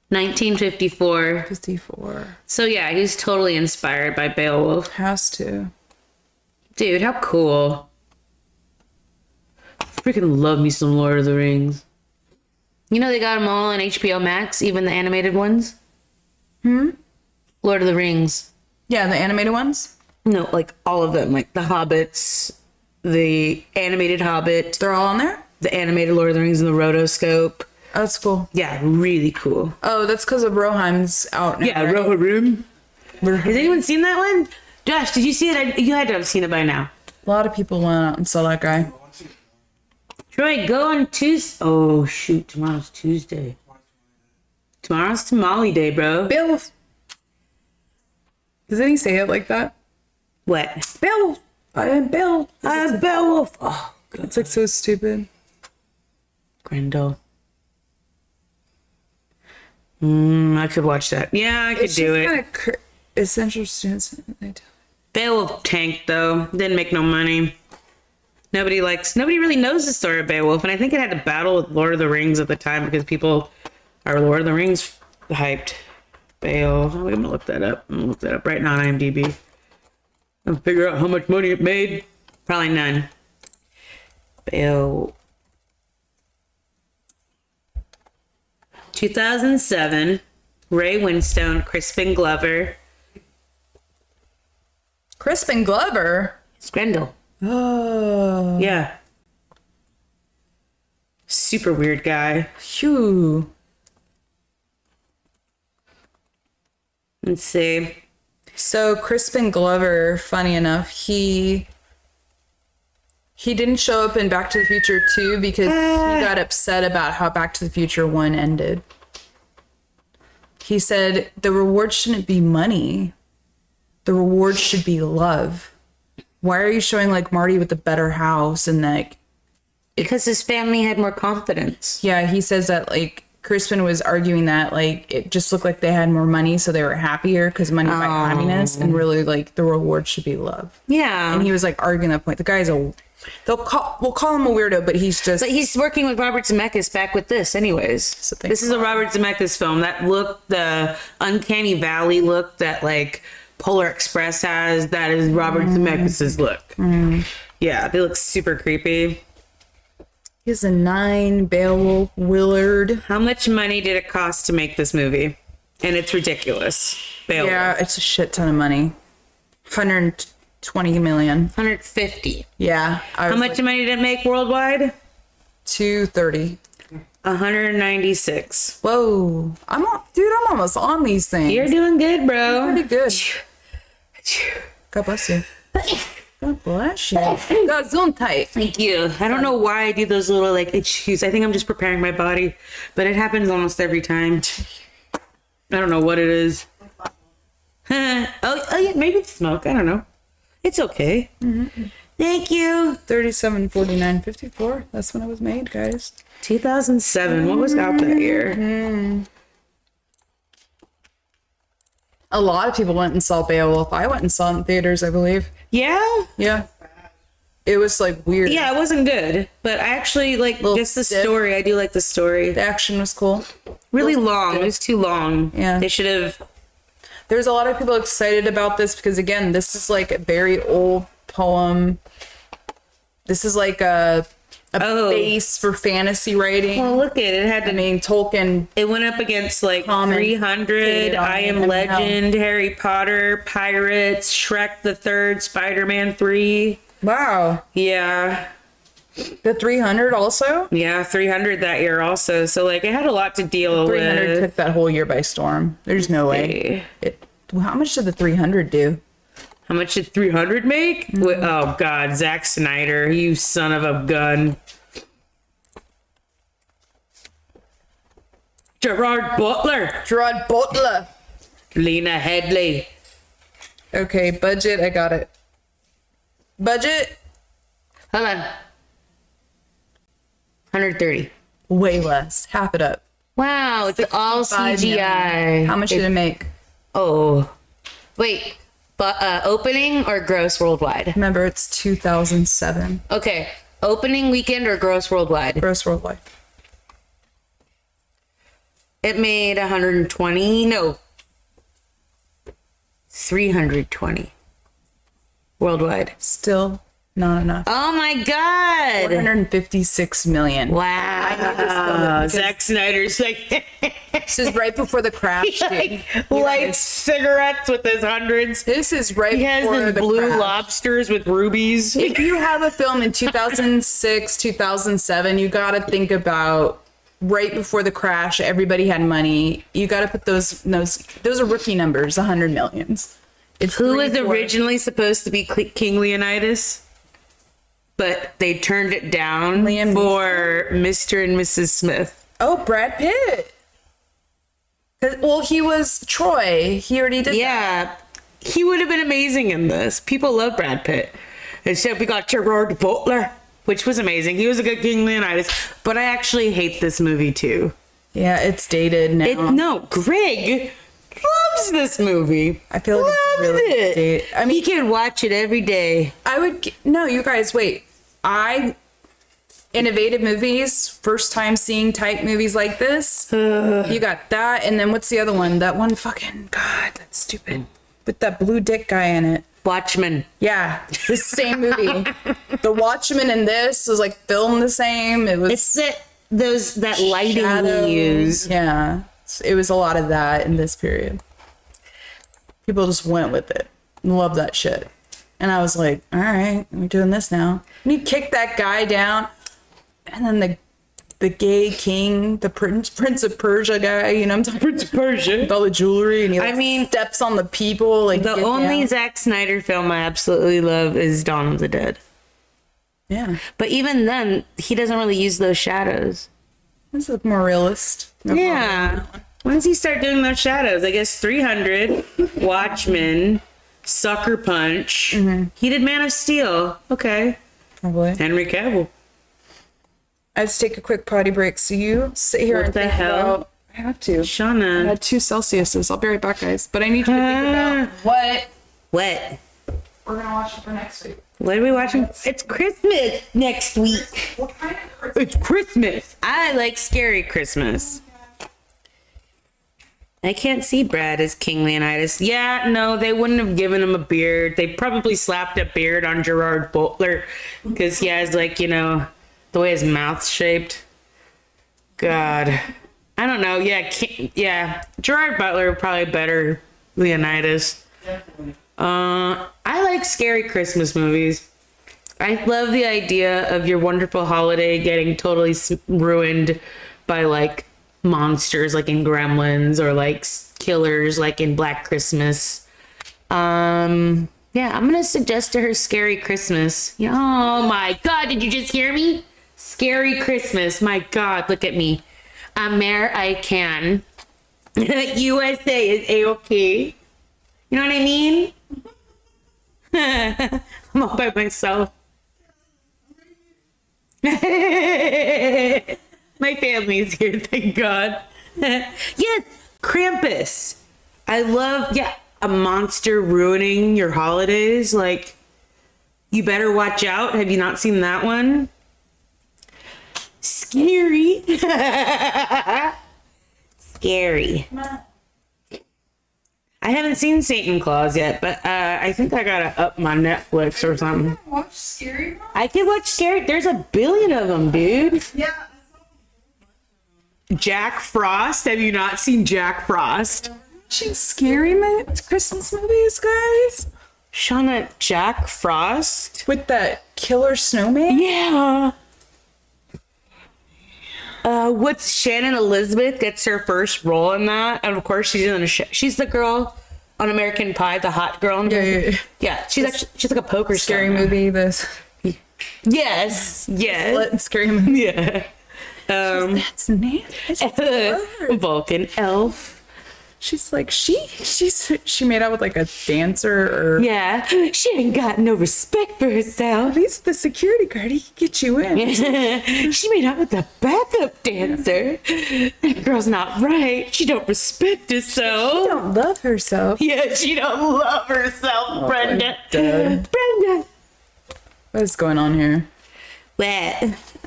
Speaker 2: 1954.
Speaker 1: 54.
Speaker 2: So yeah, he's totally inspired by Beowulf.
Speaker 1: Has to.
Speaker 2: Dude, how cool. Freaking love me some Lord of the Rings. You know they got them all on HBO Max, even the animated ones? Lord of the Rings.
Speaker 1: Yeah, the animated ones.
Speaker 2: No, like all of them. Like the Hobbits, the animated Hobbit,
Speaker 1: They're all on there.
Speaker 2: the animated Lord of the Rings, and the Rotoscope.
Speaker 1: Oh, that's cool.
Speaker 2: Yeah, really cool.
Speaker 1: Oh, that's because of Roheim's out now.
Speaker 2: Yeah,
Speaker 1: right?
Speaker 2: Rohirrim. Has anyone seen that one? Josh, did you see it? You had to have seen it by now.
Speaker 1: A lot of people went out and saw that guy.
Speaker 2: Troy, go on Tuesday. Oh, shoot. Tomorrow's Tuesday. Tomorrow's Tamale Day, bro.
Speaker 1: Bill. Doesn't he say it like that?
Speaker 2: What?
Speaker 1: Bill. I am Bill.
Speaker 2: I'm Beowulf. Oh, God.
Speaker 1: It's like so stupid.
Speaker 2: Grendel. I could watch that. Yeah, I could do it.
Speaker 1: It's interesting.
Speaker 2: Beowulf tanked, though. Didn't make no money. Nobody really knows the story of Beowulf, and I think it had to battle with Lord of the Rings at the time because people are Lord of the Rings hyped. Beowulf. I'm gonna look that up. I'm gonna look that up right now on IMDb. And figure out how much money it made. Probably none. Beowulf. 2007. Ray Winstone, Crispin Glover.
Speaker 1: Crispin Glover.
Speaker 2: It's Grendel.
Speaker 1: Oh.
Speaker 2: Yeah. Super weird guy.
Speaker 1: Phew.
Speaker 2: Let's see.
Speaker 1: So Crispin Glover, funny enough, he didn't show up in Back to the Future 2 because he got upset about how Back to the Future 1 ended. He said the reward shouldn't be money. The reward should be love. Why are you showing like Marty with the better house and like
Speaker 2: Because his family had more confidence.
Speaker 1: yeah, he says that like Crispin was arguing that like it just looked like they had more money so they were happier because money buys happiness and really like the reward should be love.
Speaker 2: Yeah.
Speaker 1: And he was like arguing that point. The guy's we'll call him a weirdo, but he's just
Speaker 2: But he's working with Robert Zemeckis back with this anyways.
Speaker 1: So thank
Speaker 2: This is a Robert Zemeckis film. That look, the Uncanny Valley look that like Polar Express has, that is Robert Zemeckis' look. Yeah, they look super creepy.
Speaker 1: he's a 9 Beowulf Willard.
Speaker 2: How much money did it cost to make this movie? And it's ridiculous. Beowulf.
Speaker 1: Yeah, it's a shit ton of money. 120 million.
Speaker 2: 150.
Speaker 1: Yeah.
Speaker 2: How much money did it make worldwide?
Speaker 1: 230.
Speaker 2: 196.
Speaker 1: Whoa. I'm almost on these things.
Speaker 2: You're doing good, bro.
Speaker 1: pretty good. God bless you. God bless you. Gesundheit.
Speaker 2: Thank you. I don't know why I do those little like itchies. I think I'm just preparing my body, but it happens almost every time. I don't know what it is. oh yeah, maybe it's smoke. I don't know. It's okay. Thank you.
Speaker 1: 37.49.54. That's when it was made, guys.
Speaker 2: 2007. What was out that year?
Speaker 1: A lot of people went and saw Beowulf. I went and saw it in theaters, I believe.
Speaker 2: Yeah.
Speaker 1: Yeah. It was like weird.
Speaker 2: Yeah, it wasn't good, but I actually like just the
Speaker 1: stiff.
Speaker 2: story. I do like the story.
Speaker 1: The action was cool.
Speaker 2: Really long. It was too long.
Speaker 1: Yeah.
Speaker 2: They should have.
Speaker 1: There's a lot of people excited about this because, again, this is like a very old poem. This is like a base for fantasy writing.
Speaker 2: Well, look at it. It had
Speaker 1: I
Speaker 2: to.
Speaker 1: mean, Tolkien.
Speaker 2: It went up against like
Speaker 1: Common.
Speaker 2: 300, I Am
Speaker 1: And
Speaker 2: Legend, Harry Potter, Pirates, Shrek the Third, Spider-Man 3.
Speaker 1: Wow.
Speaker 2: Yeah.
Speaker 1: The 300 also?
Speaker 2: Yeah, 300 that year also. So like it had a lot to deal
Speaker 1: 300
Speaker 2: with.
Speaker 1: took that whole year by storm. There's no way. How much did the 300 do?
Speaker 2: How much did 300 make? Oh God, Zack Snyder, you son of a gun. Gerard Butler,
Speaker 1: Gerard Butler.
Speaker 2: Lena Headey.
Speaker 1: Okay, budget. I got it. Budget?
Speaker 2: Hold on. 130.
Speaker 1: Way less. Half it up.
Speaker 2: Wow, it's all
Speaker 1: 65
Speaker 2: CGI.
Speaker 1: million. How much did it make?
Speaker 2: Oh, wait, but opening or gross worldwide?
Speaker 1: Remember, it's 2007.
Speaker 2: Okay, opening weekend or gross worldwide?
Speaker 1: Gross worldwide.
Speaker 2: It made 120. No, 320 worldwide.
Speaker 1: Still Not enough.
Speaker 2: Oh my god.
Speaker 1: 456 million.
Speaker 2: Wow. Zack Snyder's like,
Speaker 1: This is right before the crash, dude.
Speaker 2: lights cigarettes with his hundreds.
Speaker 1: This is right
Speaker 2: He has
Speaker 1: before
Speaker 2: his
Speaker 1: the
Speaker 2: blue
Speaker 1: crash.
Speaker 2: lobsters with rubies.
Speaker 1: If you have a film in 2006, 2007, you got to think about right before the crash. Everybody had money. You got to put those are rookie numbers, 100 millions. It's
Speaker 2: Who was
Speaker 1: 3, 4.
Speaker 2: originally supposed to be King Leonidas? But they turned it down
Speaker 1: Liam
Speaker 2: for Mr. and Mrs. Smith.
Speaker 1: Oh, Brad Pitt. Well, he was Troy. He already did that.
Speaker 2: Yeah, he would have been amazing in this. People love Brad Pitt. Except we got Gerard Butler, which was amazing. He was a good King Leonidas. But I actually hate this movie too.
Speaker 1: Yeah, it's dated now.
Speaker 2: No, Greg loves this movie.
Speaker 1: I feel like it's
Speaker 2: Loves
Speaker 1: really
Speaker 2: it.
Speaker 1: dated. I mean,
Speaker 2: He can watch it every day.
Speaker 1: no, you guys, wait. Innovative movies, first time seeing type movies like this. You got that, and then what's the other one? That one fucking, God, that's stupid. With that blue dick guy in it.
Speaker 2: Watchmen.
Speaker 1: Yeah, the same movie. The Watchmen and this was like filmed the same. It was
Speaker 2: It's that lighting
Speaker 1: shadow.
Speaker 2: we use.
Speaker 1: Yeah, it was a lot of that in this period. People just went with it and loved that shit. And I was like, all right, we're doing this now. And you kick that guy down, and then the gay king, the Prince of Persia guy, you know, I'm talking Prince of Persia with all the jewelry, and he steps on the people. Like
Speaker 2: The
Speaker 1: get
Speaker 2: only
Speaker 1: down.
Speaker 2: Zack Snyder film I absolutely love is Dawn of the Dead.
Speaker 1: Yeah,
Speaker 2: But even then, he doesn't really use those shadows.
Speaker 1: this is more realist.
Speaker 2: Yeah. When does he start doing those shadows? I guess 300, Watchmen, Sucker Punch. He did Man of Steel. Okay.
Speaker 1: Probably.
Speaker 2: Henry Cavill.
Speaker 1: I have to take a quick potty break, so you sit here
Speaker 2: What
Speaker 1: and
Speaker 2: the
Speaker 1: think
Speaker 2: hell?
Speaker 1: about. I have to. I
Speaker 2: Shauna.
Speaker 1: had 2 Celsiuses. I'll be right back, guys. But I need you to think about what
Speaker 2: What?
Speaker 1: we're gonna watch for next week.
Speaker 2: What are we watching? It's Christmas next week.
Speaker 1: What kind of Christmas?
Speaker 2: It's Christmas. I like Scary Christmas. I can't see Brad as King Leonidas. Yeah, no, they wouldn't have given him a beard. They probably slapped a beard on Gerard Butler because he has, like, you know, the way his mouth's shaped. God. I don't know. Yeah, Gerard Butler probably better Leonidas. I like Scary Christmas movies. I love the idea of your wonderful holiday getting totally ruined by, like, monsters like in Gremlins or like killers like in Black Christmas. Yeah, I'm gonna suggest to her Scary Christmas. Yeah, oh my God, did you just hear me? Scary Christmas. My God, look at me. American. USA is A-OK. You know what I mean? I'm all by myself. My family's here, thank God. Yes, Krampus. I love, a monster ruining your holidays. Like, you better watch out. Have you not seen that one? Scary. Scary. I haven't seen Satan Claus yet, but I think I gotta up my Netflix or something.
Speaker 6: Watch Scary Mom?
Speaker 2: I can watch Scary. There's a billion of them, dude.
Speaker 6: Yeah.
Speaker 2: Jack Frost. Have you not seen Jack Frost?
Speaker 1: Watching scary Christmas movies, guys?
Speaker 2: Shauna, Jack Frost?
Speaker 1: With that killer snowman?
Speaker 2: Yeah. What's Shannon Elizabeth gets her first role in that, and of course she's in the she's the girl on American Pie, the hot girl. Yeah. She's like a poker
Speaker 1: Scary
Speaker 2: star.
Speaker 1: movie, this.
Speaker 2: Yes.
Speaker 1: Scary movie.
Speaker 2: Yeah.
Speaker 1: That's nasty.
Speaker 2: Vulcan elf.
Speaker 1: She's like, she made out with like a dancer or.
Speaker 2: Yeah. She ain't got no respect for herself.
Speaker 1: He's the security guard. He can get you in.
Speaker 2: She made out with the backup dancer. That girl's not right. She don't respect herself.
Speaker 1: She don't love herself.
Speaker 2: Yeah, she don't love herself, Brenda.
Speaker 1: Dad.
Speaker 2: Brenda.
Speaker 1: What is going on here?
Speaker 2: What?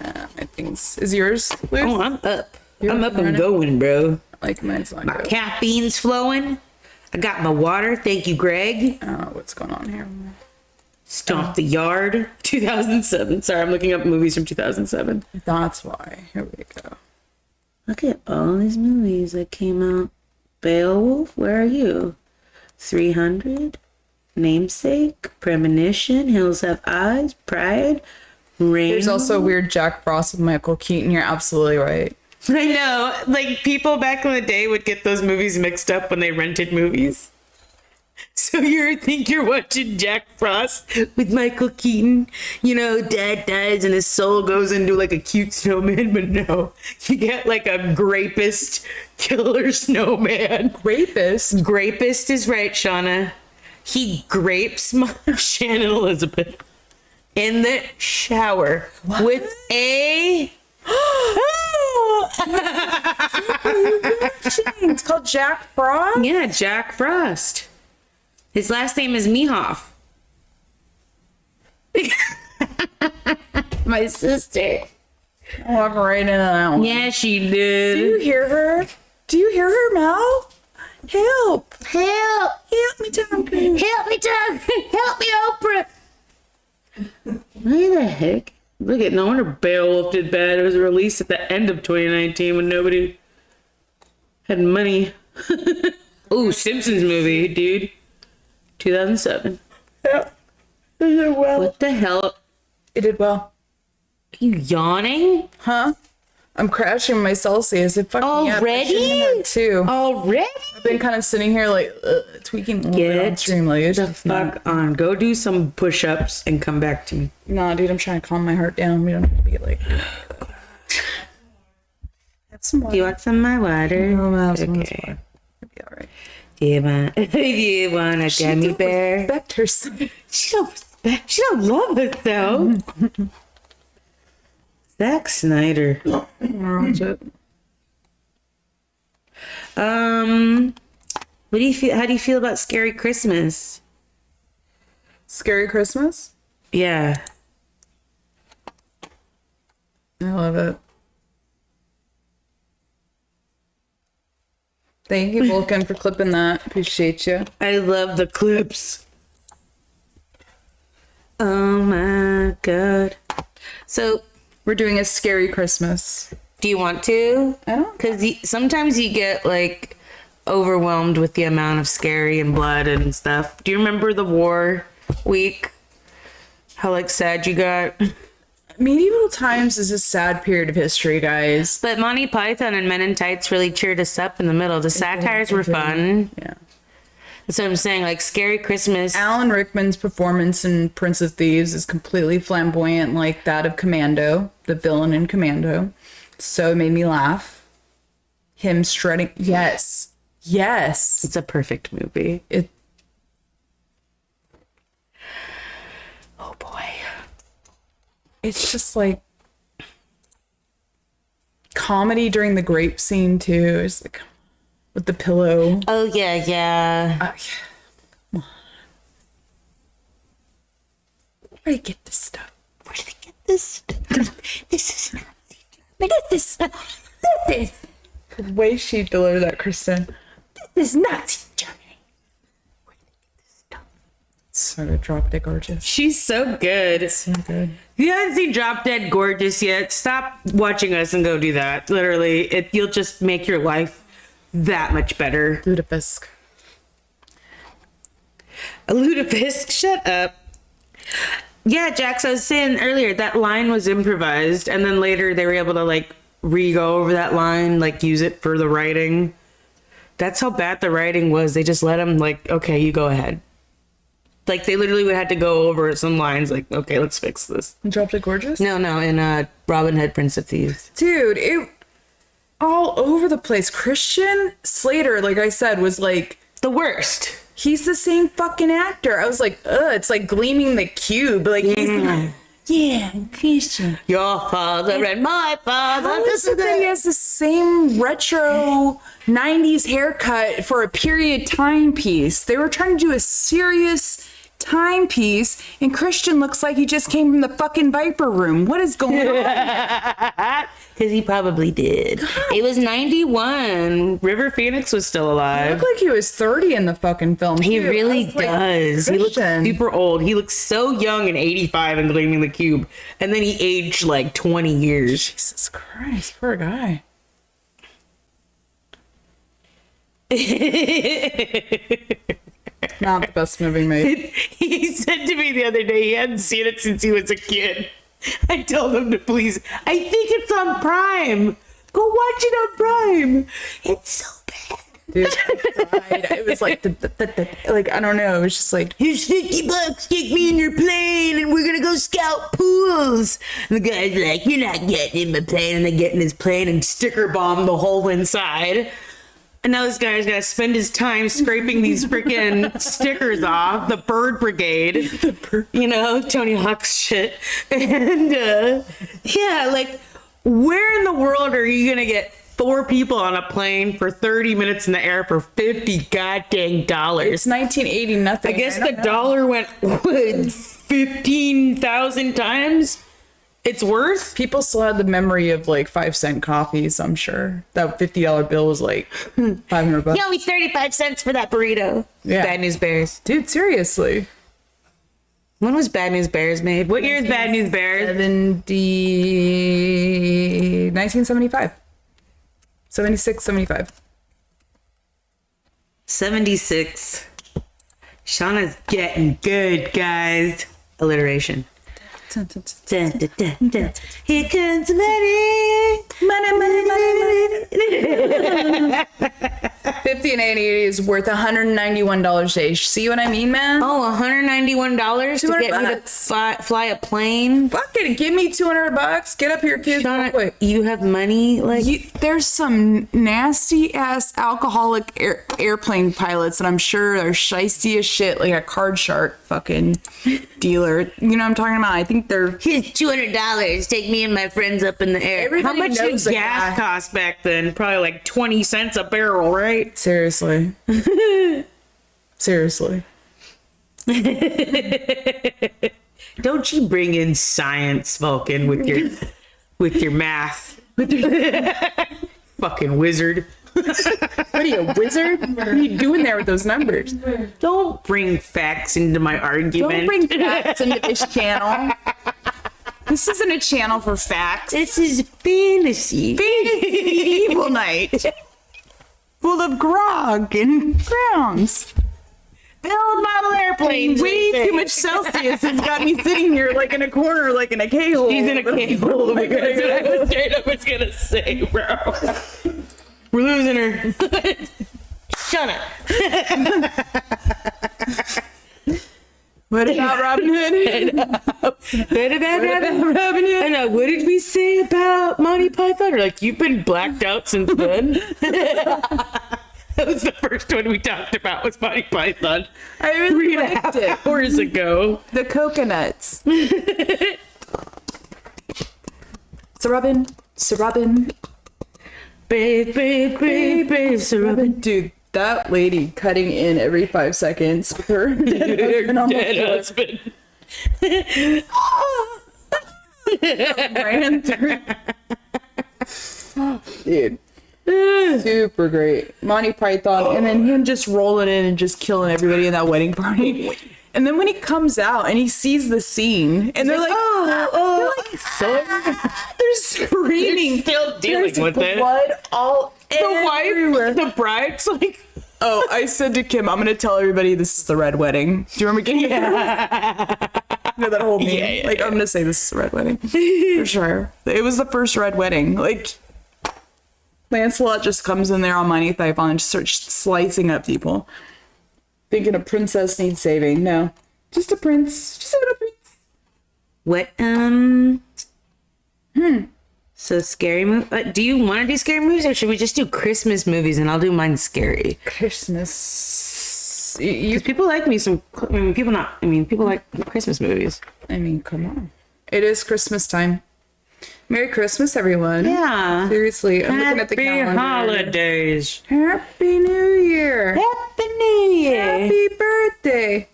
Speaker 1: My things. Is yours loose?
Speaker 2: Oh, I'm up.
Speaker 1: You're
Speaker 2: I'm up and
Speaker 1: running?
Speaker 2: going, bro.
Speaker 1: Like mine's not
Speaker 2: My
Speaker 1: good.
Speaker 2: caffeine's flowing. I got my water. Thank you, Greg.
Speaker 1: I don't know what's going on here.
Speaker 2: Stomp the Yard, 2007. Sorry, I'm looking up movies from 2007.
Speaker 1: That's why. Here we go.
Speaker 2: Look at all these movies that came out. Beowulf, where are you? 300, Namesake, Premonition, Hills Have Eyes, Pride, Rain.
Speaker 1: There's also a weird Jack Frost with Michael Keaton. You're absolutely right.
Speaker 2: I know, like people back in the day would get those movies mixed up when they rented movies. So you think you're watching Jack Frost with Michael Keaton. You know, dad dies and his soul goes into like a cute snowman, but no, you get like a grapist killer snowman.
Speaker 1: Rapist?
Speaker 2: Grapist is right, Shauna. He grapes Shannon Elizabeth in the shower with a...
Speaker 1: It's called Jack Frost?
Speaker 2: Yeah, Jack Frost. His last name is Mehoff. My sister.
Speaker 1: I walk right into that one.
Speaker 2: Yeah, she
Speaker 1: Do you
Speaker 2: did.
Speaker 1: hear her? Do you hear her, Mel? Help!
Speaker 2: Help!
Speaker 1: Help me, Duncan!
Speaker 2: Help me, Doug! Help me, Oprah! What the heck? Look at, no wonder Beowulf did bad. It was released at the end of 2019 when nobody had money. Ooh, Simpsons movie, dude. 2007.
Speaker 1: Yeah. It did well.
Speaker 2: What the hell?
Speaker 1: It did well.
Speaker 2: Are you yawning?
Speaker 1: Huh? I'm crashing my Celsius. It fucked me up. I
Speaker 2: Already?
Speaker 1: shouldn't have too.
Speaker 2: Already?
Speaker 1: I've been kind of sitting here like tweaking a little bit on
Speaker 2: Get
Speaker 1: stream. Like, it's
Speaker 2: the
Speaker 1: just not.
Speaker 2: fuck on. Go do some push-ups and come back to me.
Speaker 1: Nah, dude, I'm trying to calm my heart down. We don't have to be like. Have some water.
Speaker 2: Do you want some of my water?
Speaker 1: No, I'll have some of this
Speaker 2: Okay.
Speaker 1: water. It'll be all right.
Speaker 2: Do you want a gummy bear?
Speaker 1: Respect herself.
Speaker 2: She don't respect. She don't love us though. Zack Snyder.
Speaker 1: Watch it.
Speaker 2: What do you feel? How do you feel about Scary Christmas?
Speaker 1: Scary Christmas?
Speaker 2: Yeah.
Speaker 1: I love it. Thank you, Vulcan, for clipping that. Appreciate you.
Speaker 2: I love the clips. Oh my god. So,
Speaker 1: We're doing a scary Christmas.
Speaker 2: do you want to?
Speaker 1: I don't.
Speaker 2: Because sometimes you get like overwhelmed with the amount of scary and blood and stuff. Do you remember the war week? How like sad you got?
Speaker 1: Medieval times is a sad period of history, guys.
Speaker 2: But Monty Python and Men in Tights really cheered us up in the middle. The satires were fun.
Speaker 1: Yeah.
Speaker 2: That's what I'm saying. Like Scary Christmas.
Speaker 1: Alan Rickman's performance in Prince of Thieves is completely flamboyant, like that of Commando, the villain in Commando. So it made me laugh. Him strutting. Yes. Yes.
Speaker 2: It's a perfect movie.
Speaker 1: It.
Speaker 2: Oh boy.
Speaker 1: It's just like comedy during the grape scene too. It's like with the pillow.
Speaker 2: Oh yeah, yeah.
Speaker 1: Where do you get this stuff?
Speaker 2: Where did they get this? This is not.
Speaker 1: This is the way she delivered that, Kristen. This is Nazi Germany. Where do they get this stuff? So good, Drop Dead Gorgeous.
Speaker 2: She's so good.
Speaker 1: So good.
Speaker 2: If you haven't seen Drop Dead Gorgeous yet, stop watching us and go do that. Literally, you'll just make your life that much better.
Speaker 1: Ludafisk.
Speaker 2: A lutefisk, shut up. Yeah, Jax, I was saying earlier, that line was improvised, and then later they were able to, like, re-go over that line, like, use it for the writing. That's how bad the writing was. They just let him, like, okay, you go ahead. Like, they literally would have to go over some lines, like, okay, let's fix this.
Speaker 1: Drop Dead Gorgeous?
Speaker 2: No, in Robin Hood, Prince of Thieves.
Speaker 1: Dude, it all over the place. Christian Slater, like I said, was like,
Speaker 2: The worst.
Speaker 1: he's the same fucking actor. I was like, ugh, it's like Gleaming the Cube. Like, he's like, yeah, Christian.
Speaker 2: Your father and my father.
Speaker 1: How is it that he has the same retro 90s haircut for a period timepiece? They were trying to do a serious timepiece, and Christian looks like he just came from the fucking Viper Room. What is going on?
Speaker 2: Because he probably did. It was 91. River Phoenix was still
Speaker 1: He
Speaker 2: alive.
Speaker 1: looked like he was 30 in the fucking film.
Speaker 2: He
Speaker 1: too.
Speaker 2: really
Speaker 1: I was like,
Speaker 2: does. He looks
Speaker 1: Christian.
Speaker 2: super old. He looks so young in 85 in Gleaming the Cube. And then he aged like 20 years.
Speaker 1: Jesus Christ, poor guy. Not the best movie made.
Speaker 2: He said to me the other day he hadn't seen it since he was a kid. I told him to please. I think it's on Prime. Go watch it on Prime. It's so bad.
Speaker 1: Dude, I cried. It was like, like, I don't know. It was just like,
Speaker 2: Here's $50. Take me in your plane and we're going to go scout pools. And the guy's like, you're not getting in my plane. And they get in his plane and sticker bomb the whole inside. And now this guy's got to spend his time scraping these freaking stickers off. The Bird Brigade. You know, Tony Hawk's shit. And, yeah, like, where in the world are you going to get 4 people on a plane for 30 minutes in the air for $50 goddamn dollars?
Speaker 1: it's 1980 nothing.
Speaker 2: I guess
Speaker 1: don't
Speaker 2: the
Speaker 1: know.
Speaker 2: dollar went, what, 15,000 times? It's worth?
Speaker 1: People still had the memory of like 5-cent coffees, I'm sure. That $50 bill was like $500.
Speaker 2: You owe me 35 cents for that burrito.
Speaker 1: Yeah.
Speaker 2: Bad News Bears.
Speaker 1: Dude, seriously.
Speaker 2: When was Bad News Bears made? What year is Bad News Bears?
Speaker 1: 1975. 76, 75.
Speaker 2: 76. Shauna's getting good, guys. Alliteration. Dun, dun, dun. Here comes the money. Money.
Speaker 1: 50 and 80 is worth $191 today. See what I mean, man?
Speaker 2: Oh, $191 to get me to
Speaker 1: $200.
Speaker 2: fly a plane?
Speaker 1: Fuck it. Give me $200. Get up here, kids. real
Speaker 2: Shauna,
Speaker 1: quick.
Speaker 2: you have money? Like,
Speaker 1: There's some nasty ass alcoholic airplane pilots that I'm sure are shisty as shit, like a card shark fucking dealer. You know what I'm talking about? I think they're.
Speaker 2: here's $200. Take me and my friends up in the air.
Speaker 1: Everybody
Speaker 2: How much did
Speaker 1: knows a
Speaker 2: gas
Speaker 1: guy.
Speaker 2: cost back then? Probably like 20 cents a barrel, right?
Speaker 1: Seriously. Seriously.
Speaker 2: Don't you bring in science, Vulcan, with your math. Fucking wizard.
Speaker 1: What are you, a wizard? What are you doing there with those numbers?
Speaker 2: Don't bring facts into my argument.
Speaker 1: Don't bring facts into this channel. This isn't a channel for facts.
Speaker 2: This is fantasy.
Speaker 1: Evil night. Full of grog and crowns.
Speaker 2: Build model airplanes.
Speaker 1: Way too much Celsius has got me sitting here like in a corner, like in a K-hole.
Speaker 2: She's in a cable. That's what I was straight up was gonna say, bro. We're losing her. Shut up.
Speaker 1: What about Robin Hood?
Speaker 2: What about
Speaker 1: Robin Hood?
Speaker 2: And what did we say about Monty Python? Or like, you've been blacked out since then? That was the first one we talked about, was Monty Python.
Speaker 1: I really
Speaker 2: 3.5
Speaker 1: liked it.
Speaker 2: hours ago.
Speaker 1: The coconuts. So Robin.
Speaker 2: Baby, so Robin.
Speaker 1: Dude, that lady cutting in every 5 seconds with her dead husband on the
Speaker 2: Dead
Speaker 1: floor.
Speaker 2: husband.
Speaker 1: Ran through. Dude. Super great. Monty Python. And then him just rolling in and just killing everybody in that wedding party. And then when he comes out and he sees the scene, and they're like, they're screaming.
Speaker 2: Still dealing
Speaker 1: There's
Speaker 2: with it.
Speaker 1: blood all
Speaker 2: The
Speaker 1: everywhere.
Speaker 2: wife, the bride's like,
Speaker 1: Oh, I said to Kim, I'm gonna tell everybody this is the red wedding. Do you remember getting you know that whole meme?
Speaker 2: Yeah,
Speaker 1: I'm gonna say this is the red wedding. For sure. It was the first red wedding. Like, Lancelot just comes in there on Monty Python and just starts slicing up people. Thinking a princess needs saving. No. Just a prince. Just a little prince.
Speaker 2: what, So scary movie. Do you want to do scary movies, or should we just do Christmas movies and I'll do mine scary?
Speaker 1: Christmas.
Speaker 2: Because people like me some. People like Christmas movies.
Speaker 1: I mean, come on. It is Christmas time. Merry Christmas, everyone.
Speaker 2: Yeah.
Speaker 1: Seriously, I'm looking at the
Speaker 2: Happy
Speaker 1: calendar.
Speaker 2: holidays.
Speaker 1: Happy New Year.
Speaker 2: Happy New Year.
Speaker 1: Happy birthday.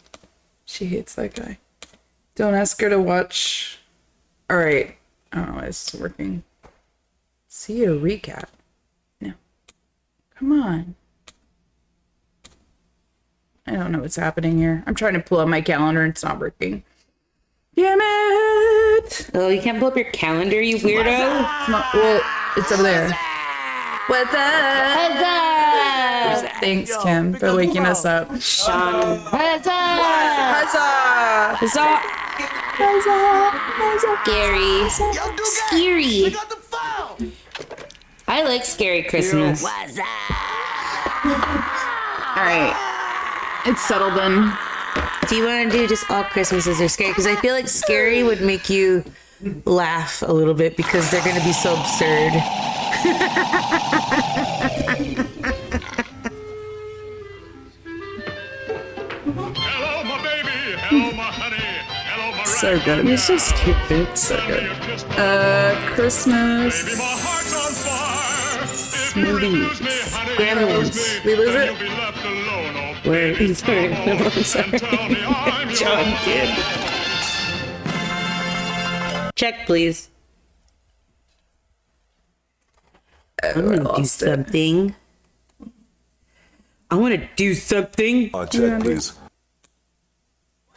Speaker 1: She hates that guy. Don't ask her to watch. All right. I don't know why this is working. See a recap. No. Come on. I don't know what's happening here. I'm trying to pull up my calendar and it's not working. Damn it!
Speaker 2: Oh, you can't pull up your calendar, you weirdo.
Speaker 1: Well, it's over there. What's up? Thanks, Kim, for waking us up.
Speaker 2: Sean.
Speaker 1: Huzzah!
Speaker 2: Huzzah! Scary. Scary. I like Scary Christmas.
Speaker 1: All right. It's settled in.
Speaker 2: Do you want to do just all Christmases are scary? Because I feel like scary would make you laugh a little bit because they're going to be so absurd.
Speaker 5: Hello, my baby. Hello, my honey. Hello, my
Speaker 1: So good. It's so stupid. So good. Christmas.
Speaker 5: Baby, my heart's on fire. If you
Speaker 1: Smoothies.
Speaker 5: lose me, honey,
Speaker 2: Gremlins.
Speaker 1: We lose it?
Speaker 5: you'll be left alone. Oh,
Speaker 2: Where he's sorry.
Speaker 5: and tell me I'm
Speaker 2: John, dude. Check, please. I'm gonna do
Speaker 1: lost it.
Speaker 2: something. I want to do something.
Speaker 7: Check, please.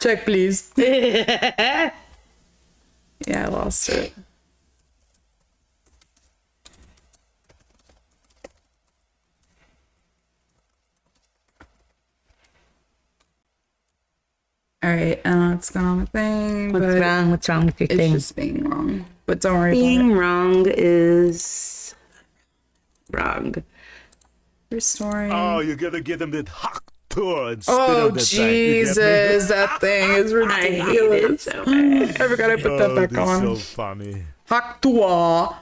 Speaker 1: Check, please. Yeah, I lost it. All right, it's going on a thing,
Speaker 2: What's
Speaker 1: but
Speaker 2: wrong? What's wrong with your
Speaker 1: it's
Speaker 2: thing?
Speaker 1: just being wrong. But don't worry
Speaker 2: Being
Speaker 1: about
Speaker 2: wrong is wrong.
Speaker 1: it. Restoring.
Speaker 7: Oh, you gotta give them the hot tour instead
Speaker 1: Oh,
Speaker 7: of the thing. You get me?
Speaker 1: Jesus, that thing is
Speaker 2: I hate it
Speaker 1: ridiculous.
Speaker 2: so bad.
Speaker 1: I forgot I put that
Speaker 7: Oh,
Speaker 1: back
Speaker 7: this
Speaker 1: on.
Speaker 7: is so funny.
Speaker 1: Haktua.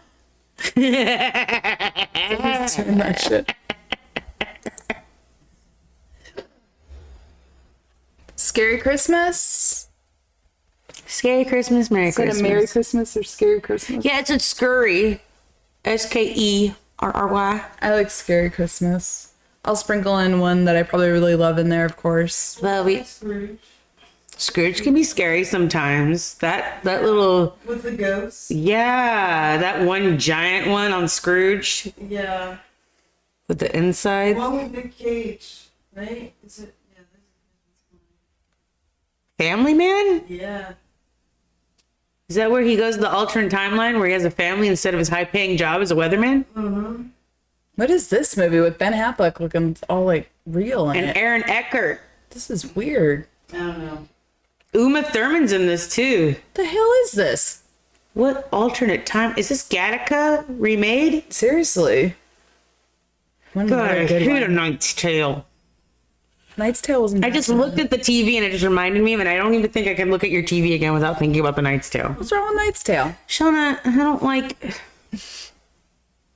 Speaker 1: Turn that shit. Scary Christmas?
Speaker 2: Scary Christmas, Merry
Speaker 1: Is that
Speaker 2: Christmas.
Speaker 1: a Merry Christmas or Scary Christmas?
Speaker 2: Yeah, it's a scurry. Skerry.
Speaker 1: I like Scary Christmas. I'll sprinkle in one that I probably really love in there, of course.
Speaker 2: Well, Scrooge can be scary sometimes. That little,
Speaker 6: With the ghost.
Speaker 2: yeah, that one giant one on Scrooge
Speaker 6: Yeah.
Speaker 2: with the inside.
Speaker 6: One with Nick Cage, right? Is it?
Speaker 2: Family Man?
Speaker 6: Yeah.
Speaker 2: Is that where he goes to the alternate timeline where he has a family instead of his high-paying job as a weatherman?
Speaker 1: What is this movie with Ben Affleck looking all like real in
Speaker 2: And
Speaker 1: it?
Speaker 2: Aaron Eckhart.
Speaker 1: This is weird.
Speaker 6: I don't know.
Speaker 2: Uma Thurman's in this too.
Speaker 1: What the hell is this?
Speaker 2: What alternate time? Is this Gattaca remade?
Speaker 1: Seriously. One
Speaker 2: God, I
Speaker 1: very good
Speaker 2: hate A
Speaker 1: one.
Speaker 2: Knight's Tale.
Speaker 1: Knight's Tale wasn't
Speaker 2: I
Speaker 1: bad.
Speaker 2: just looked at the TV and it just reminded me of it. I don't even think I can look at your TV again without thinking about The Knight's Tale.
Speaker 1: What's wrong with Knight's Tale?
Speaker 2: Shauna, I don't like...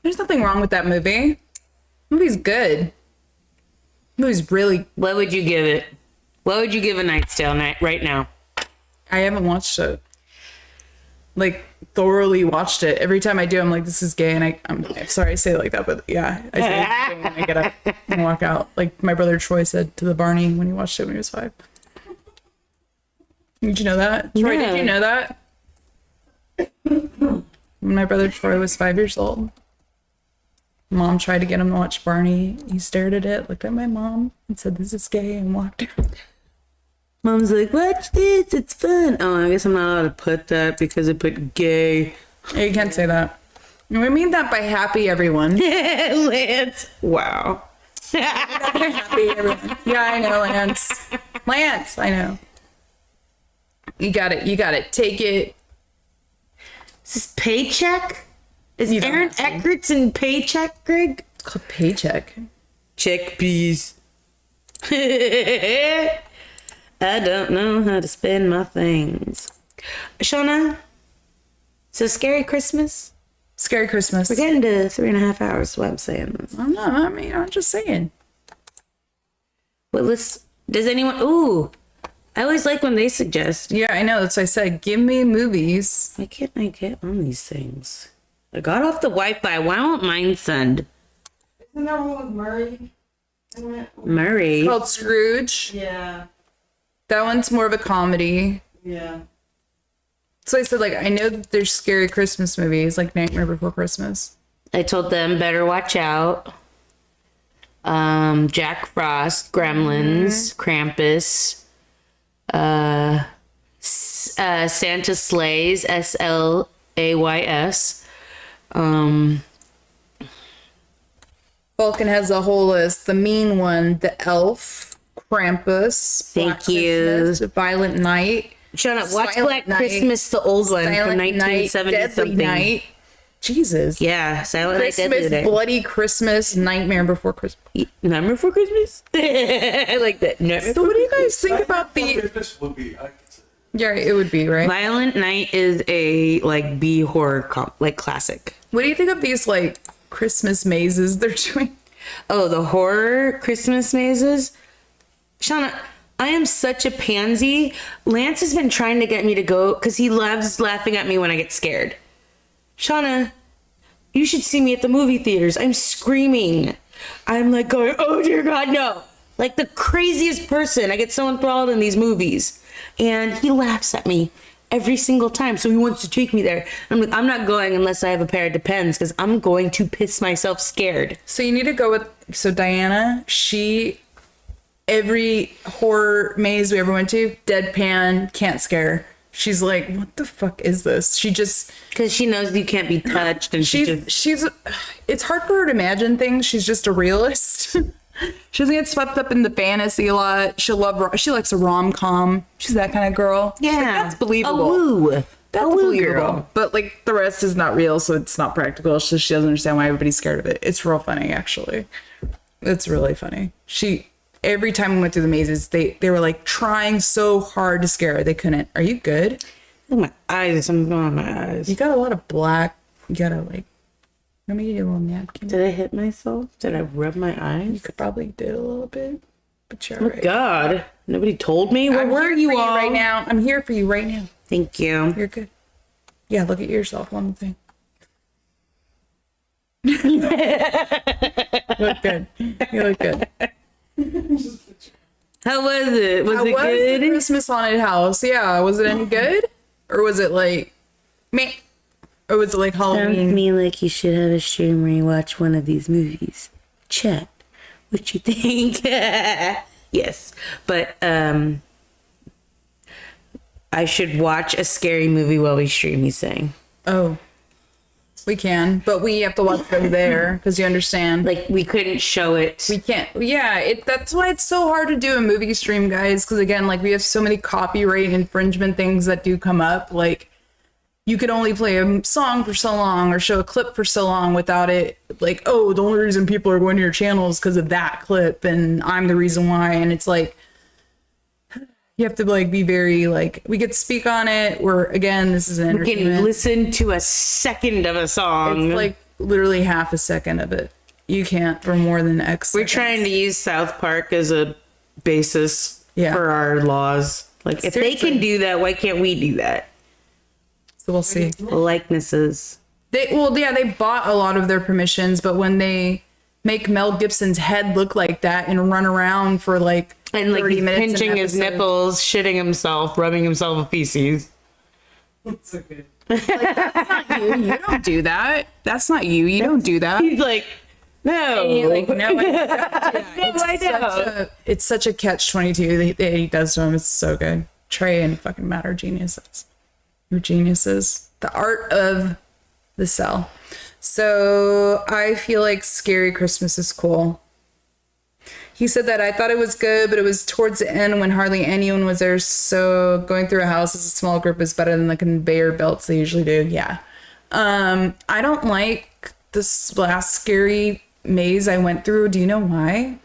Speaker 1: There's nothing wrong with that movie. Movie's good. Movie's really.
Speaker 2: What would you give it? What would you give A Knight's Tale right now?
Speaker 1: I haven't watched it. Like thoroughly watched it. Every time I do, I'm like, this is gay, and I'm sorry I say it like that, but yeah, I say it when I get up and walk out. Like my brother Troy said to the Barney when he watched it when he was 5. Did you know that? Troy,
Speaker 2: Yeah.
Speaker 1: did you know that? When my brother Troy was 5 years old, Mom tried to get him to watch Barney. He stared at it, looked at my mom, and said, "This is gay," and walked out.
Speaker 2: Mom's like, watch this, it's fun. Oh, I guess I'm not allowed to put that because I put gay.
Speaker 1: Yeah, you can't say that. We mean that by happy everyone.
Speaker 2: Lance. Wow.
Speaker 1: Happy everyone. Yeah, I know, Lance. Lance, I know. You got it. You got it. Take it.
Speaker 2: Is this Paycheck? Is
Speaker 1: You don't
Speaker 2: Aaron
Speaker 1: have to.
Speaker 2: Eckhart's in Paycheck, Greg?
Speaker 1: It's called Paycheck.
Speaker 2: Check, please. I don't know how to spend my things. Shauna, so Scary Christmas?
Speaker 1: Scary Christmas.
Speaker 2: We're getting to 3.5 hours, is what I'm saying.
Speaker 1: I don't know. I mean, I'm just saying.
Speaker 2: Well, does anyone, ooh, I always like when they suggest.
Speaker 1: Yeah, I know. That's what I said. Give me movies.
Speaker 2: Why can't I get on these things? I got off the Wi-Fi. Why won't mine send?
Speaker 6: Isn't that one with Murray? Isn't it?
Speaker 2: Murray.
Speaker 1: Called Scrooge.
Speaker 6: Yeah.
Speaker 1: That one's more of a comedy.
Speaker 6: Yeah.
Speaker 1: So I said, like, I know that there's scary Christmas movies, like Nightmare Before Christmas.
Speaker 2: I told them better watch out. Jack Frost, Gremlins, Krampus, Santa Slays, Slays.
Speaker 1: Vulcan has a whole list. The Mean One, The Elf, Krampus,
Speaker 2: Thank
Speaker 1: Black
Speaker 2: you.
Speaker 1: Christmas, Violent Night,
Speaker 2: Shut up. Watch
Speaker 1: Silent
Speaker 2: Black
Speaker 1: Night,
Speaker 2: Christmas, the old one
Speaker 1: Silent
Speaker 2: from
Speaker 1: Night,
Speaker 2: 1970
Speaker 1: Deadly
Speaker 2: something.
Speaker 1: Night. Jesus.
Speaker 2: Yeah, Silent Night,
Speaker 1: Christmas,
Speaker 2: Deadly Night.
Speaker 1: Bloody Christmas, Nightmare Before Christmas.
Speaker 2: Nightmare Before Christmas? I like that. Nightmare
Speaker 1: So what do you guys think about the...
Speaker 3: Christmas would be.
Speaker 1: Yeah, it would be, right?
Speaker 2: Violent Night is a like B horror classic.
Speaker 1: What do you think of these, like, Christmas mazes they're doing?
Speaker 2: Oh, the horror Christmas mazes? Shauna, I am such a pansy. Lance has been trying to get me to go because he loves laughing at me when I get scared. Shauna, you should see me at the movie theaters. I'm screaming. I'm like going, oh dear God, no. Like the craziest person. I get so enthralled in these movies. And he laughs at me every single time. So he wants to take me there. I'm like, I'm not going unless I have a pair of Depends because I'm going to piss myself scared.
Speaker 1: So you need to go with... So Diana, every horror maze we ever went to, deadpan, can't scare. She's like, what the fuck is this? She just...
Speaker 2: Because she knows you can't be touched. And
Speaker 1: She's it's hard for her to imagine things. She's just a realist. She doesn't get swept up in the fantasy a lot. She likes a rom-com. She's that kind of girl.
Speaker 2: yeah.
Speaker 1: Like, that's believable.
Speaker 2: A woo.
Speaker 1: That's
Speaker 2: a woo
Speaker 1: believable.
Speaker 2: girl.
Speaker 1: But like the rest is not real, so it's not practical. So she doesn't understand why everybody's scared of it. It's real funny, actually. It's really funny. Every time we went through the mazes, they were like trying so hard to scare her. They couldn't. Are you good?
Speaker 2: Look at my eyes. Something's going on with my eyes.
Speaker 1: You got a lot of black. You gotta like. Let me get you a little napkin.
Speaker 2: Did I hit myself? Did I rub my
Speaker 1: You
Speaker 2: eyes?
Speaker 1: could probably did a little bit, but you're
Speaker 2: Oh
Speaker 1: alright.
Speaker 2: God. Nobody told me? Where
Speaker 1: I'm
Speaker 2: were
Speaker 1: here
Speaker 2: you
Speaker 1: for
Speaker 2: all?
Speaker 1: right now? I'm here for you right now.
Speaker 2: Thank you.
Speaker 1: You're good. Yeah, look at yourself on the thing. You look good. You look good.
Speaker 2: How was it? Was it
Speaker 1: Was
Speaker 2: good?
Speaker 1: the Christmas haunted house? Yeah. Was it any good? Or was it like meh? Or was it like
Speaker 2: Sounds to
Speaker 1: Halloween?
Speaker 2: me like you should have a stream where you watch one of these movies. Chat. What you think? Yes. But I should watch a scary movie while we stream, he's saying.
Speaker 1: Oh. We can, but we have to watch them there because you understand.
Speaker 2: Like we couldn't show it.
Speaker 1: We can't. Yeah, that's why it's so hard to do a movie stream, guys. Because again, like we have so many copyright infringement things that do come up. Like you could only play a song for so long or show a clip for so long without it. Like, oh, the only reason people are going to your channel is because of that clip, and I'm the reason why. And it's like you have to like be very like we could speak on it. We're again, this is an
Speaker 2: We can
Speaker 1: entertainment.
Speaker 2: listen to a second of a song.
Speaker 1: It's like literally half a second of it. You can't for more than X.
Speaker 2: We're
Speaker 1: seconds.
Speaker 2: trying to use South Park as a basis
Speaker 1: Yeah.
Speaker 2: for our laws. Like if they
Speaker 1: Seriously.
Speaker 2: can do that, why can't we do that?
Speaker 1: So we'll see.
Speaker 2: Likenesses.
Speaker 1: They bought a lot of their permissions, but when they make Mel Gibson's head look like that and run around for like
Speaker 2: And like
Speaker 1: 30
Speaker 2: he's
Speaker 1: minutes an
Speaker 2: pinching his
Speaker 1: episode,
Speaker 2: nipples, shitting himself, rubbing himself with feces.
Speaker 3: It's okay.
Speaker 1: you don't do that. That's not you. You don't do that.
Speaker 2: He's like, no.
Speaker 1: And you're like, no, I don't do that.
Speaker 2: I
Speaker 1: It's such a catch-22 that he does to him. It's so good. Trey and fucking Matt are geniuses. You're geniuses. The art of the cell. So I feel like Scary Christmas is cool. He said that I thought it was good, but it was towards the end when hardly anyone was there. So going through a house as a small group is better than the conveyor belts they usually do. Yeah. I don't like this last scary maze I went through. Do you know why?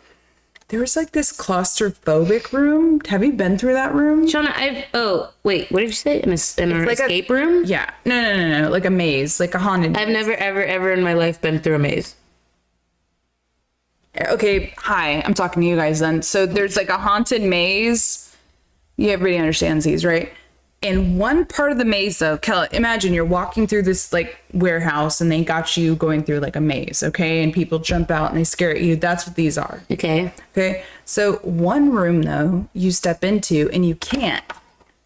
Speaker 1: There was like this claustrophobic room. Have you been through that room?
Speaker 2: Shauna, wait, what did you say? An
Speaker 1: like a-
Speaker 2: escape room?
Speaker 1: Yeah. No. Like a maze, like a haunted.
Speaker 2: I've never, ever in my life been through a maze.
Speaker 1: Okay, hi. I'm talking to you guys then. So there's like a haunted maze. Yeah, everybody understands these, right? In one part of the maze, though, Kella, imagine you're walking through this like warehouse and they got you going through like a maze, okay? And people jump out and they scare at you. That's what these are.
Speaker 2: Okay.
Speaker 1: Okay. So one room, though, you step into and you can't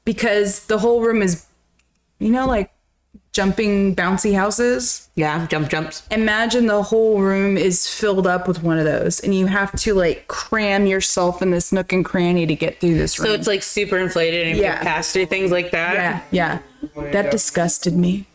Speaker 1: because the whole room is, like jumping bouncy houses.
Speaker 2: Yeah, jumps.
Speaker 1: Imagine the whole room is filled up with one of those and you have to like cram yourself in this nook and cranny to get through this room.
Speaker 2: So it's like super inflated and you
Speaker 1: Yeah.
Speaker 2: can pass through things like that.
Speaker 1: Yeah. That disgusted me.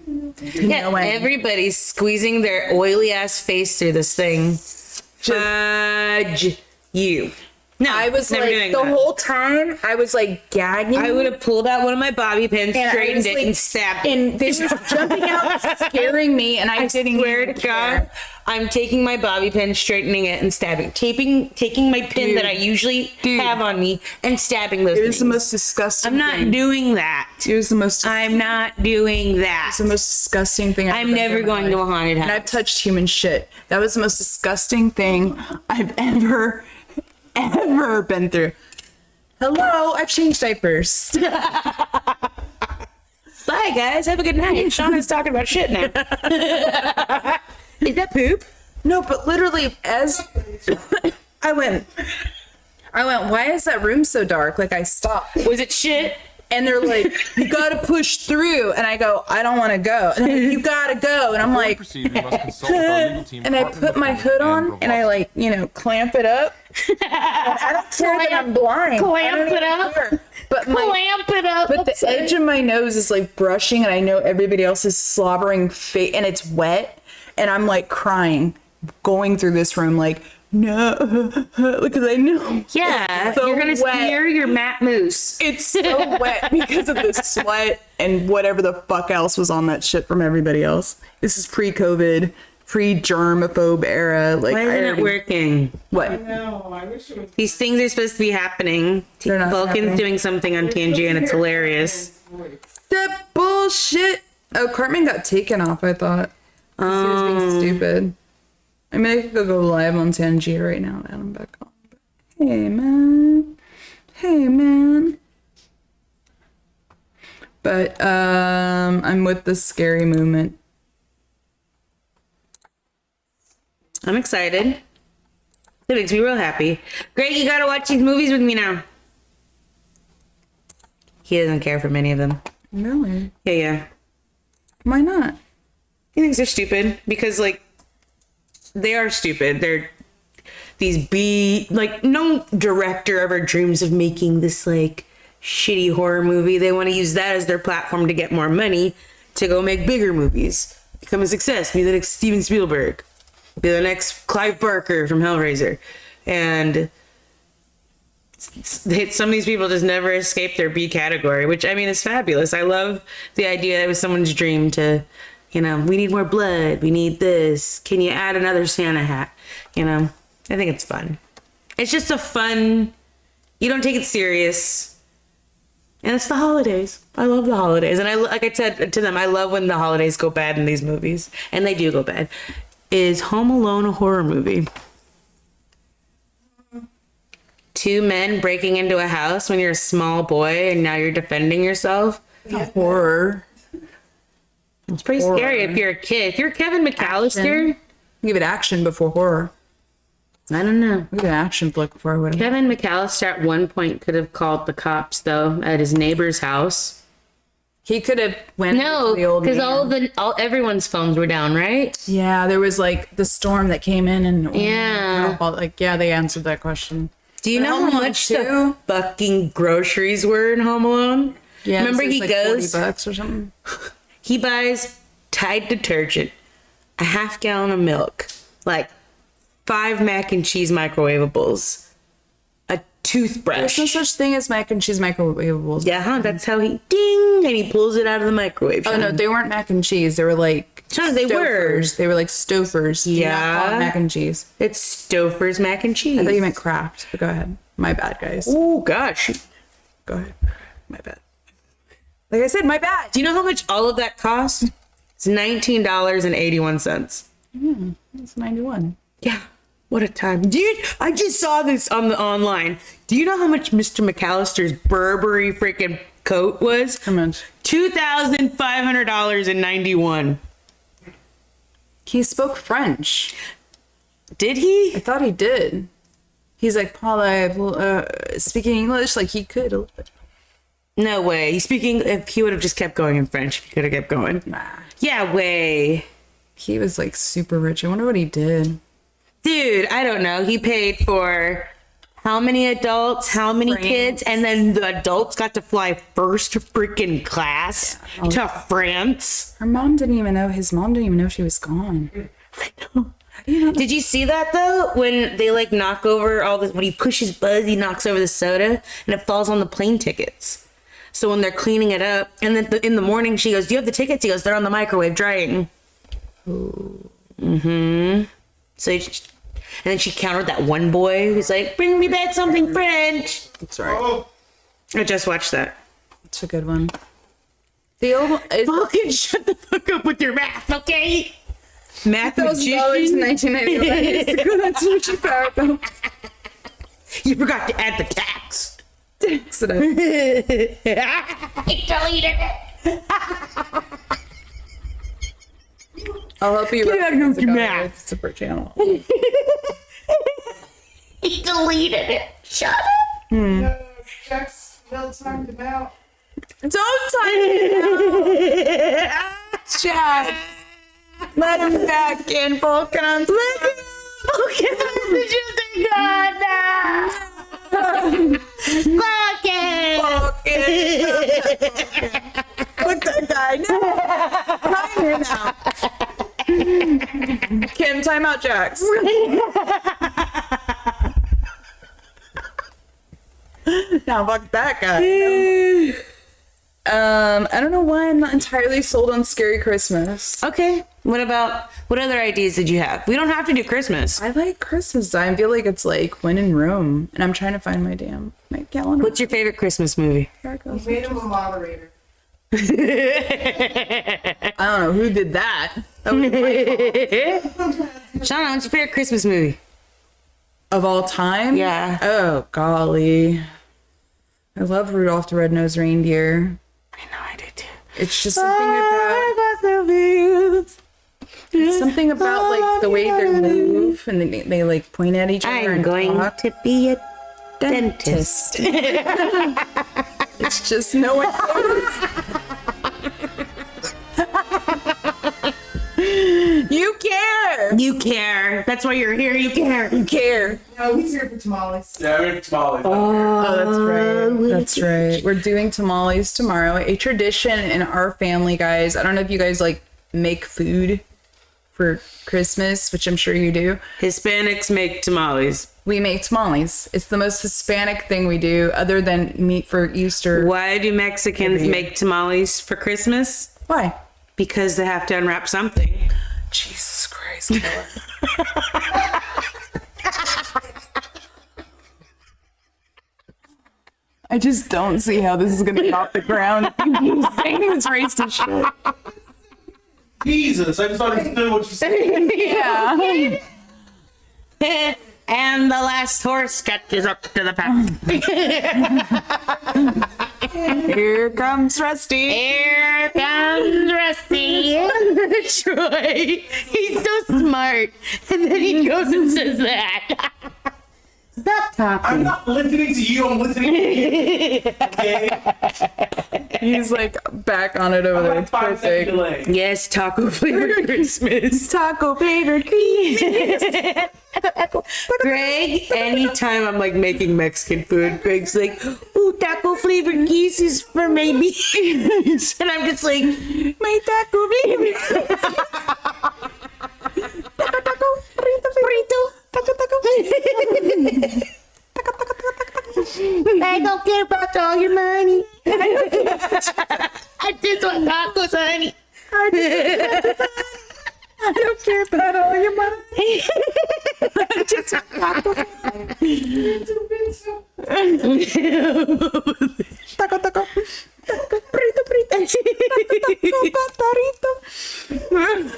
Speaker 2: Yeah,
Speaker 1: No way.
Speaker 2: everybody's squeezing their oily ass face through this thing. Fudge you. No,
Speaker 1: I was
Speaker 2: never
Speaker 1: like,
Speaker 2: doing
Speaker 1: the
Speaker 2: that.
Speaker 1: whole time, I was like gagging.
Speaker 2: I would have pulled out one of my bobby pins,
Speaker 1: And I
Speaker 2: straightened
Speaker 1: was
Speaker 2: it,
Speaker 1: like-
Speaker 2: and stabbed it.
Speaker 1: and they were jumping out, scaring me, and I didn't
Speaker 2: Swear
Speaker 1: even
Speaker 2: to
Speaker 1: care.
Speaker 2: God, I'm taking my bobby pin, straightening it, and stabbing. Taking my pin
Speaker 1: Dude.
Speaker 2: that I usually
Speaker 1: Dude.
Speaker 2: have on me and stabbing those
Speaker 1: It was the
Speaker 2: things.
Speaker 1: most disgusting.
Speaker 2: I'm not
Speaker 1: thing.
Speaker 2: doing that.
Speaker 1: It was the most.
Speaker 2: I'm not doing that.
Speaker 1: It's the most disgusting thing.
Speaker 2: I'm never going to a haunted
Speaker 1: And
Speaker 2: house.
Speaker 1: I've touched human shit. That was the most disgusting thing I've ever been through. Hello, I've changed diapers.
Speaker 2: Bye, guys. Have a good night. Shauna's talking about shit now. Is that poop?
Speaker 1: No, but literally, as I went, why is that room so dark? Like, I stopped.
Speaker 2: Was it shit?
Speaker 1: And they're like, you gotta push through. And I go, I don't wanna go. And they're like, you gotta go. And I'm like, and I put my hood on and I like, clamp it up. And I don't care that I'm blind.
Speaker 2: Clamp
Speaker 1: I don't
Speaker 2: it
Speaker 1: even
Speaker 2: up?
Speaker 1: care. But
Speaker 2: Clamp it up.
Speaker 1: but the edge of my nose is like brushing, and I know everybody else is slobbering face, and it's wet, and I'm like crying, going through this room like, no, because I know.
Speaker 2: Yeah,
Speaker 1: so
Speaker 2: you're gonna
Speaker 1: wet.
Speaker 2: smear your Matt Moose.
Speaker 1: It's so wet because of the sweat and whatever the fuck else was on that shit from everybody else. This is pre-COVID, pre-germaphobe era. Like,
Speaker 2: Why isn't it
Speaker 1: already-
Speaker 2: working?
Speaker 1: What?
Speaker 6: No, I wish it was.
Speaker 2: These things are supposed to be happening.
Speaker 1: They're not
Speaker 2: Vulcan's
Speaker 1: happening.
Speaker 2: doing something on TNG and it's hilarious.
Speaker 1: That bullshit. Oh, Cartman got taken off, I thought. 'Cause he was being stupid. I mean, I could go live on TNG right now and add him back on. But, hey, man. Hey, man. But, I'm with the scary movement.
Speaker 2: I'm excited. It makes me real happy. Greg, you gotta watch these movies with me now. He doesn't care for many of them.
Speaker 1: Really?
Speaker 2: Yeah.
Speaker 1: Why not?
Speaker 2: He thinks they're stupid because, like, they are stupid. They're these no director ever dreams of making this, like, shitty horror movie. They want to use that as their platform to get more money to go make bigger movies. Become a success. Be the next Steven Spielberg. Be the next Clive Barker from Hellraiser. And some of these people just never escape their B category, which, I mean, is fabulous. I love the idea that it was someone's dream to, we need more blood. We need this. Can you add another Santa hat? I think it's fun. It's just a fun, you don't take it serious. And it's the holidays. I love the holidays. And like I said to them, I love when the holidays go bad in these movies. And they do go bad. Is Home Alone a horror movie? Two men breaking into a house when you're a small boy and now you're defending yourself.
Speaker 1: Horror.
Speaker 2: It's pretty scary if you're a kid. If you're Kevin McAllister,
Speaker 1: Give it action before horror.
Speaker 2: I don't know.
Speaker 1: Give it an action flick before I would have.
Speaker 2: Kevin McAllister at one point could have called the cops though at his neighbor's house.
Speaker 1: He could have went
Speaker 2: No,
Speaker 1: to the old
Speaker 2: because
Speaker 1: man.
Speaker 2: everyone's phones were down, right?
Speaker 1: Yeah, there was like the storm that came in and
Speaker 2: Yeah.
Speaker 1: they answered that question.
Speaker 2: Do you
Speaker 1: But
Speaker 2: know
Speaker 1: Home
Speaker 2: how
Speaker 1: Alone
Speaker 2: much
Speaker 1: 2?
Speaker 2: the fucking groceries were in Home Alone?
Speaker 1: Yeah,
Speaker 2: Remember
Speaker 1: it's
Speaker 2: he
Speaker 1: like
Speaker 2: goes,
Speaker 1: $40 or something.
Speaker 2: he buys Tide detergent, a half gallon of milk, like 5 mac and cheese microwavables, a toothbrush.
Speaker 1: There's no such thing as mac and cheese microwavables.
Speaker 2: Yeah, huh? That's how he ding, and he pulls it out of the microwave.
Speaker 1: Oh no, they weren't mac and cheese. They were like
Speaker 2: Sean, they were.
Speaker 1: Stouffer's. They were like Stouffer's. Do not call it
Speaker 2: Yeah.
Speaker 1: mac and cheese.
Speaker 2: It's Stouffer's mac and cheese.
Speaker 1: I thought you meant Kraft. But go ahead. My bad, guys.
Speaker 2: Oh gosh.
Speaker 1: Go ahead. My bad. Like I said, my bad.
Speaker 2: Do you know how much all of that cost? It's $19.81.
Speaker 1: It's 91.
Speaker 2: Yeah. What a time. Dude, I just saw this on the online. Do you know how much Mr. McAllister's Burberry freaking coat was?
Speaker 1: How much?
Speaker 2: $2,500.91.
Speaker 1: He spoke French.
Speaker 2: Did he?
Speaker 1: I thought he did. He's like, Paula, speaking English, like he could a little bit.
Speaker 2: No way. He's speaking. If he would have just kept going in French, if he could have kept going.
Speaker 1: Nah.
Speaker 2: Yeah, way.
Speaker 1: He was like super rich. I wonder what he did.
Speaker 2: Dude, I don't know. He paid for how many adults, how many kids, and then the adults got to fly first freaking class to France.
Speaker 1: Her mom didn't even know. His mom didn't even know she was gone.
Speaker 2: Did you see that though? When they like knock over all this, when he pushes Buzz, he knocks over the soda and it falls on the plane tickets. So when they're cleaning it up, and then in the morning she goes, "Do you have the tickets?" He goes, "They're on the microwave drying." Mm-hmm. So, and then she countered that one boy who's like, "Bring me back something French."
Speaker 1: That's right.
Speaker 3: Oh,
Speaker 2: I just watched that.
Speaker 1: It's a good one. The old
Speaker 2: Fucking shut the fuck up with your math, okay? Math
Speaker 1: $1,000 in
Speaker 2: magician.
Speaker 1: 1991. That's what you found, though.
Speaker 2: You forgot to add the tax.
Speaker 1: Accident. I'll help you.
Speaker 2: Get out of here with your math.
Speaker 1: Super channel.
Speaker 2: He deleted it. Shut up.
Speaker 6: Jack's well talked about.
Speaker 1: Don't time it out. Jack. Let him back in, Vulcan. I'm
Speaker 2: Okay, just God now. Fucking.
Speaker 1: Look that guy. No. Time him out. Kim, time out, Jax. Now fuck that guy. I don't know why I'm not entirely sold on Scary Christmas.
Speaker 2: Okay. What other ideas did you have? We don't have to do Christmas.
Speaker 1: I like Christmas time. I feel like it's like when in Rome, and I'm trying to find my calendar.
Speaker 2: What's your favorite Christmas movie?
Speaker 1: There it goes.
Speaker 6: Made him a moderator.
Speaker 1: I don't know who did that.
Speaker 2: Shauna, what's your favorite Christmas movie?
Speaker 1: Of all time?
Speaker 2: Yeah.
Speaker 1: Oh golly, I love Rudolph the Red-Nosed Reindeer.
Speaker 2: I know I did too.
Speaker 1: It's just something about like the way they move and they like point at each other.
Speaker 2: I'm
Speaker 1: and
Speaker 2: going
Speaker 1: talk.
Speaker 2: to be a dentist.
Speaker 1: It's just no one cares. You care.
Speaker 2: You care. That's why you're here. You care.
Speaker 1: You care.
Speaker 6: No, he's here for tamales.
Speaker 3: yeah, we're tamales.
Speaker 1: Oh, that's right. That's right. We're doing tamales tomorrow. A tradition in our family, guys. I don't know if you guys like make food for Christmas, which I'm sure you do.
Speaker 2: Hispanics make tamales.
Speaker 1: We make tamales. It's the most Hispanic thing we do, other than meat for Easter.
Speaker 2: Why do Mexicans make tamales for Christmas?
Speaker 1: Why?
Speaker 2: Because they have to unwrap something.
Speaker 1: Jesus Christ. Kella. I just don't see how this is gonna get off the ground. You saying this racist shit.
Speaker 3: Jesus, I just understood what you said.
Speaker 1: Yeah.
Speaker 2: And the last horse catches up to the pack.
Speaker 1: Here comes Rusty.
Speaker 2: Here comes Rusty. Troy. He's so smart. And then he goes and says that. Stop talking.
Speaker 3: I'm not listening to you, I'm listening to you. Okay?
Speaker 1: He's like back on it over there.
Speaker 3: Like
Speaker 1: It's
Speaker 3: 5 second
Speaker 1: perfect.
Speaker 3: delay.
Speaker 2: Yes, taco flavored Christmas.
Speaker 1: Taco flavored Christmas.
Speaker 2: Greg, anytime I'm like making Mexican food, Greg's like, "Ooh, taco flavored kisses for maybe," and I'm just like,
Speaker 1: My taco flavored. Taco, taco, burrito, burrito. Taco, taco.
Speaker 2: "I don't care about all your money. I just want tacos, honey."
Speaker 1: I don't care about all your money. I just want tacos. Taco, taco. Burrito, burrito. Taco,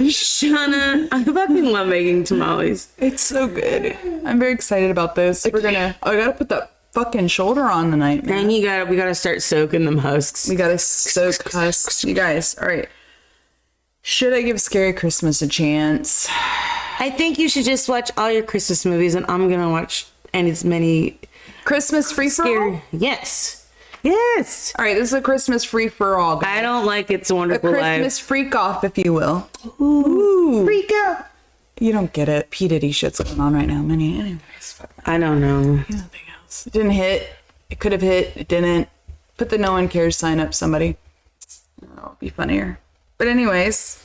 Speaker 2: Shauna, I fucking love making tamales.
Speaker 1: It's so good. I'm very excited about this. I gotta put the fucking shoulder on tonight, man.
Speaker 2: And we gotta start soaking them husks.
Speaker 1: We gotta soak husks. You guys, all right. Should I give Scary Christmas a chance?
Speaker 2: I think you should just watch all your Christmas movies, and I'm gonna watch as many
Speaker 1: Christmas free for all?
Speaker 2: scary. Yes. Yes.
Speaker 1: All right, this is a Christmas free for all.
Speaker 2: I don't like It's a
Speaker 1: A
Speaker 2: Wonderful
Speaker 1: Christmas
Speaker 2: Life.
Speaker 1: freak off, if you will. Ooh.
Speaker 2: Freak out.
Speaker 1: You don't get it. P. Diddy shit's going on right now. Anyways, fuck that.
Speaker 2: I don't know.
Speaker 1: Nothing else. It didn't hit. It could have hit. It didn't. Put the no one cares sign up, somebody. That'll be funnier. But anyways,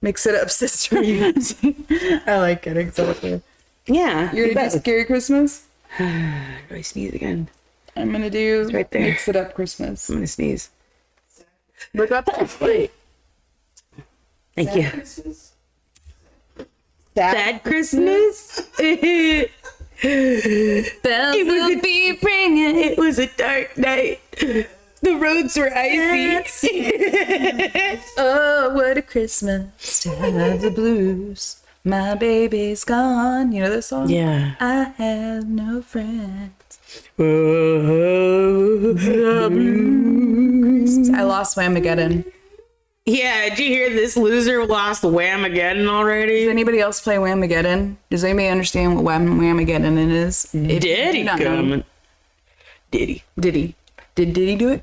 Speaker 1: mix it up, sister. I like it, exactly.
Speaker 2: Yeah.
Speaker 1: You're gonna do Scary Christmas?
Speaker 2: Do I sneeze again?
Speaker 1: I'm gonna do
Speaker 2: right there.
Speaker 1: Mix It Up Christmas.
Speaker 2: I'm gonna sneeze.
Speaker 1: Look up that plate.
Speaker 2: Thank you.
Speaker 6: Christmas.
Speaker 2: Sad Christmas. It
Speaker 1: Bells will be ringing.
Speaker 2: It was a dark night. The roads were icy.
Speaker 1: Oh, what a Christmas to have the blues. My baby's gone. You know this song?
Speaker 2: Yeah.
Speaker 1: I have no friends. I lost Whamageddon.
Speaker 2: Yeah, did you hear this loser lost Whamageddon
Speaker 1: Does
Speaker 2: already?
Speaker 1: anybody else play Whamageddon? Does anybody understand what Whamageddon is? If you
Speaker 2: Did
Speaker 1: do
Speaker 2: he
Speaker 1: not know-
Speaker 2: come? Did he?
Speaker 1: Did he? Did he do it?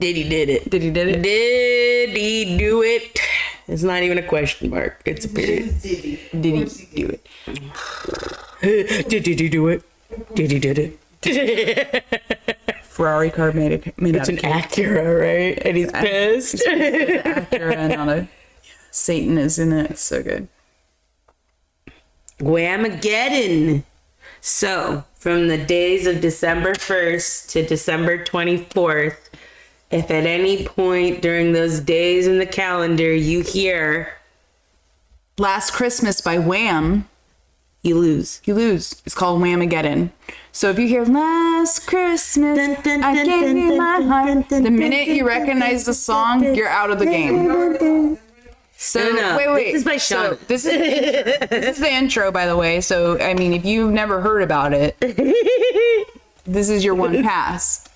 Speaker 2: Did he did it?
Speaker 1: Did he did it?
Speaker 2: Did he do it? It's not even a question mark. It's a period.
Speaker 6: Did he?
Speaker 1: Did he do it?
Speaker 2: Did he do it? Did he did it?
Speaker 1: Ferrari car made out
Speaker 2: It's
Speaker 1: of
Speaker 2: an
Speaker 1: cake.
Speaker 2: Acura, right? And he's pissed.
Speaker 1: Acura and on a Satan is in it. It's so good.
Speaker 2: Whamageddon. So, from the days of December 1st to December 24th, if at any point during those days in the calendar you hear,
Speaker 1: Last Christmas by Wham,
Speaker 2: you lose.
Speaker 1: you lose. It's called Whamageddon. So if you hear Last Christmas, I gave you my heart. The minute you recognize the song, you're out of the game. So
Speaker 2: No.
Speaker 1: wait.
Speaker 2: This is by
Speaker 1: So
Speaker 2: Shauna.
Speaker 1: this is the intro, by the way. So I mean, if you've never heard about it, this is your one pass.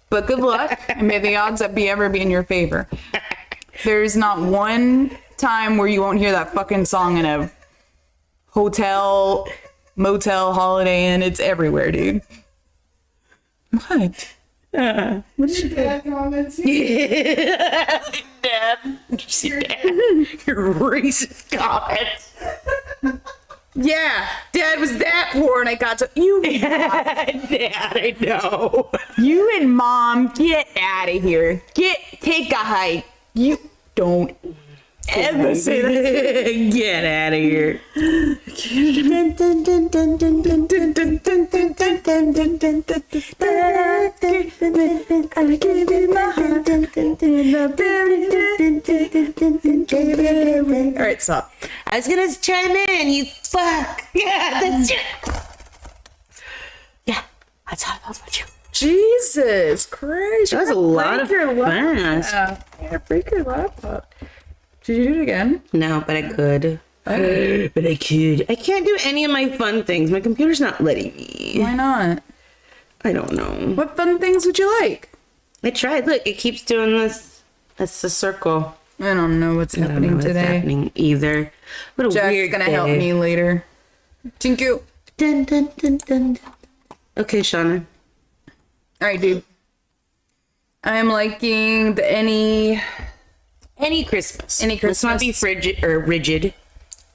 Speaker 1: But good luck, and may the odds that ever be in your favor. There's not one time where you won't hear that fucking song in a hotel, motel, Holiday Inn. It's everywhere, dude. What? What did you do?
Speaker 6: That comments.
Speaker 2: Dad. Your racist comments.
Speaker 1: Yeah, Dad was that poor, and I got to you.
Speaker 2: Dad, I know.
Speaker 1: You and Mom, get out of here. Take a hike. You don't ever say that.
Speaker 2: Get out of here.
Speaker 1: All right, stop.
Speaker 2: I was gonna chime in, you fuck. Yeah, that's it. Yeah, that's how I felt about you.
Speaker 1: Jesus Christ.
Speaker 2: That was a lot of fun.
Speaker 1: Yeah, break your laptop. Did you do it again?
Speaker 2: No, but I could. But I could. I can't do any of my fun things. My computer's not letting me.
Speaker 1: Why not?
Speaker 2: I don't know.
Speaker 1: What fun things would you like?
Speaker 2: I tried. Look, it keeps doing this. That's the circle.
Speaker 1: I don't know what's
Speaker 2: I don't know
Speaker 1: happening
Speaker 2: what's
Speaker 1: today.
Speaker 2: happening either. What a
Speaker 1: Jack's
Speaker 2: weird
Speaker 1: gonna
Speaker 2: day.
Speaker 1: help me later. Thank you.
Speaker 2: Dun, dun, dun, dun. Okay, Shauna.
Speaker 1: All right, dude. I'm liking the any
Speaker 2: Christmas.
Speaker 1: Any
Speaker 2: Let's not
Speaker 1: Christmas.
Speaker 2: be frigid or rigid.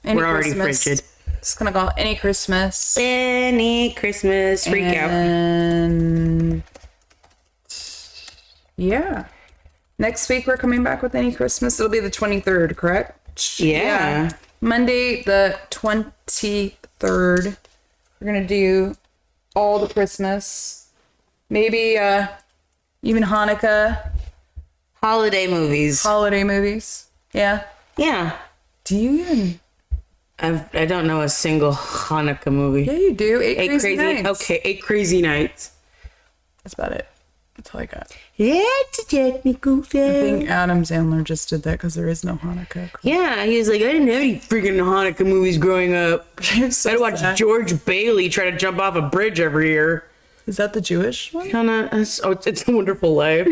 Speaker 2: We're already
Speaker 1: Christmas.
Speaker 2: frigid.
Speaker 1: Just gonna call it any Christmas.
Speaker 2: Any Christmas freak out.
Speaker 1: And yeah. Next week we're coming back with any Christmas. It'll be the 23rd, correct?
Speaker 2: Yeah.
Speaker 1: Monday the 23rd. We're gonna do all the Christmas. Maybe even Hanukkah,
Speaker 2: Holiday movies.
Speaker 1: holiday movies. Yeah.
Speaker 2: Yeah.
Speaker 1: Do you even?
Speaker 2: I don't know a single Hanukkah movie.
Speaker 1: Yeah, you do. Eight crazy nights.
Speaker 2: Okay, 8 Crazy Nights.
Speaker 1: That's about it. That's all I got.
Speaker 2: It's a technical
Speaker 1: I
Speaker 2: thing.
Speaker 1: think Adam Sandler just did that because there is no Hanukkah.
Speaker 2: Yeah, he was like, I didn't have any freaking Hanukkah movies growing up.
Speaker 1: So
Speaker 2: I'd watch
Speaker 1: sad.
Speaker 2: George Bailey try to jump off a bridge every year.
Speaker 1: Is that the Jewish one?
Speaker 2: Kinda. It's a Wonderful Life.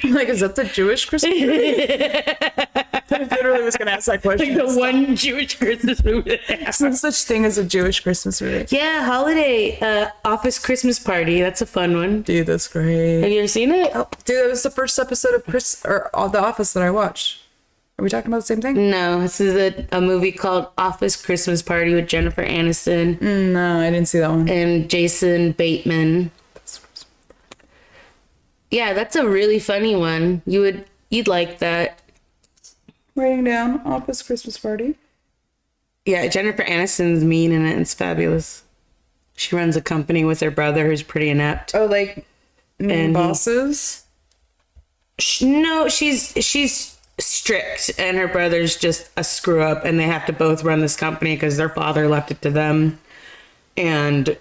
Speaker 1: Like, is that the Jewish Christmas movie? I literally was gonna ask that question.
Speaker 2: Like the one Jewish Christmas movie.
Speaker 1: There's no such thing as a Jewish Christmas movie.
Speaker 2: Yeah, holiday office Christmas party. That's a fun one.
Speaker 1: Dude, that's great.
Speaker 2: Have you ever seen it?
Speaker 1: Oh, dude, that was the first episode of The Office that I watched. Are we talking about the same thing?
Speaker 2: No, this is a movie called Office Christmas Party with Jennifer Aniston
Speaker 1: No, I didn't see that one.
Speaker 2: and Jason Bateman. Yeah, that's a really funny one. You'd like that.
Speaker 1: Writing down Office Christmas Party.
Speaker 2: Yeah, Jennifer Aniston's mean in it. It's fabulous. She runs a company with her brother who's pretty inept.
Speaker 1: Oh, like
Speaker 2: And
Speaker 1: bosses?
Speaker 2: No, she's strict, and her brother's just a screw up, and they have to both run this company because their father left it to them. And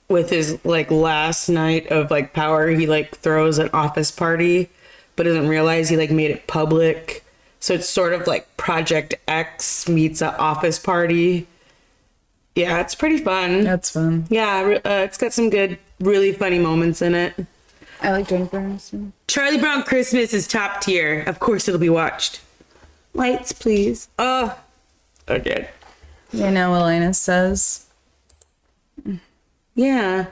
Speaker 2: with his like last night of like power, he like throws an office party, but doesn't realize he like made it public. So it's sort of like Project X meets an office party. Yeah, it's pretty fun.
Speaker 1: That's fun.
Speaker 2: Yeah, it's got some good, really funny moments in it.
Speaker 1: I like Jennifer Aniston.
Speaker 2: Charlie Brown Christmas is top tier. Of course it'll be watched. Lights, please. Oh, okay.
Speaker 1: You know, Elena says.
Speaker 2: Yeah.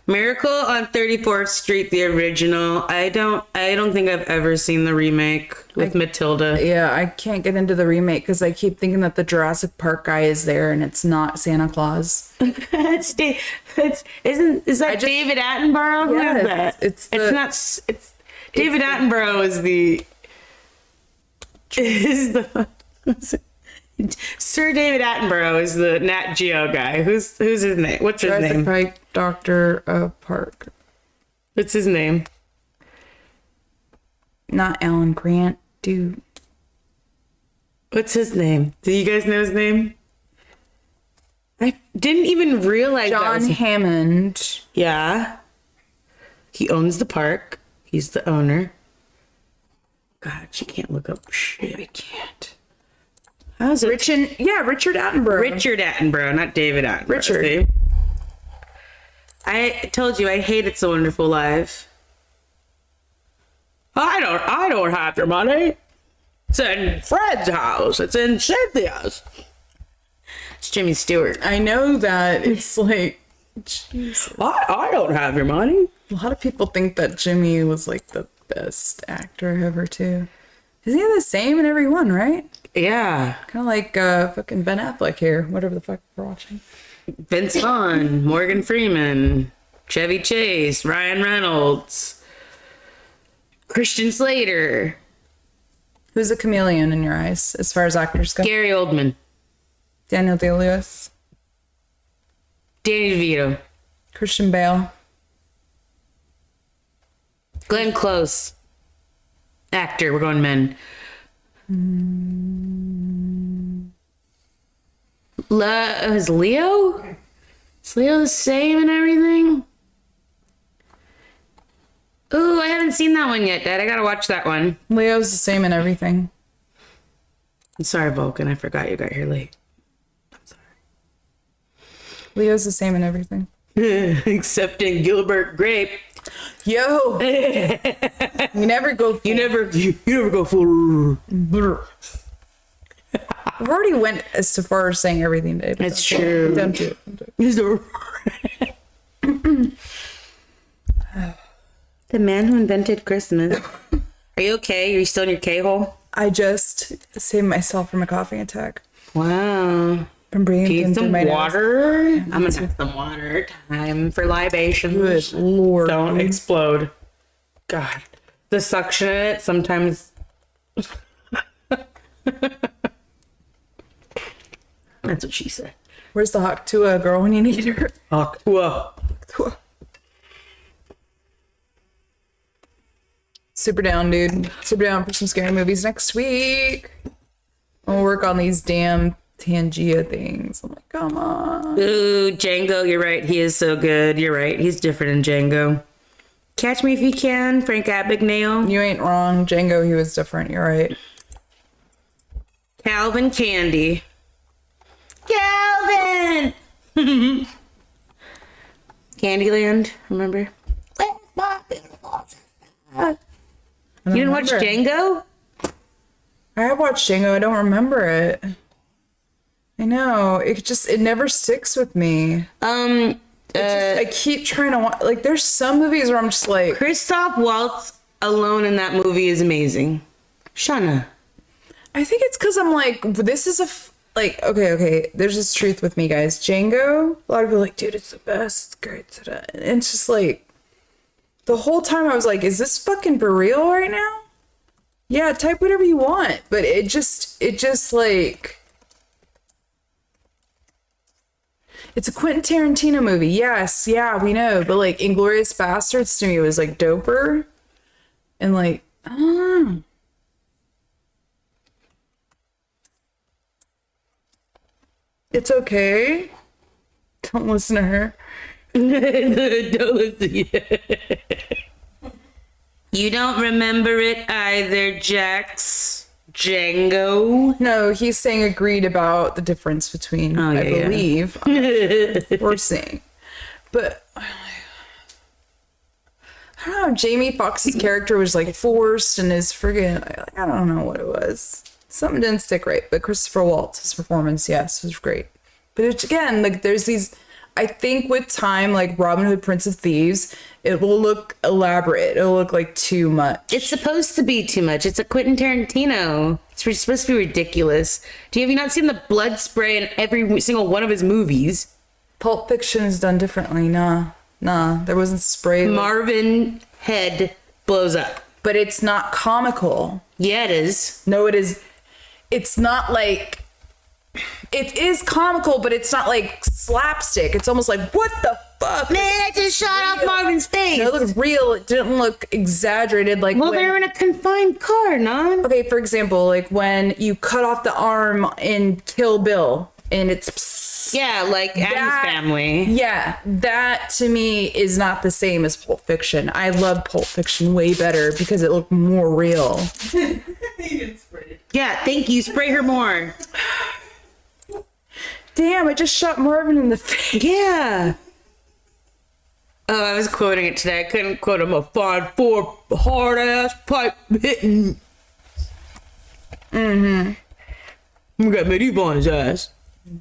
Speaker 2: Miracle on 34th Street, the original. I don't think I've ever seen the remake with Matilda.
Speaker 1: Yeah, I can't get into the remake because I keep thinking that the Jurassic Park guy is there and it's not Santa Claus.
Speaker 2: Is that David Attenborough? Who is that?
Speaker 1: It's
Speaker 2: David Attenborough Sir David Attenborough is the Nat Geo guy. Who's his name? What's his
Speaker 1: Jurassic
Speaker 2: name?
Speaker 1: Park Dr. Park.
Speaker 2: What's his name?
Speaker 1: Not Alan Grant, dude.
Speaker 2: What's his name? Do you guys know his name? I didn't even realize that
Speaker 1: John
Speaker 2: was
Speaker 1: Hammond.
Speaker 2: Yeah. He owns the park. He's the owner. God, she can't look up shit.
Speaker 1: I can't.
Speaker 2: How's it?
Speaker 1: Richard Attenborough.
Speaker 2: Richard Attenborough, not David Attenborough.
Speaker 1: Richard.
Speaker 2: See? I told you I hate It's a Wonderful Life. I don't have your money. It's in Fred's house. It's in Cynthia's. It's Jimmy Stewart.
Speaker 1: I know that. It's like, Jesus.
Speaker 2: I don't have your money.
Speaker 1: A lot of people think that Jimmy was like the best actor ever too. Isn't he the same in every one, right?
Speaker 2: Yeah.
Speaker 1: Kind of like fucking Ben Affleck here, whatever the fuck we're watching.
Speaker 2: Vince Vaughn, Morgan Freeman, Chevy Chase, Ryan Reynolds, Christian Slater,
Speaker 1: Who's a chameleon in your eyes, as far as actors go?
Speaker 2: Gary Oldman,
Speaker 1: Daniel Day-Lewis,
Speaker 2: Danny DeVito,
Speaker 1: Christian Bale,
Speaker 2: Glenn Close. Actor, we're going men. Is Leo? Is Leo the same and everything? Ooh, I haven't seen that one yet, Dad. I gotta watch that one.
Speaker 1: Leo's the same in everything.
Speaker 2: I'm sorry, Vulcan. I forgot you got here late.
Speaker 1: Leo's the same in everything.
Speaker 2: Except in Gilbert Grape.
Speaker 1: Yo, you never go.
Speaker 2: You never go full.
Speaker 1: I've already went as far as saying everything today. But
Speaker 2: It's true.
Speaker 1: Don't do it.
Speaker 2: The man who invented Christmas. Are you okay? Are you still in your K-hole?
Speaker 1: I just saved myself from a coughing attack.
Speaker 2: Wow.
Speaker 1: From breathing
Speaker 2: Need
Speaker 1: through
Speaker 2: some
Speaker 1: my nose.
Speaker 2: water? I'm gonna have some water. Time for libations.
Speaker 1: Good Lord.
Speaker 2: Don't explode. God. The suction in it sometimes. That's what she said.
Speaker 1: Where's the hot tua girl when you need her?
Speaker 2: Aqua.
Speaker 1: Super down, dude. Super down for some scary movies next week. I'll work on these damn Tangia things. I'm like, come on.
Speaker 2: Ooh, Django, you're right. He is so good. You're right. He's different in Django. Catch Me If You Can, Frank Abagnale.
Speaker 1: You ain't wrong. Django, he was different. You're right.
Speaker 2: Calvin Candy. Calvin! Candyland, remember? Where's my beautiful sister? You didn't watch
Speaker 1: remember.
Speaker 2: Django?
Speaker 1: I have watched Django. I don't remember it. I know. It never sticks with me. I keep trying to watch. Like, there's some movies where I'm just like,
Speaker 2: Christoph Waltz alone in that movie is amazing. Shauna.
Speaker 1: I think it's because I'm like, this is okay. There's this truth with me, guys. Django, a lot of people are like, dude, it's the best. It's great. Ta-da. And it's just like, the whole time I was like, is this fucking for real right now? Yeah, type whatever you want. But it just like, it's a Quentin Tarantino movie. Yes, yeah, we know. But like, Inglourious Bastards to me was like doper. And like, it's okay. Don't listen to her.
Speaker 2: Don't listen. You don't remember it either, Jax. Django.
Speaker 1: No, he's saying agreed about the difference between,
Speaker 2: Oh,
Speaker 1: I
Speaker 2: yeah.
Speaker 1: believe, we're saying. But I don't know, Jamie Foxx's character was like forced and his friggin', I don't know what it was. Something didn't stick right, but Christopher Waltz, his performance, yes, was great. But it's, again, like there's these, I think with time, like Robin Hood, Prince of Thieves, it will look elaborate. It'll look like too much.
Speaker 2: It's supposed to be too much. It's a Quentin Tarantino. It's supposed to be ridiculous. Have you not seen the blood spray in every single one of his movies?
Speaker 1: Pulp Fiction is done differently. Nah, there wasn't spray.
Speaker 2: Marvin head blows up.
Speaker 1: But it's not comical.
Speaker 2: Yeah, it is.
Speaker 1: No, it is. It's not like. It is comical, but it's not like slapstick. It's almost like, what the fuck?
Speaker 2: Man, I just shot off Marvin's face.
Speaker 1: No, it looked real. It didn't look exaggerated. Like,
Speaker 2: Well,
Speaker 1: when,
Speaker 2: they're in a confined car, non.
Speaker 1: okay, for example, like when you cut off the arm in Kill Bill, and it's
Speaker 2: Yeah, like Adam's Family.
Speaker 1: Yeah, that to me is not the same as Pulp Fiction. I love Pulp Fiction way better because it looked more real.
Speaker 6: He didn't spray it.
Speaker 2: Yeah, thank you. Spray her more.
Speaker 1: Damn, I just shot Marvin in the face.
Speaker 2: Yeah. Oh, I was quoting it today. I couldn't quote him. A 5'4" hard ass pipe hitting. We got medieval on his ass.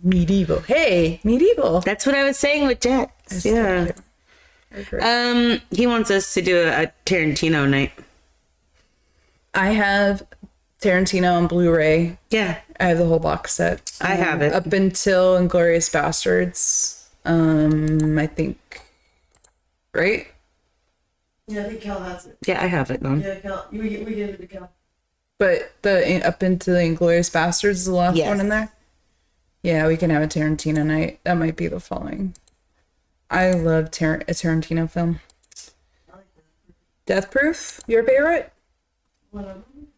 Speaker 1: Medieval. Hey, medieval.
Speaker 2: That's what I was saying with Jax. Yeah. He wants us to do a Tarantino night.
Speaker 1: I have Tarantino on Blu-ray.
Speaker 2: Yeah.
Speaker 1: I have the whole box set.
Speaker 2: I have it.
Speaker 1: Up until Inglourious Bastards. I think. Right?
Speaker 6: Yeah, I think Kel has it.
Speaker 2: Yeah, I have it, Mom.
Speaker 6: Yeah, Kel. We give it to Kel.
Speaker 1: But the up into the Inglourious Bastards is the last
Speaker 2: Yes.
Speaker 1: one in there? Yeah, we can have a Tarantino night. That might be the following. I love a Tarantino film. Death Proof? Your favorite?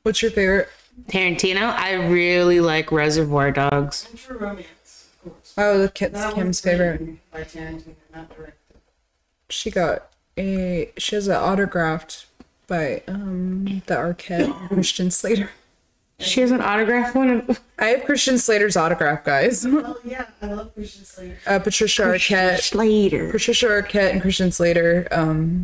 Speaker 1: What's your favorite?
Speaker 2: Tarantino, I really like Reservoir Dogs.
Speaker 6: And True Romance, of course.
Speaker 1: Oh,
Speaker 6: That
Speaker 1: Kim's
Speaker 6: one's
Speaker 1: favorite.
Speaker 6: written by Tarantino, not directed.
Speaker 1: She has an autographed by the Arquette, Christian Slater.
Speaker 2: She has an autograph one.
Speaker 1: I have Christian Slater's autograph, guys.
Speaker 6: Oh yeah, I love Christian Slater.
Speaker 1: Patricia Arquette.
Speaker 2: Slater.
Speaker 1: Patricia Arquette and Christian Slater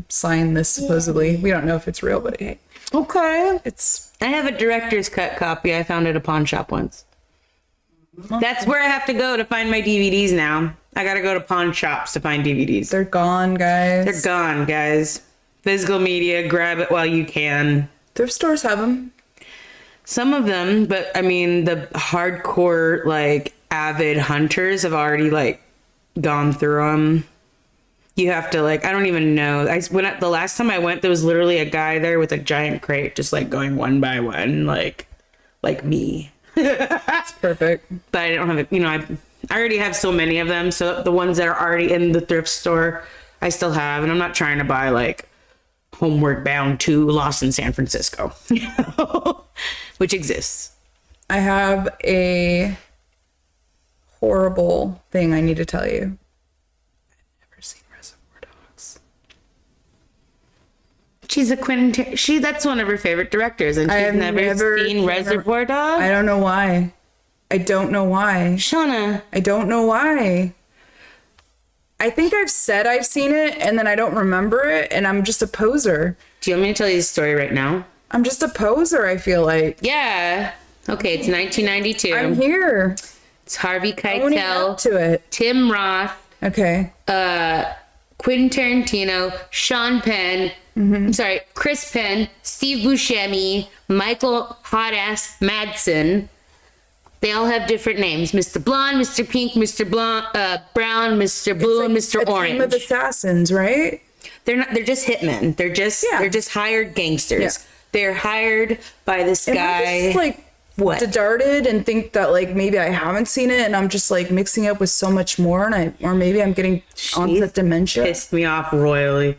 Speaker 1: signed this supposedly. We don't know if it's real, but hey,
Speaker 2: Okay.
Speaker 1: it's
Speaker 2: I have a director's cut copy. I found at a pawn shop once. That's where I have to go to find my DVDs now. I gotta go to pawn shops to find DVDs.
Speaker 1: they're gone, guys.
Speaker 2: They're gone, guys. Physical media, grab it while you can.
Speaker 1: Thrift stores have them.
Speaker 2: Some of them, but I mean, the hardcore, like, avid hunters have already, like, gone through them. You have to, like, I don't even know. The last time I went, there was literally a guy there with a giant crate, just, like, going one by one, like me.
Speaker 1: It's perfect.
Speaker 2: But I don't have it, I already have so many of them. So the ones that are already in the thrift store, I still have. And I'm not trying to buy, like, Homeward Bound 2 Lost in San Francisco, which exists.
Speaker 1: I have a horrible thing I need to tell you. I've never seen Reservoir Dogs.
Speaker 2: She's a that's one of her favorite directors, and
Speaker 1: I
Speaker 2: she's
Speaker 1: have
Speaker 2: never seen Reservoir Dogs.
Speaker 1: I don't know why. I don't know why.
Speaker 2: Shauna,
Speaker 1: I don't know why. I think I've said I've seen it and then I don't remember it and I'm just a poser.
Speaker 2: Do you want me to tell you the story right now?
Speaker 1: I'm just a poser, I feel like.
Speaker 2: Yeah. Okay, it's 1992.
Speaker 1: I'm here.
Speaker 2: It's Harvey
Speaker 1: Owning up
Speaker 2: Keitel,
Speaker 1: to it.
Speaker 2: Tim Roth,
Speaker 1: Okay.
Speaker 2: Quentin Tarantino, Sean Penn, I'm sorry, Chris Penn, Steve Buscemi, Michael Hotass Madsen. They all have different names: Mr. Blonde, Mr. Pink, Mr. Brown, Mr. Blue, and Mr.
Speaker 1: A
Speaker 2: Orange.
Speaker 1: team of assassins, right?
Speaker 2: They're not. They're just hitmen. They're just.
Speaker 1: Yeah.
Speaker 2: They're just hired gangsters.
Speaker 1: Yeah.
Speaker 2: They're hired by this
Speaker 1: Am
Speaker 2: guy.
Speaker 1: I just like
Speaker 2: What?
Speaker 1: darted and think that like maybe I haven't seen it and I'm just like mixing up with so much more and or maybe I'm getting onset dementia.
Speaker 2: Pissed me off royally.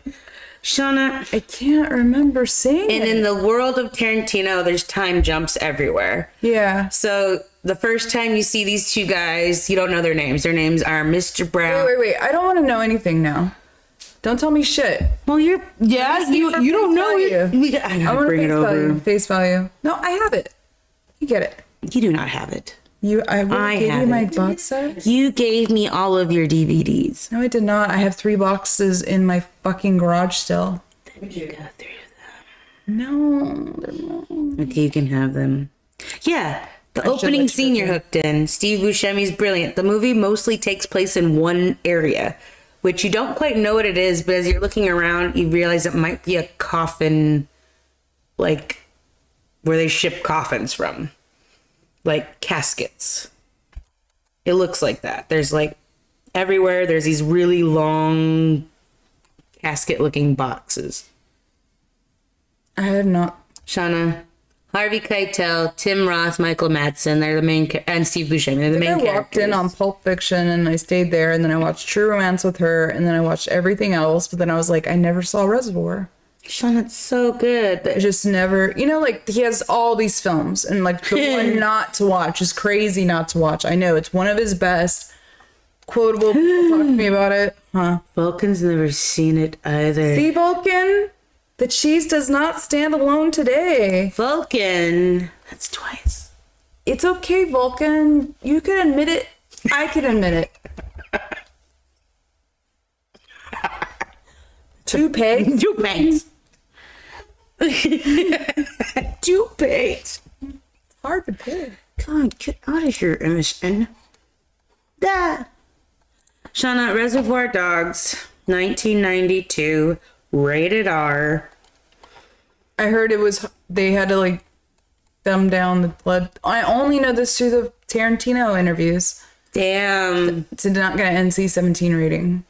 Speaker 2: Shauna,
Speaker 1: I can't remember seeing
Speaker 2: and
Speaker 1: it.
Speaker 2: in the world of Tarantino, there's time jumps everywhere.
Speaker 1: Yeah.
Speaker 2: So the first time you see these two guys, you don't know their names. Their names are Mr. Brown.
Speaker 1: Wait. I don't want to know anything now. Don't tell me shit.
Speaker 2: Well, you don't know
Speaker 1: face
Speaker 2: it.
Speaker 1: value.
Speaker 2: I
Speaker 1: I
Speaker 2: gotta
Speaker 1: want
Speaker 2: bring it over.
Speaker 1: Face value. No, I have it. You get it.
Speaker 2: You do not have it.
Speaker 1: I gave
Speaker 2: have
Speaker 1: you my
Speaker 2: it.
Speaker 1: box set.
Speaker 2: You gave me all of your DVDs.
Speaker 1: No, I did not. I have 3 boxes in my fucking garage still.
Speaker 2: You got 3 of
Speaker 1: No, they're not.
Speaker 2: them. Okay, you can have them. Yeah. The
Speaker 1: should
Speaker 2: opening
Speaker 1: let you
Speaker 2: scene
Speaker 1: do
Speaker 2: you're
Speaker 1: it.
Speaker 2: hooked in. Steve Buscemi's brilliant. The movie mostly takes place in one area, which you don't quite know what it is, but as you're looking around, you realize it might be a coffin, like where they ship coffins from, like caskets. It looks like that. There's like everywhere, there's these really long casket looking boxes.
Speaker 1: I had not.
Speaker 2: Shauna, Harvey Keitel, Tim Roth, Michael Madsen, they're the main, and Steve Buscemi, they're the main
Speaker 1: I
Speaker 2: characters.
Speaker 1: walked in on Pulp Fiction and I stayed there and then I watched True Romance with her and then I watched everything else, but then I was like, I never saw Reservoir.
Speaker 2: Shauna, it's so good.
Speaker 1: I just never, like he has all these films and like the one not to watch is crazy not to watch. I know it's one of his best. Quotable people talk to me about it. Huh.
Speaker 2: Vulcan's never seen it either.
Speaker 1: See, Vulcan? The cheese does not stand alone today.
Speaker 2: Vulcan. That's twice.
Speaker 1: It's okay, Vulcan. You can admit it. I can admit it. Two pegs.
Speaker 2: 2 pegs. 2 pegs.
Speaker 1: Hard to pick.
Speaker 2: God, get out of here, Emerson. Da. Shauna, Reservoir Dogs, 1992, rated R.
Speaker 1: I heard they had to like thumb down the blood. I only know this through the Tarantino interviews.
Speaker 2: Damn.
Speaker 1: It's not gonna NC-17 rating.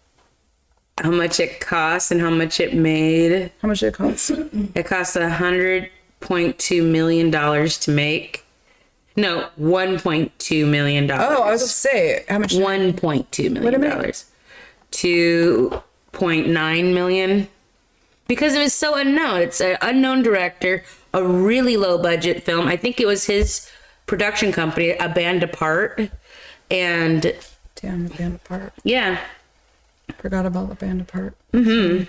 Speaker 2: How much it cost and how much it made.
Speaker 1: How much did it cost?
Speaker 2: It cost $100.2 million to make. No, $1.2 million.
Speaker 1: Oh, I was gonna say how much.
Speaker 2: $1.2 million.
Speaker 1: What
Speaker 2: $2.9 million. Because it was so unknown. It's an unknown director, a really low budget film. I think it was his production company, A Band Apart. And
Speaker 1: Damn, the band apart.
Speaker 2: yeah.
Speaker 1: Forgot about the band apart.
Speaker 2: And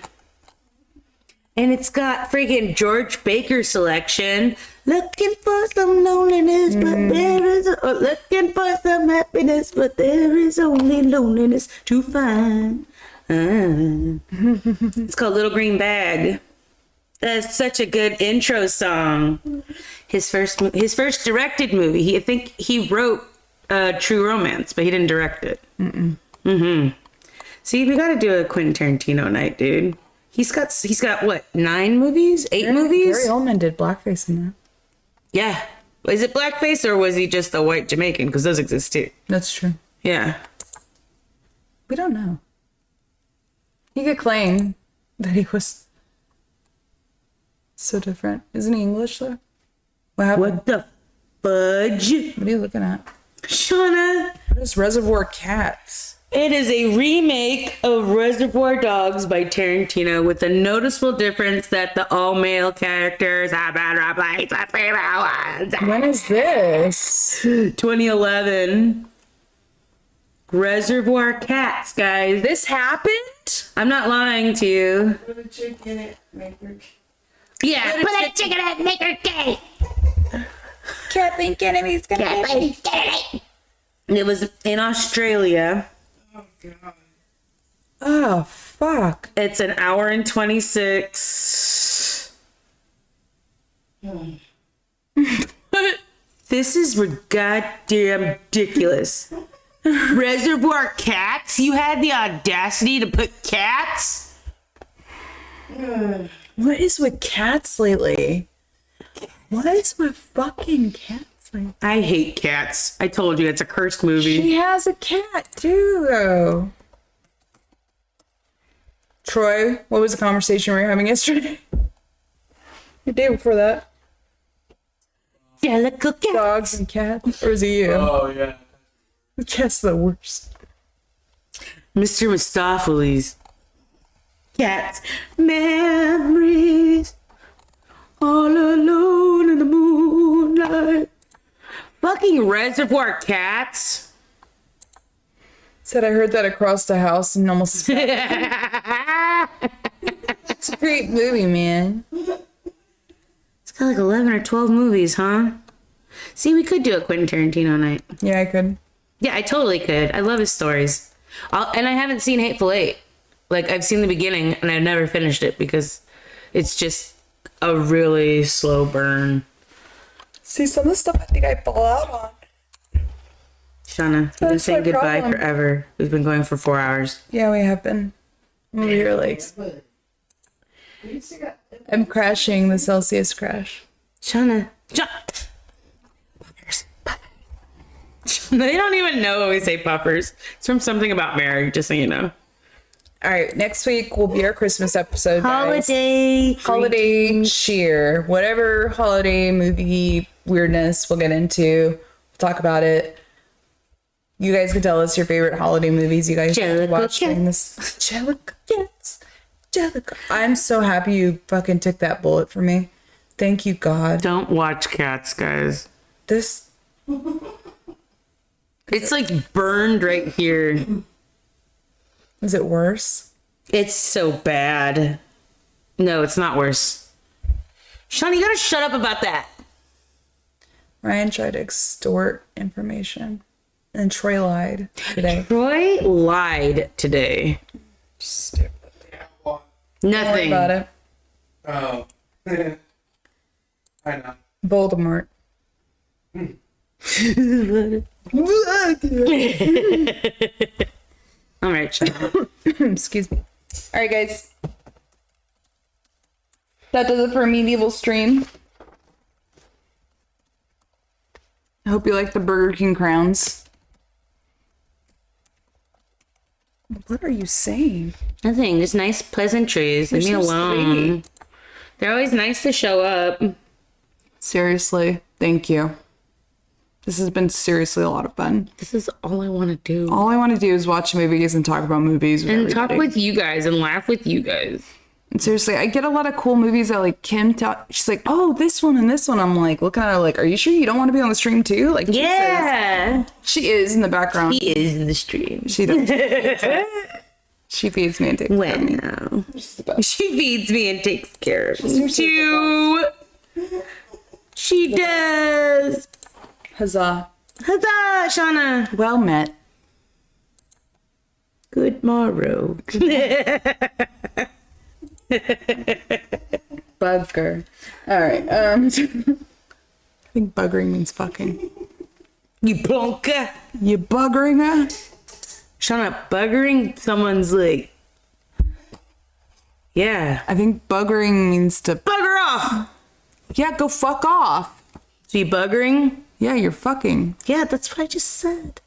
Speaker 2: it's got friggin' George Baker selection. Looking for some loneliness, but there is looking for some happiness, but there is only loneliness to find. It's called Little Green Bag. That's such a good intro song. His first directed movie. I think he wrote True Romance, but he didn't direct it. See, we got to do a Quentin Tarantino night, dude. He's got what, 9 movies, 8 movies?
Speaker 1: Gary Oldman did blackface in that.
Speaker 2: Yeah. Is it blackface or was he just a white Jamaican? Because those exist too.
Speaker 1: That's true.
Speaker 2: Yeah.
Speaker 1: We don't know. He could claim that he was so different. Isn't he English though? What happened?
Speaker 2: What the fudge?
Speaker 1: What are you looking at?
Speaker 2: Shauna,
Speaker 1: What is Reservoir Cats?
Speaker 2: it is a remake of Reservoir Dogs by Tarantino with a noticeable difference that the all-male characters have been replaced with female ones.
Speaker 1: When is this?
Speaker 2: 2011. Reservoir Cats, guys.
Speaker 1: This happened?
Speaker 2: I'm not lying to you.
Speaker 6: Put a chick in it, make her.
Speaker 2: Yeah, put a chicken in it, make her gay.
Speaker 1: Kathleen Kennedy's gonna get me.
Speaker 2: It was in Australia.
Speaker 6: Oh God.
Speaker 1: Oh, fuck.
Speaker 2: It's an hour and 26. This is goddamn ridiculous. Reservoir Cats? You had the audacity to put cats?
Speaker 1: What is with cats lately? What is with fucking cats lately?
Speaker 2: I hate cats. I told you, it's a cursed movie.
Speaker 1: She has a cat too, though. Troy, what was the conversation we were having yesterday? The day before that.
Speaker 2: Jellicle cat.
Speaker 1: Dogs and cats. Or is it you?
Speaker 3: Oh yeah.
Speaker 1: The cat's the worst.
Speaker 2: Mr. Mistopheles. Cats. Memories. All alone in the moonlight. Fucking Reservoir Cats.
Speaker 1: Said I heard that across the house and almost. It's a great movie, man.
Speaker 2: It's got like 11 or 12 movies, huh? See, we could do a Quentin Tarantino night.
Speaker 1: Yeah, I could.
Speaker 2: Yeah, I totally could. I love his stories. And I haven't seen Hateful Eight. Like, I've seen the beginning and I've never finished it because it's just a really slow burn.
Speaker 1: See, some of the stuff I think I fall out on.
Speaker 2: Shauna, we've been
Speaker 1: That's
Speaker 2: saying
Speaker 1: my
Speaker 2: goodbye
Speaker 1: problem.
Speaker 2: forever. We've been going for 4 hours.
Speaker 1: Yeah, we have been. Move your legs. I'm crashing the Celsius crash.
Speaker 2: Shauna. Puffers. They don't even know when we say puffers. It's from something about Mary, just so you know.
Speaker 1: All right, next week will be our Christmas episode, guys. Holiday cheer. Whatever holiday movie weirdness we'll get into. We'll talk about it. You guys can tell us your favorite holiday movies you guys watch during this. Jellicle Cats. Jellicle. I'm so happy you fucking took that bullet for me. Thank you, God.
Speaker 2: Don't watch Cats, guys.
Speaker 1: This.
Speaker 2: It's like burned right here.
Speaker 1: Is it worse?
Speaker 2: It's so bad. No, it's not worse. Shauna, you gotta shut up about that.
Speaker 1: Ryan tried to extort information. And Troy lied today.
Speaker 2: Troy lied today.
Speaker 1: Stupid.
Speaker 2: Nothing.
Speaker 1: About it.
Speaker 3: Oh. I know.
Speaker 1: Voldemort.
Speaker 2: All right, Shauna.
Speaker 1: Excuse me. All right, guys. That does it for a medieval stream. I hope you like the Burger King crowns. What are you saying?
Speaker 2: Nothing. Just nice pleasantries. Leave me
Speaker 1: They're so
Speaker 2: alone.
Speaker 1: sweet.
Speaker 2: They're always nice to show up.
Speaker 1: Seriously, thank you. This has been seriously a lot of fun.
Speaker 2: This is all I want to do.
Speaker 1: All I want to do is watch movies and talk about movies with
Speaker 2: And talk
Speaker 1: everybody.
Speaker 2: with you guys and laugh with you guys.
Speaker 1: And seriously, I get a lot of cool movies that like Kim she's like, oh, this one and this one. I'm like, looking at her like, are you sure you don't want to be on the stream too? Like,
Speaker 2: Yeah.
Speaker 1: she is in the background.
Speaker 2: He is in the stream.
Speaker 1: She does. She feeds me and takes care of me.
Speaker 2: Wow.
Speaker 1: She's the best.
Speaker 2: She feeds me and takes care of me
Speaker 1: seriously
Speaker 2: too. She does.
Speaker 1: Huzzah.
Speaker 2: Huzzah, Shauna.
Speaker 1: Well met.
Speaker 2: Good morrow.
Speaker 1: Bugger. All right. I think buggering means fucking.
Speaker 2: You plonker.
Speaker 1: You buggering her?
Speaker 2: Shauna, buggering someone's like, yeah.
Speaker 1: I think buggering means to.
Speaker 2: Bugger off.
Speaker 1: Yeah, go fuck off.
Speaker 2: So you buggering?
Speaker 1: Yeah, you're fucking.
Speaker 2: Yeah, that's what I just said.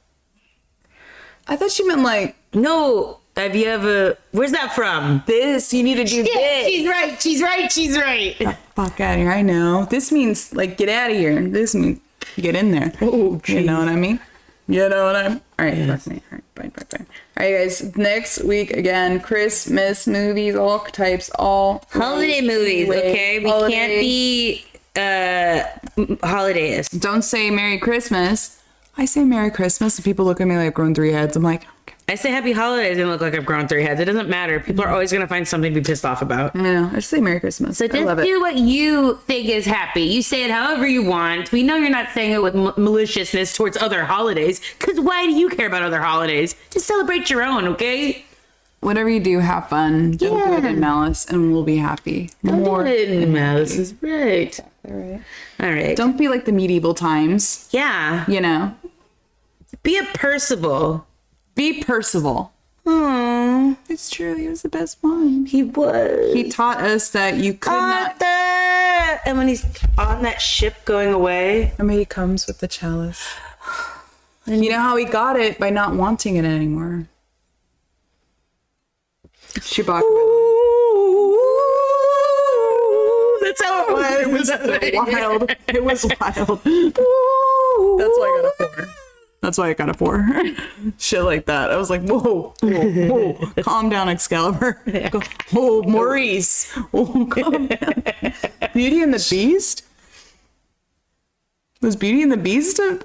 Speaker 1: I thought you meant like
Speaker 2: No. Have you ever, where's that from?
Speaker 1: this. You need to do
Speaker 2: Yeah,
Speaker 1: this.
Speaker 2: she's right. She's right. She's right.
Speaker 1: Fuck out of here. I know. This means like get out of here. This means get in there.
Speaker 2: Oh,
Speaker 1: you know what I mean? You know what I mean? All right,
Speaker 2: Yes.
Speaker 1: fuck me. All right, bye. All right, guys. Next week again, Christmas movies, all types, all
Speaker 2: Holiday movies, okay? We
Speaker 1: Holiday.
Speaker 2: can't be holidayist.
Speaker 1: Don't say Merry Christmas. I say Merry Christmas, and people look at me like I've grown 3 heads. I'm like, okay.
Speaker 2: I say happy holidays and look like I've grown 3 heads. It doesn't matter. People are always going to find something to be pissed off about.
Speaker 1: I know. I just say Merry Christmas.
Speaker 2: So
Speaker 1: I
Speaker 2: just
Speaker 1: love it.
Speaker 2: do what you think is happy. You say it however you want. We know you're not saying it with maliciousness towards other holidays, because why do you care about other holidays? Just celebrate your own, okay?
Speaker 1: whatever you do, have fun. Don't do it in malice, and we'll be happy.
Speaker 2: Malice is right.
Speaker 1: Right.
Speaker 2: All right.
Speaker 1: Don't be like the medieval times.
Speaker 2: Yeah.
Speaker 1: You know,
Speaker 2: Be a Percival.
Speaker 1: be Percival.
Speaker 2: Aww.
Speaker 1: It's true. He was the best one.
Speaker 2: He was.
Speaker 1: He taught us that you could not.
Speaker 2: Arthur! And when he's on that ship going away.
Speaker 1: I mean, he comes with the chalice. And you know how he got it? By not wanting it anymore. Chewbacca.
Speaker 2: That's how it was.
Speaker 1: It was wild. It was wild. That's why I got a 4. Shit like that. I was like, whoa, whoa, whoa. Calm down, Excalibur. Go, oh, Maurice. Oh, calm down. Beauty and the Beast? Was Beauty and the Beast a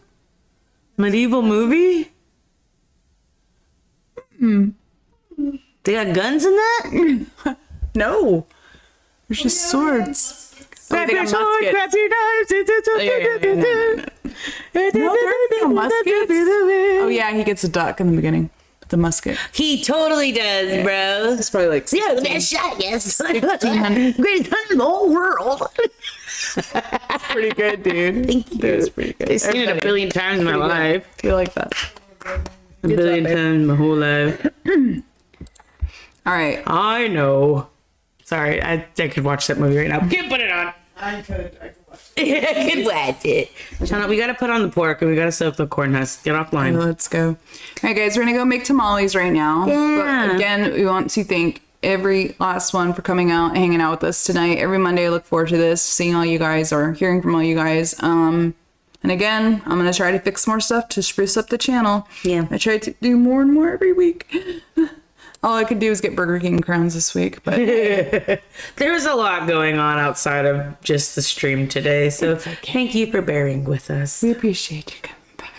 Speaker 2: Medieval movie? They got guns in that?
Speaker 1: No. There's just swords.
Speaker 2: Grab
Speaker 1: they
Speaker 2: your
Speaker 1: got
Speaker 2: sword,
Speaker 1: muskets.
Speaker 2: grab your knives.
Speaker 1: No, they're muskets. Oh, yeah, he gets a duck in the beginning. The musket.
Speaker 2: He totally does, bro.
Speaker 1: It's probably like
Speaker 2: Yeah, the best shot, yes.
Speaker 1: 1600.
Speaker 2: Greatest hunter in the whole world.
Speaker 1: Pretty good, dude.
Speaker 2: Thank you.
Speaker 1: It was pretty good.
Speaker 2: I've seen it a billion times in my life.
Speaker 1: I feel like that.
Speaker 2: A billion
Speaker 1: babe.
Speaker 2: times in my whole life.
Speaker 1: All right.
Speaker 2: I know. Sorry, I could watch that movie right now. Can't put it on.
Speaker 6: I could watch
Speaker 2: I could watch it. Shana, we gotta put on the pork and we gotta soak the corn husks. Get offline.
Speaker 1: Let's go. All right, guys, we're gonna go make tamales right now.
Speaker 2: Yeah.
Speaker 1: But again, we want to thank every last one for coming out and hanging out with us tonight. Every Monday, I look forward to this, seeing all you guys or hearing from all you guys. And again, I'm gonna try to fix more stuff to spruce up the channel.
Speaker 2: Yeah.
Speaker 1: I try to do more and more every week. All I could do is get Burger King crowns this week, but
Speaker 2: There's a lot going on outside of just the stream today, so thank you for bearing with us.
Speaker 1: we appreciate you coming by.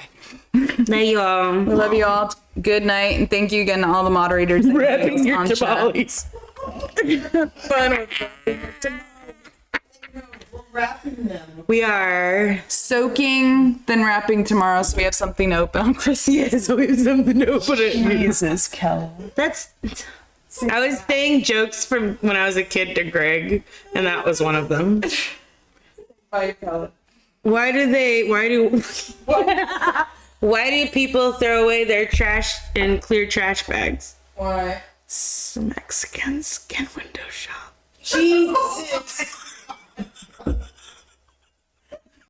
Speaker 2: Now you all.
Speaker 1: We love you all. Good night, and thank you again to all the moderators. and
Speaker 2: Wrapping
Speaker 1: videos
Speaker 2: your
Speaker 1: on chat.
Speaker 2: tamales.
Speaker 1: Fun with
Speaker 6: We're wrapping them.
Speaker 2: We are.
Speaker 1: soaking, then wrapping tomorrow, so we have something to open on Christmas.
Speaker 2: Yes, we have something to open it.
Speaker 1: Jesus, Kella.
Speaker 2: That's. I was saying jokes from when I was a kid to Greg, and that was one of them.
Speaker 1: Bye, Kella.
Speaker 2: Why do people throw away their trash in clear trash bags?
Speaker 1: Why?
Speaker 2: Some Mexicans can window shop.
Speaker 1: Jesus.